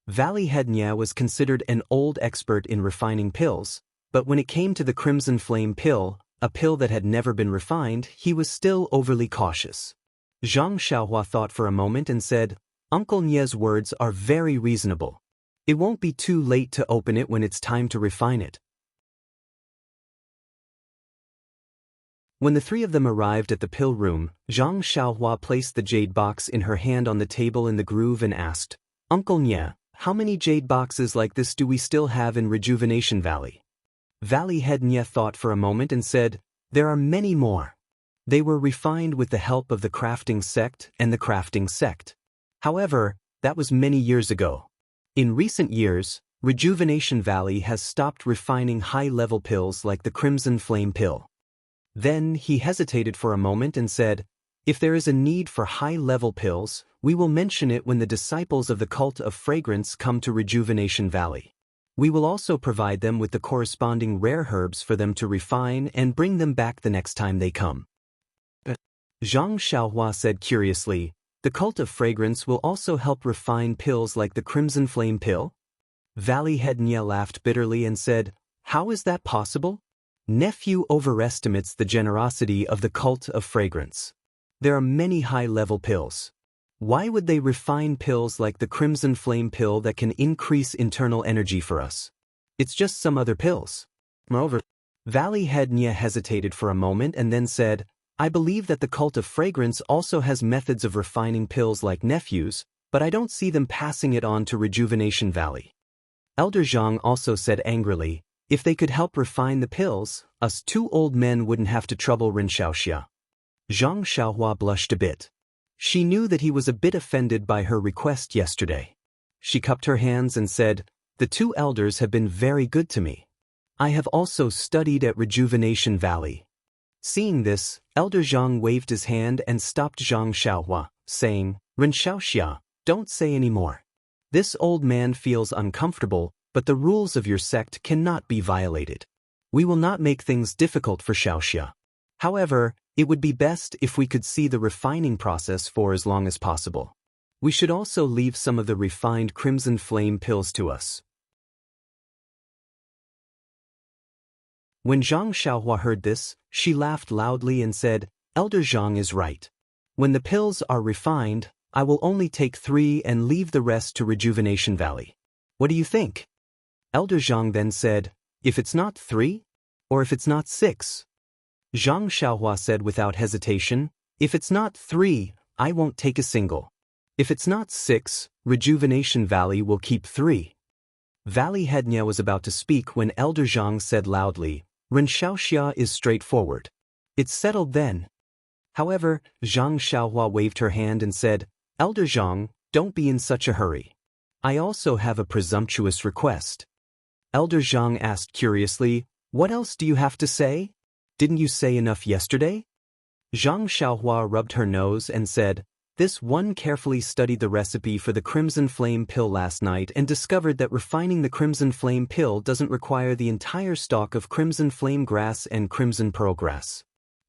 Valley Head Nya was considered an old expert in refining pills, but when it came to the Crimson Flame pill, a pill that had never been refined, he was still overly cautious. Zhang Xiaohua thought for a moment and said, "Uncle Nye's words are very reasonable. It won't be too late to open it when it's time to refine it." When the three of them arrived at the pill room, Zhang Xiaohua placed the jade box in her hand on the table in the groove and asked, "Uncle Nye, how many jade boxes like this do we still have in Rejuvenation Valley?" Valley Head Nye thought for a moment and said, "There are many more. They were refined with the help of the crafting sect and the crafting sect. However, that was many years ago. In recent years, Rejuvenation Valley has stopped refining high-level pills like the Crimson Flame pill." Then he hesitated for a moment and said, "If there is a need for high-level pills, we will mention it when the disciples of the cult of fragrance come to Rejuvenation Valley. We will also provide them with the corresponding rare herbs for them to refine and bring them back the next time they come." Zhang Xiaohua said curiously, "The cult of fragrance will also help refine pills like the Crimson Flame pill?" Valley Head Nya laughed bitterly and said, "How is that possible? Nephew overestimates the generosity of the cult of fragrance. There are many high-level pills. Why would they refine pills like the Crimson Flame pill that can increase internal energy for us? It's just some other pills." Moreover, Valley Head Nya hesitated for a moment and then said, "I believe that the cult of fragrance also has methods of refining pills like Nephew's, but I don't see them passing it on to Rejuvenation Valley." Elder Zhang also said angrily, "If they could help refine the pills, us two old men wouldn't have to trouble Ren Xiaoxia." Zhang Xiaohua blushed a bit. She knew that he was a bit offended by her request yesterday. She cupped her hands and said, "The two elders have been very good to me. I have also studied at Rejuvenation Valley." Seeing this, Elder Zhang waved his hand and stopped Zhang Xiaohua, saying, "Ren Xiaoxia, don't say any more. This old man feels uncomfortable, but the rules of your sect cannot be violated. We will not make things difficult for Xiaoxia. However, it would be best if we could see the refining process for as long as possible. We should also leave some of the refined Crimson Flame pills to us." When Zhang Xiaohua heard this, she laughed loudly and said, "Elder Zhang is right. When the pills are refined, I will only take 3 and leave the rest to Rejuvenation Valley. What do you think?" Elder Zhang then said, "If it's not 3? Or if it's not 6? Zhang Xiaohua said without hesitation, "If it's not 3, I won't take a single. If it's not 6, Rejuvenation Valley will keep 3. Valley Head Nya was about to speak when Elder Zhang said loudly, "Ren Xiaoxia is straightforward. It's settled then." However, Zhang Xiaohua waved her hand and said, "Elder Zhang, don't be in such a hurry. I also have a presumptuous request." Elder Zhang asked curiously, "What else do you have to say? Didn't you say enough yesterday?" Zhang Xiaohua rubbed her nose and said, "This one carefully studied the recipe for the Crimson Flame pill last night and discovered that refining the Crimson Flame pill doesn't require the entire stalk of Crimson Flame grass and Crimson Pearl grass.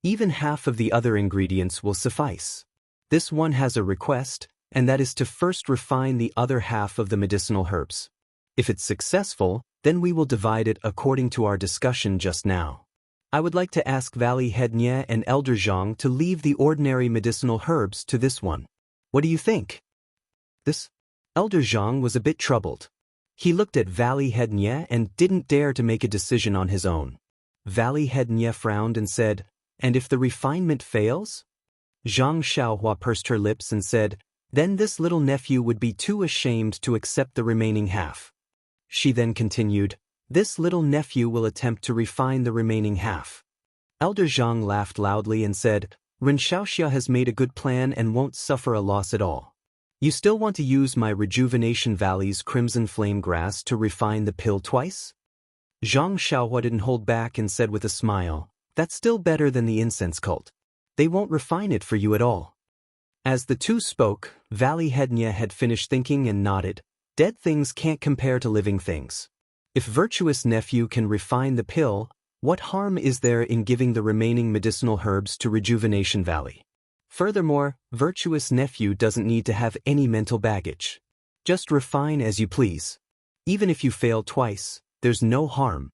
Even half of the other ingredients will suffice. This one has a request, and that is to first refine the other half of the medicinal herbs. If it's successful, then we will divide it according to our discussion just now. I would like to ask Valley Head Nye and Elder Zhang to leave the ordinary medicinal herbs to this one. What do you think? This? Elder Zhang was a bit troubled. He looked at Valley Head Nye and didn't dare to make a decision on his own. Valley Head Nye frowned and said, "And if the refinement fails?" Zhang Xiaohua pursed her lips and said, "Then this little nephew would be too ashamed to accept the remaining half." She then continued, "This little nephew will attempt to refine the remaining half." Elder Zhang laughed loudly and said, "Xianxia has made a good plan and won't suffer a loss at all. You still want to use my Rejuvenation Valley's Crimson Flame Grass to refine the pill twice?" Zhang Xiaohua didn't hold back and said with a smile, "That's still better than the incense cult. They won't refine it for you at all." As the two spoke, Valley Head Nye had finished thinking and nodded. Dead things can't compare to living things. If virtuous nephew can refine the pill, what harm is there in giving the remaining medicinal herbs to Rejuvenation Valley? Furthermore, virtuous nephew doesn't need to have any mental baggage. Just refine as you please. Even if you fail twice, there's no harm.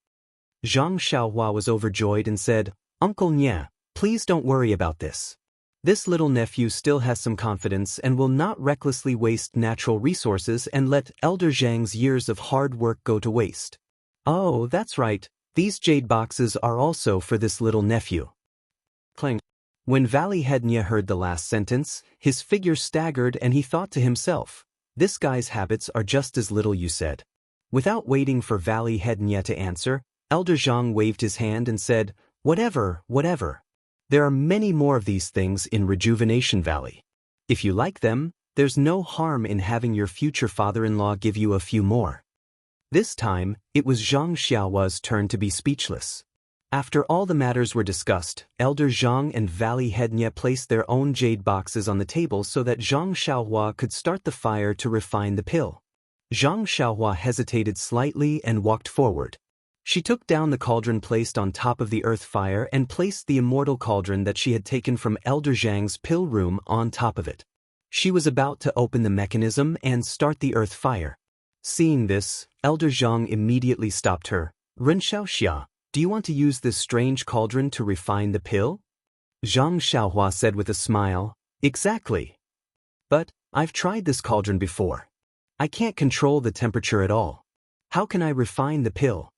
Zhang Xiaohua was overjoyed and said, "Uncle Nye, please don't worry about this. This little nephew still has some confidence and will not recklessly waste natural resources and let Elder Zhang's years of hard work go to waste." "Oh, that's right. These jade boxes are also for this little nephew." Clang. When Valley Head Nye heard the last sentence, his figure staggered and he thought to himself, "This guy's habits are just as little you said." Without waiting for Valley Head Nye to answer, Elder Zhang waved his hand and said, Whatever. There are many more of these things in Rejuvenation Valley. If you like them, there's no harm in having your future father-in-law give you a few more." This time, it was Zhang Xiaohua's turn to be speechless. After all the matters were discussed, Elder Zhang and Valley Head Nye placed their own jade boxes on the table so that Zhang Xiaohua could start the fire to refine the pill. Zhang Xiaohua hesitated slightly and walked forward. She took down the cauldron placed on top of the earth fire and placed the immortal cauldron that she had taken from Elder Zhang's pill room on top of it. She was about to open the mechanism and start the earth fire. Seeing this, Elder Zhang immediately stopped her. "Xianxia, do you want to use this strange cauldron to refine the pill?" Zhang Xiaohua said with a smile, "Exactly. But I've tried this cauldron before. I can't control the temperature at all. How can I refine the pill?"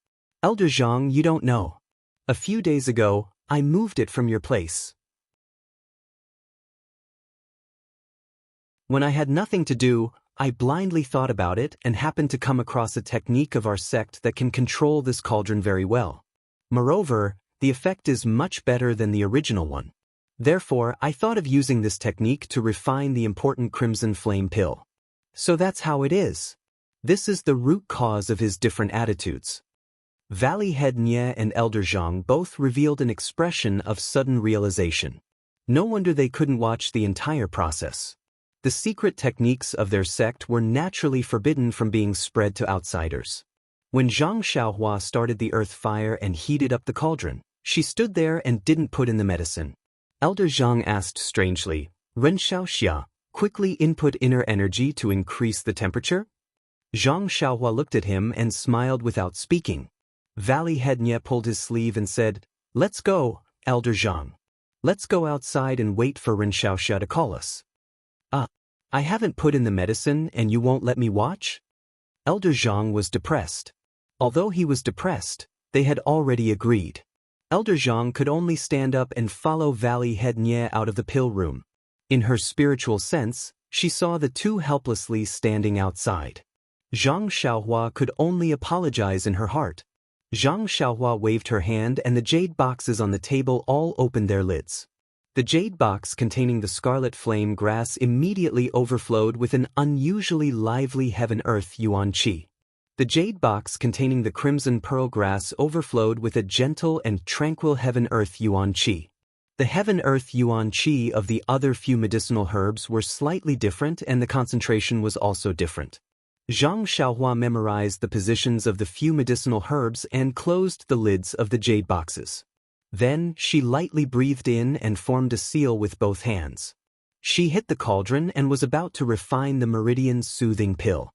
"Elder Zhang, you don't know. A few days ago, I moved it from your place. When I had nothing to do, I blindly thought about it and happened to come across a technique of our sect that can control this cauldron very well. Moreover, the effect is much better than the original one. Therefore, I thought of using this technique to refine the important Crimson Flame pill. So that's how it is. This is the root cause of his different attitudes." Valley Head Nye and Elder Zhang both revealed an expression of sudden realization. No wonder they couldn't watch the entire process. The secret techniques of their sect were naturally forbidden from being spread to outsiders. When Zhang Xiaohua started the earth fire and heated up the cauldron, she stood there and didn't put in the medicine. Elder Zhang asked strangely, "Xianxia, quickly input inner energy to increase the temperature?" Zhang Xiaohua looked at him and smiled without speaking. Valley Head Nye pulled his sleeve and said, "Let's go, Elder Zhang. Let's go outside and wait for Xianxia to call us." I haven't put in the medicine and you won't let me watch?" Elder Zhang was depressed. Although he was depressed, they had already agreed. Elder Zhang could only stand up and follow Valley Head Nye out of the pill room. In her spiritual sense, she saw the two helplessly standing outside. Zhang Xiaohua could only apologize in her heart. Zhang Xiaohua waved her hand and the jade boxes on the table all opened their lids. The jade box containing the scarlet flame grass immediately overflowed with an unusually lively heaven-earth yuan qi. The jade box containing the crimson pearl grass overflowed with a gentle and tranquil heaven-earth yuan qi. The heaven-earth yuan qi of the other few medicinal herbs were slightly different and the concentration was also different. Zhang Xiaohua memorized the positions of the few medicinal herbs and closed the lids of the jade boxes. Then, she lightly breathed in and formed a seal with both hands. She hit the cauldron and was about to refine the meridian's soothing pill.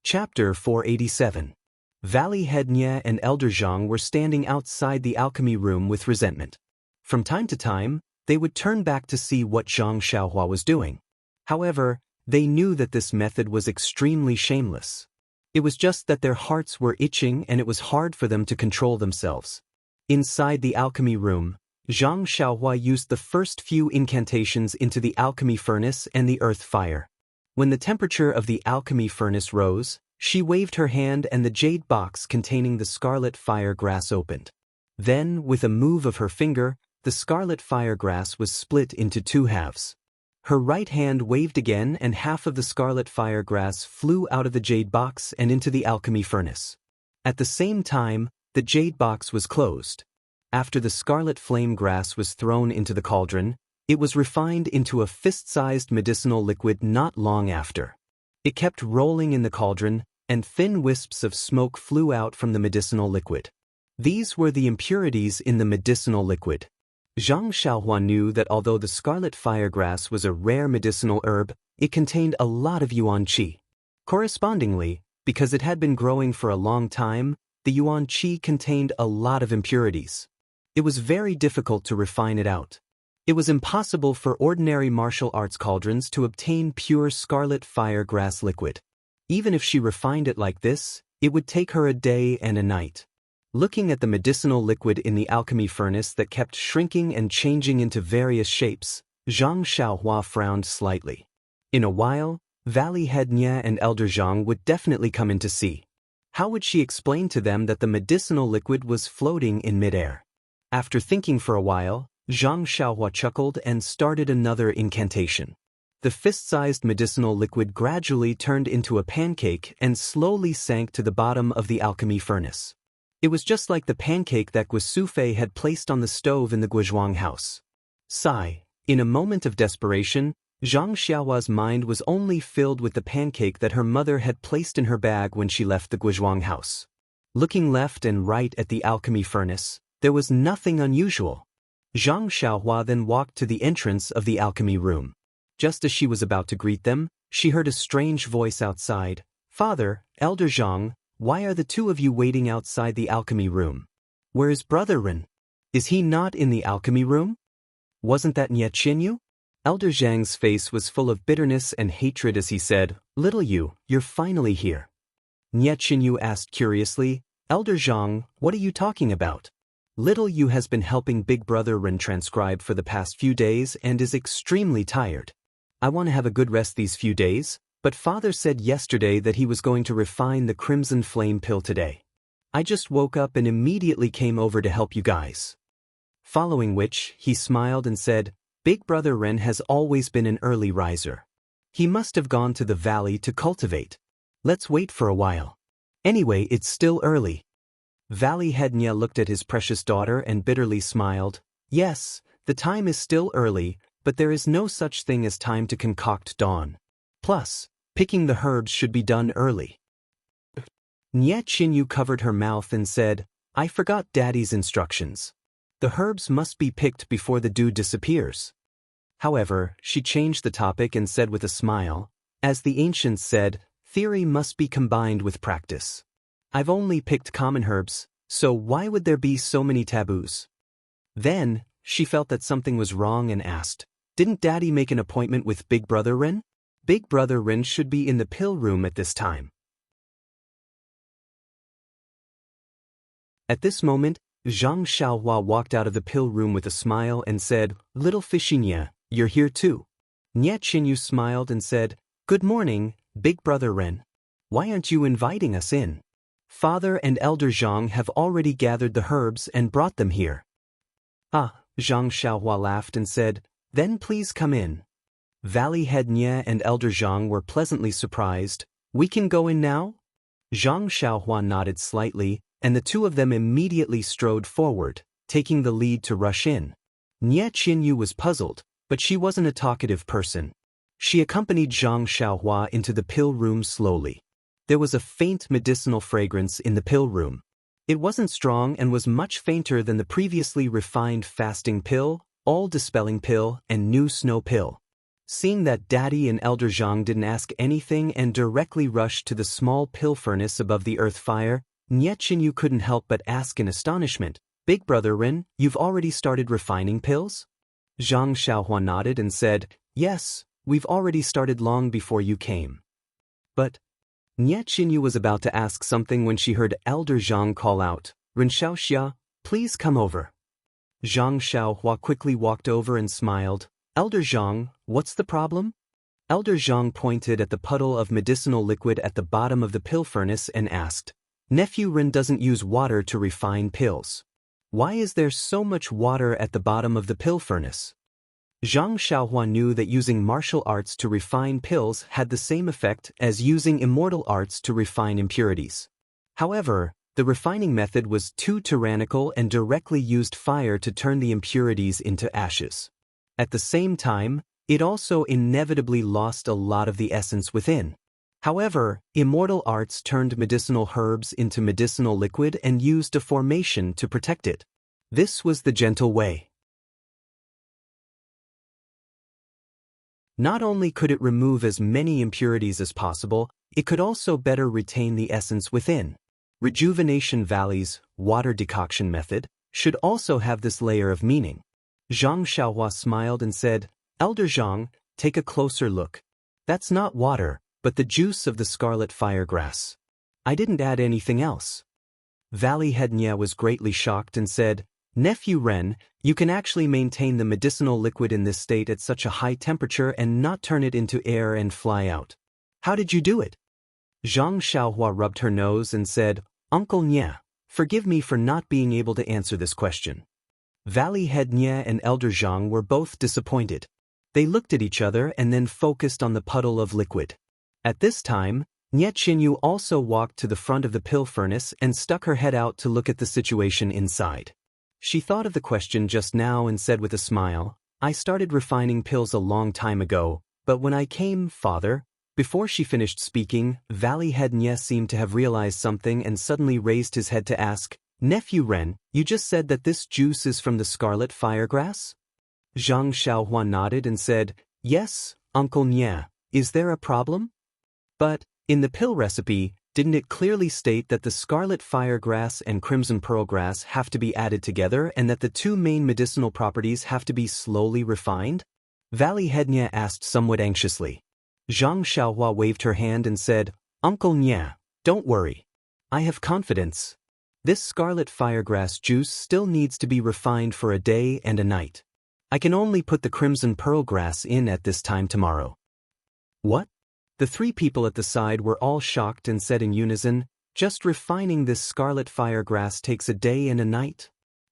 Chapter 487. Valley Head Nye and Elder Zhang were standing outside the alchemy room with resentment. From time to time, they would turn back to see what Zhang Xiaohua was doing. However, they knew that this method was extremely shameless. It was just that their hearts were itching and it was hard for them to control themselves. Inside the alchemy room, Zhang Xiaohua used the first few incantations into the alchemy furnace and the earth fire. When the temperature of the alchemy furnace rose, she waved her hand and the jade box containing the scarlet fire grass opened. Then, with a move of her finger, the scarlet fire grass was split into two halves. Her right hand waved again and half of the scarlet fire grass flew out of the jade box and into the alchemy furnace. At the same time, the jade box was closed. After the scarlet flame grass was thrown into the cauldron, it was refined into a fist-sized medicinal liquid not long after. It kept rolling in the cauldron, and thin wisps of smoke flew out from the medicinal liquid. These were the impurities in the medicinal liquid. Zhang Xiaohua knew that although the scarlet firegrass was a rare medicinal herb, it contained a lot of yuan qi. Correspondingly, because it had been growing for a long time, the yuan qi contained a lot of impurities. It was very difficult to refine it out. It was impossible for ordinary martial arts cauldrons to obtain pure scarlet fire grass liquid. Even if she refined it like this, it would take her a day and a night. Looking at the medicinal liquid in the alchemy furnace that kept shrinking and changing into various shapes, Zhang Xiaohua frowned slightly. In a while, Valley Head Nye and Elder Zhang would definitely come in to see. How would she explain to them that the medicinal liquid was floating in midair? After thinking for a while, Zhang Xiaohua chuckled and started another incantation. The fist-sized medicinal liquid gradually turned into a pancake and slowly sank to the bottom of the alchemy furnace. It was just like the pancake that Guosufei had placed on the stove in the Guozhuang house. Sigh. In a moment of desperation, Zhang Xiaohua's mind was only filled with the pancake that her mother had placed in her bag when she left the Guozhuang house. Looking left and right at the alchemy furnace, there was nothing unusual. Zhang Xiaohua then walked to the entrance of the alchemy room. Just as she was about to greet them, she heard a strange voice outside. "Father, Elder Zhang, why are the two of you waiting outside the alchemy room? Where is Brother Ren? Is he not in the alchemy room? Wasn't that Nye Qinyu?" Elder Zhang's face was full of bitterness and hatred as he said, "Little Yu, you're finally here." Nye Qinyu asked curiously, "Elder Zhang, what are you talking about?" Little Yu has been helping Big Brother Ren transcribe for the past few days and is extremely tired. "I want to have a good rest these few days, but Father said yesterday that he was going to refine the Crimson Flame pill today. I just woke up and immediately came over to help you guys." Following which, he smiled and said, "Big Brother Ren has always been an early riser. He must have gone to the valley to cultivate. Let's wait for a while. Anyway, it's still early." Valley Head Nye looked at his precious daughter and bitterly smiled. "Yes, the time is still early, but there is no such thing as time to concoct dawn. Plus, picking the herbs should be done early." Nye Qinyu covered her mouth and said, "I forgot Daddy's instructions. The herbs must be picked before the dew disappears." However, she changed the topic and said with a smile, "As the ancients said, theory must be combined with practice. I've only picked common herbs, so why would there be so many taboos?" Then, she felt that something was wrong and asked, "Didn't Daddy make an appointment with Big Brother Ren? Big Brother Ren should be in the pill room at this time." At this moment, Zhang Xiaohua walked out of the pill room with a smile and said, "Little Fishy Nye, you're here too." Nye Qinyu smiled and said, "Good morning, Big Brother Ren. Why aren't you inviting us in? Father and Elder Zhang have already gathered the herbs and brought them here." "Ah," Zhang Xiaohua laughed and said, "Then please come in." Valley Head Nye and Elder Zhang were pleasantly surprised. "We can go in now?" Zhang Xiaohua nodded slightly, and the two of them immediately strode forward, taking the lead to rush in. Nye Qinyu was puzzled, but she wasn't a talkative person. She accompanied Zhang Xiaohua into the pill room slowly. There was a faint medicinal fragrance in the pill room. It wasn't strong and was much fainter than the previously refined fasting pill, all-dispelling pill, and new snow pill. Seeing that Daddy and Elder Zhang didn't ask anything and directly rushed to the small pill furnace above the earth fire, Nie Qinyu couldn't help but ask in astonishment, "Big Brother Ren, you've already started refining pills?" Zhang Xiaohua nodded and said, "Yes, we've already started long before you came." But Nie Qinyu was about to ask something when she heard Elder Zhang call out, "Ren Xiaoxia, please come over." Zhang Xiaohua quickly walked over and smiled. "Elder Zhang, what's the problem?" Elder Zhang pointed at the puddle of medicinal liquid at the bottom of the pill furnace and asked, "Nephew Ren doesn't use water to refine pills. Why is there so much water at the bottom of the pill furnace?" Zhang Xiaohua knew that using martial arts to refine pills had the same effect as using immortal arts to refine impurities. However, the refining method was too tyrannical and directly used fire to turn the impurities into ashes. At the same time, it also inevitably lost a lot of the essence within. However, immortal arts turned medicinal herbs into medicinal liquid and used a formation to protect it. This was the gentle way. Not only could it remove as many impurities as possible, it could also better retain the essence within. Rejuvenation Valley's water decoction method should also have this layer of meaning. Zhang Xiaohua smiled and said, "Elder Zhang, take a closer look. That's not water, but the juice of the scarlet firegrass. I didn't add anything else." Valley Head Nye was greatly shocked and said, "Nephew Ren, you can actually maintain the medicinal liquid in this state at such a high temperature and not turn it into air and fly out. How did you do it?" Zhang Xiaohua rubbed her nose and said, "Uncle Nye, forgive me for not being able to answer this question." Valley Head Nye and Elder Zhang were both disappointed. They looked at each other and then focused on the puddle of liquid. At this time, Nie Qinyu also walked to the front of the pill furnace and stuck her head out to look at the situation inside. She thought of the question just now and said with a smile, "I started refining pills a long time ago, but when I came, Father..." Before she finished speaking, Valley Head Nye seemed to have realized something and suddenly raised his head to ask, "Nephew Ren, you just said that this juice is from the scarlet firegrass?" Zhang Xiaohua nodded and said, "Yes, Uncle Nye. Is there a problem?" "But, in the pill recipe, didn't it clearly state that the scarlet firegrass and crimson pearlgrass have to be added together and that the two main medicinal properties have to be slowly refined?" Valley Head Nye asked somewhat anxiously. Zhang Xiaohua waved her hand and said, "Uncle Nye, don't worry. I have confidence. This scarlet firegrass juice still needs to be refined for a day and a night. I can only put the crimson pearlgrass in at this time tomorrow." "What?" The three people at the side were all shocked and said in unison, "Just refining this scarlet firegrass takes a day and a night?"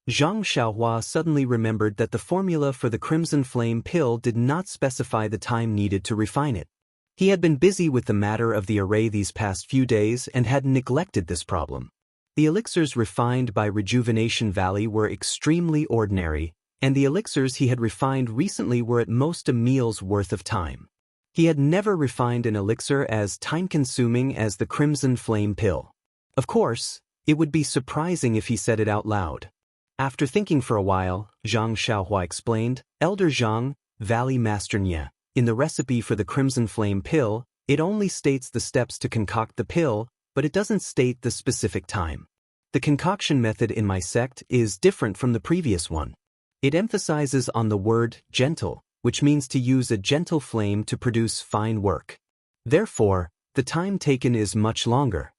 Zhang Xiaohua suddenly remembered that the formula for the crimson flame pill did not specify the time needed to refine it. He had been busy with the matter of the array these past few days and had neglected this problem. The elixirs refined by Rejuvenation Valley were extremely ordinary, and the elixirs he had refined recently were at most a meal's worth of time. He had never refined an elixir as time-consuming as the Crimson Flame Pill. Of course, it would be surprising if he said it out loud. After thinking for a while, Zhang Xiaohua explained, "Elder Zhang, Valley Master Nye, in the recipe for the Crimson Flame Pill, it only states the steps to concoct the pill, but it doesn't state the specific time. The concoction method in my sect is different from the previous one. It emphasizes on the word gentle, which means to use a gentle flame to produce fine work. Therefore, the time taken is much longer."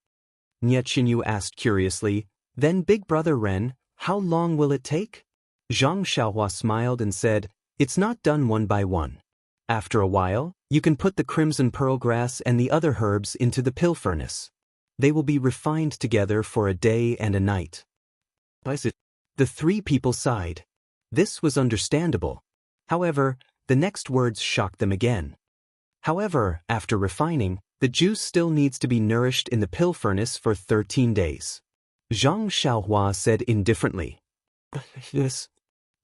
Nie Qinyu asked curiously, "Then Big Brother Ren, how long will it take?" Zhang Xiaohua smiled and said, "It's not done one by one. After a while, you can put the crimson pearlgrass and the other herbs into the pill furnace. They will be refined together for a day and a night." The three people sighed. This was understandable. However, the next words shocked them again. "However, after refining, the juice still needs to be nourished in the pill furnace for 13 days. Zhang Xiaohua said indifferently. Yes.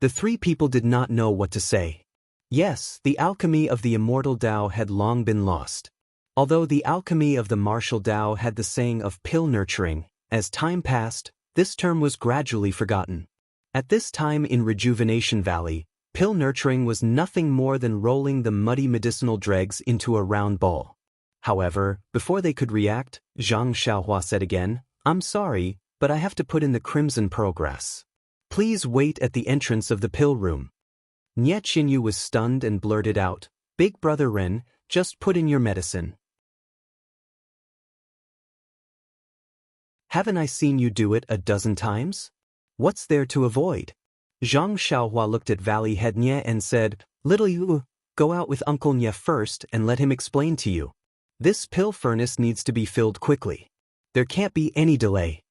The three people did not know what to say. Yes, the alchemy of the immortal Dao had long been lost. Although the alchemy of the martial Tao had the saying of pill nurturing, as time passed, this term was gradually forgotten. At this time in Rejuvenation Valley, pill nurturing was nothing more than rolling the muddy medicinal dregs into a round ball. However, before they could react, Zhang Xiaohua said again, "I'm sorry, but I have to put in the crimson progress. Please wait at the entrance of the pill room." Nie Qinyu was stunned and blurted out, "Big brother Ren, just put in your medicine. Haven't I seen you do it a dozen times? What's there to avoid?" Zhang Xiaohua looked at Valley Head Nie and said, "Little you, go out with Uncle Nie first and let him explain to you. This pill furnace needs to be filled quickly. There can't be any delay."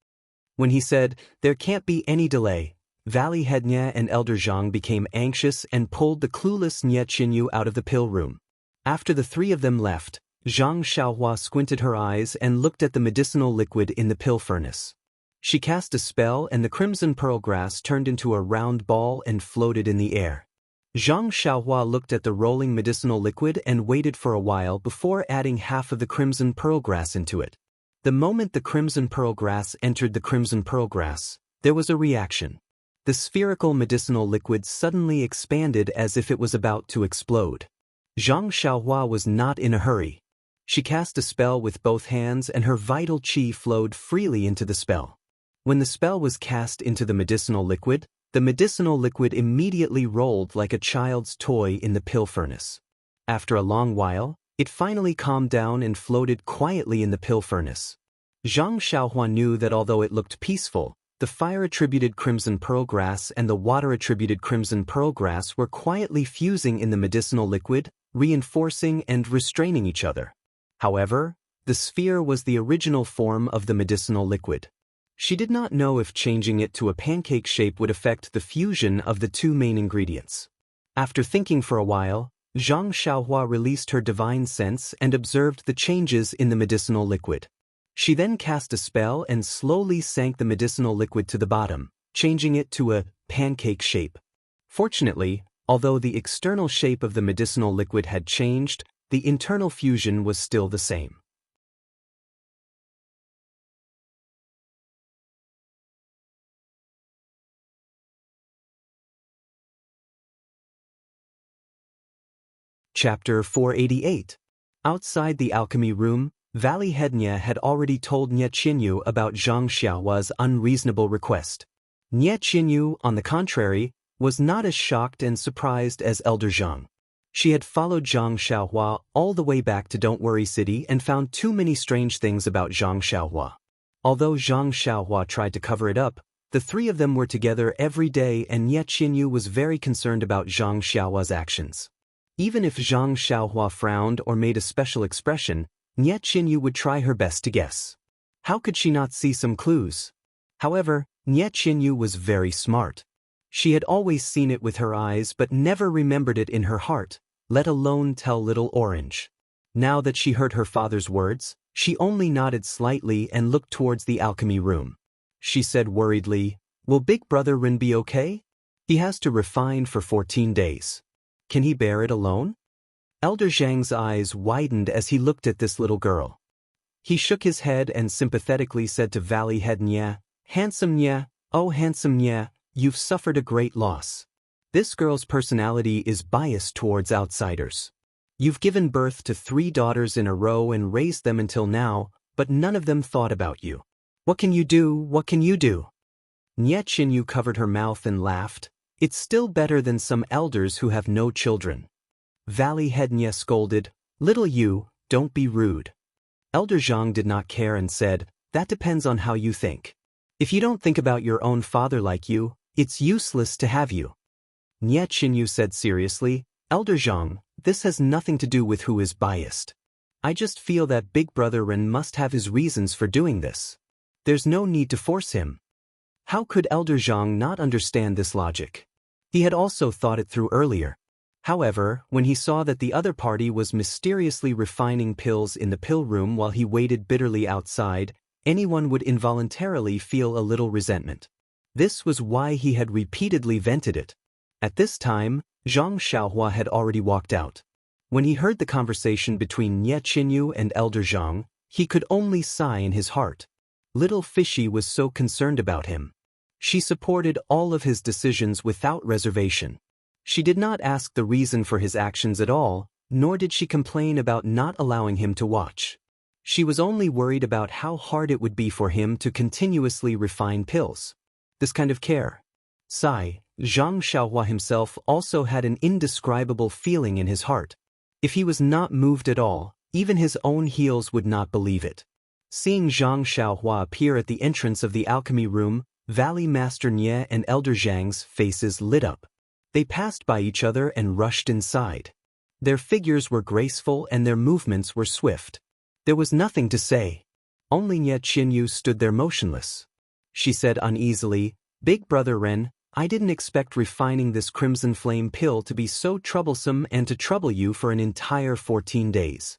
When he said, "There can't be any delay," Valley Head Nie and Elder Zhang became anxious and pulled the clueless Nie Qinyu out of the pill room. After the three of them left, Zhang Xiaohua squinted her eyes and looked at the medicinal liquid in the pill furnace. She cast a spell and the crimson pearl grass turned into a round ball and floated in the air. Zhang Xiaohua looked at the rolling medicinal liquid and waited for a while before adding half of the crimson pearl grass into it. The moment the crimson pearl grass entered the crimson pearl grass, there was a reaction. The spherical medicinal liquid suddenly expanded as if it was about to explode. Zhang Xiaohua was not in a hurry. She cast a spell with both hands and her vital qi flowed freely into the spell. When the spell was cast into the medicinal liquid immediately rolled like a child's toy in the pill furnace. After a long while, it finally calmed down and floated quietly in the pill furnace. Zhang Xiaohua knew that although it looked peaceful, the fire-attributed crimson pearl grass and the water-attributed crimson pearl grass were quietly fusing in the medicinal liquid, reinforcing and restraining each other. However, the sphere was the original form of the medicinal liquid. She did not know if changing it to a pancake shape would affect the fusion of the two main ingredients. After thinking for a while, Zhang Xiaohua released her divine sense and observed the changes in the medicinal liquid. She then cast a spell and slowly sank the medicinal liquid to the bottom, changing it to a pancake shape. Fortunately, although the external shape of the medicinal liquid had changed, the internal fusion was still the same. Chapter 488. Outside the alchemy room, Valley Head Nie had already told Nie Qinyu about Zhang Xiaohua's unreasonable request. Nie Qinyu, on the contrary, was not as shocked and surprised as Elder Zhang. She had followed Zhang Xiaohua all the way back to Don't Worry City and found too many strange things about Zhang Xiaohua. Although Zhang Xiaohua tried to cover it up, the three of them were together every day and Nie Qinyu was very concerned about Zhang Xiaohua's actions. Even if Zhang Xiaohua frowned or made a special expression, Nie Qinyu would try her best to guess. How could she not see some clues? However, Nie Qinyu was very smart. She had always seen it with her eyes but never remembered it in her heart, let alone tell little Orange. Now that she heard her father's words, she only nodded slightly and looked towards the alchemy room. She said worriedly, "Will Big Brother Rin be okay? He has to refine for 14 days. Can he bear it alone?" Elder Zhang's eyes widened as he looked at this little girl. He shook his head and sympathetically said to Valley Head Nie, "Handsome Nie, oh handsome Nie, you've suffered a great loss. This girl's personality is biased towards outsiders. You've given birth to 3 daughters in a row and raised them until now, but none of them thought about you. What can you do, what can you do?" Nie Qinyu covered her mouth and laughed. "It's still better than some elders who have no children." Valley Head Nie scolded, "Little you, don't be rude." Elder Zhang did not care and said, "That depends on how you think. If you don't think about your own father like you, it's useless to have you." Nie Qinyu said seriously, "Elder Zhang, this has nothing to do with who is biased. I just feel that Big Brother Ren must have his reasons for doing this. There's no need to force him." How could Elder Zhang not understand this logic? He had also thought it through earlier. However, when he saw that the other party was mysteriously refining pills in the pill room while he waited bitterly outside, anyone would involuntarily feel a little resentment. This was why he had repeatedly vented it. At this time, Zhang Xiaohua had already walked out. When he heard the conversation between Nie Qinyu and Elder Zhang, he could only sigh in his heart. Little Fishy was so concerned about him. She supported all of his decisions without reservation. She did not ask the reason for his actions at all, nor did she complain about not allowing him to watch. She was only worried about how hard it would be for him to continuously refine pills. This kind of care. Sigh, Zhang Xiaohua himself also had an indescribable feeling in his heart. If he was not moved at all, even his own heels would not believe it. Seeing Zhang Xiaohua appear at the entrance of the alchemy room, Valley Master Nie and Elder Zhang's faces lit up. They passed by each other and rushed inside. Their figures were graceful and their movements were swift. There was nothing to say. Only Nie Qinyu stood there motionless. She said uneasily, "Big Brother Ren, I didn't expect refining this crimson flame pill to be so troublesome and to trouble you for an entire 14 days.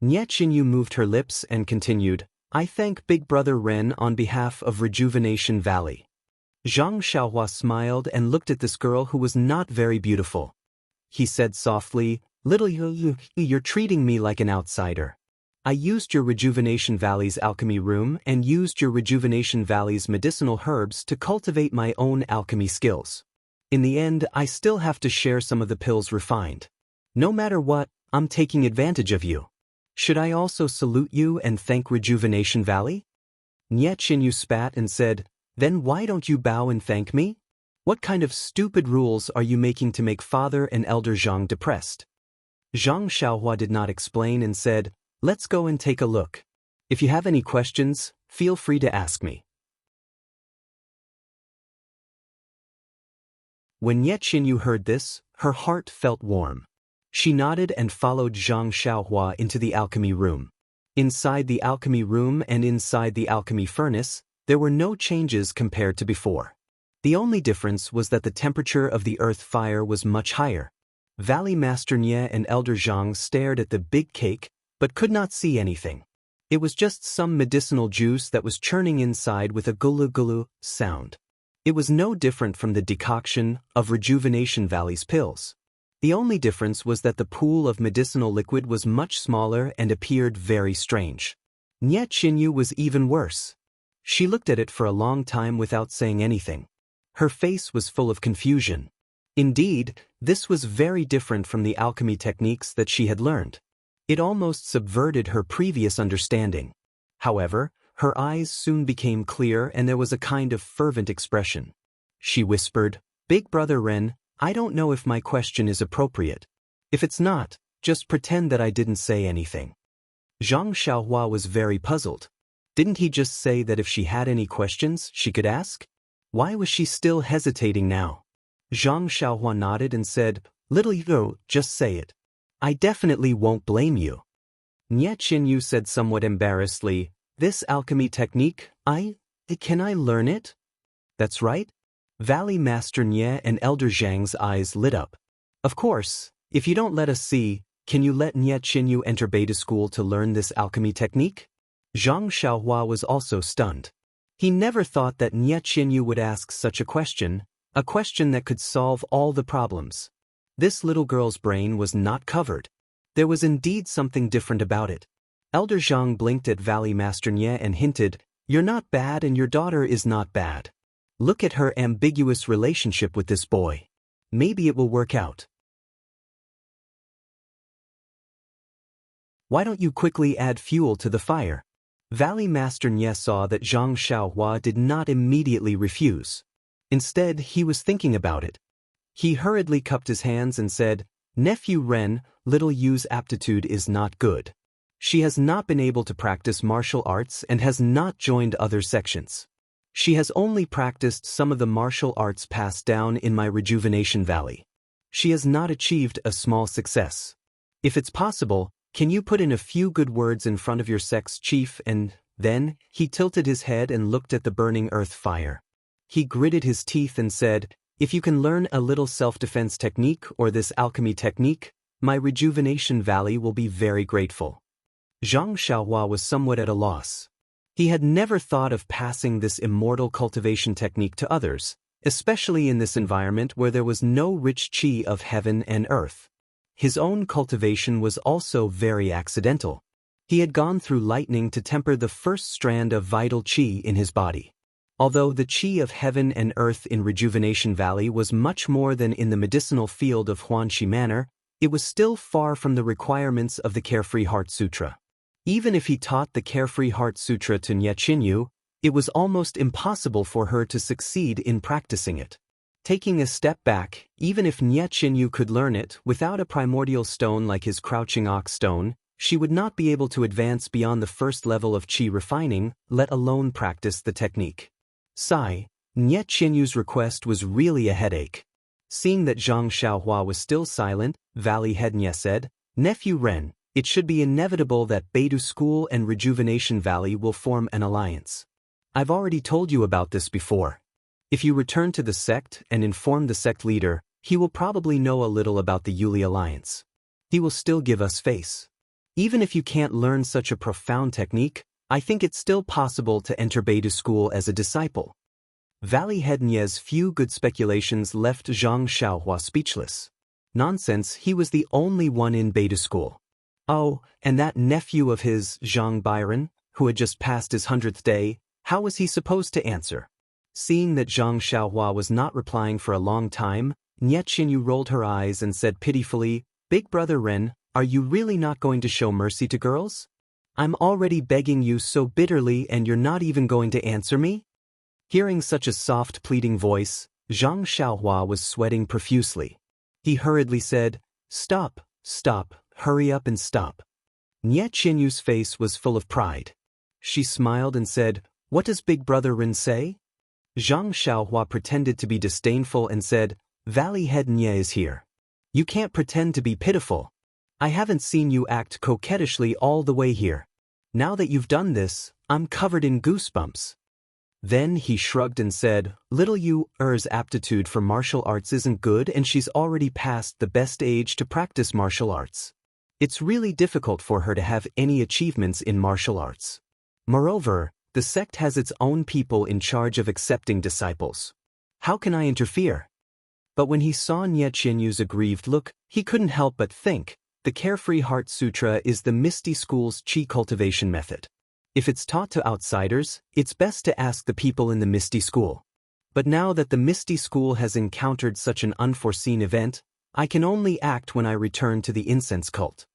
Nie Qinyu moved her lips and continued, "I thank Big Brother Ren on behalf of Rejuvenation Valley." Zhang Xiaohua smiled and looked at this girl who was not very beautiful. He said softly, "Little you're treating me like an outsider. I used your Rejuvenation Valley's alchemy room and used your Rejuvenation Valley's medicinal herbs to cultivate my own alchemy skills. In the end, I still have to share some of the pills refined. No matter what, I'm taking advantage of you. Should I also salute you and thank Rejuvenation Valley?" Nie Qinyu spat and said, "Then why don't you bow and thank me? What kind of stupid rules are you making to make Father and Elder Zhang depressed?" Zhang Xiaohua did not explain and said, "Let's go and take a look. If you have any questions, feel free to ask me." When Nie Qinyu heard this, her heart felt warm. She nodded and followed Zhang Xiaohua into the alchemy room. Inside the alchemy room and inside the alchemy furnace, there were no changes compared to before. The only difference was that the temperature of the earth fire was much higher. Valley Master Nie and Elder Zhang stared at the big cake, but could not see anything. It was just some medicinal juice that was churning inside with a gulu-gulu sound. It was no different from the decoction of Rejuvenation Valley's pills. The only difference was that the pool of medicinal liquid was much smaller and appeared very strange. Nie Qinyu was even worse. She looked at it for a long time without saying anything. Her face was full of confusion. Indeed, this was very different from the alchemy techniques that she had learned. It almost subverted her previous understanding. However, her eyes soon became clear and there was a kind of fervent expression. She whispered, "Big Brother Ren, I don't know if my question is appropriate. If it's not, just pretend that I didn't say anything." Zhang Xiaohua was very puzzled. Didn't he just say that if she had any questions, she could ask? Why was she still hesitating now? Zhang Xiaohua nodded and said, "Little you, just say it. I definitely won't blame you." Nie Qinyu said somewhat embarrassedly, "This alchemy technique, can I learn it?" "That's right." Valley Master Nie and Elder Zhang's eyes lit up. "Of course, if you don't let us see, can you let Nie Qinyu enter beta school to learn this alchemy technique?" Zhang Xiaohua was also stunned. He never thought that Nie Qinyu would ask such a question that could solve all the problems. This little girl's brain was not covered. There was indeed something different about it. Elder Zhang blinked at Valley Master Nie and hinted, "You're not bad and your daughter is not bad. Look at her ambiguous relationship with this boy. Maybe it will work out. Why don't you quickly add fuel to the fire?" Valley Master Nie saw that Zhang Xiaohua did not immediately refuse. Instead, he was thinking about it. He hurriedly cupped his hands and said, "Nephew Ren, little Yu's aptitude is not good. She has not been able to practice martial arts and has not joined other sections. She has only practiced some of the martial arts passed down in my Rejuvenation Valley. She has not achieved a small success. If it's possible, can you put in a few good words in front of your sex chief?" And then, he tilted his head and looked at the burning earth fire. He gritted his teeth and said, "If you can learn a little self-defense technique or this alchemy technique, my Rejuvenation Valley will be very grateful." Zhang Xiaohua was somewhat at a loss. He had never thought of passing this immortal cultivation technique to others, especially in this environment where there was no rich qi of heaven and earth. his own cultivation was also very accidental. He had gone through lightning to temper the first strand of vital qi in his body. Although the qi of heaven and earth in Rejuvenation Valley was much more than in the medicinal field of Huanxi Manor, it was still far from the requirements of the Carefree Heart Sutra. Even if he taught the Carefree Heart Sutra to Nie Qinyu, it was almost impossible for her to succeed in practicing it. Taking a step back, even if Nie Qinyu could learn it without a primordial stone like his Crouching Ox stone, she would not be able to advance beyond the first level of qi refining, let alone practice the technique. Sigh, Nie Qinyu's request was really a headache. Seeing that Zhang Xiaohua was still silent, Valley Head Nie said, "Nephew Ren, it should be inevitable that Beidou School and Rejuvenation Valley will form an alliance. I've already told you about this before. If you return to the sect and inform the sect leader, he will probably know a little about the Yuli alliance. He will still give us face. Even if you can't learn such a profound technique, I think it's still possible to enter Beidou School as a disciple." Valley Head Nie's few good speculations left Zhang Xiaohua speechless. Nonsense, he was the only one in Beidou School. Oh, and that nephew of his, Zhang Byron, who had just passed his 100th day, how was he supposed to answer? Seeing that Zhang Xiaohua was not replying for a long time, Nie Qinyu rolled her eyes and said pitifully, "Big brother Ren, are you really not going to show mercy to girls? I'm already begging you so bitterly and you're not even going to answer me?" Hearing such a soft pleading voice, Zhang Xiaohua was sweating profusely. He hurriedly said, "Stop, stop, hurry up and stop." Nie Qinyu's face was full of pride. She smiled and said, "What does Big Brother Ren say?" Zhang Xiaohua pretended to be disdainful and said, "Valley Head Nie is here. You can't pretend to be pitiful. I haven't seen you act coquettishly all the way here. Now that you've done this, I'm covered in goosebumps." Then he shrugged and said, "Little Yu's aptitude for martial arts isn't good and she's already past the best age to practice martial arts. It's really difficult for her to have any achievements in martial arts. Moreover, the sect has its own people in charge of accepting disciples. How can I interfere?" But when he saw Nie Qinyu's aggrieved look, he couldn't help but think, the Carefree Heart Sutra is the Misty School's qi cultivation method. If it's taught to outsiders, it's best to ask the people in the Misty School. But now that the Misty School has encountered such an unforeseen event, I can only act when I return to the incense cult.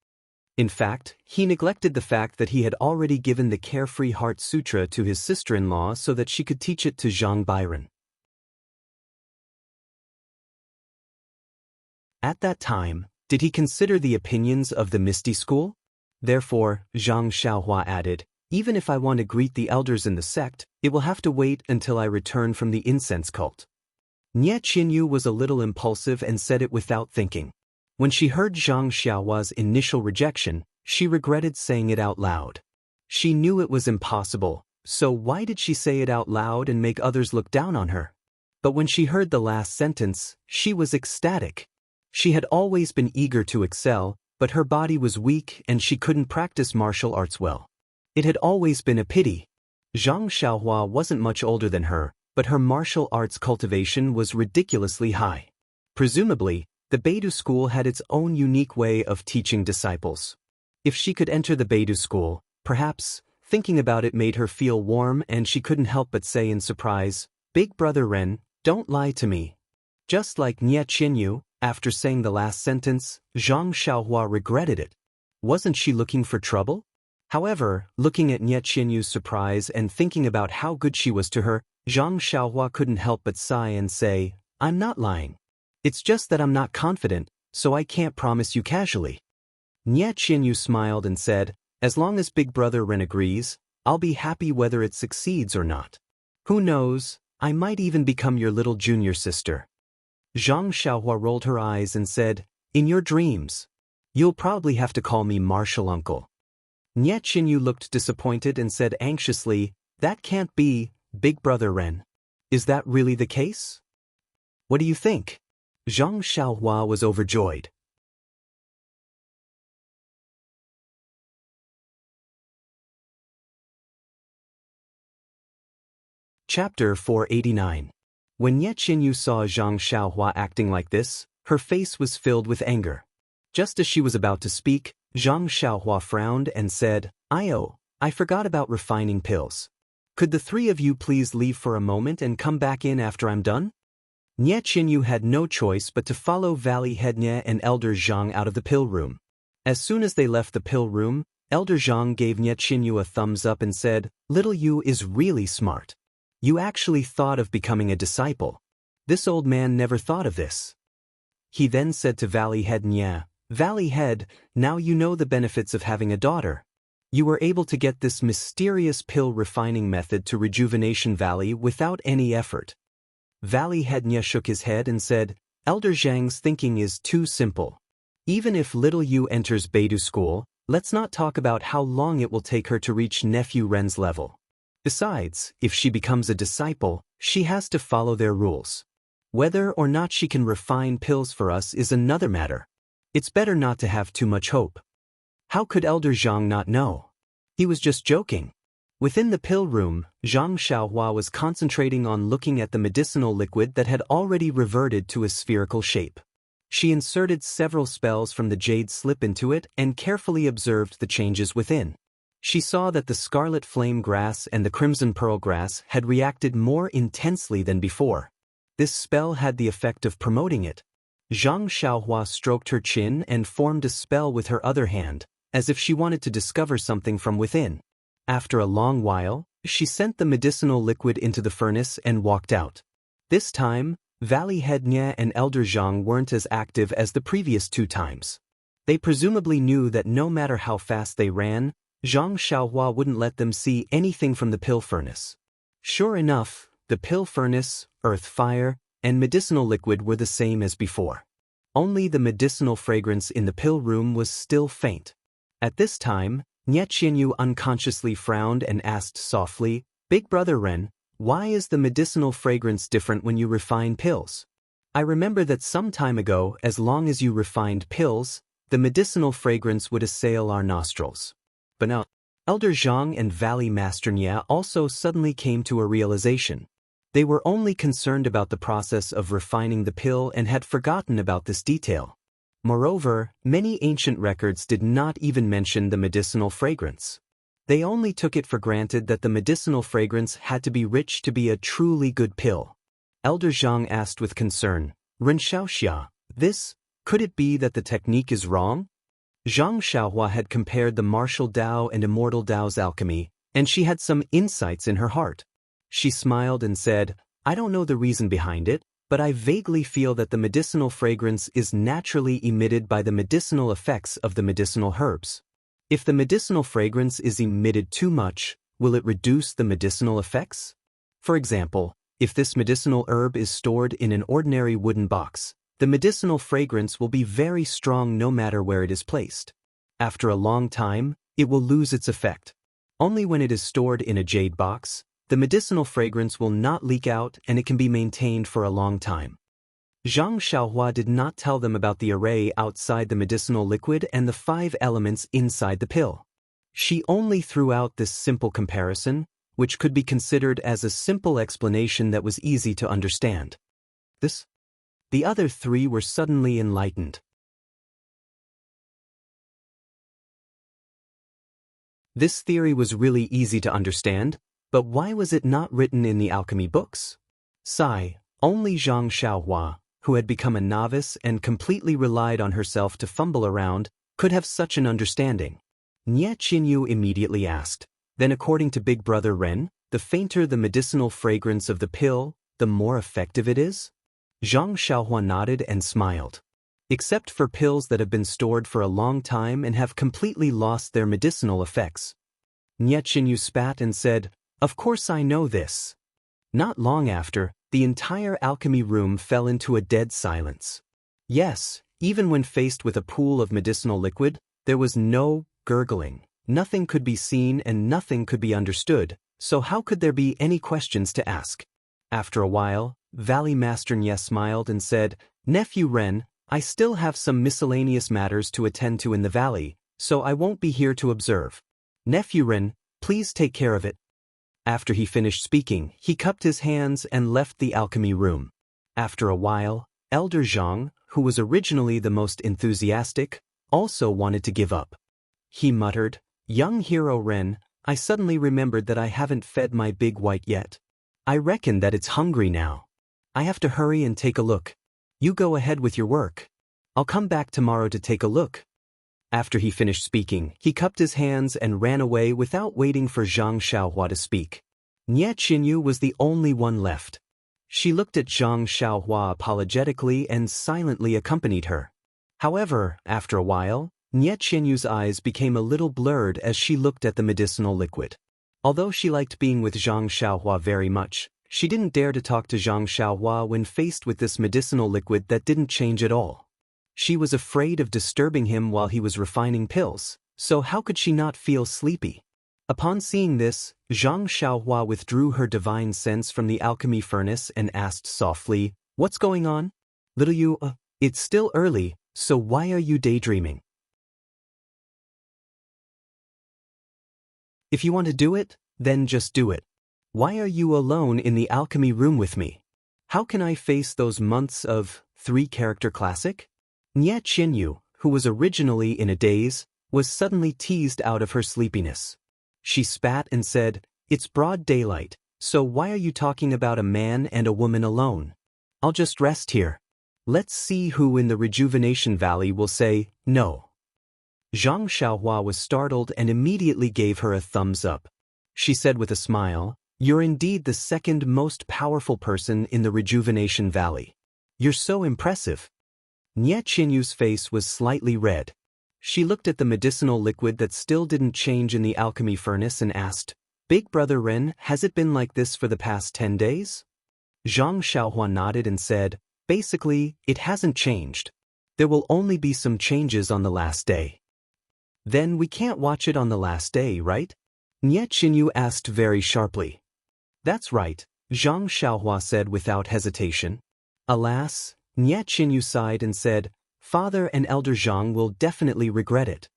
In fact, he neglected the fact that he had already given the Carefree Heart Sutra to his sister-in-law so that she could teach it to Zhang Byron. At that time, did he consider the opinions of the Misty School? Therefore, Zhang Xiaohua added, "Even if I want to greet the elders in the sect, it will have to wait until I return from the incense cult." Nie Qinyu was a little impulsive and said it without thinking. When she heard Zhang Xiaohua's initial rejection, she regretted saying it out loud. She knew it was impossible, so why did she say it out loud and make others look down on her? But when she heard the last sentence, she was ecstatic. She had always been eager to excel, but her body was weak and she couldn't practice martial arts well. It had always been a pity. Zhang Xiaohua wasn't much older than her, but her martial arts cultivation was ridiculously high. Presumably, the Beidou School had its own unique way of teaching disciples. If she could enter the Beidou School, perhaps, thinking about it made her feel warm and she couldn't help but say in surprise, "Big brother Ren, don't lie to me." Just like Nie Qinyu, after saying the last sentence, Zhang Xiaohua regretted it. Wasn't she looking for trouble? However, looking at Nie Qinyu's surprise and thinking about how good she was to her, Zhang Xiaohua couldn't help but sigh and say, "I'm not lying. It's just that I'm not confident, so I can't promise you casually." Nie Qinyu smiled and said, "As long as Big Brother Ren agrees, I'll be happy whether it succeeds or not. Who knows, I might even become your little junior sister." Zhang Xiaohua rolled her eyes and said, "In your dreams. You'll probably have to call me Martial Uncle." Nie Qinyu looked disappointed and said anxiously, "That can't be, Big Brother Ren. Is that really the case? What do you think?" Zhang Xiaohua was overjoyed. Chapter 489. When Nie Qinyu saw Zhang Xiaohua acting like this, her face was filled with anger. Just as she was about to speak, Zhang Xiaohua frowned and said, I forgot about refining pills. Could the three of you please leave for a moment and come back in after I'm done? Nie Qinyu had no choice but to follow Valley Head Nie and Elder Zhang out of the pill room. As soon as they left the pill room, Elder Zhang gave Nie Qinyu a thumbs up and said, Little you is really smart. You actually thought of becoming a disciple. This old man never thought of this. He then said to Valley Head Nie, Valley Head, now you know the benefits of having a daughter. You were able to get this mysterious pill refining method to Rejuvenation Valley without any effort. Valley Head Nie shook his head and said, Elder Zhang's thinking is too simple. Even if little Yu enters Beidou school, let's not talk about how long it will take her to reach Nephew Ren's level. Besides, if she becomes a disciple, she has to follow their rules. Whether or not she can refine pills for us is another matter. It's better not to have too much hope. How could Elder Zhang not know? He was just joking. Within the pill room, Zhang Xiaohua was concentrating on looking at the medicinal liquid that had already reverted to a spherical shape. She inserted several spells from the jade slip into it and carefully observed the changes within. She saw that the scarlet flame grass and the crimson pearl grass had reacted more intensely than before. This spell had the effect of promoting it. Zhang Xiaohua stroked her chin and formed a spell with her other hand, as if she wanted to discover something from within. After a long while, she sent the medicinal liquid into the furnace and walked out. This time, Valley Head Nie and Elder Zhang weren't as active as the previous 2 times. They presumably knew that no matter how fast they ran, Zhang Xiaohua wouldn't let them see anything from the pill furnace. Sure enough, the pill furnace, earth fire, and medicinal liquid were the same as before. Only the medicinal fragrance in the pill room was still faint. At this time, Nie Qinyu unconsciously frowned and asked softly, Big Brother Ren, why is the medicinal fragrance different when you refine pills? I remember that some time ago, as long as you refined pills, the medicinal fragrance would assail our nostrils. But now, Elder Zhang and Valley Master Nie also suddenly came to a realization. They were only concerned about the process of refining the pill and had forgotten about this detail. Moreover, many ancient records did not even mention the medicinal fragrance. They only took it for granted that the medicinal fragrance had to be rich to be a truly good pill. Elder Zhang asked with concern, Ren Xiaoxia, could it be that the technique is wrong? Zhang Xiaohua had compared the martial Dao and immortal Dao's alchemy, and she had some insights in her heart. She smiled and said, I don't know the reason behind it, but I vaguely feel that the medicinal fragrance is naturally emitted by the medicinal effects of the medicinal herbs. If the medicinal fragrance is emitted too much, will it reduce the medicinal effects? For example, if this medicinal herb is stored in an ordinary wooden box, the medicinal fragrance will be very strong no matter where it is placed. After a long time, it will lose its effect. Only when it is stored in a jade box, the medicinal fragrance will not leak out and it can be maintained for a long time. Zhang Xiaohua did not tell them about the array outside the medicinal liquid and the 5 elements inside the pill. She only threw out this simple comparison, which could be considered as a simple explanation that was easy to understand. The other 3 were suddenly enlightened. This theory was really easy to understand, but why was it not written in the alchemy books? Sigh, only Zhang Xiaohua, who had become a novice and completely relied on herself to fumble around, could have such an understanding. Nie Qinyu immediately asked, then according to Big Brother Ren, the fainter the medicinal fragrance of the pill, the more effective it is? Zhang Xiaohua nodded and smiled. Except for pills that have been stored for a long time and have completely lost their medicinal effects. Nie Qinyu spat and said, Of course I know this. Not long after, the entire alchemy room fell into a dead silence. Yes, even when faced with a pool of medicinal liquid, there was no gurgling. Nothing could be seen and nothing could be understood, so how could there be any questions to ask? After a while, Valley Master Nie smiled and said, Nephew Ren, I still have some miscellaneous matters to attend to in the valley, so I won't be here to observe. Nephew Ren, please take care of it. After he finished speaking, he cupped his hands and left the alchemy room. After a while, Elder Zhang, who was originally the most enthusiastic, also wanted to give up. He muttered, "Young hero Ren, I suddenly remembered that I haven't fed my big white yet. I reckon that it's hungry now. I have to hurry and take a look. You go ahead with your work. I'll come back tomorrow to take a look." After he finished speaking, he cupped his hands and ran away without waiting for Zhang Xiaohua to speak. Nie Qinyu was the only one left. She looked at Zhang Xiaohua apologetically and silently accompanied her. However, after a while, Nie Qinyu's eyes became a little blurred as she looked at the medicinal liquid. Although she liked being with Zhang Xiaohua very much, she didn't dare to talk to Zhang Xiaohua when faced with this medicinal liquid that didn't change at all. She was afraid of disturbing him while he was refining pills, so how could she not feel sleepy? Upon seeing this, Zhang Xiaohua withdrew her divine sense from the alchemy furnace and asked softly, "What's going on? Little you, it's still early, so why are you daydreaming? If you want to do it, then just do it. Why are you alone in the alchemy room with me? How can I face those months of three-character classic?" Nie Qinyu, who was originally in a daze, was suddenly teased out of her sleepiness. She spat and said, "It's broad daylight, so why are you talking about a man and a woman alone? I'll just rest here. Let's see who in the Rejuvenation Valley will say, no." Zhang Xiaohua was startled and immediately gave her a thumbs up. She said with a smile, "You're indeed the second most powerful person in the Rejuvenation Valley. You're so impressive." Nie Qinyu's face was slightly red. She looked at the medicinal liquid that still didn't change in the alchemy furnace and asked, "Big brother Ren, has it been like this for the past 10 days? Zhang Xiaohua nodded and said, "Basically, it hasn't changed. There will only be some changes on the last day." "Then we can't watch it on the last day, right?" Nie Qinyu asked very sharply. "That's right," Zhang Xiaohua said without hesitation. Alas, Nie Qinyu sighed and said, "Father and Elder Zhang will definitely regret it."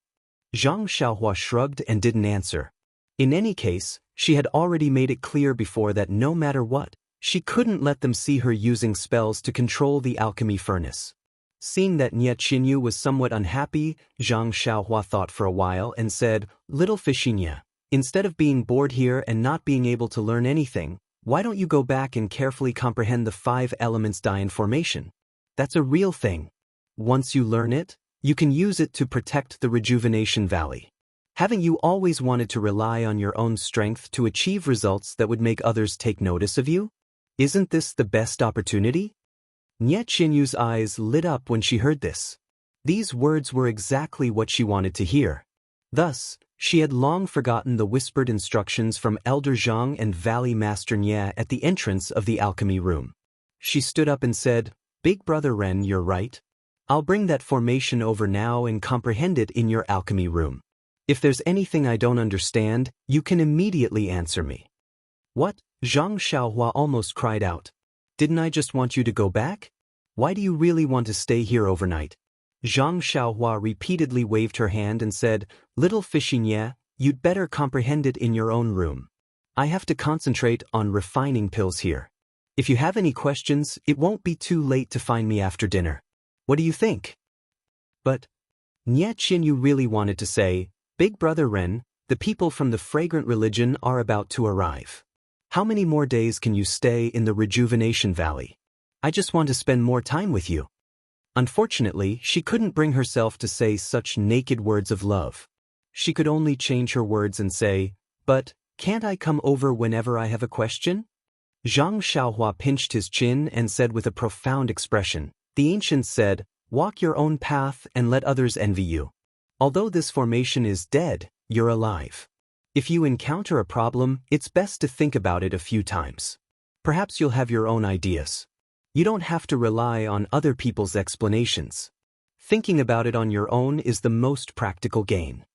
Zhang Xiaohua shrugged and didn't answer. In any case, she had already made it clear before that no matter what, she couldn't let them see her using spells to control the alchemy furnace. Seeing that Nie Qinyu was somewhat unhappy, Zhang Xiaohua thought for a while and said, "Little Fishinya, instead of being bored here and not being able to learn anything, why don't you go back and carefully comprehend the 5 elements Daoist formation? That's a real thing. Once you learn it, you can use it to protect the Rejuvenation Valley. Haven't you always wanted to rely on your own strength to achieve results that would make others take notice of you? Isn't this the best opportunity?" Nie Qinyu's eyes lit up when she heard this. These words were exactly what she wanted to hear. Thus, she had long forgotten the whispered instructions from Elder Zhang and Valley Master Nie at the entrance of the alchemy room. She stood up and said, "Big brother Ren, you're right. I'll bring that formation over now and comprehend it in your alchemy room. If there's anything I don't understand, you can immediately answer me." "What?" Zhang Xiaohua almost cried out. "Didn't I just want you to go back? Why do you really want to stay here overnight?" Zhang Xiaohua repeatedly waved her hand and said, "Little Fishy Nie, you'd better comprehend it in your own room. I have to concentrate on refining pills here. If you have any questions, it won't be too late to find me after dinner. What do you think?" But Nie Qinyu really wanted to say, "Big brother Ren, the people from the fragrant religion are about to arrive. How many more days can you stay in the Rejuvenation Valley? I just want to spend more time with you." Unfortunately, she couldn't bring herself to say such naked words of love. She could only change her words and say, "But, can't I come over whenever I have a question?" Zhang Xiaohua pinched his chin and said with a profound expression, "The ancients said, 'Walk your own path and let others envy you.' Although this formation is dead, you're alive. If you encounter a problem, it's best to think about it a few times. Perhaps you'll have your own ideas. You don't have to rely on other people's explanations. Thinking about it on your own is the most practical gain.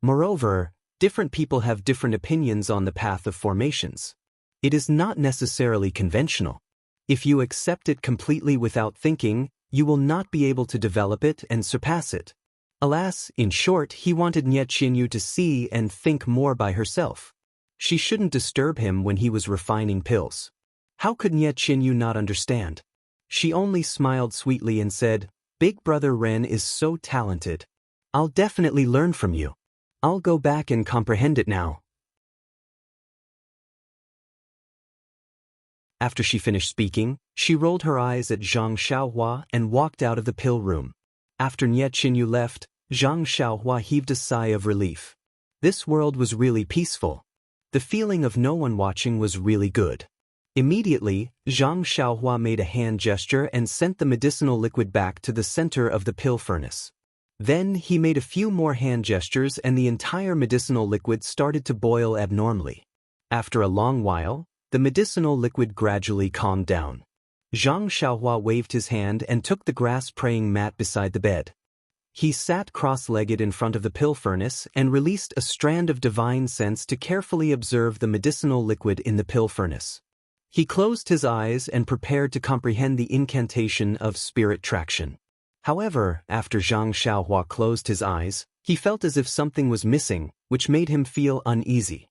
Moreover, different people have different opinions on the path of formations. It is not necessarily conventional. If you accept it completely without thinking, you will not be able to develop it and surpass it." Alas, in short, he wanted Nie Qinyu to see and think more by herself. She shouldn't disturb him when he was refining pills. How could Nie Qinyu not understand? She only smiled sweetly and said, "Big brother Ren is so talented. I'll definitely learn from you. I'll go back and comprehend it now." After she finished speaking, she rolled her eyes at Zhang Xiaohua and walked out of the pill room. After Nie Qinyu left, Zhang Xiaohua heaved a sigh of relief. This world was really peaceful. The feeling of no one watching was really good. Immediately, Zhang Xiaohua made a hand gesture and sent the medicinal liquid back to the center of the pill furnace. Then he made a few more hand gestures and the entire medicinal liquid started to boil abnormally. After a long while, the medicinal liquid gradually calmed down. Zhang Xiaohua waved his hand and took the grass praying mat beside the bed. He sat cross-legged in front of the pill furnace and released a strand of divine sense to carefully observe the medicinal liquid in the pill furnace. He closed his eyes and prepared to comprehend the incantation of spirit traction. However, after Zhang Xiaohua closed his eyes, he felt as if something was missing, which made him feel uneasy.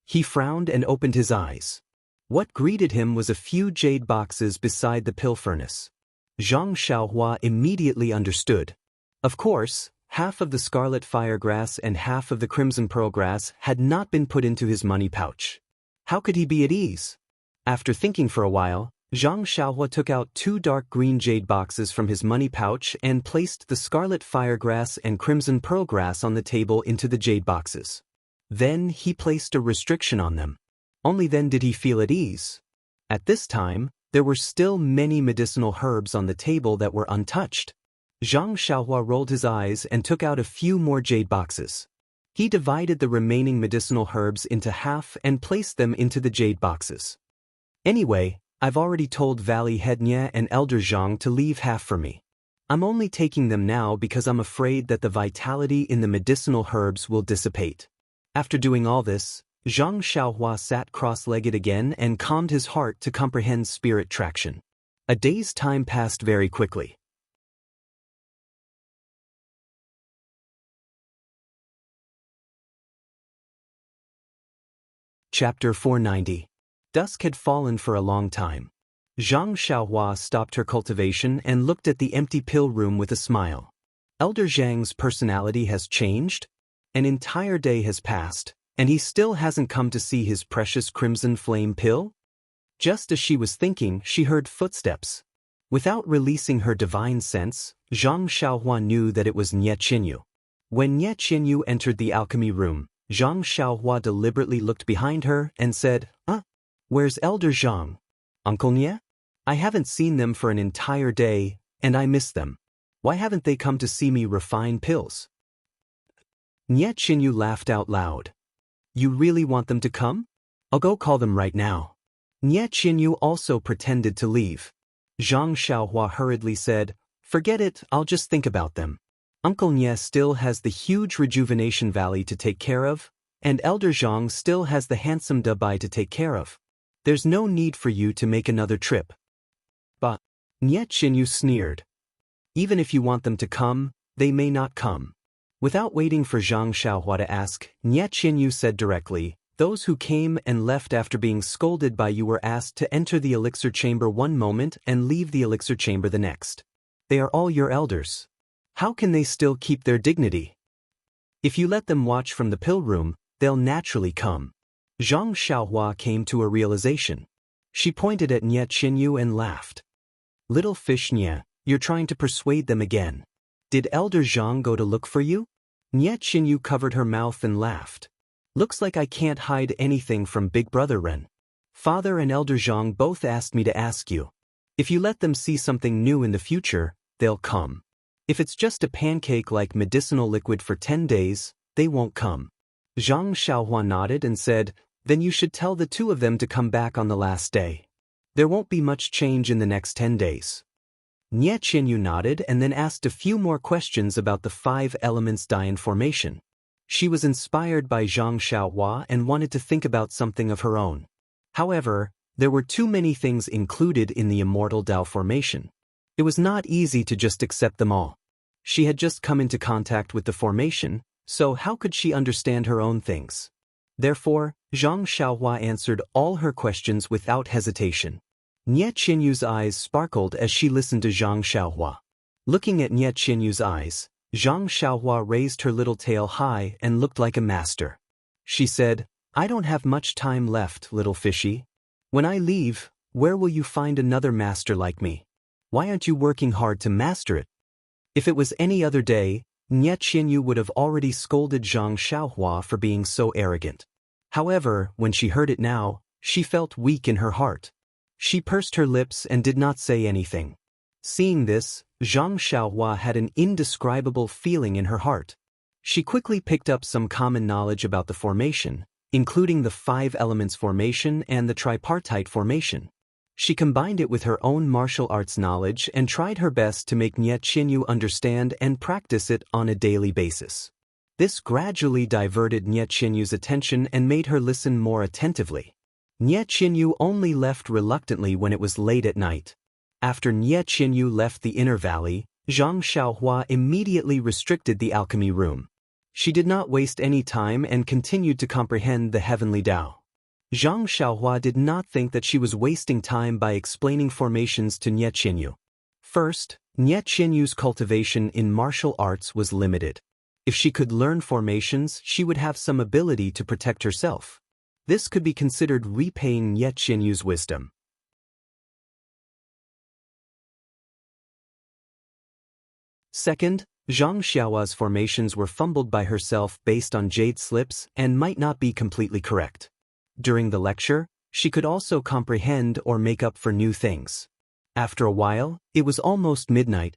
He frowned and opened his eyes. What greeted him was a few jade boxes beside the pill furnace. Zhang Xiaohua immediately understood. Of course, half of the scarlet firegrass and half of the crimson pearlgrass had not been put into his money pouch. How could he be at ease? After thinking for a while, Zhang Xiaohua took out 2 dark green jade boxes from his money pouch and placed the scarlet firegrass and crimson pearlgrass on the table into the jade boxes. Then he placed a restriction on them. Only then did he feel at ease. At this time, there were still many medicinal herbs on the table that were untouched. Zhang Xiaohua rolled his eyes and took out a few more jade boxes. He divided the remaining medicinal herbs into half and placed them into the jade boxes. Anyway, I've already told Valley Head Nie and Elder Zhang to leave half for me. I'm only taking them now because I'm afraid that the vitality in the medicinal herbs will dissipate. After doing all this, Zhang Xiaohua sat cross-legged again and calmed his heart to comprehend spirit traction. A day's time passed very quickly. Chapter 490. Dusk had fallen for a long time. Zhang Xiaohua stopped her cultivation and looked at the empty pill room with a smile. Elder Zhang's personality has changed? An entire day has passed, and he still hasn't come to see his precious crimson flame pill? Just as she was thinking, she heard footsteps. Without releasing her divine sense, Zhang Xiaohua knew that it was Nie Qinyu. When Nie Qinyu entered the alchemy room, Zhang Xiaohua deliberately looked behind her and said, Where's Elder Zhang? Uncle Nie? I haven't seen them for an entire day, and I miss them. Why haven't they come to see me refine pills?" Nie Qinyu laughed out loud. "You really want them to come? I'll go call them right now." Nie Qinyu also pretended to leave. Zhang Xiaohua hurriedly said, "Forget it, I'll just think about them. Uncle Nie still has the huge rejuvenation valley to take care of, and Elder Zhang still has the handsome Dabai to take care of. There's no need for you to make another trip." But Nie Qinyu sneered. "Even if you want them to come, they may not come." Without waiting for Zhang Xiaohua to ask, Nie Qinyu said directly, "Those who came and left after being scolded by you were asked to enter the elixir chamber one moment and leave the elixir chamber the next. They are all your elders. How can they still keep their dignity? If you let them watch from the pill room, they'll naturally come." Zhang Xiaohua came to a realization. She pointed at Nie Qinyu and laughed. "Little fish Nie, you're trying to persuade them again. Did Elder Zhang go to look for you?" Nie Qinyu covered her mouth and laughed. "Looks like I can't hide anything from Big Brother Ren. Father and Elder Zhang both asked me to ask you. If you let them see something new in the future, they'll come. If it's just a pancake like medicinal liquid for 10 days, they won't come." Zhang Xiaohua nodded and said, "Then you should tell the 2 of them to come back on the last day. There won't be much change in the next 10 days. Nie Qinyu nodded and then asked a few more questions about the 5 elements Daoist formation. She was inspired by Zhang Xiaohua and wanted to think about something of her own. However, there were too many things included in the Immortal Dao formation. It was not easy to just accept them all. She had just come into contact with the formation, so how could she understand her own things? Therefore, Zhang Xiaohua answered all her questions without hesitation. Nie Qianyu's eyes sparkled as she listened to Zhang Xiaohua. Looking at Nie Qianyu's eyes, Zhang Xiaohua raised her little tail high and looked like a master. She said, "I don't have much time left, little fishy. When I leave, where will you find another master like me? Why aren't you working hard to master it?" If it was any other day, Nie Qianyu would have already scolded Zhang Xiaohua for being so arrogant. However, when she heard it now, she felt weak in her heart. She pursed her lips and did not say anything. Seeing this, Zhang Xiaohua had an indescribable feeling in her heart. She quickly picked up some common knowledge about the formation, including the 5 elements formation and the tripartite formation. She combined it with her own martial arts knowledge and tried her best to make Nie Qianyu understand and practice it on a daily basis. This gradually diverted Nie Qianyu's attention and made her listen more attentively. Nie Qianyu only left reluctantly when it was late at night. After Nie Qianyu left the inner valley, Zhang Xiaohua immediately restricted the alchemy room. She did not waste any time and continued to comprehend the heavenly Tao. Zhang Xiaohua did not think that she was wasting time by explaining formations to Nie Qianyu. First, Nie Qianyu's cultivation in martial arts was limited. If she could learn formations, she would have some ability to protect herself. This could be considered repaying Nie Qianyu's wisdom. Second, Zhang Xiaohua's formations were fumbled by herself based on jade slips and might not be completely correct. During the lecture, she could also comprehend or make up for new things. After a while, it was almost midnight.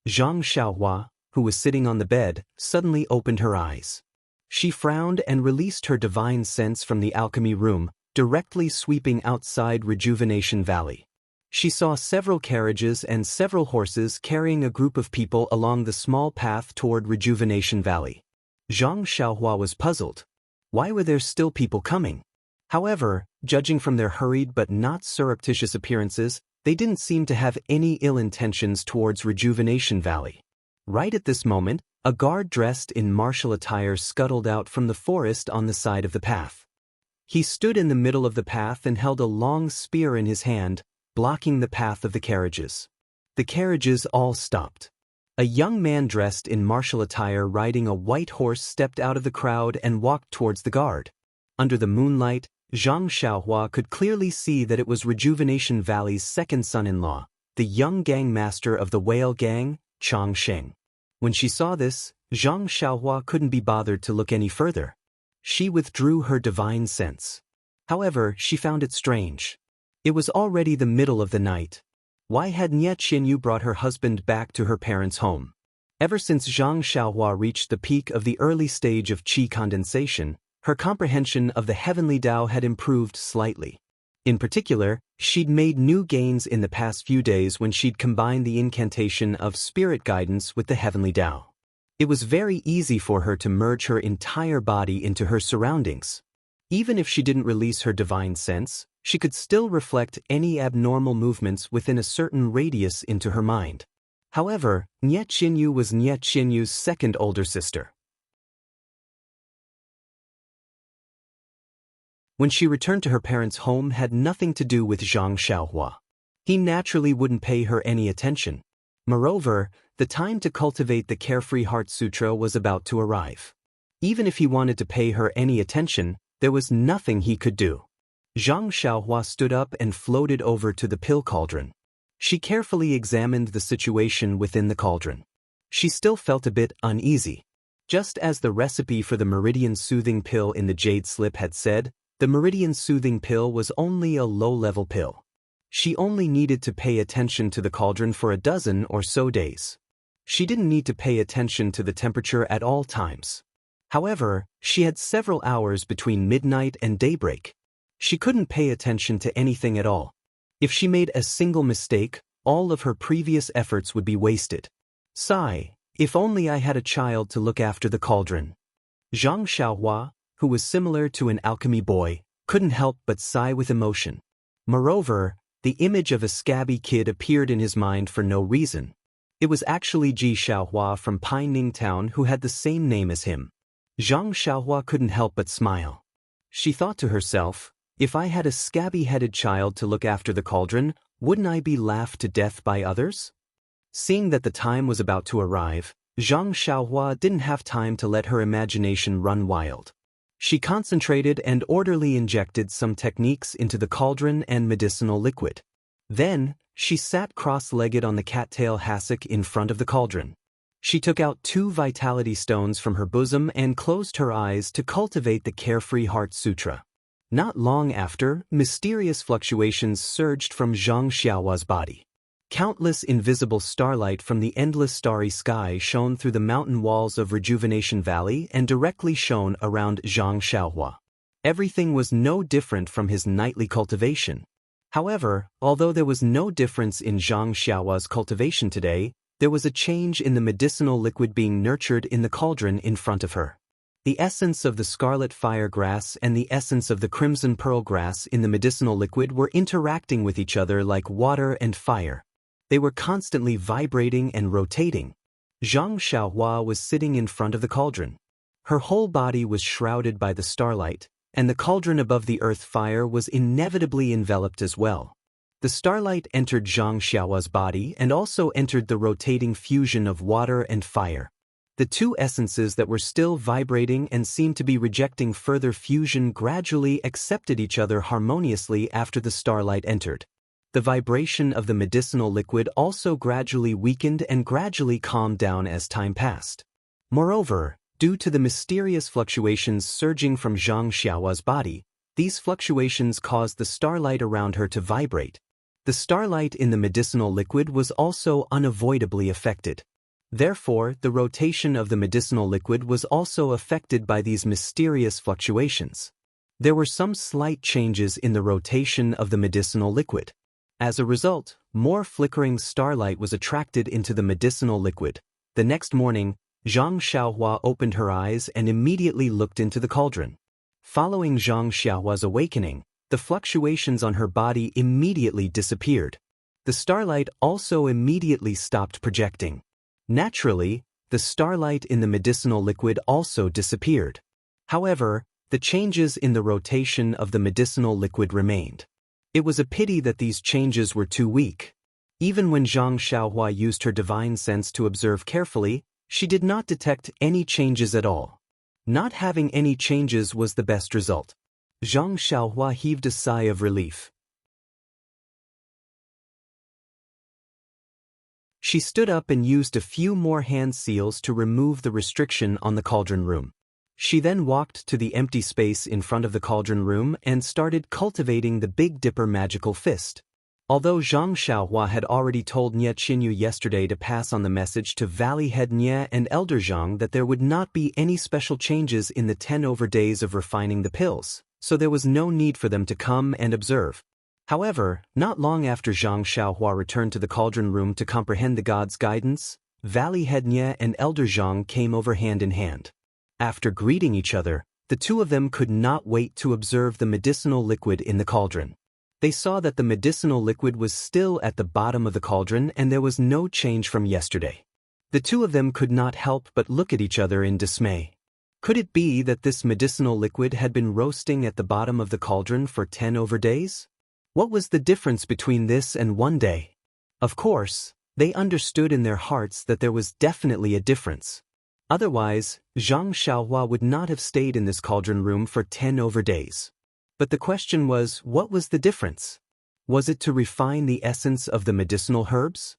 Zhang Xiaohua, who was sitting on the bed, suddenly opened her eyes. She frowned and released her divine sense from the alchemy room, directly sweeping outside Rejuvenation Valley. She saw several carriages and several horses carrying a group of people along the small path toward Rejuvenation Valley. Zhang Xiaohua was puzzled. Why were there still people coming? However, judging from their hurried but not surreptitious appearances, they didn't seem to have any ill intentions towards Rejuvenation Valley. Right at this moment, a guard dressed in martial attire scuttled out from the forest on the side of the path. He stood in the middle of the path and held a long spear in his hand, blocking the path of the carriages. The carriages all stopped. A young man dressed in martial attire riding a white horse stepped out of the crowd and walked towards the guard. Under the moonlight, Zhang Xiaohua could clearly see that it was Rejuvenation Valley's second son-in-law, the young gang master of the whale gang, Chang Sheng. When she saw this, Zhang Xiaohua couldn't be bothered to look any further. She withdrew her divine sense. However, she found it strange. It was already the middle of the night. Why had Nie Qianyu brought her husband back to her parents' home? Ever since Zhang Xiaohua reached the peak of the early stage of qi condensation, her comprehension of the heavenly Tao had improved slightly. In particular, she'd made new gains in the past few days when she'd combined the incantation of spirit guidance with the heavenly Tao. It was very easy for her to merge her entire body into her surroundings. Even if she didn't release her divine sense, she could still reflect any abnormal movements within a certain radius into her mind. However, Nie Qianyu was Nie Qianyu's second older sister. When she returned to her parents' home had nothing to do with Zhang Xiaohua. He naturally wouldn't pay her any attention. Moreover, the time to cultivate the Carefree Heart Sutra was about to arrive. Even if he wanted to pay her any attention, there was nothing he could do. Zhang Xiaohua stood up and floated over to the pill cauldron. She carefully examined the situation within the cauldron. She still felt a bit uneasy. Just as the recipe for the Meridian Soothing Pill in the jade slip had said, the Meridian Soothing Pill was only a low-level pill. She only needed to pay attention to the cauldron for a dozen or so days. She didn't need to pay attention to the temperature at all times. However, she had several hours between midnight and daybreak. She couldn't pay attention to anything at all. If she made a single mistake, all of her previous efforts would be wasted. Sigh, if only I had a child to look after the cauldron. Zhang Xiaohua, who was similar to an alchemy boy, couldn't help but sigh with emotion. Moreover, the image of a scabby kid appeared in his mind for no reason. It was actually Ji Xiaohua from Pining Town who had the same name as him. Zhang Xiaohua couldn't help but smile. She thought to herself, if I had a scabby-headed child to look after the cauldron, Wouldn't I be laughed to death by others? Seeing that the time was about to arrive, Zhang Xiaohua didn't have time to let her imagination run wild. She concentrated and orderly injected some techniques into the cauldron and medicinal liquid. Then, she sat cross-legged on the cattail hassock in front of the cauldron. She took out 2 vitality stones from her bosom and closed her eyes to cultivate the Carefree Heart Sutra. Not long after, mysterious fluctuations surged from Zhang Xiaohua's body. Countless invisible starlight from the endless starry sky shone through the mountain walls of Rejuvenation Valley and directly shone around Zhang Xiaohua. Everything was no different from his nightly cultivation. However, although there was no difference in Zhang Xiaohua's cultivation today, there was a change in the medicinal liquid being nurtured in the cauldron in front of her. The essence of the scarlet fire grass and the essence of the crimson pearl grass in the medicinal liquid were interacting with each other like water and fire. They were constantly vibrating and rotating. Zhang Xiaohua was sitting in front of the cauldron. Her whole body was shrouded by the starlight, and the cauldron above the earth fire was inevitably enveloped as well. The starlight entered Zhang Xiaohua's body and also entered the rotating fusion of water and fire. The 2 essences that were still vibrating and seemed to be rejecting further fusion gradually accepted each other harmoniously after the starlight entered. The vibration of the medicinal liquid also gradually weakened and gradually calmed down as time passed. Moreover, due to the mysterious fluctuations surging from Zhang Xiaohua's body, these fluctuations caused the starlight around her to vibrate. The starlight in the medicinal liquid was also unavoidably affected. Therefore, the rotation of the medicinal liquid was also affected by these mysterious fluctuations. There were some slight changes in the rotation of the medicinal liquid. As a result, more flickering starlight was attracted into the medicinal liquid. The next morning, Zhang Xiaohua opened her eyes and immediately looked into the cauldron. Following Zhang Xiaohua's awakening, the fluctuations on her body immediately disappeared. The starlight also immediately stopped projecting. Naturally, the starlight in the medicinal liquid also disappeared. However, the changes in the rotation of the medicinal liquid remained. It was a pity that these changes were too weak. Even when Zhang Xiaohua used her divine sense to observe carefully, she did not detect any changes at all. Not having any changes was the best result. Zhang Xiaohua heaved a sigh of relief. She stood up and used a few more hand seals to remove the restriction on the cauldron room. She then walked to the empty space in front of the cauldron room and started cultivating the Big Dipper magical fist. Although Zhang Xiaohua had already told Nie Qinyu yesterday to pass on the message to Valley Head Nie and Elder Zhang that there would not be any special changes in the 10 days of refining the pills, so there was no need for them to come and observe. However, not long after Zhang Xiaohua returned to the cauldron room to comprehend the god's guidance, Valley Head Nie and Elder Zhang came over hand in hand. After greeting each other, the 2 of them could not wait to observe the medicinal liquid in the cauldron. They saw that the medicinal liquid was still at the bottom of the cauldron and there was no change from yesterday. The 2 of them could not help but look at each other in dismay. Could it be that this medicinal liquid had been roasting at the bottom of the cauldron for 10 days? What was the difference between this and one day? Of course, they understood in their hearts that there was definitely a difference. Otherwise, Zhang Xiaohua would not have stayed in this cauldron room for 10 days. But the question was, what was the difference? Was it to refine the essence of the medicinal herbs?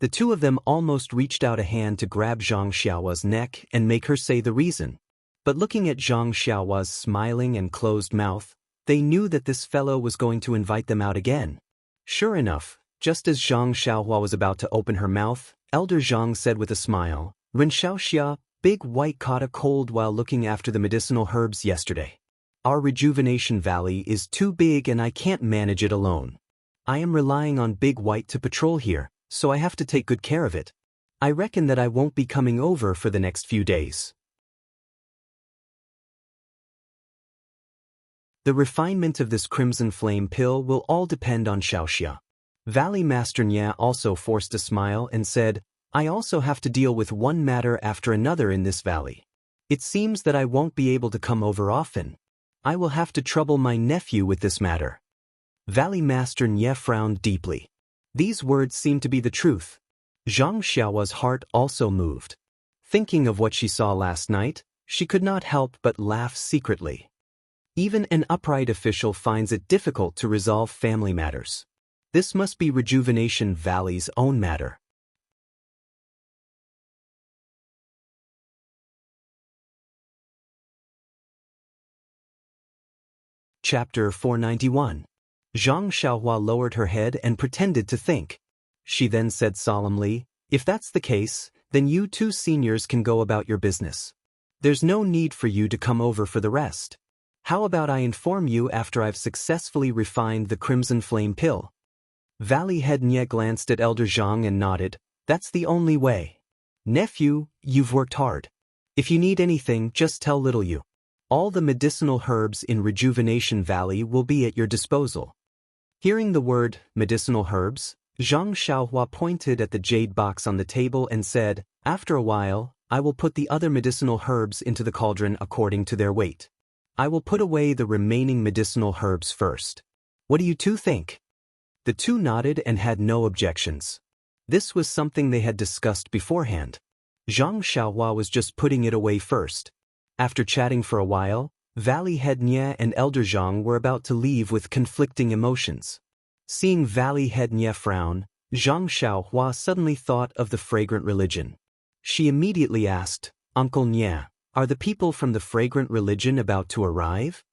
The 2 of them almost reached out a hand to grab Zhang Xiaohua's neck and make her say the reason. But looking at Zhang Xiaohua's smiling and closed mouth, they knew that this fellow was going to invite them out again. Sure enough, just as Zhang Xiaohua was about to open her mouth, Elder Zhang said with a smile, "Ren Xiaoxia, Big White caught a cold while looking after the medicinal herbs yesterday. Our Rejuvenation Valley is too big and I can't manage it alone. I am relying on Big White to patrol here, so I have to take good care of it. I reckon that I won't be coming over for the next few days." The refinement of this crimson flame pill will all depend on Xiaoxia. Valley Master Nie also forced a smile and said, "I also have to deal with one matter after another in this valley. It seems that I won't be able to come over often. I will have to trouble my nephew with this matter." Valley Master Nie frowned deeply. These words seemed to be the truth. Zhang Xiaohua's heart also moved. Thinking of what she saw last night, she could not help but laugh secretly. Even an upright official finds it difficult to resolve family matters. This must be Rejuvenation Valley's own matter. Chapter 491. Zhang Xiaohua lowered her head and pretended to think. She then said solemnly, "If that's the case, then you two seniors can go about your business. There's no need for you to come over for the rest. How about I inform you after I've successfully refined the Crimson Flame pill?" Valley Head Nye glanced at Elder Zhang and nodded. "That's the only way. Nephew, you've worked hard. If you need anything, just tell little you. All the medicinal herbs in Rejuvenation Valley will be at your disposal." Hearing the word, medicinal herbs, Zhang Xiaohua pointed at the jade box on the table and said, "After a while, I will put the other medicinal herbs into the cauldron according to their weight. I will put away the remaining medicinal herbs first. What do you two think?" The two nodded and had no objections. This was something they had discussed beforehand. Zhang Xiaohua was just putting it away first. After chatting for a while, Valley Head Nye and Elder Zhang were about to leave with conflicting emotions. Seeing Valley Head Nye frown, Zhang Xiaohua suddenly thought of the fragrant religion. She immediately asked, "Uncle Nye, are the people from the fragrant religion about to arrive?"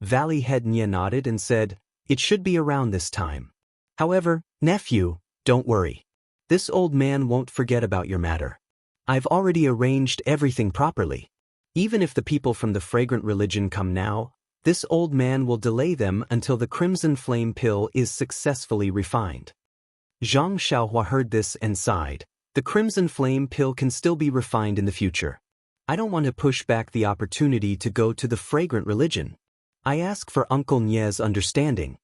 Valley Head Nye nodded and said, "It should be around this time. However, nephew, don't worry. This old man won't forget about your matter. I've already arranged everything properly. Even if the people from the fragrant religion come now, this old man will delay them until the Crimson Flame pill is successfully refined." Zhang Xiaohua heard this and sighed. The Crimson Flame pill can still be refined in the future. I don't want to push back the opportunity to go to the fragrant religion. I ask for Uncle Nye's understanding.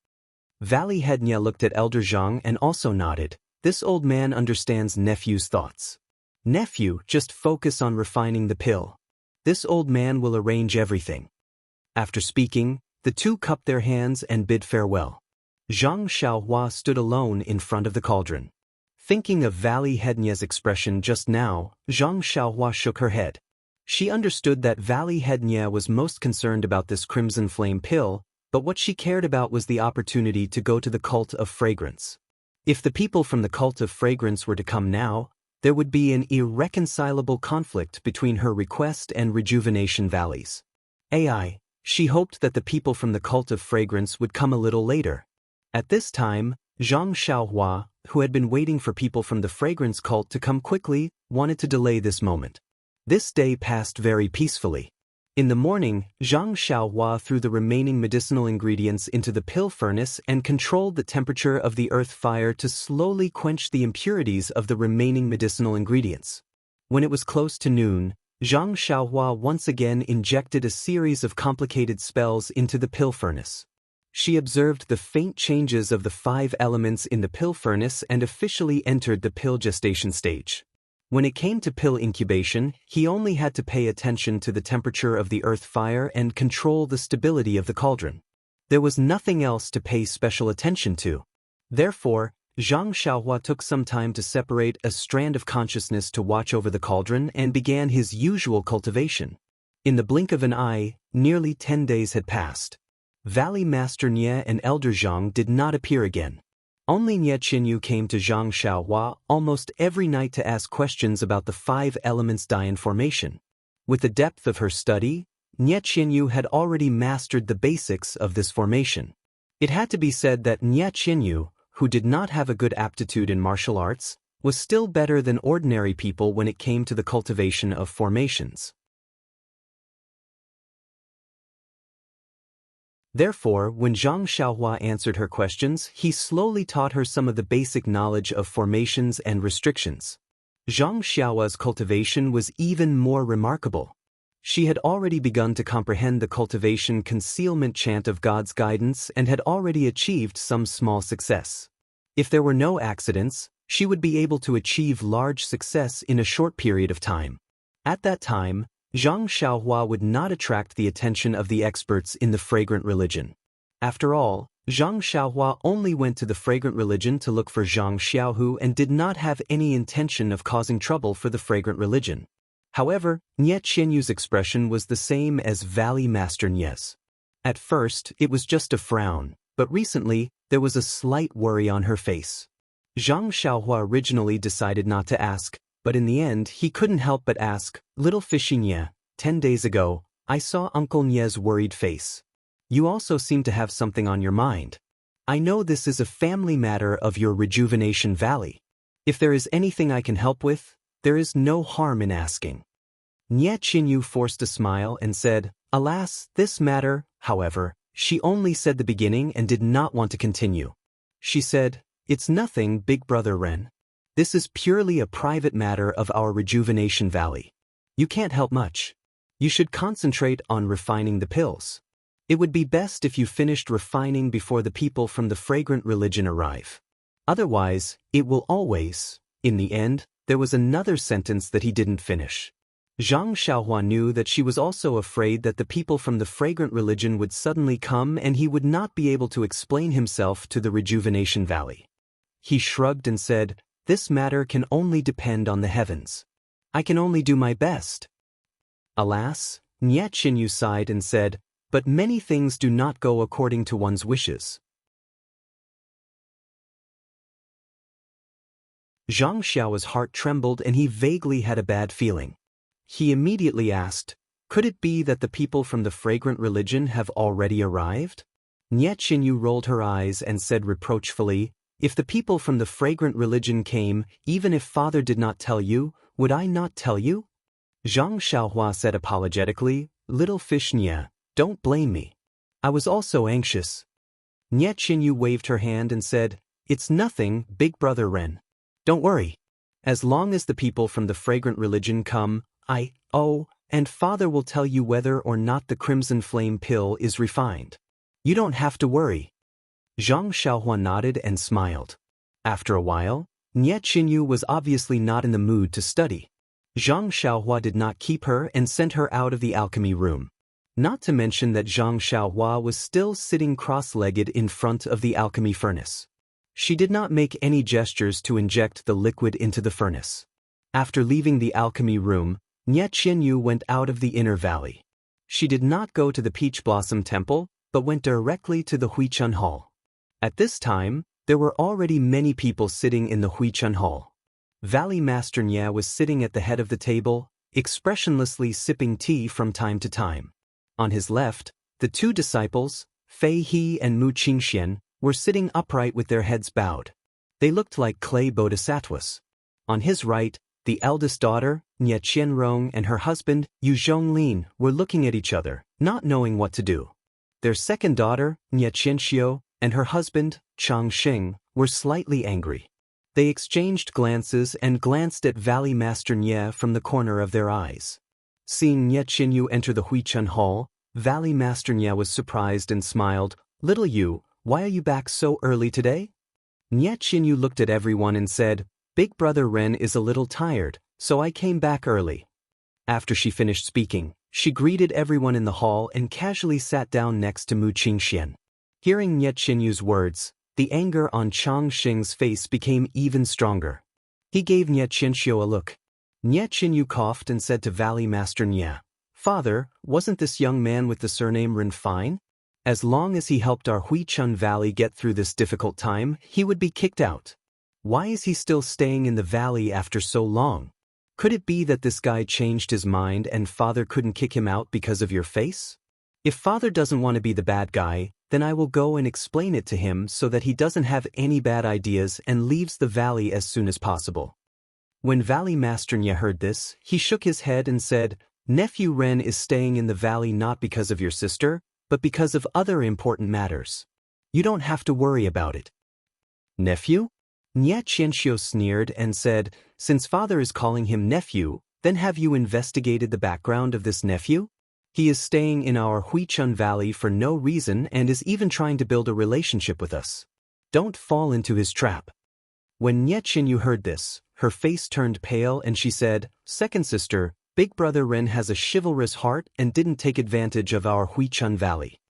Valley Head Nye looked at Elder Zhang and also nodded. This old man understands nephew's thoughts. Nephew, just focus on refining the pill. This old man will arrange everything. After speaking, the two cupped their hands and bid farewell. Zhang Xiaohua stood alone in front of the cauldron. Thinking of Valley Head Nye's expression just now, Zhang Xiaohua shook her head. She understood that Valley Head Nye was most concerned about this Crimson Flame pill, but what she cared about was the opportunity to go to the Cult of Fragrance. If the people from the Cult of Fragrance were to come now, there would be an irreconcilable conflict between her request and Rejuvenation Valleys. She hoped that the people from the Cult of Fragrance would come a little later. At this time, Zhang Xiaohua, who had been waiting for people from the fragrance cult to come quickly, wanted to delay this moment. This day passed very peacefully. In the morning, Zhang Xiaohua threw the remaining medicinal ingredients into the pill furnace and controlled the temperature of the earth fire to slowly quench the impurities of the remaining medicinal ingredients. When it was close to noon, Zhang Xiaohua once again injected a series of complicated spells into the pill furnace. She observed the faint changes of the 5 elements in the pill furnace and officially entered the pill gestation stage. When it came to pill incubation, he only had to pay attention to the temperature of the earth fire and control the stability of the cauldron. There was nothing else to pay special attention to. Therefore, Zhang Xiaohua took some time to separate a strand of consciousness to watch over the cauldron and began his usual cultivation. In the blink of an eye, nearly 10 days had passed. Valley Master Nye and Elder Zhang did not appear again. Only Nye Qinyu came to Zhang Xiaohua almost every night to ask questions about the 5 elements Daoist formation. With the depth of her study, Nye Qinyu had already mastered the basics of this formation. It had to be said that Nye Qinyu, who did not have a good aptitude in martial arts, was still better than ordinary people when it came to the cultivation of formations. Therefore, when Zhang Xiaohua answered her questions, he slowly taught her some of the basic knowledge of formations and restrictions. Zhang Xiaohua's cultivation was even more remarkable. She had already begun to comprehend the cultivation concealment chant of God's guidance and had already achieved some small success. If there were no accidents, she would be able to achieve large success in a short period of time. At that time, Zhang Xiaohua would not attract the attention of the experts in the fragrant religion. After all, Zhang Xiaohua only went to the fragrant religion to look for Zhang Xiaohu and did not have any intention of causing trouble for the fragrant religion. However, Nie Qianyu's expression was the same as Valley Master Nie's. At first, it was just a frown, but recently, there was a slight worry on her face. Zhang Xiaohua originally decided not to ask, but in the end, he couldn't help but ask, "Little fishy Nie, 10 days ago, I saw Uncle Nie's worried face. You also seem to have something on your mind. I know this is a family matter of your Rejuvenation Valley. If there is anything I can help with, there is no harm in asking." Nie Qianyu forced a smile and said, "Alas, this matter," however, she only said the beginning and did not want to continue. She said, "It's nothing, Big Brother Ren. This is purely a private matter of our Rejuvenation Valley. You can't help much. You should concentrate on refining the pills. It would be best if you finished refining before the people from the fragrant religion arrive. Otherwise, it will always..." In the end, there was another sentence that he didn't finish. Zhang Xiaohua knew that she was also afraid that the people from the fragrant religion would suddenly come and he would not be able to explain himself to the Rejuvenation Valley. He shrugged and said, "This matter can only depend on the heavens. I can only do my best." Alas, Nie Qianyu sighed and said, "But many things do not go according to one's wishes." Zhang Xiao's heart trembled and he vaguely had a bad feeling. He immediately asked, "Could it be that the people from the fragrant religion have already arrived?" Nie Qianyu rolled her eyes and said reproachfully, "If the people from the fragrant religion came, even if father did not tell you, would I not tell you?" Zhang Xiaohua said apologetically, "Little fish Nie, don't blame me. I was also anxious." Nie Qianyu waved her hand and said, "It's nothing, Big Brother Ren. Don't worry. As long as the people from the fragrant religion come, and father will tell you whether or not the crimson flame pill is refined. You don't have to worry." Zhang Xiaohua nodded and smiled. After a while, Nie Qianyu was obviously not in the mood to study. Zhang Xiaohua did not keep her and sent her out of the alchemy room. Not to mention that Zhang Xiaohua was still sitting cross-legged in front of the alchemy furnace. She did not make any gestures to inject the liquid into the furnace. After leaving the alchemy room, Nie Qianyu went out of the inner valley. She did not go to the Peach Blossom Temple, but went directly to the Huichun Hall. At this time, there were already many people sitting in the Huichun Hall. Valley Master Nie was sitting at the head of the table, expressionlessly sipping tea from time to time. On his left, the two disciples, Fei He and Mu Qingxian, were sitting upright with their heads bowed. They looked like clay bodhisattvas. On his right, the eldest daughter, Nie Qianrong, and her husband, Yu Zhonglin, were looking at each other, not knowing what to do. Their second daughter, Nie Qianxiu, and her husband, Chang Xing, were slightly angry. They exchanged glances and glanced at Valley Master Nie from the corner of their eyes. Seeing Nie Qianyu enter the Huichun Hall, Valley Master Nie was surprised and smiled, "Little Yu, why are you back so early today?" Nie Qianyu looked at everyone and said, "Big Brother Ren is a little tired, so I came back early." After she finished speaking, she greeted everyone in the hall and casually sat down next to Mu Qingxian. Hearing Nie Qianyu's words, the anger on Chang Xing's face became even stronger. He gave Nie Qianxiu a look. Nie Qianyu coughed and said to Valley Master Nie, "Father, wasn't this young man with the surname Ren fine? As long as he helped our Huichun Valley get through this difficult time, he would be kicked out. Why is he still staying in the valley after so long? Could it be that this guy changed his mind and father couldn't kick him out because of your face? If father doesn't want to be the bad guy, then I will go and explain it to him so that he doesn't have any bad ideas and leaves the valley as soon as possible." When Valley Master Nie heard this, he shook his head and said, "Nephew Ren is staying in the valley not because of your sister, but because of other important matters. You don't have to worry about it." "Nephew?" Nie Qianxiu sneered and said, "Since father is calling him nephew, then have you investigated the background of this nephew? He is staying in our Huichun Valley for no reason and is even trying to build a relationship with us. Don't fall into his trap." When Nie Qianyu heard this, her face turned pale and she said, "Second sister, Big Brother Ren has a chivalrous heart and didn't take advantage of our Huichun Valley.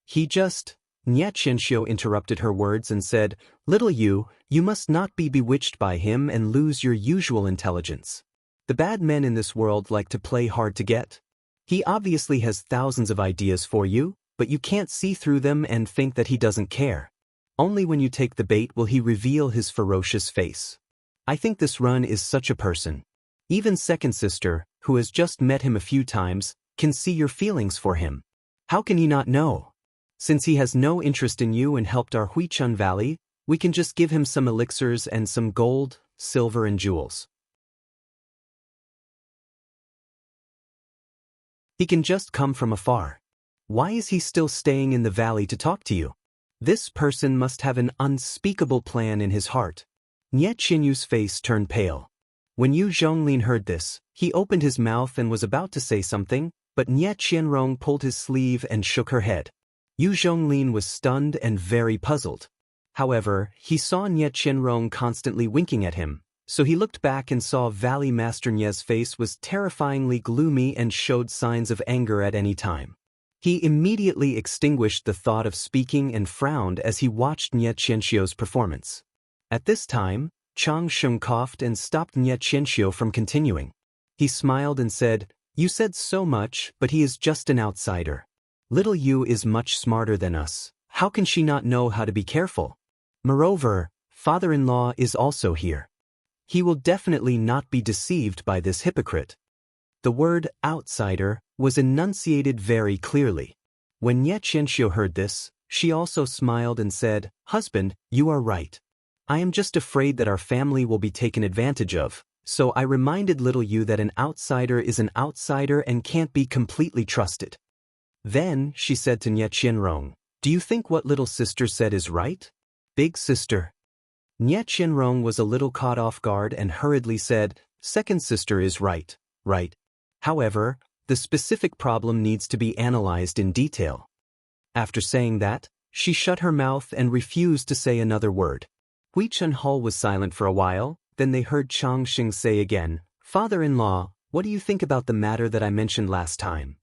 He just..." Nye Xianxia interrupted her words and said, "Little you must not be bewitched by him and lose your usual intelligence. The bad men in this world like to play hard to get. He obviously has thousands of ideas for you, but you can't see through them and think that he doesn't care. Only when you take the bait will he reveal his ferocious face. I think this run is such a person. Even second sister, who has just met him a few times, can see your feelings for him. How can he not know? Since he has no interest in you and helped our Huichun Valley, we can just give him some elixirs and some gold, silver and jewels. He can just come from afar. Why is he still staying in the valley to talk to you? This person must have an unspeakable plan in his heart." Nye Xianyu's face turned pale. When Yu Zhonglin heard this, he opened his mouth and was about to say something, but Nye Qianrong pulled his sleeve and shook her head. Yu Zhonglin was stunned and very puzzled. However, he saw Nye Qianrong constantly winking at him, so he looked back and saw Valley Master Nye's face was terrifyingly gloomy and showed signs of anger at any time. He immediately extinguished the thought of speaking and frowned as he watched Nye Qianxia's performance. At this time, Chang Sheng coughed and stopped Nye Qianxia from continuing. He smiled and said, "You said so much, but he is just an outsider. Little Yu is much smarter than us. How can she not know how to be careful? Moreover, father-in-law is also here. He will definitely not be deceived by this hypocrite." The word outsider was enunciated very clearly. When Nye Qianxia heard this, she also smiled and said, "Husband, you are right. I am just afraid that our family will be taken advantage of, so I reminded little Yu that an outsider is an outsider and can't be completely trusted." Then she said to Nye Qianrong, "Do you think what little sister said is right? Big sister?" Nye Qianrong was a little caught off guard and hurriedly said, "Second sister is right. However, the specific problem needs to be analyzed in detail." After saying that, she shut her mouth and refused to say another word. Huichun Hall was silent for a while, then they heard Chang Sheng say again, "Father-in-law, what do you think about the matter that I mentioned last time?"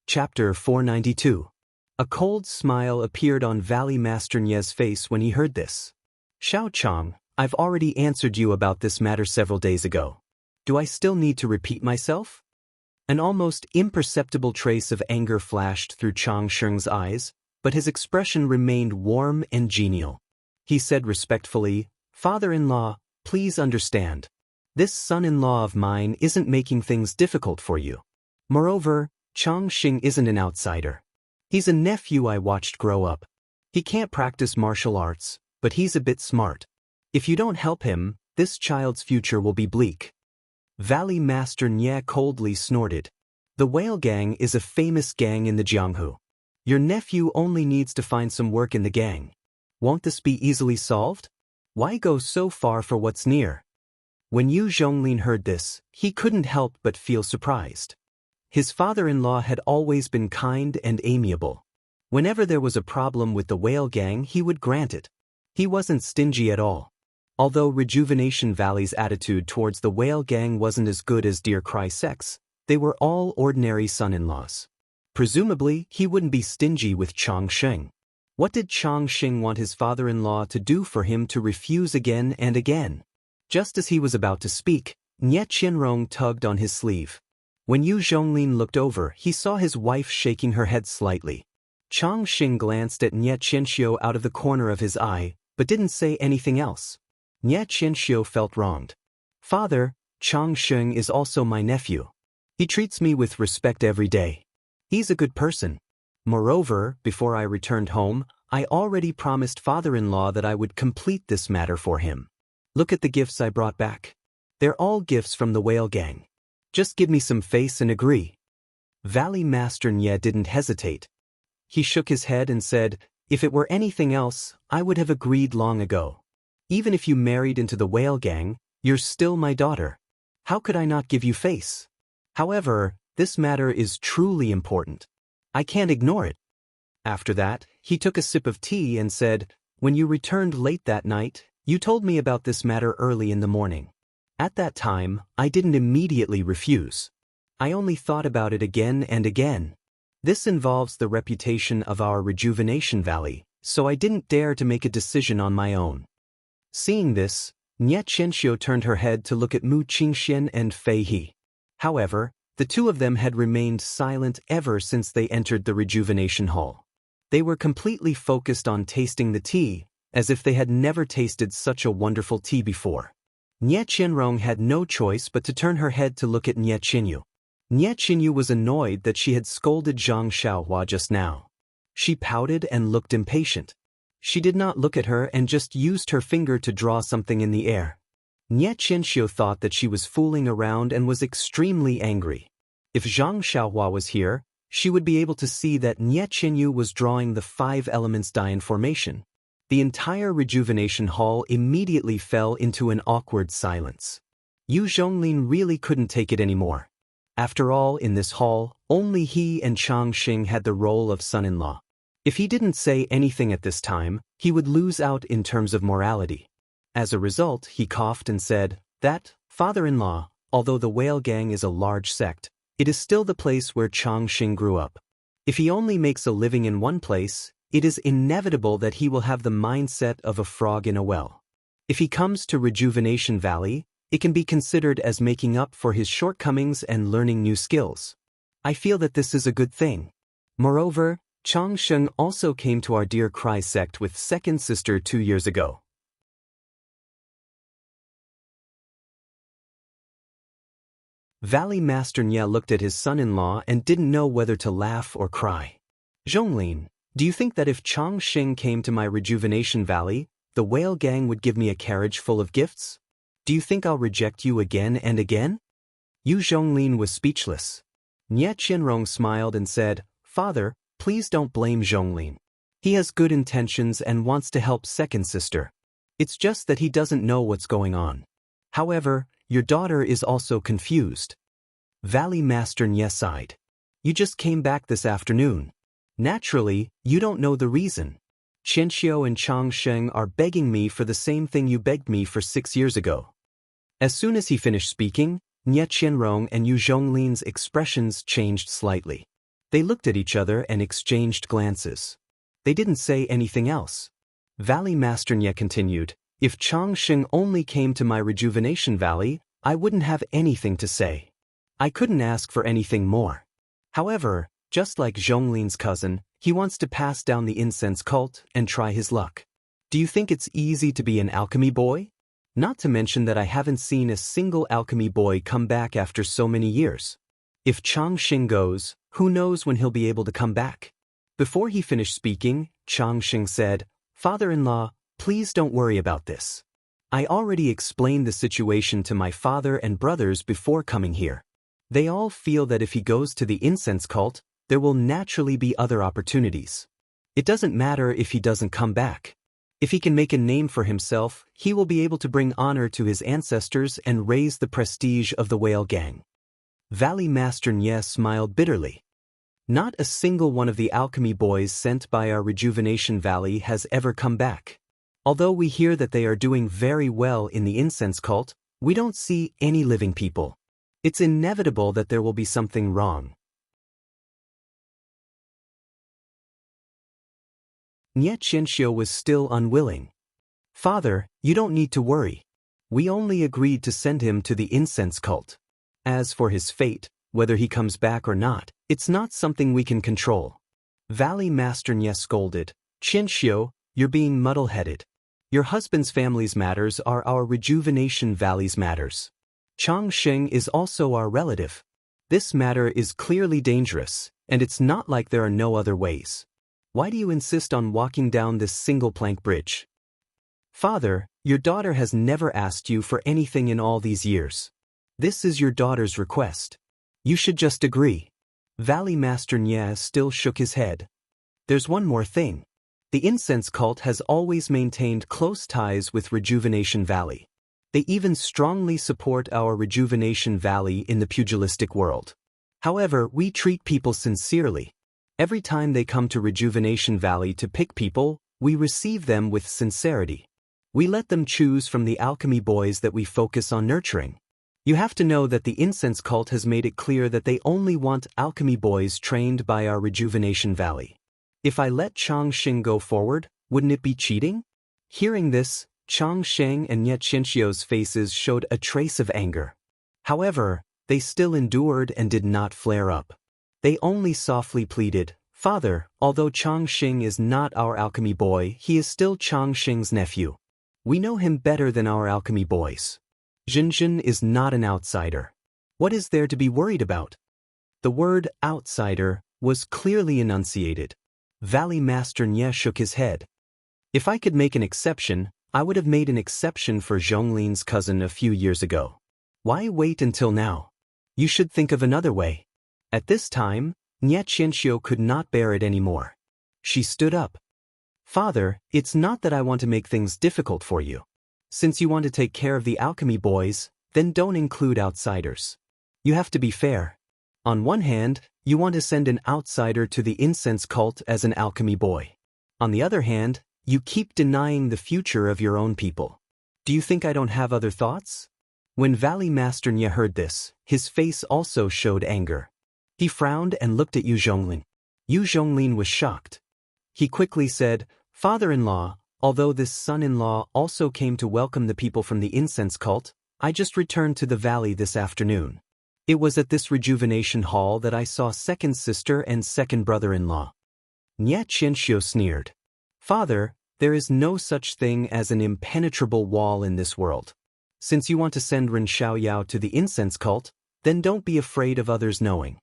Chapter 492. A cold smile appeared on Valley Master Nye's face when he heard this. "Xiao Chang, I've already answered you about this matter several days ago. Do I still need to repeat myself?" An almost imperceptible trace of anger flashed through Chang Sheng's eyes, but his expression remained warm and genial. He said respectfully, "Father-in-law, please understand. This son-in-law of mine isn't making things difficult for you. Moreover, Chang Sheng isn't an outsider. He's a nephew I watched grow up. He can't practice martial arts, but he's a bit smart. If you don't help him, this child's future will be bleak." Valley Master Nye coldly snorted. "The Whale Gang is a famous gang in the Jianghu. Your nephew only needs to find some work in the gang. Won't this be easily solved? Why go so far for what's near?" When Yu Zhonglin heard this, he couldn't help but feel surprised. His father-in-law had always been kind and amiable. Whenever there was a problem with the Whale Gang, he would grant it. He wasn't stingy at all. Although Rejuvenation Valley's attitude towards the Whale Gang wasn't as good as Deer Cry Sec's, they were all ordinary son-in-laws. Presumably, he wouldn't be stingy with Chang Sheng. What did Chang Sheng want his father-in-law to do for him to refuse again and again? Just as he was about to speak, Nye Qianrong tugged on his sleeve. When Yu Zhonglin looked over, he saw his wife shaking her head slightly. Chang Sheng glanced at Nye Qianxia out of the corner of his eye, but didn't say anything else. Nye Qianxia felt wronged. "Father, Chang Sheng is also my nephew. He treats me with respect every day. He's a good person. Moreover, before I returned home, I already promised father-in-law that I would complete this matter for him. Look at the gifts I brought back. They're all gifts from the Whale Gang. Just give me some face and agree." Valley Master Nye didn't hesitate. He shook his head and said, "If it were anything else, I would have agreed long ago. Even if you married into the Whale Gang, you're still my daughter. How could I not give you face? However, this matter is truly important. I can't ignore it." After that, he took a sip of tea and said, "When you returned late that night, you told me about this matter early in the morning. At that time, I didn't immediately refuse. I only thought about it again and again. This involves the reputation of our rejuvenation valley, so I didn't dare to make a decision on my own. Seeing this, Xianxia turned her head to look at Mu Qingxian and Fei He. However, the two of them had remained silent ever since they entered the rejuvenation hall. They were completely focused on tasting the tea, as if they had never tasted such a wonderful tea before. Nie Qianrong had no choice but to turn her head to look at Nie Qinyu. Nie Qinyu was annoyed that she had scolded Zhang Xiaohua just now. She pouted and looked impatient. She did not look at her and just used her finger to draw something in the air. Nie Qianxiu thought that she was fooling around and was extremely angry. If Zhang Xiaohua was here, she would be able to see that Nie Qinyu was drawing the 5 elements Dian formation. The entire rejuvenation hall immediately fell into an awkward silence. Yu Zhonglin really couldn't take it anymore. After all, in this hall, only he and Chang Xing had the role of son-in-law. If he didn't say anything at this time, he would lose out in terms of morality. As a result, he coughed and said, "That, father-in-law, although the Whale Gang is a large sect, it is still the place where Chang Xing grew up. If he only makes a living in one place, it is inevitable that he will have the mindset of a frog in a well. If he comes to Rejuvenation Valley, it can be considered as making up for his shortcomings and learning new skills. I feel that this is a good thing. Moreover, Chang Sheng also came to our Dear Cry sect with second sister 2 years ago. Valley Master Nye looked at his son-in-law and didn't know whether to laugh or cry. Zhonglin, do you think that if Chang Xing came to my Rejuvenation Valley, the Whale Gang would give me a carriage full of gifts? Do you think I'll reject you again and again? Yu Zhonglin was speechless. Nye Qianrong smiled and said, "Father, please don't blame Zhonglin. He has good intentions and wants to help second sister. It's just that he doesn't know what's going on. However, your daughter is also confused." Valley Master Nye sighed. "You just came back this afternoon. Naturally, you don't know the reason. Qianxiu and Chang Sheng are begging me for the same thing you begged me for 6 years ago." As soon as he finished speaking, Nye Qianrong and Yu Zhonglin's expressions changed slightly. They looked at each other and exchanged glances. They didn't say anything else. Valley Master Nye continued, "If Chang Sheng only came to my Rejuvenation Valley, I wouldn't have anything to say. I couldn't ask for anything more. However, just like Zhonglin's cousin, he wants to pass down the incense cult and try his luck. Do you think it's easy to be an alchemy boy? Not to mention that I haven't seen a single alchemy boy come back after so many years. If Chang Xing goes, who knows when he'll be able to come back?" Before he finished speaking, Chang Xing said, "Father-in-law, please don't worry about this. I already explained the situation to my father and brothers before coming here. They all feel that if he goes to the incense cult, there will naturally be other opportunities. It doesn't matter if he doesn't come back. If he can make a name for himself, he will be able to bring honor to his ancestors and raise the prestige of the Whale Gang." Valley Master Nye smiled bitterly. "Not a single one of the alchemy boys sent by our Rejuvenation Valley has ever come back. Although we hear that they are doing very well in the incense cult, we don't see any living people. It's inevitable that there will be something wrong." Nye Qianxiu was still unwilling. "Father, you don't need to worry. We only agreed to send him to the incense cult. As for his fate, whether he comes back or not, it's not something we can control." Valley Master Nye scolded, "Qianxiu, you're being muddle-headed. Your husband's family's matters are our Rejuvenation Valley's matters. Chang Sheng is also our relative. This matter is clearly dangerous, and it's not like there are no other ways. Why do you insist on walking down this single-plank bridge? Father, your daughter has never asked you for anything in all these years. This is your daughter's request. You should just agree." Valley Master Nye still shook his head. "There's one more thing. The incense cult has always maintained close ties with Rejuvenation Valley. They even strongly support our Rejuvenation Valley in the pugilistic world. However, we treat people sincerely. Every time they come to Rejuvenation Valley to pick people, we receive them with sincerity. We let them choose from the alchemy boys that we focus on nurturing. You have to know that the incense cult has made it clear that they only want alchemy boys trained by our Rejuvenation Valley. If I let Changxing go forward, wouldn't it be cheating? Hearing this, Changxing and Xianxia's faces showed a trace of anger. However, they still endured and did not flare up. They only softly pleaded, "Father, although Changxing is not our alchemy boy, he is still Changxing's nephew. We know him better than our alchemy boys. Jinjin is not an outsider. What is there to be worried about?" The word outsider was clearly enunciated. Valley Master Nye shook his head. If I could make an exception, I would have made an exception for Zhonglin's cousin a few years ago. Why wait until now? You should think of another way. At this time, Nye Qianxiu could not bear it anymore. She stood up. "Father, it's not that I want to make things difficult for you. Since you want to take care of the alchemy boys, then don't include outsiders. You have to be fair. On one hand, you want to send an outsider to the incense cult as an alchemy boy. On the other hand, you keep denying the future of your own people. Do you think I don't have other thoughts?" When Valley Master Nye heard this, his face also showed anger. He frowned and looked at Yu Zhonglin. Yu Zhonglin was shocked. He quickly said, "Father-in-law, although this son-in-law also came to welcome the people from the incense cult, I just returned to the valley this afternoon. It was at this rejuvenation hall that I saw second sister and second brother-in-law." Nye Qianxiu sneered. "Father, there is no such thing as an impenetrable wall in this world. Since you want to send Ren Xiaoyao to the incense cult, then don't be afraid of others knowing."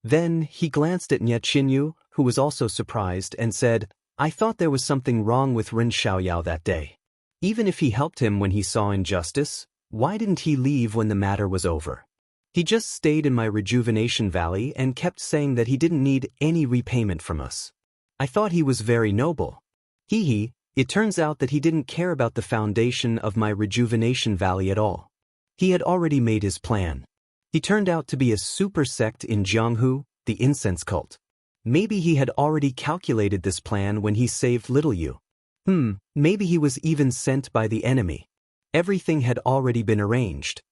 Then he glanced at Nye Qinyu, who was also surprised, and said, "I thought there was something wrong with Ren Xiaoyao that day. Even if he helped him when he saw injustice, why didn't he leave when the matter was over? He just stayed in my Rejuvenation Valley and kept saying that he didn't need any repayment from us. I thought he was very noble. It turns out that he didn't care about the foundation of my Rejuvenation Valley at all. He had already made his plan. He turned out to be a super sect in Jianghu, the incense cult. Maybe he had already calculated this plan when he saved little Yu. Maybe he was even sent by the enemy. Everything had already been arranged."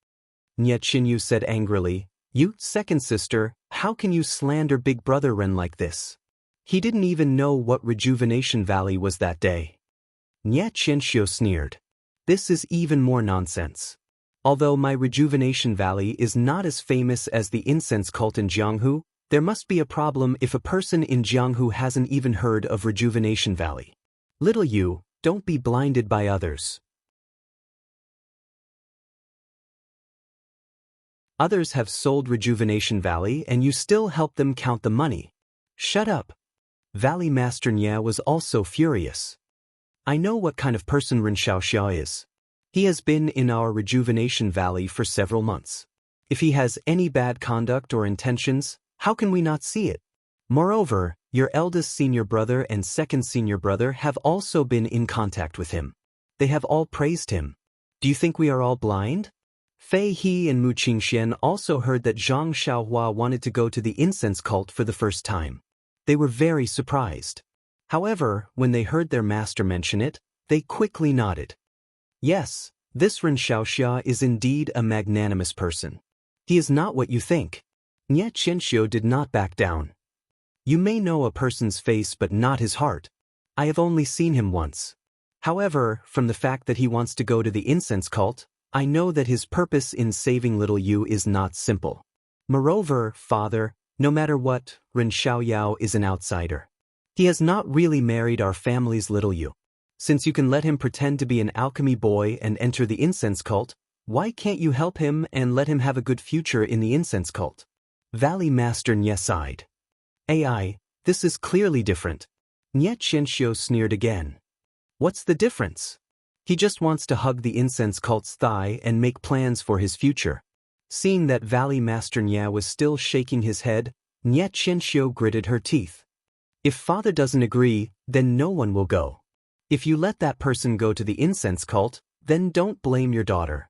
Nye Qinyu said angrily, "You, second sister, how can you slander Big Brother Ren like this? He didn't even know what Rejuvenation Valley was that day." Nye Qianxiu sneered. "This is even more nonsense. Although my Rejuvenation Valley is not as famous as the incense cult in Jianghu, there must be a problem if a person in Jianghu hasn't even heard of Rejuvenation Valley. Little Yu, don't be blinded by others. Others have sold Rejuvenation Valley and you still help them count the money. Shut up." Valley Master Nye was also furious. "I know what kind of person Ren Xiaoxia is. He has been in our Rejuvenation Valley for several months. If he has any bad conduct or intentions, how can we not see it? Moreover, your eldest senior brother and second senior brother have also been in contact with him. They have all praised him. Do you think we are all blind?" Fei He and Mu Qingxian also heard that Zhang Xiaohua wanted to go to the incense cult for the first time. They were very surprised. However, when they heard their master mention it, they quickly nodded. Yes, this Ren Xiaoxia is indeed a magnanimous person. He is not what you think. Nye Qianxiu did not back down. You may know a person's face but not his heart. I have only seen him once. However, from the fact that he wants to go to the incense cult, I know that his purpose in saving little Yu is not simple. Moreover, father, no matter what, Ren Xiaoyao is an outsider. He has not really married our family's little Yu. Since you can let him pretend to be an alchemy boy and enter the incense cult, why can't you help him and let him have a good future in the incense cult? Valley Master Nye sighed. AI, this is clearly different. Nye Qianxiu sneered again. What's the difference? He just wants to hug the incense cult's thigh and make plans for his future. Seeing that Valley Master Nye was still shaking his head, Nye Qianxiu gritted her teeth. If father doesn't agree, then no one will go. If you let that person go to the incense cult, then don't blame your daughter.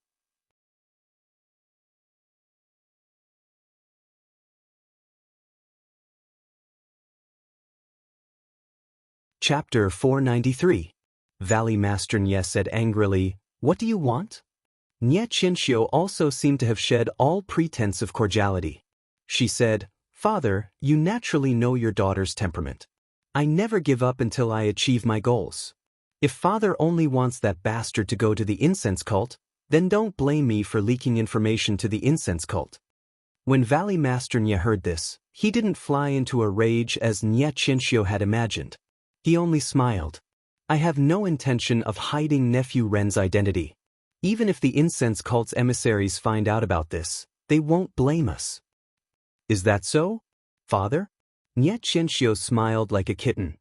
Chapter 493. Valley Master Nye said angrily. What do you want? Nye Xianxia also seemed to have shed all pretense of cordiality. She said, Father, you naturally know your daughter's temperament. I never give up until I achieve my goals. If Father only wants that bastard to go to the incense cult, then don't blame me for leaking information to the incense cult. When Valley Master Nye heard this, he didn't fly into a rage as Nye Xianxia had imagined. He only smiled. I have no intention of hiding nephew Ren's identity. Even if the incense cult's emissaries find out about this, they won't blame us. Is that so, Father? Nye Xianxia smiled like a kitten.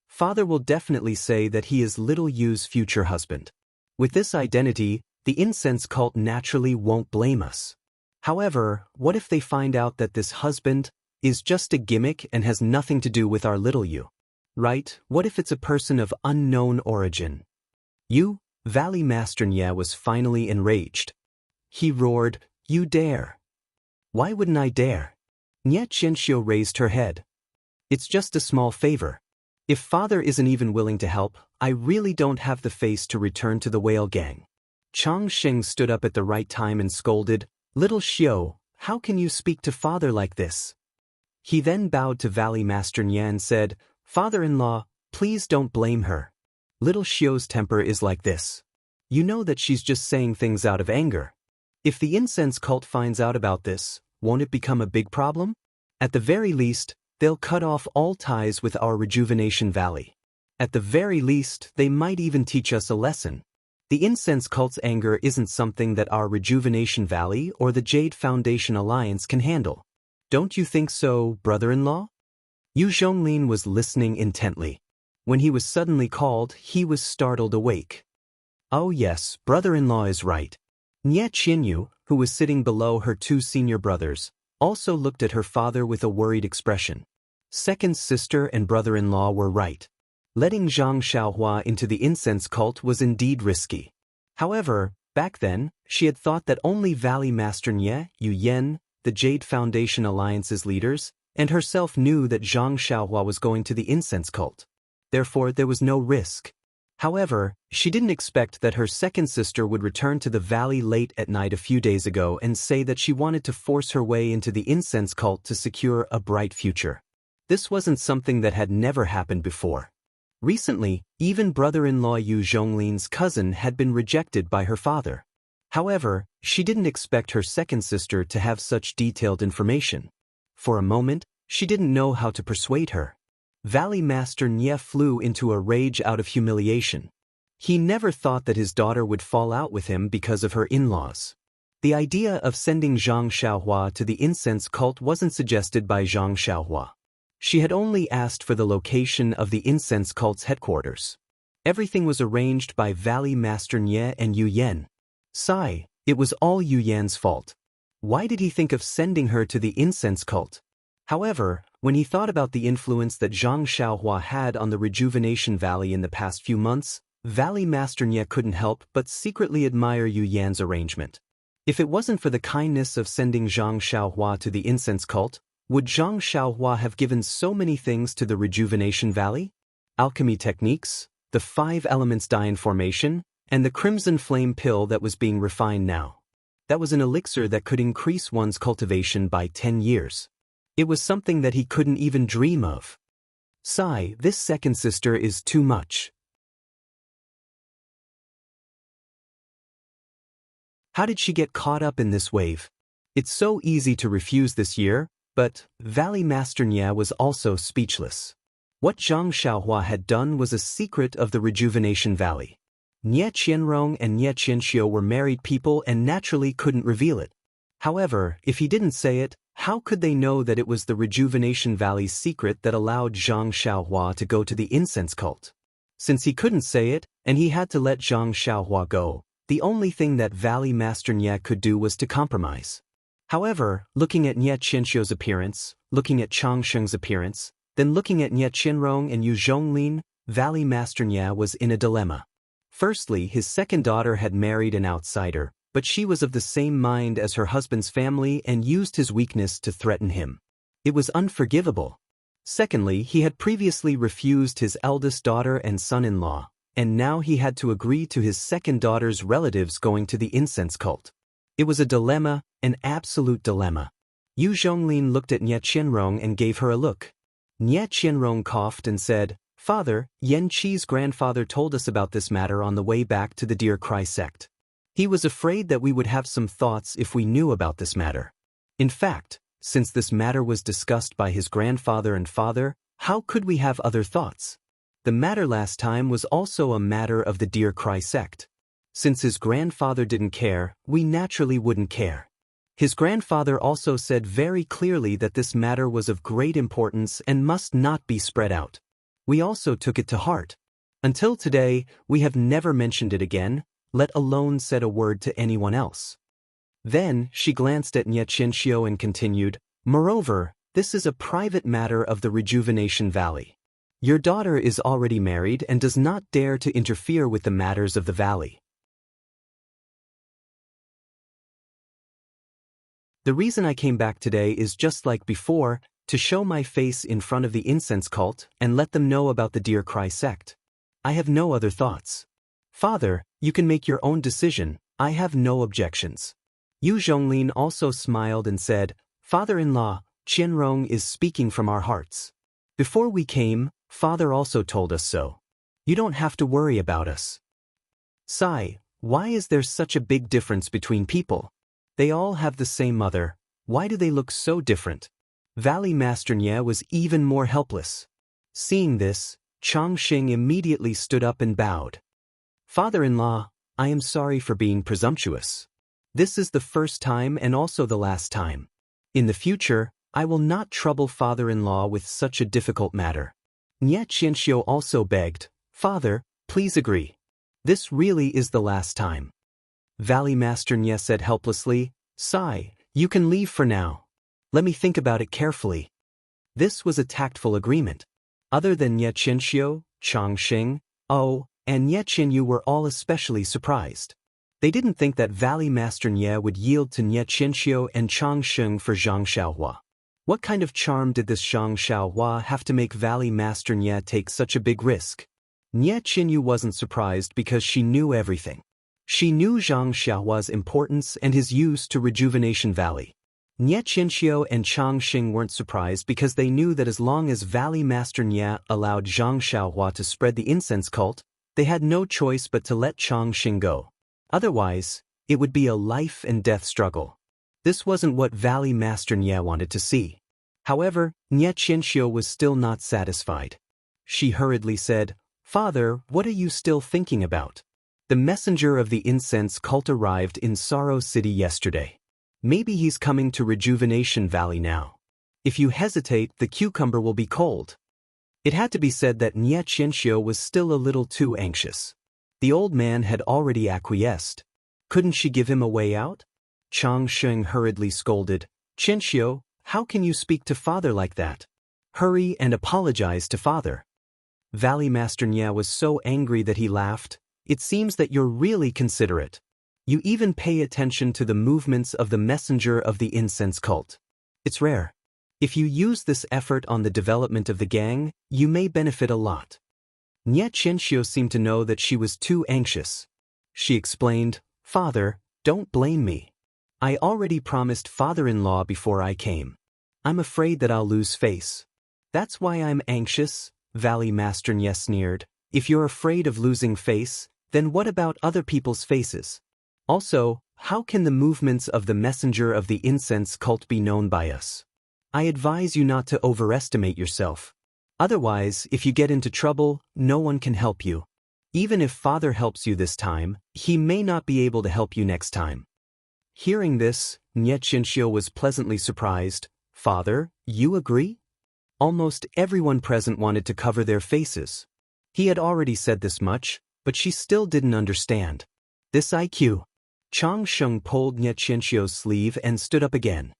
Father will definitely say that he is little Yu's future husband. With this identity, the incense cult naturally won't blame us. However, what if they find out that this husband is just a gimmick and has nothing to do with our little Yu? Right? What if it's a person of unknown origin? You, Valley Master Nye was finally enraged. He roared, You dare. Why wouldn't I dare? Nye Xianxia raised her head. It's just a small favor. If Father isn't even willing to help, I really don't have the face to return to the whale gang. Chang Sheng stood up at the right time and scolded, Little Xiao, how can you speak to Father like this? He then bowed to Valley Master Nye and said, Father-in-law, please don't blame her. Little Xiao's temper is like this. You know that she's just saying things out of anger. If the incense cult finds out about this, won't it become a big problem? At the very least, they'll cut off all ties with our Rejuvenation Valley. At the very least, they might even teach us a lesson. The incense cult's anger isn't something that our Rejuvenation Valley or the Jade Foundation Alliance can handle. Don't you think so, brother-in-law? Yu Zhonglin was listening intently. When he was suddenly called, he was startled awake. Oh yes, brother-in-law is right. Nye Qinyu, who was sitting below her two senior brothers, also looked at her father with a worried expression. Second sister and brother-in-law were right. Letting Zhang Xiaohua into the incense cult was indeed risky. However, back then, she had thought that only Valley Master Nye, Yu Yan, the Jade Foundation Alliance's leaders, and herself knew that Zhang Xiaohua was going to the incense cult. Therefore, there was no risk. However, she didn't expect that her second sister would return to the valley late at night a few days ago and say that she wanted to force her way into the incense cult to secure a bright future. This wasn't something that had never happened before. Recently, even brother-in-law Yu Zhonglin's cousin had been rejected by her father. However, she didn't expect her second sister to have such detailed information. For a moment, she didn't know how to persuade her. Valley Master Nye flew into a rage out of humiliation. He never thought that his daughter would fall out with him because of her in-laws. The idea of sending Zhang Xiaohua to the incense cult wasn't suggested by Zhang Xiaohua. She had only asked for the location of the incense cult's headquarters. Everything was arranged by Valley Master Nye and Yu Yan. Sigh, it was all Yu Yan's fault. Why did he think of sending her to the incense cult? However, when he thought about the influence that Zhang Xiaohua had on the Rejuvenation Valley in the past few months, Valley Master Nye couldn't help but secretly admire Yu Yan's arrangement. If it wasn't for the kindness of sending Zhang Xiaohua to the incense cult, would Zhang Xiaohua have given so many things to the Rejuvenation Valley? Alchemy techniques, the 5 elements dye formation, and the crimson flame pill that was being refined now. That was an elixir that could increase one's cultivation by 10 years. It was something that he couldn't even dream of. Sigh, this second sister is too much. How did she get caught up in this wave? It's so easy to refuse this year, but Valley Master Nye was also speechless. What Zhang Xiaohua had done was a secret of the Rejuvenation Valley. Nye Qianrong and Nye Qianxia were married people and naturally couldn't reveal it. However, if he didn't say it, how could they know that it was the Rejuvenation Valley's secret that allowed Zhang Xiaohua to go to the incense cult? Since he couldn't say it, and he had to let Zhang Xiaohua go, the only thing that Valley Master Nye could do was to compromise. However, looking at Nye Qianxia's appearance, looking at Chang Sheng's appearance, then looking at Nye Qianrong and Yu Zhonglin, Valley Master Nye was in a dilemma. Firstly, his second daughter had married an outsider, but she was of the same mind as her husband's family and used his weakness to threaten him. It was unforgivable. Secondly, he had previously refused his eldest daughter and son-in-law, and now he had to agree to his second daughter's relatives going to the incense cult. It was a dilemma, an absolute dilemma. Yu Zhonglin looked at Nie Qianrong and gave her a look. Nie Qianrong coughed and said, "Father, Yan Qi's grandfather told us about this matter on the way back to the Deer Cry sect. He was afraid that we would have some thoughts if we knew about this matter. In fact, since this matter was discussed by his grandfather and father, how could we have other thoughts? The matter last time was also a matter of the Deer Cry sect. Since his grandfather didn't care, we naturally wouldn't care. His grandfather also said very clearly that this matter was of great importance and must not be spread out. We also took it to heart. Until today, we have never mentioned it again, let alone said a word to anyone else." Then, she glanced at Nie Qianxia and continued, "Moreover, this is a private matter of the Rejuvenation Valley. Your daughter is already married and does not dare to interfere with the matters of the valley. The reason I came back today is just like before, to show my face in front of the incense cult and let them know about the Deer Cry sect. I have no other thoughts. Father, you can make your own decision, I have no objections." Yu Zhonglin also smiled and said, "Father-in-law, Qianrong is speaking from our hearts. Before we came, Father also told us so. You don't have to worry about us." "Sai, why is there such a big difference between people? They all have the same mother, why do they look so different?" Valley Master Nie was even more helpless. Seeing this, Changxing immediately stood up and bowed. "Father-in-law, I am sorry for being presumptuous. This is the first time and also the last time. In the future, I will not trouble father-in-law with such a difficult matter." Nie Qianxia also begged, "Father, please agree. This really is the last time." Valley Master Nie said helplessly, "Sai, you can leave for now. Let me think about it carefully." This was a tactful agreement. Other than Nie Qianxia, Changxing, and Nie Qianyu were all especially surprised. They didn't think that Valley Master Nie would yield to Nie Qianxia and Changxing for Zhang Xiaohua. What kind of charm did this Zhang Xiaohua have to make Valley Master Nie take such a big risk? Nie Qianyu wasn't surprised because she knew everything. She knew Zhang Xiaohua's importance and his use to Rejuvenation Valley. Nie Qianxia and Changxing weren't surprised because they knew that as long as Valley Master Nie allowed Zhang Xiaohua to spread the incense cult, they had no choice but to let Changxing go. Otherwise, it would be a life and death struggle. This wasn't what Valley Master Nie wanted to see. However, Nie Qianxia was still not satisfied. She hurriedly said, "Father, what are you still thinking about? The messenger of the incense cult arrived in Sorrow City yesterday. Maybe he's coming to Rejuvenation Valley now. If you hesitate, the cucumber will be cold." It had to be said that Nie Qianxia was still a little too anxious. The old man had already acquiesced. Couldn't she give him a way out? Changxing hurriedly scolded, "Qianxia, how can you speak to father like that? Hurry and apologize to father." Valley Master Nie was so angry that he laughed. "It seems that you're really considerate. You even pay attention to the movements of the messenger of the incense cult. It's rare. If you use this effort on the development of the gang, you may benefit a lot." Nie Qianxia seemed to know that she was too anxious. She explained, "Father, don't blame me. I already promised father-in-law before I came. I'm afraid that I'll lose face. That's why I'm anxious," Valley Master Nie sneered. "If you're afraid of losing face, then what about other people's faces? Also, how can the movements of the messenger of the incense cult be known by us? I advise you not to overestimate yourself. Otherwise, if you get into trouble, no one can help you. Even if father helps you this time, he may not be able to help you next time." Hearing this, Nie Qianxia was pleasantly surprised. "Father, you agree?" Almost everyone present wanted to cover their faces. He had already said this much, but she still didn't understand. This IQ. Changxing pulled Nie Qianxia's sleeve and stood up again.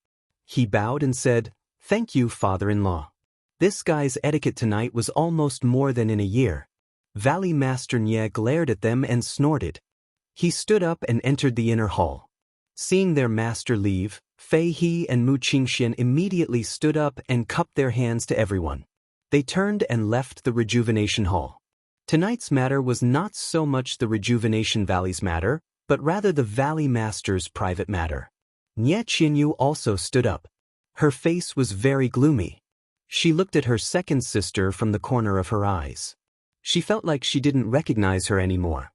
He bowed and said, "Thank you, father-in-law. This guy's etiquette tonight was almost more than in a year." Valley Master Nie glared at them and snorted. He stood up and entered the inner hall. Seeing their master leave, Fei He and Mu Qingxian immediately stood up and cupped their hands to everyone. They turned and left the Rejuvenation Hall. Tonight's matter was not so much the Rejuvenation Valley's matter, but rather the Valley Master's private matter. Nie Qianyu also stood up. Her face was very gloomy. She looked at her second sister from the corner of her eyes. She felt like she didn't recognize her anymore.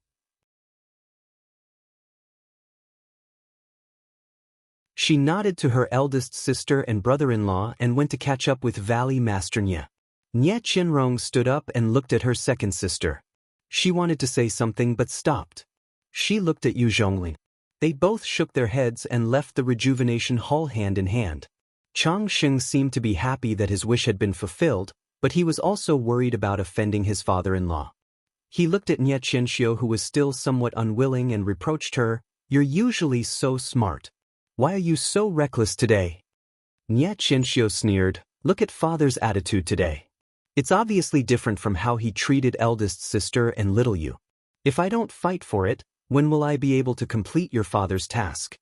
She nodded to her eldest sister and brother-in-law and went to catch up with Valley Master Nie. Nie Qianrong stood up and looked at her second sister. She wanted to say something but stopped. She looked at Yu Zhonglin. They both shook their heads and left the rejuvenation hall hand in hand. Chang Sheng seemed to be happy that his wish had been fulfilled, but he was also worried about offending his father-in-law. He looked at Nie Qianxiu, who was still somewhat unwilling, and reproached her, "You're usually so smart. Why are you so reckless today?" Nie Qianxiu sneered, "Look at father's attitude today. It's obviously different from how he treated eldest sister and little you. If I don't fight for it, when will I be able to complete your father's task?"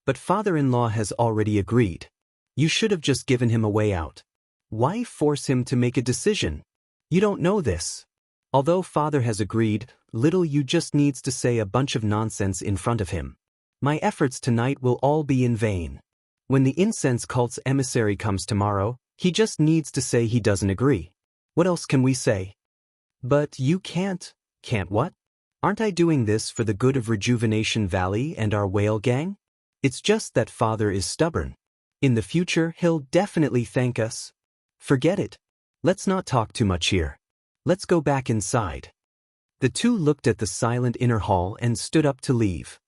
"But father-in-law has already agreed. You should have just given him a way out. Why force him to make a decision? You don't know this. Although father has agreed, little you just needs to say a bunch of nonsense in front of him. My efforts tonight will all be in vain. When the incense cult's emissary comes tomorrow, he just needs to say he doesn't agree. What else can we say?" "But you can't." "Can't what? Aren't I doing this for the good of Rejuvenation Valley and our whale gang? It's just that father is stubborn. In the future, he'll definitely thank us. Forget it. Let's not talk too much here. Let's go back inside." The two looked at the silent inner hall and stood up to leave.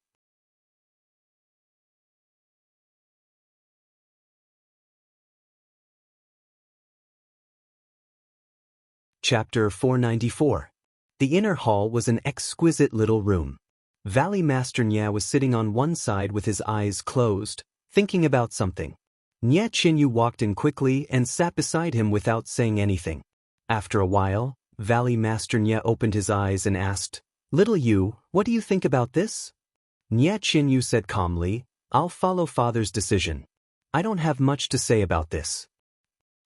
Chapter 494. The inner hall was an exquisite little room. Valley Master Nie was sitting on one side with his eyes closed, thinking about something. Nie Qianyu walked in quickly and sat beside him without saying anything. After a while, Valley Master Nie opened his eyes and asked, "Little you, what do you think about this?" Nie Qianyu said calmly, "I'll follow father's decision. I don't have much to say about this."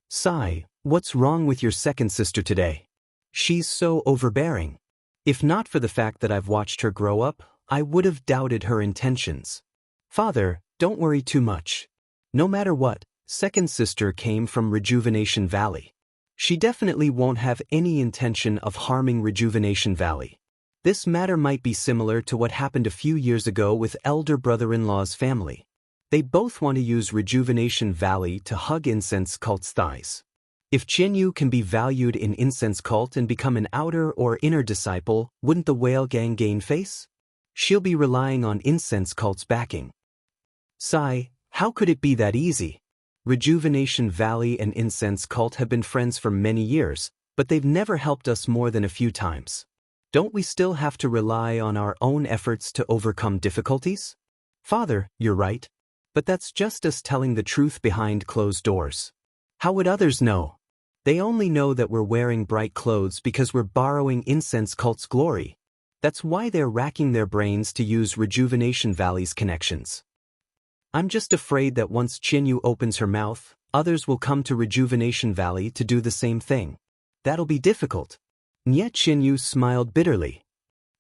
"Sai, what's wrong with your second sister today? She's so overbearing. If not for the fact that I've watched her grow up, I would have doubted her intentions." "Father, don't worry too much. No matter what, second sister came from Rejuvenation Valley. She definitely won't have any intention of harming Rejuvenation Valley. This matter might be similar to what happened a few years ago with elder brother-in-law's family. They both want to use Rejuvenation Valley to hug Incense Cult's thighs. If Qianyu can be valued in Incense Cult and become an outer or inner disciple, wouldn't the whale gang gain face? She'll be relying on Incense Cult's backing." "Sai, how could it be that easy? Rejuvenation Valley and Incense Cult have been friends for many years, but they've never helped us more than a few times. Don't we still have to rely on our own efforts to overcome difficulties?" "Father, you're right. But that's just us telling the truth behind closed doors. How would others know? They only know that we're wearing bright clothes because we're borrowing Incense Cult's glory. That's why they're racking their brains to use Rejuvenation Valley's connections. I'm just afraid that once Qianyu opens her mouth, others will come to Rejuvenation Valley to do the same thing. That'll be difficult." Nie Qianyu smiled bitterly.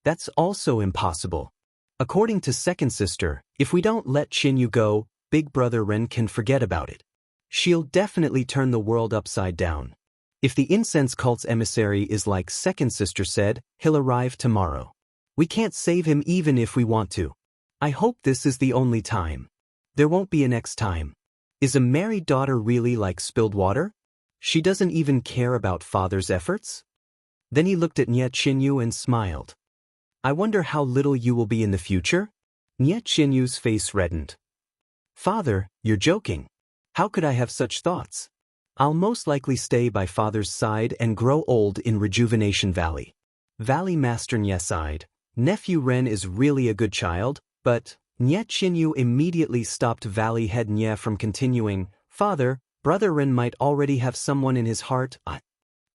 "That's also impossible. According to second sister, if we don't let Qianyu go, big brother Ren can forget about it. She'll definitely turn the world upside down. If the Incense Cult's emissary is like second sister said, he'll arrive tomorrow. We can't save him even if we want to. I hope this is the only time. There won't be a next time. Is a married daughter really like spilled water? She doesn't even care about father's efforts?" Then he looked at Nie Qianyu and smiled. "I wonder how little you will be in the future?" Nie Qianyu's face reddened. "Father, you're joking. How could I have such thoughts? I'll most likely stay by father's side and grow old in Rejuvenation Valley." Valley Master Nie sighed. Nephew Ren is really a good child, but Nie Qianyu immediately stopped Valley Head Nie from continuing. "Father, brother Ren might already have someone in his heart."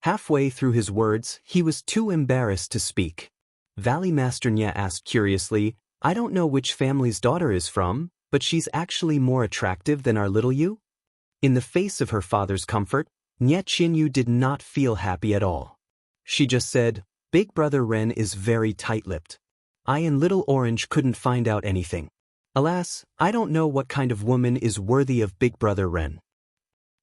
Halfway through his words, he was too embarrassed to speak. Valley Master Nie asked curiously, "I don't know which family's daughter is from, but she's actually more attractive than our little you?" In the face of her father's comfort, Nie Qianyu did not feel happy at all. She just said, Big Brother Ren is very tight-lipped. I and Little Orange couldn't find out anything. Alas, I don't know what kind of woman is worthy of Big Brother Ren.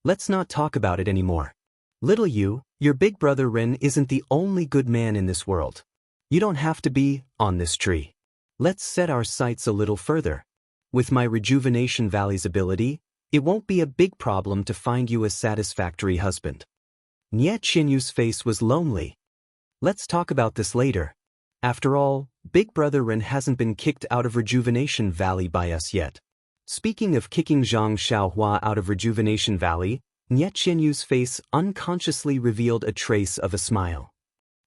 Let's not talk about it anymore. Little you, your Big Brother Ren isn't the only good man in this world. You don't have to be on this tree. Let's set our sights a little further. With my Rejuvenation Valley's ability, it won't be a big problem to find you a satisfactory husband. Nie Qianyu's face was lonely. Let's talk about this later. After all, Big Brother Ren hasn't been kicked out of Rejuvenation Valley by us yet. Speaking of kicking Zhang Xiaohua out of Rejuvenation Valley, Nie Qianyu's face unconsciously revealed a trace of a smile.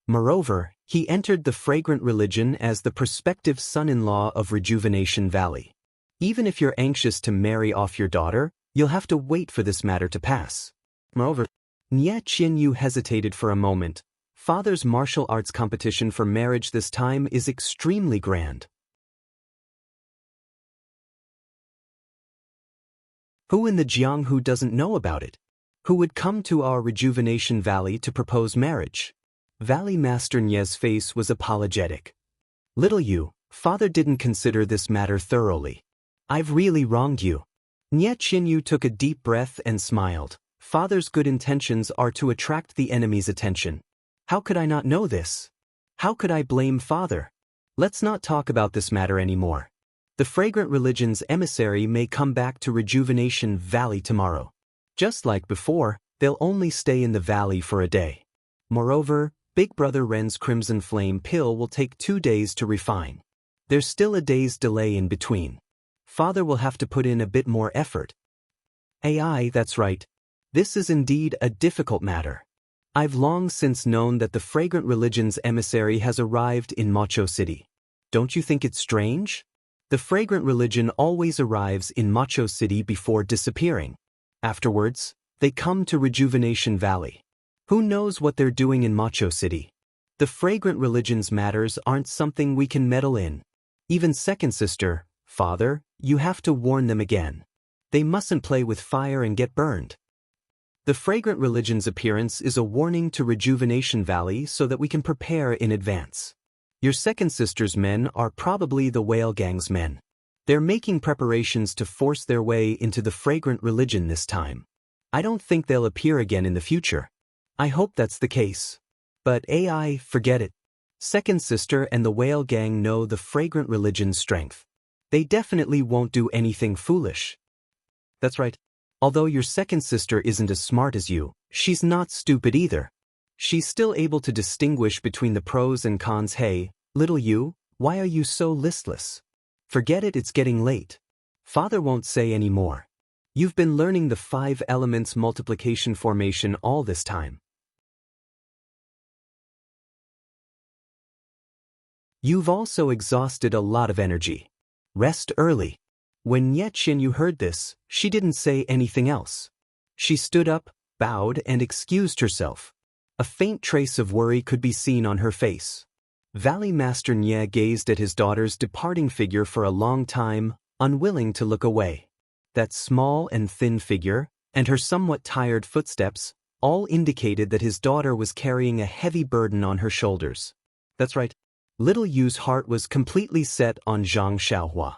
Moreover, he entered the fragrant religion as the prospective son-in-law of Rejuvenation Valley. Even if you're anxious to marry off your daughter, you'll have to wait for this matter to pass. Moreover, Nie Qianyu hesitated for a moment. Father's martial arts competition for marriage this time is extremely grand. Who in the Jianghu doesn't know about it? Who would come to our Rejuvenation Valley to propose marriage? Valley Master Nie's face was apologetic. Little you, father didn't consider this matter thoroughly. I've really wronged you. Nie Qianyu took a deep breath and smiled. Father's good intentions are to attract the enemy's attention. How could I not know this? How could I blame father? Let's not talk about this matter anymore. The fragrant religion's emissary may come back to Rejuvenation Valley tomorrow. Just like before, they'll only stay in the valley for a day. Moreover, Big Brother Ren's Crimson Flame pill will take 2 days to refine. There's still a day's delay in between. Father will have to put in a bit more effort. AI, that's right. This is indeed a difficult matter. I've long since known that the fragrant religion's emissary has arrived in Macho City. Don't you think it's strange? The fragrant religion always arrives in Macho City before disappearing. Afterwards, they come to Rejuvenation Valley. Who knows what they're doing in Macho City? The fragrant religion's matters aren't something we can meddle in. Even second sister, father, you have to warn them again. They mustn't play with fire and get burned. The fragrant religion's appearance is a warning to Rejuvenation Valley so that we can prepare in advance. Your second sister's men are probably the Whale Gang's men. They're making preparations to force their way into the fragrant religion this time. I don't think they'll appear again in the future. I hope that's the case. But AI, forget it. Second sister and the Whale Gang know the fragrant religion's strength. They definitely won't do anything foolish. That's right. Although your second sister isn't as smart as you, she's not stupid either. She's still able to distinguish between the pros and cons. Hey, little you, why are you so listless? Forget it, it's getting late. Father won't say any more. You've been learning the 5 elements multiplication formation all this time. You've also exhausted a lot of energy. Rest early. When Nie Qianyu heard this, she didn't say anything else. She stood up, bowed, and excused herself. A faint trace of worry could be seen on her face. Valley Master Nie gazed at his daughter's departing figure for a long time, unwilling to look away. That small and thin figure, and her somewhat tired footsteps, all indicated that his daughter was carrying a heavy burden on her shoulders. That's right. Little Yu's heart was completely set on Zhang Xiaohua.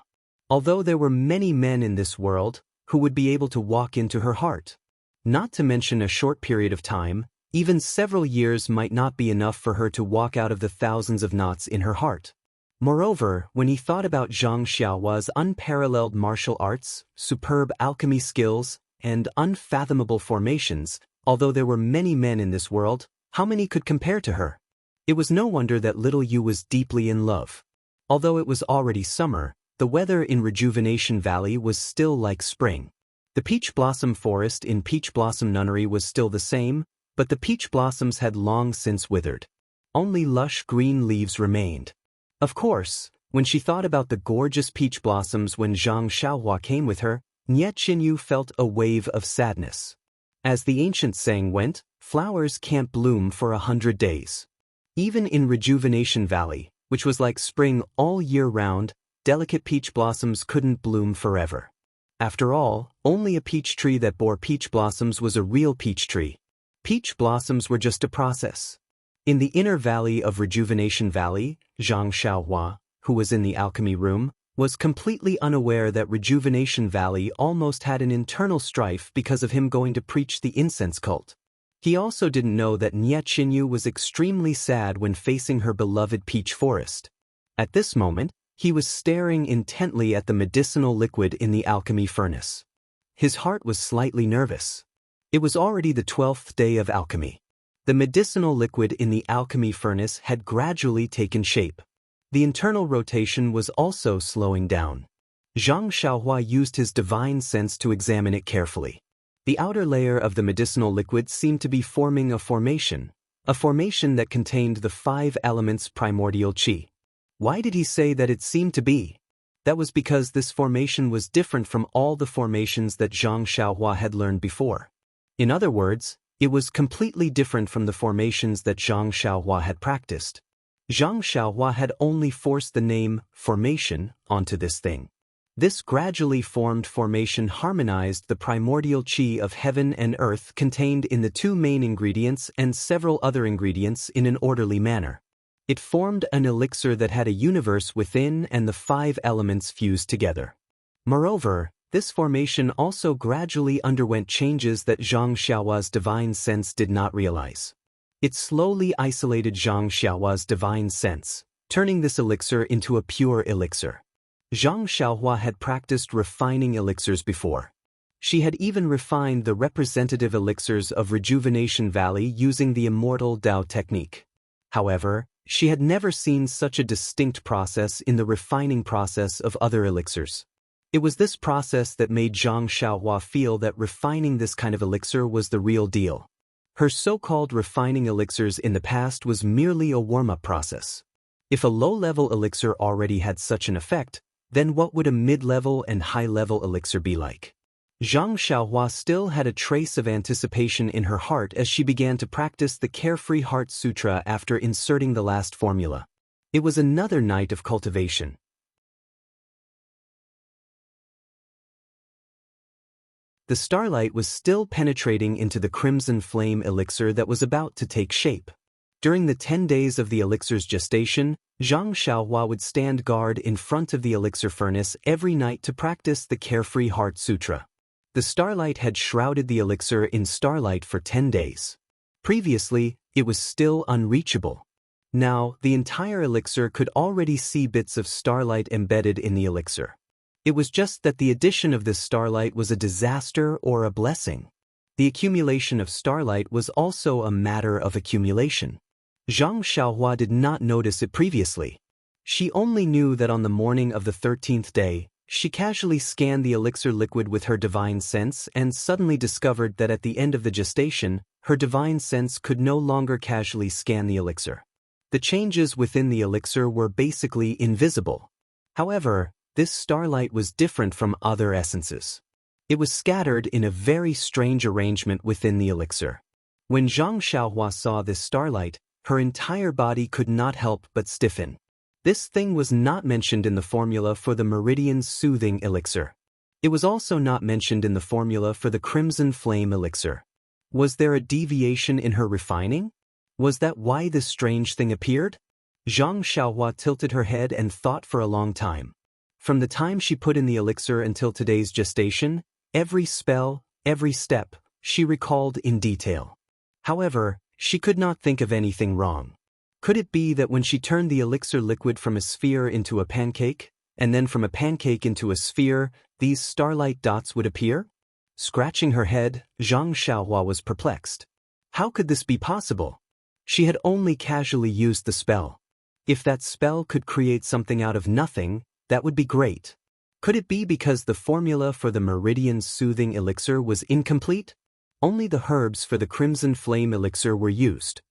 Although there were many men in this world who would be able to walk into her heart. Not to mention a short period of time, even several years might not be enough for her to walk out of the thousands of knots in her heart. Moreover, when he thought about Zhang Xiaohua's unparalleled martial arts, superb alchemy skills, and unfathomable formations, although there were many men in this world, how many could compare to her? It was no wonder that little Yu was deeply in love. Although it was already summer, the weather in Rejuvenation Valley was still like spring. The peach blossom forest in Peach Blossom Nunnery was still the same, but the peach blossoms had long since withered. Only lush green leaves remained. Of course, when she thought about the gorgeous peach blossoms when Zhang Xiaohua came with her, Nie Qianyu felt a wave of sadness. As the ancient saying went, flowers can't bloom for 100 days. Even in Rejuvenation Valley, which was like spring all year round, delicate peach blossoms couldn't bloom forever. After all, only a peach tree that bore peach blossoms was a real peach tree. Peach blossoms were just a process. In the inner valley of Rejuvenation Valley, Zhang Xiaohua, who was in the alchemy room, was completely unaware that Rejuvenation Valley almost had an internal strife because of him going to preach the incense cult. He also didn't know that Nie Qinyu was extremely sad when facing her beloved peach forest. At this moment, he was staring intently at the medicinal liquid in the alchemy furnace. His heart was slightly nervous. It was already the 12th day of alchemy. The medicinal liquid in the alchemy furnace had gradually taken shape. The internal rotation was also slowing down. Zhang Xiaohua used his divine sense to examine it carefully. The outer layer of the medicinal liquid seemed to be forming a formation that contained the 5 elements primordial qi. Why did he say that it seemed to be? That was because this formation was different from all the formations that Zhang Xiaohua had learned before. In other words, it was completely different from the formations that Zhang Xiaohua had practiced. Zhang Xiaohua had only forced the name formation onto this thing. This gradually formed formation harmonized the primordial qi of heaven and earth contained in the 2 main ingredients and several other ingredients in an orderly manner. It formed an elixir that had a universe within and the 5 elements fused together. Moreover, this formation also gradually underwent changes that Zhang Xiaohua's divine sense did not realize. It slowly isolated Zhang Xiaohua's divine sense, turning this elixir into a pure elixir. Zhang Xiaohua had practiced refining elixirs before. She had even refined the representative elixirs of Rejuvenation Valley using the Immortal Dao technique. However, she had never seen such a distinct process in the refining process of other elixirs. It was this process that made Zhang Xiaohua feel that refining this kind of elixir was the real deal. Her so-called refining elixirs in the past was merely a warm-up process. If a low-level elixir already had such an effect, then what would a mid-level and high-level elixir be like? Zhang Xiaohua still had a trace of anticipation in her heart as she began to practice the Carefree Heart Sutra after inserting the last formula. It was another night of cultivation. The starlight was still penetrating into the crimson flame elixir that was about to take shape. During the 10 days of the elixir's gestation, Zhang Xiaohua would stand guard in front of the elixir furnace every night to practice the Carefree Heart Sutra. The starlight had shrouded the elixir in starlight for 10 days. Previously, it was still unreachable. Now, the entire elixir could already see bits of starlight embedded in the elixir. It was just that the addition of this starlight was a disaster or a blessing. The accumulation of starlight was also a matter of accumulation. Zhang Xiaohua did not notice it previously. She only knew that on the morning of the 13th day, she casually scanned the elixir liquid with her divine sense and suddenly discovered that at the end of the gestation, her divine sense could no longer casually scan the elixir. The changes within the elixir were basically invisible. However, this starlight was different from other essences. It was scattered in a very strange arrangement within the elixir. When Zhang Xiaohua saw this starlight, her entire body could not help but stiffen. This thing was not mentioned in the formula for the Meridian Soothing Elixir. It was also not mentioned in the formula for the Crimson Flame Elixir. Was there a deviation in her refining? Was that why this strange thing appeared? Zhang Xiaohua tilted her head and thought for a long time. From the time she put in the elixir until today's gestation, every spell, every step, she recalled in detail. However, she could not think of anything wrong. Could it be that when she turned the elixir liquid from a sphere into a pancake, and then from a pancake into a sphere, these starlight dots would appear? Scratching her head, Zhang Xiaohua was perplexed. How could this be possible? She had only casually used the spell. If that spell could create something out of nothing, that would be great. Could it be because the formula for the Meridian Soothing Elixir was incomplete? Only the herbs for the Crimson Flame Elixir were used.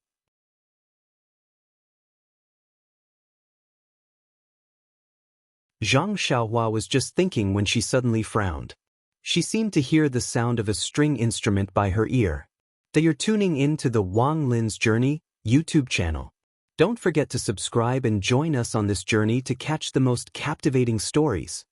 Zhang Xiaohua was just thinking when she suddenly frowned. She seemed to hear the sound of a string instrument by her ear. You're tuning in to the Wang Lin's Journey YouTube channel. Don't forget to subscribe and join us on this journey to catch the most captivating stories.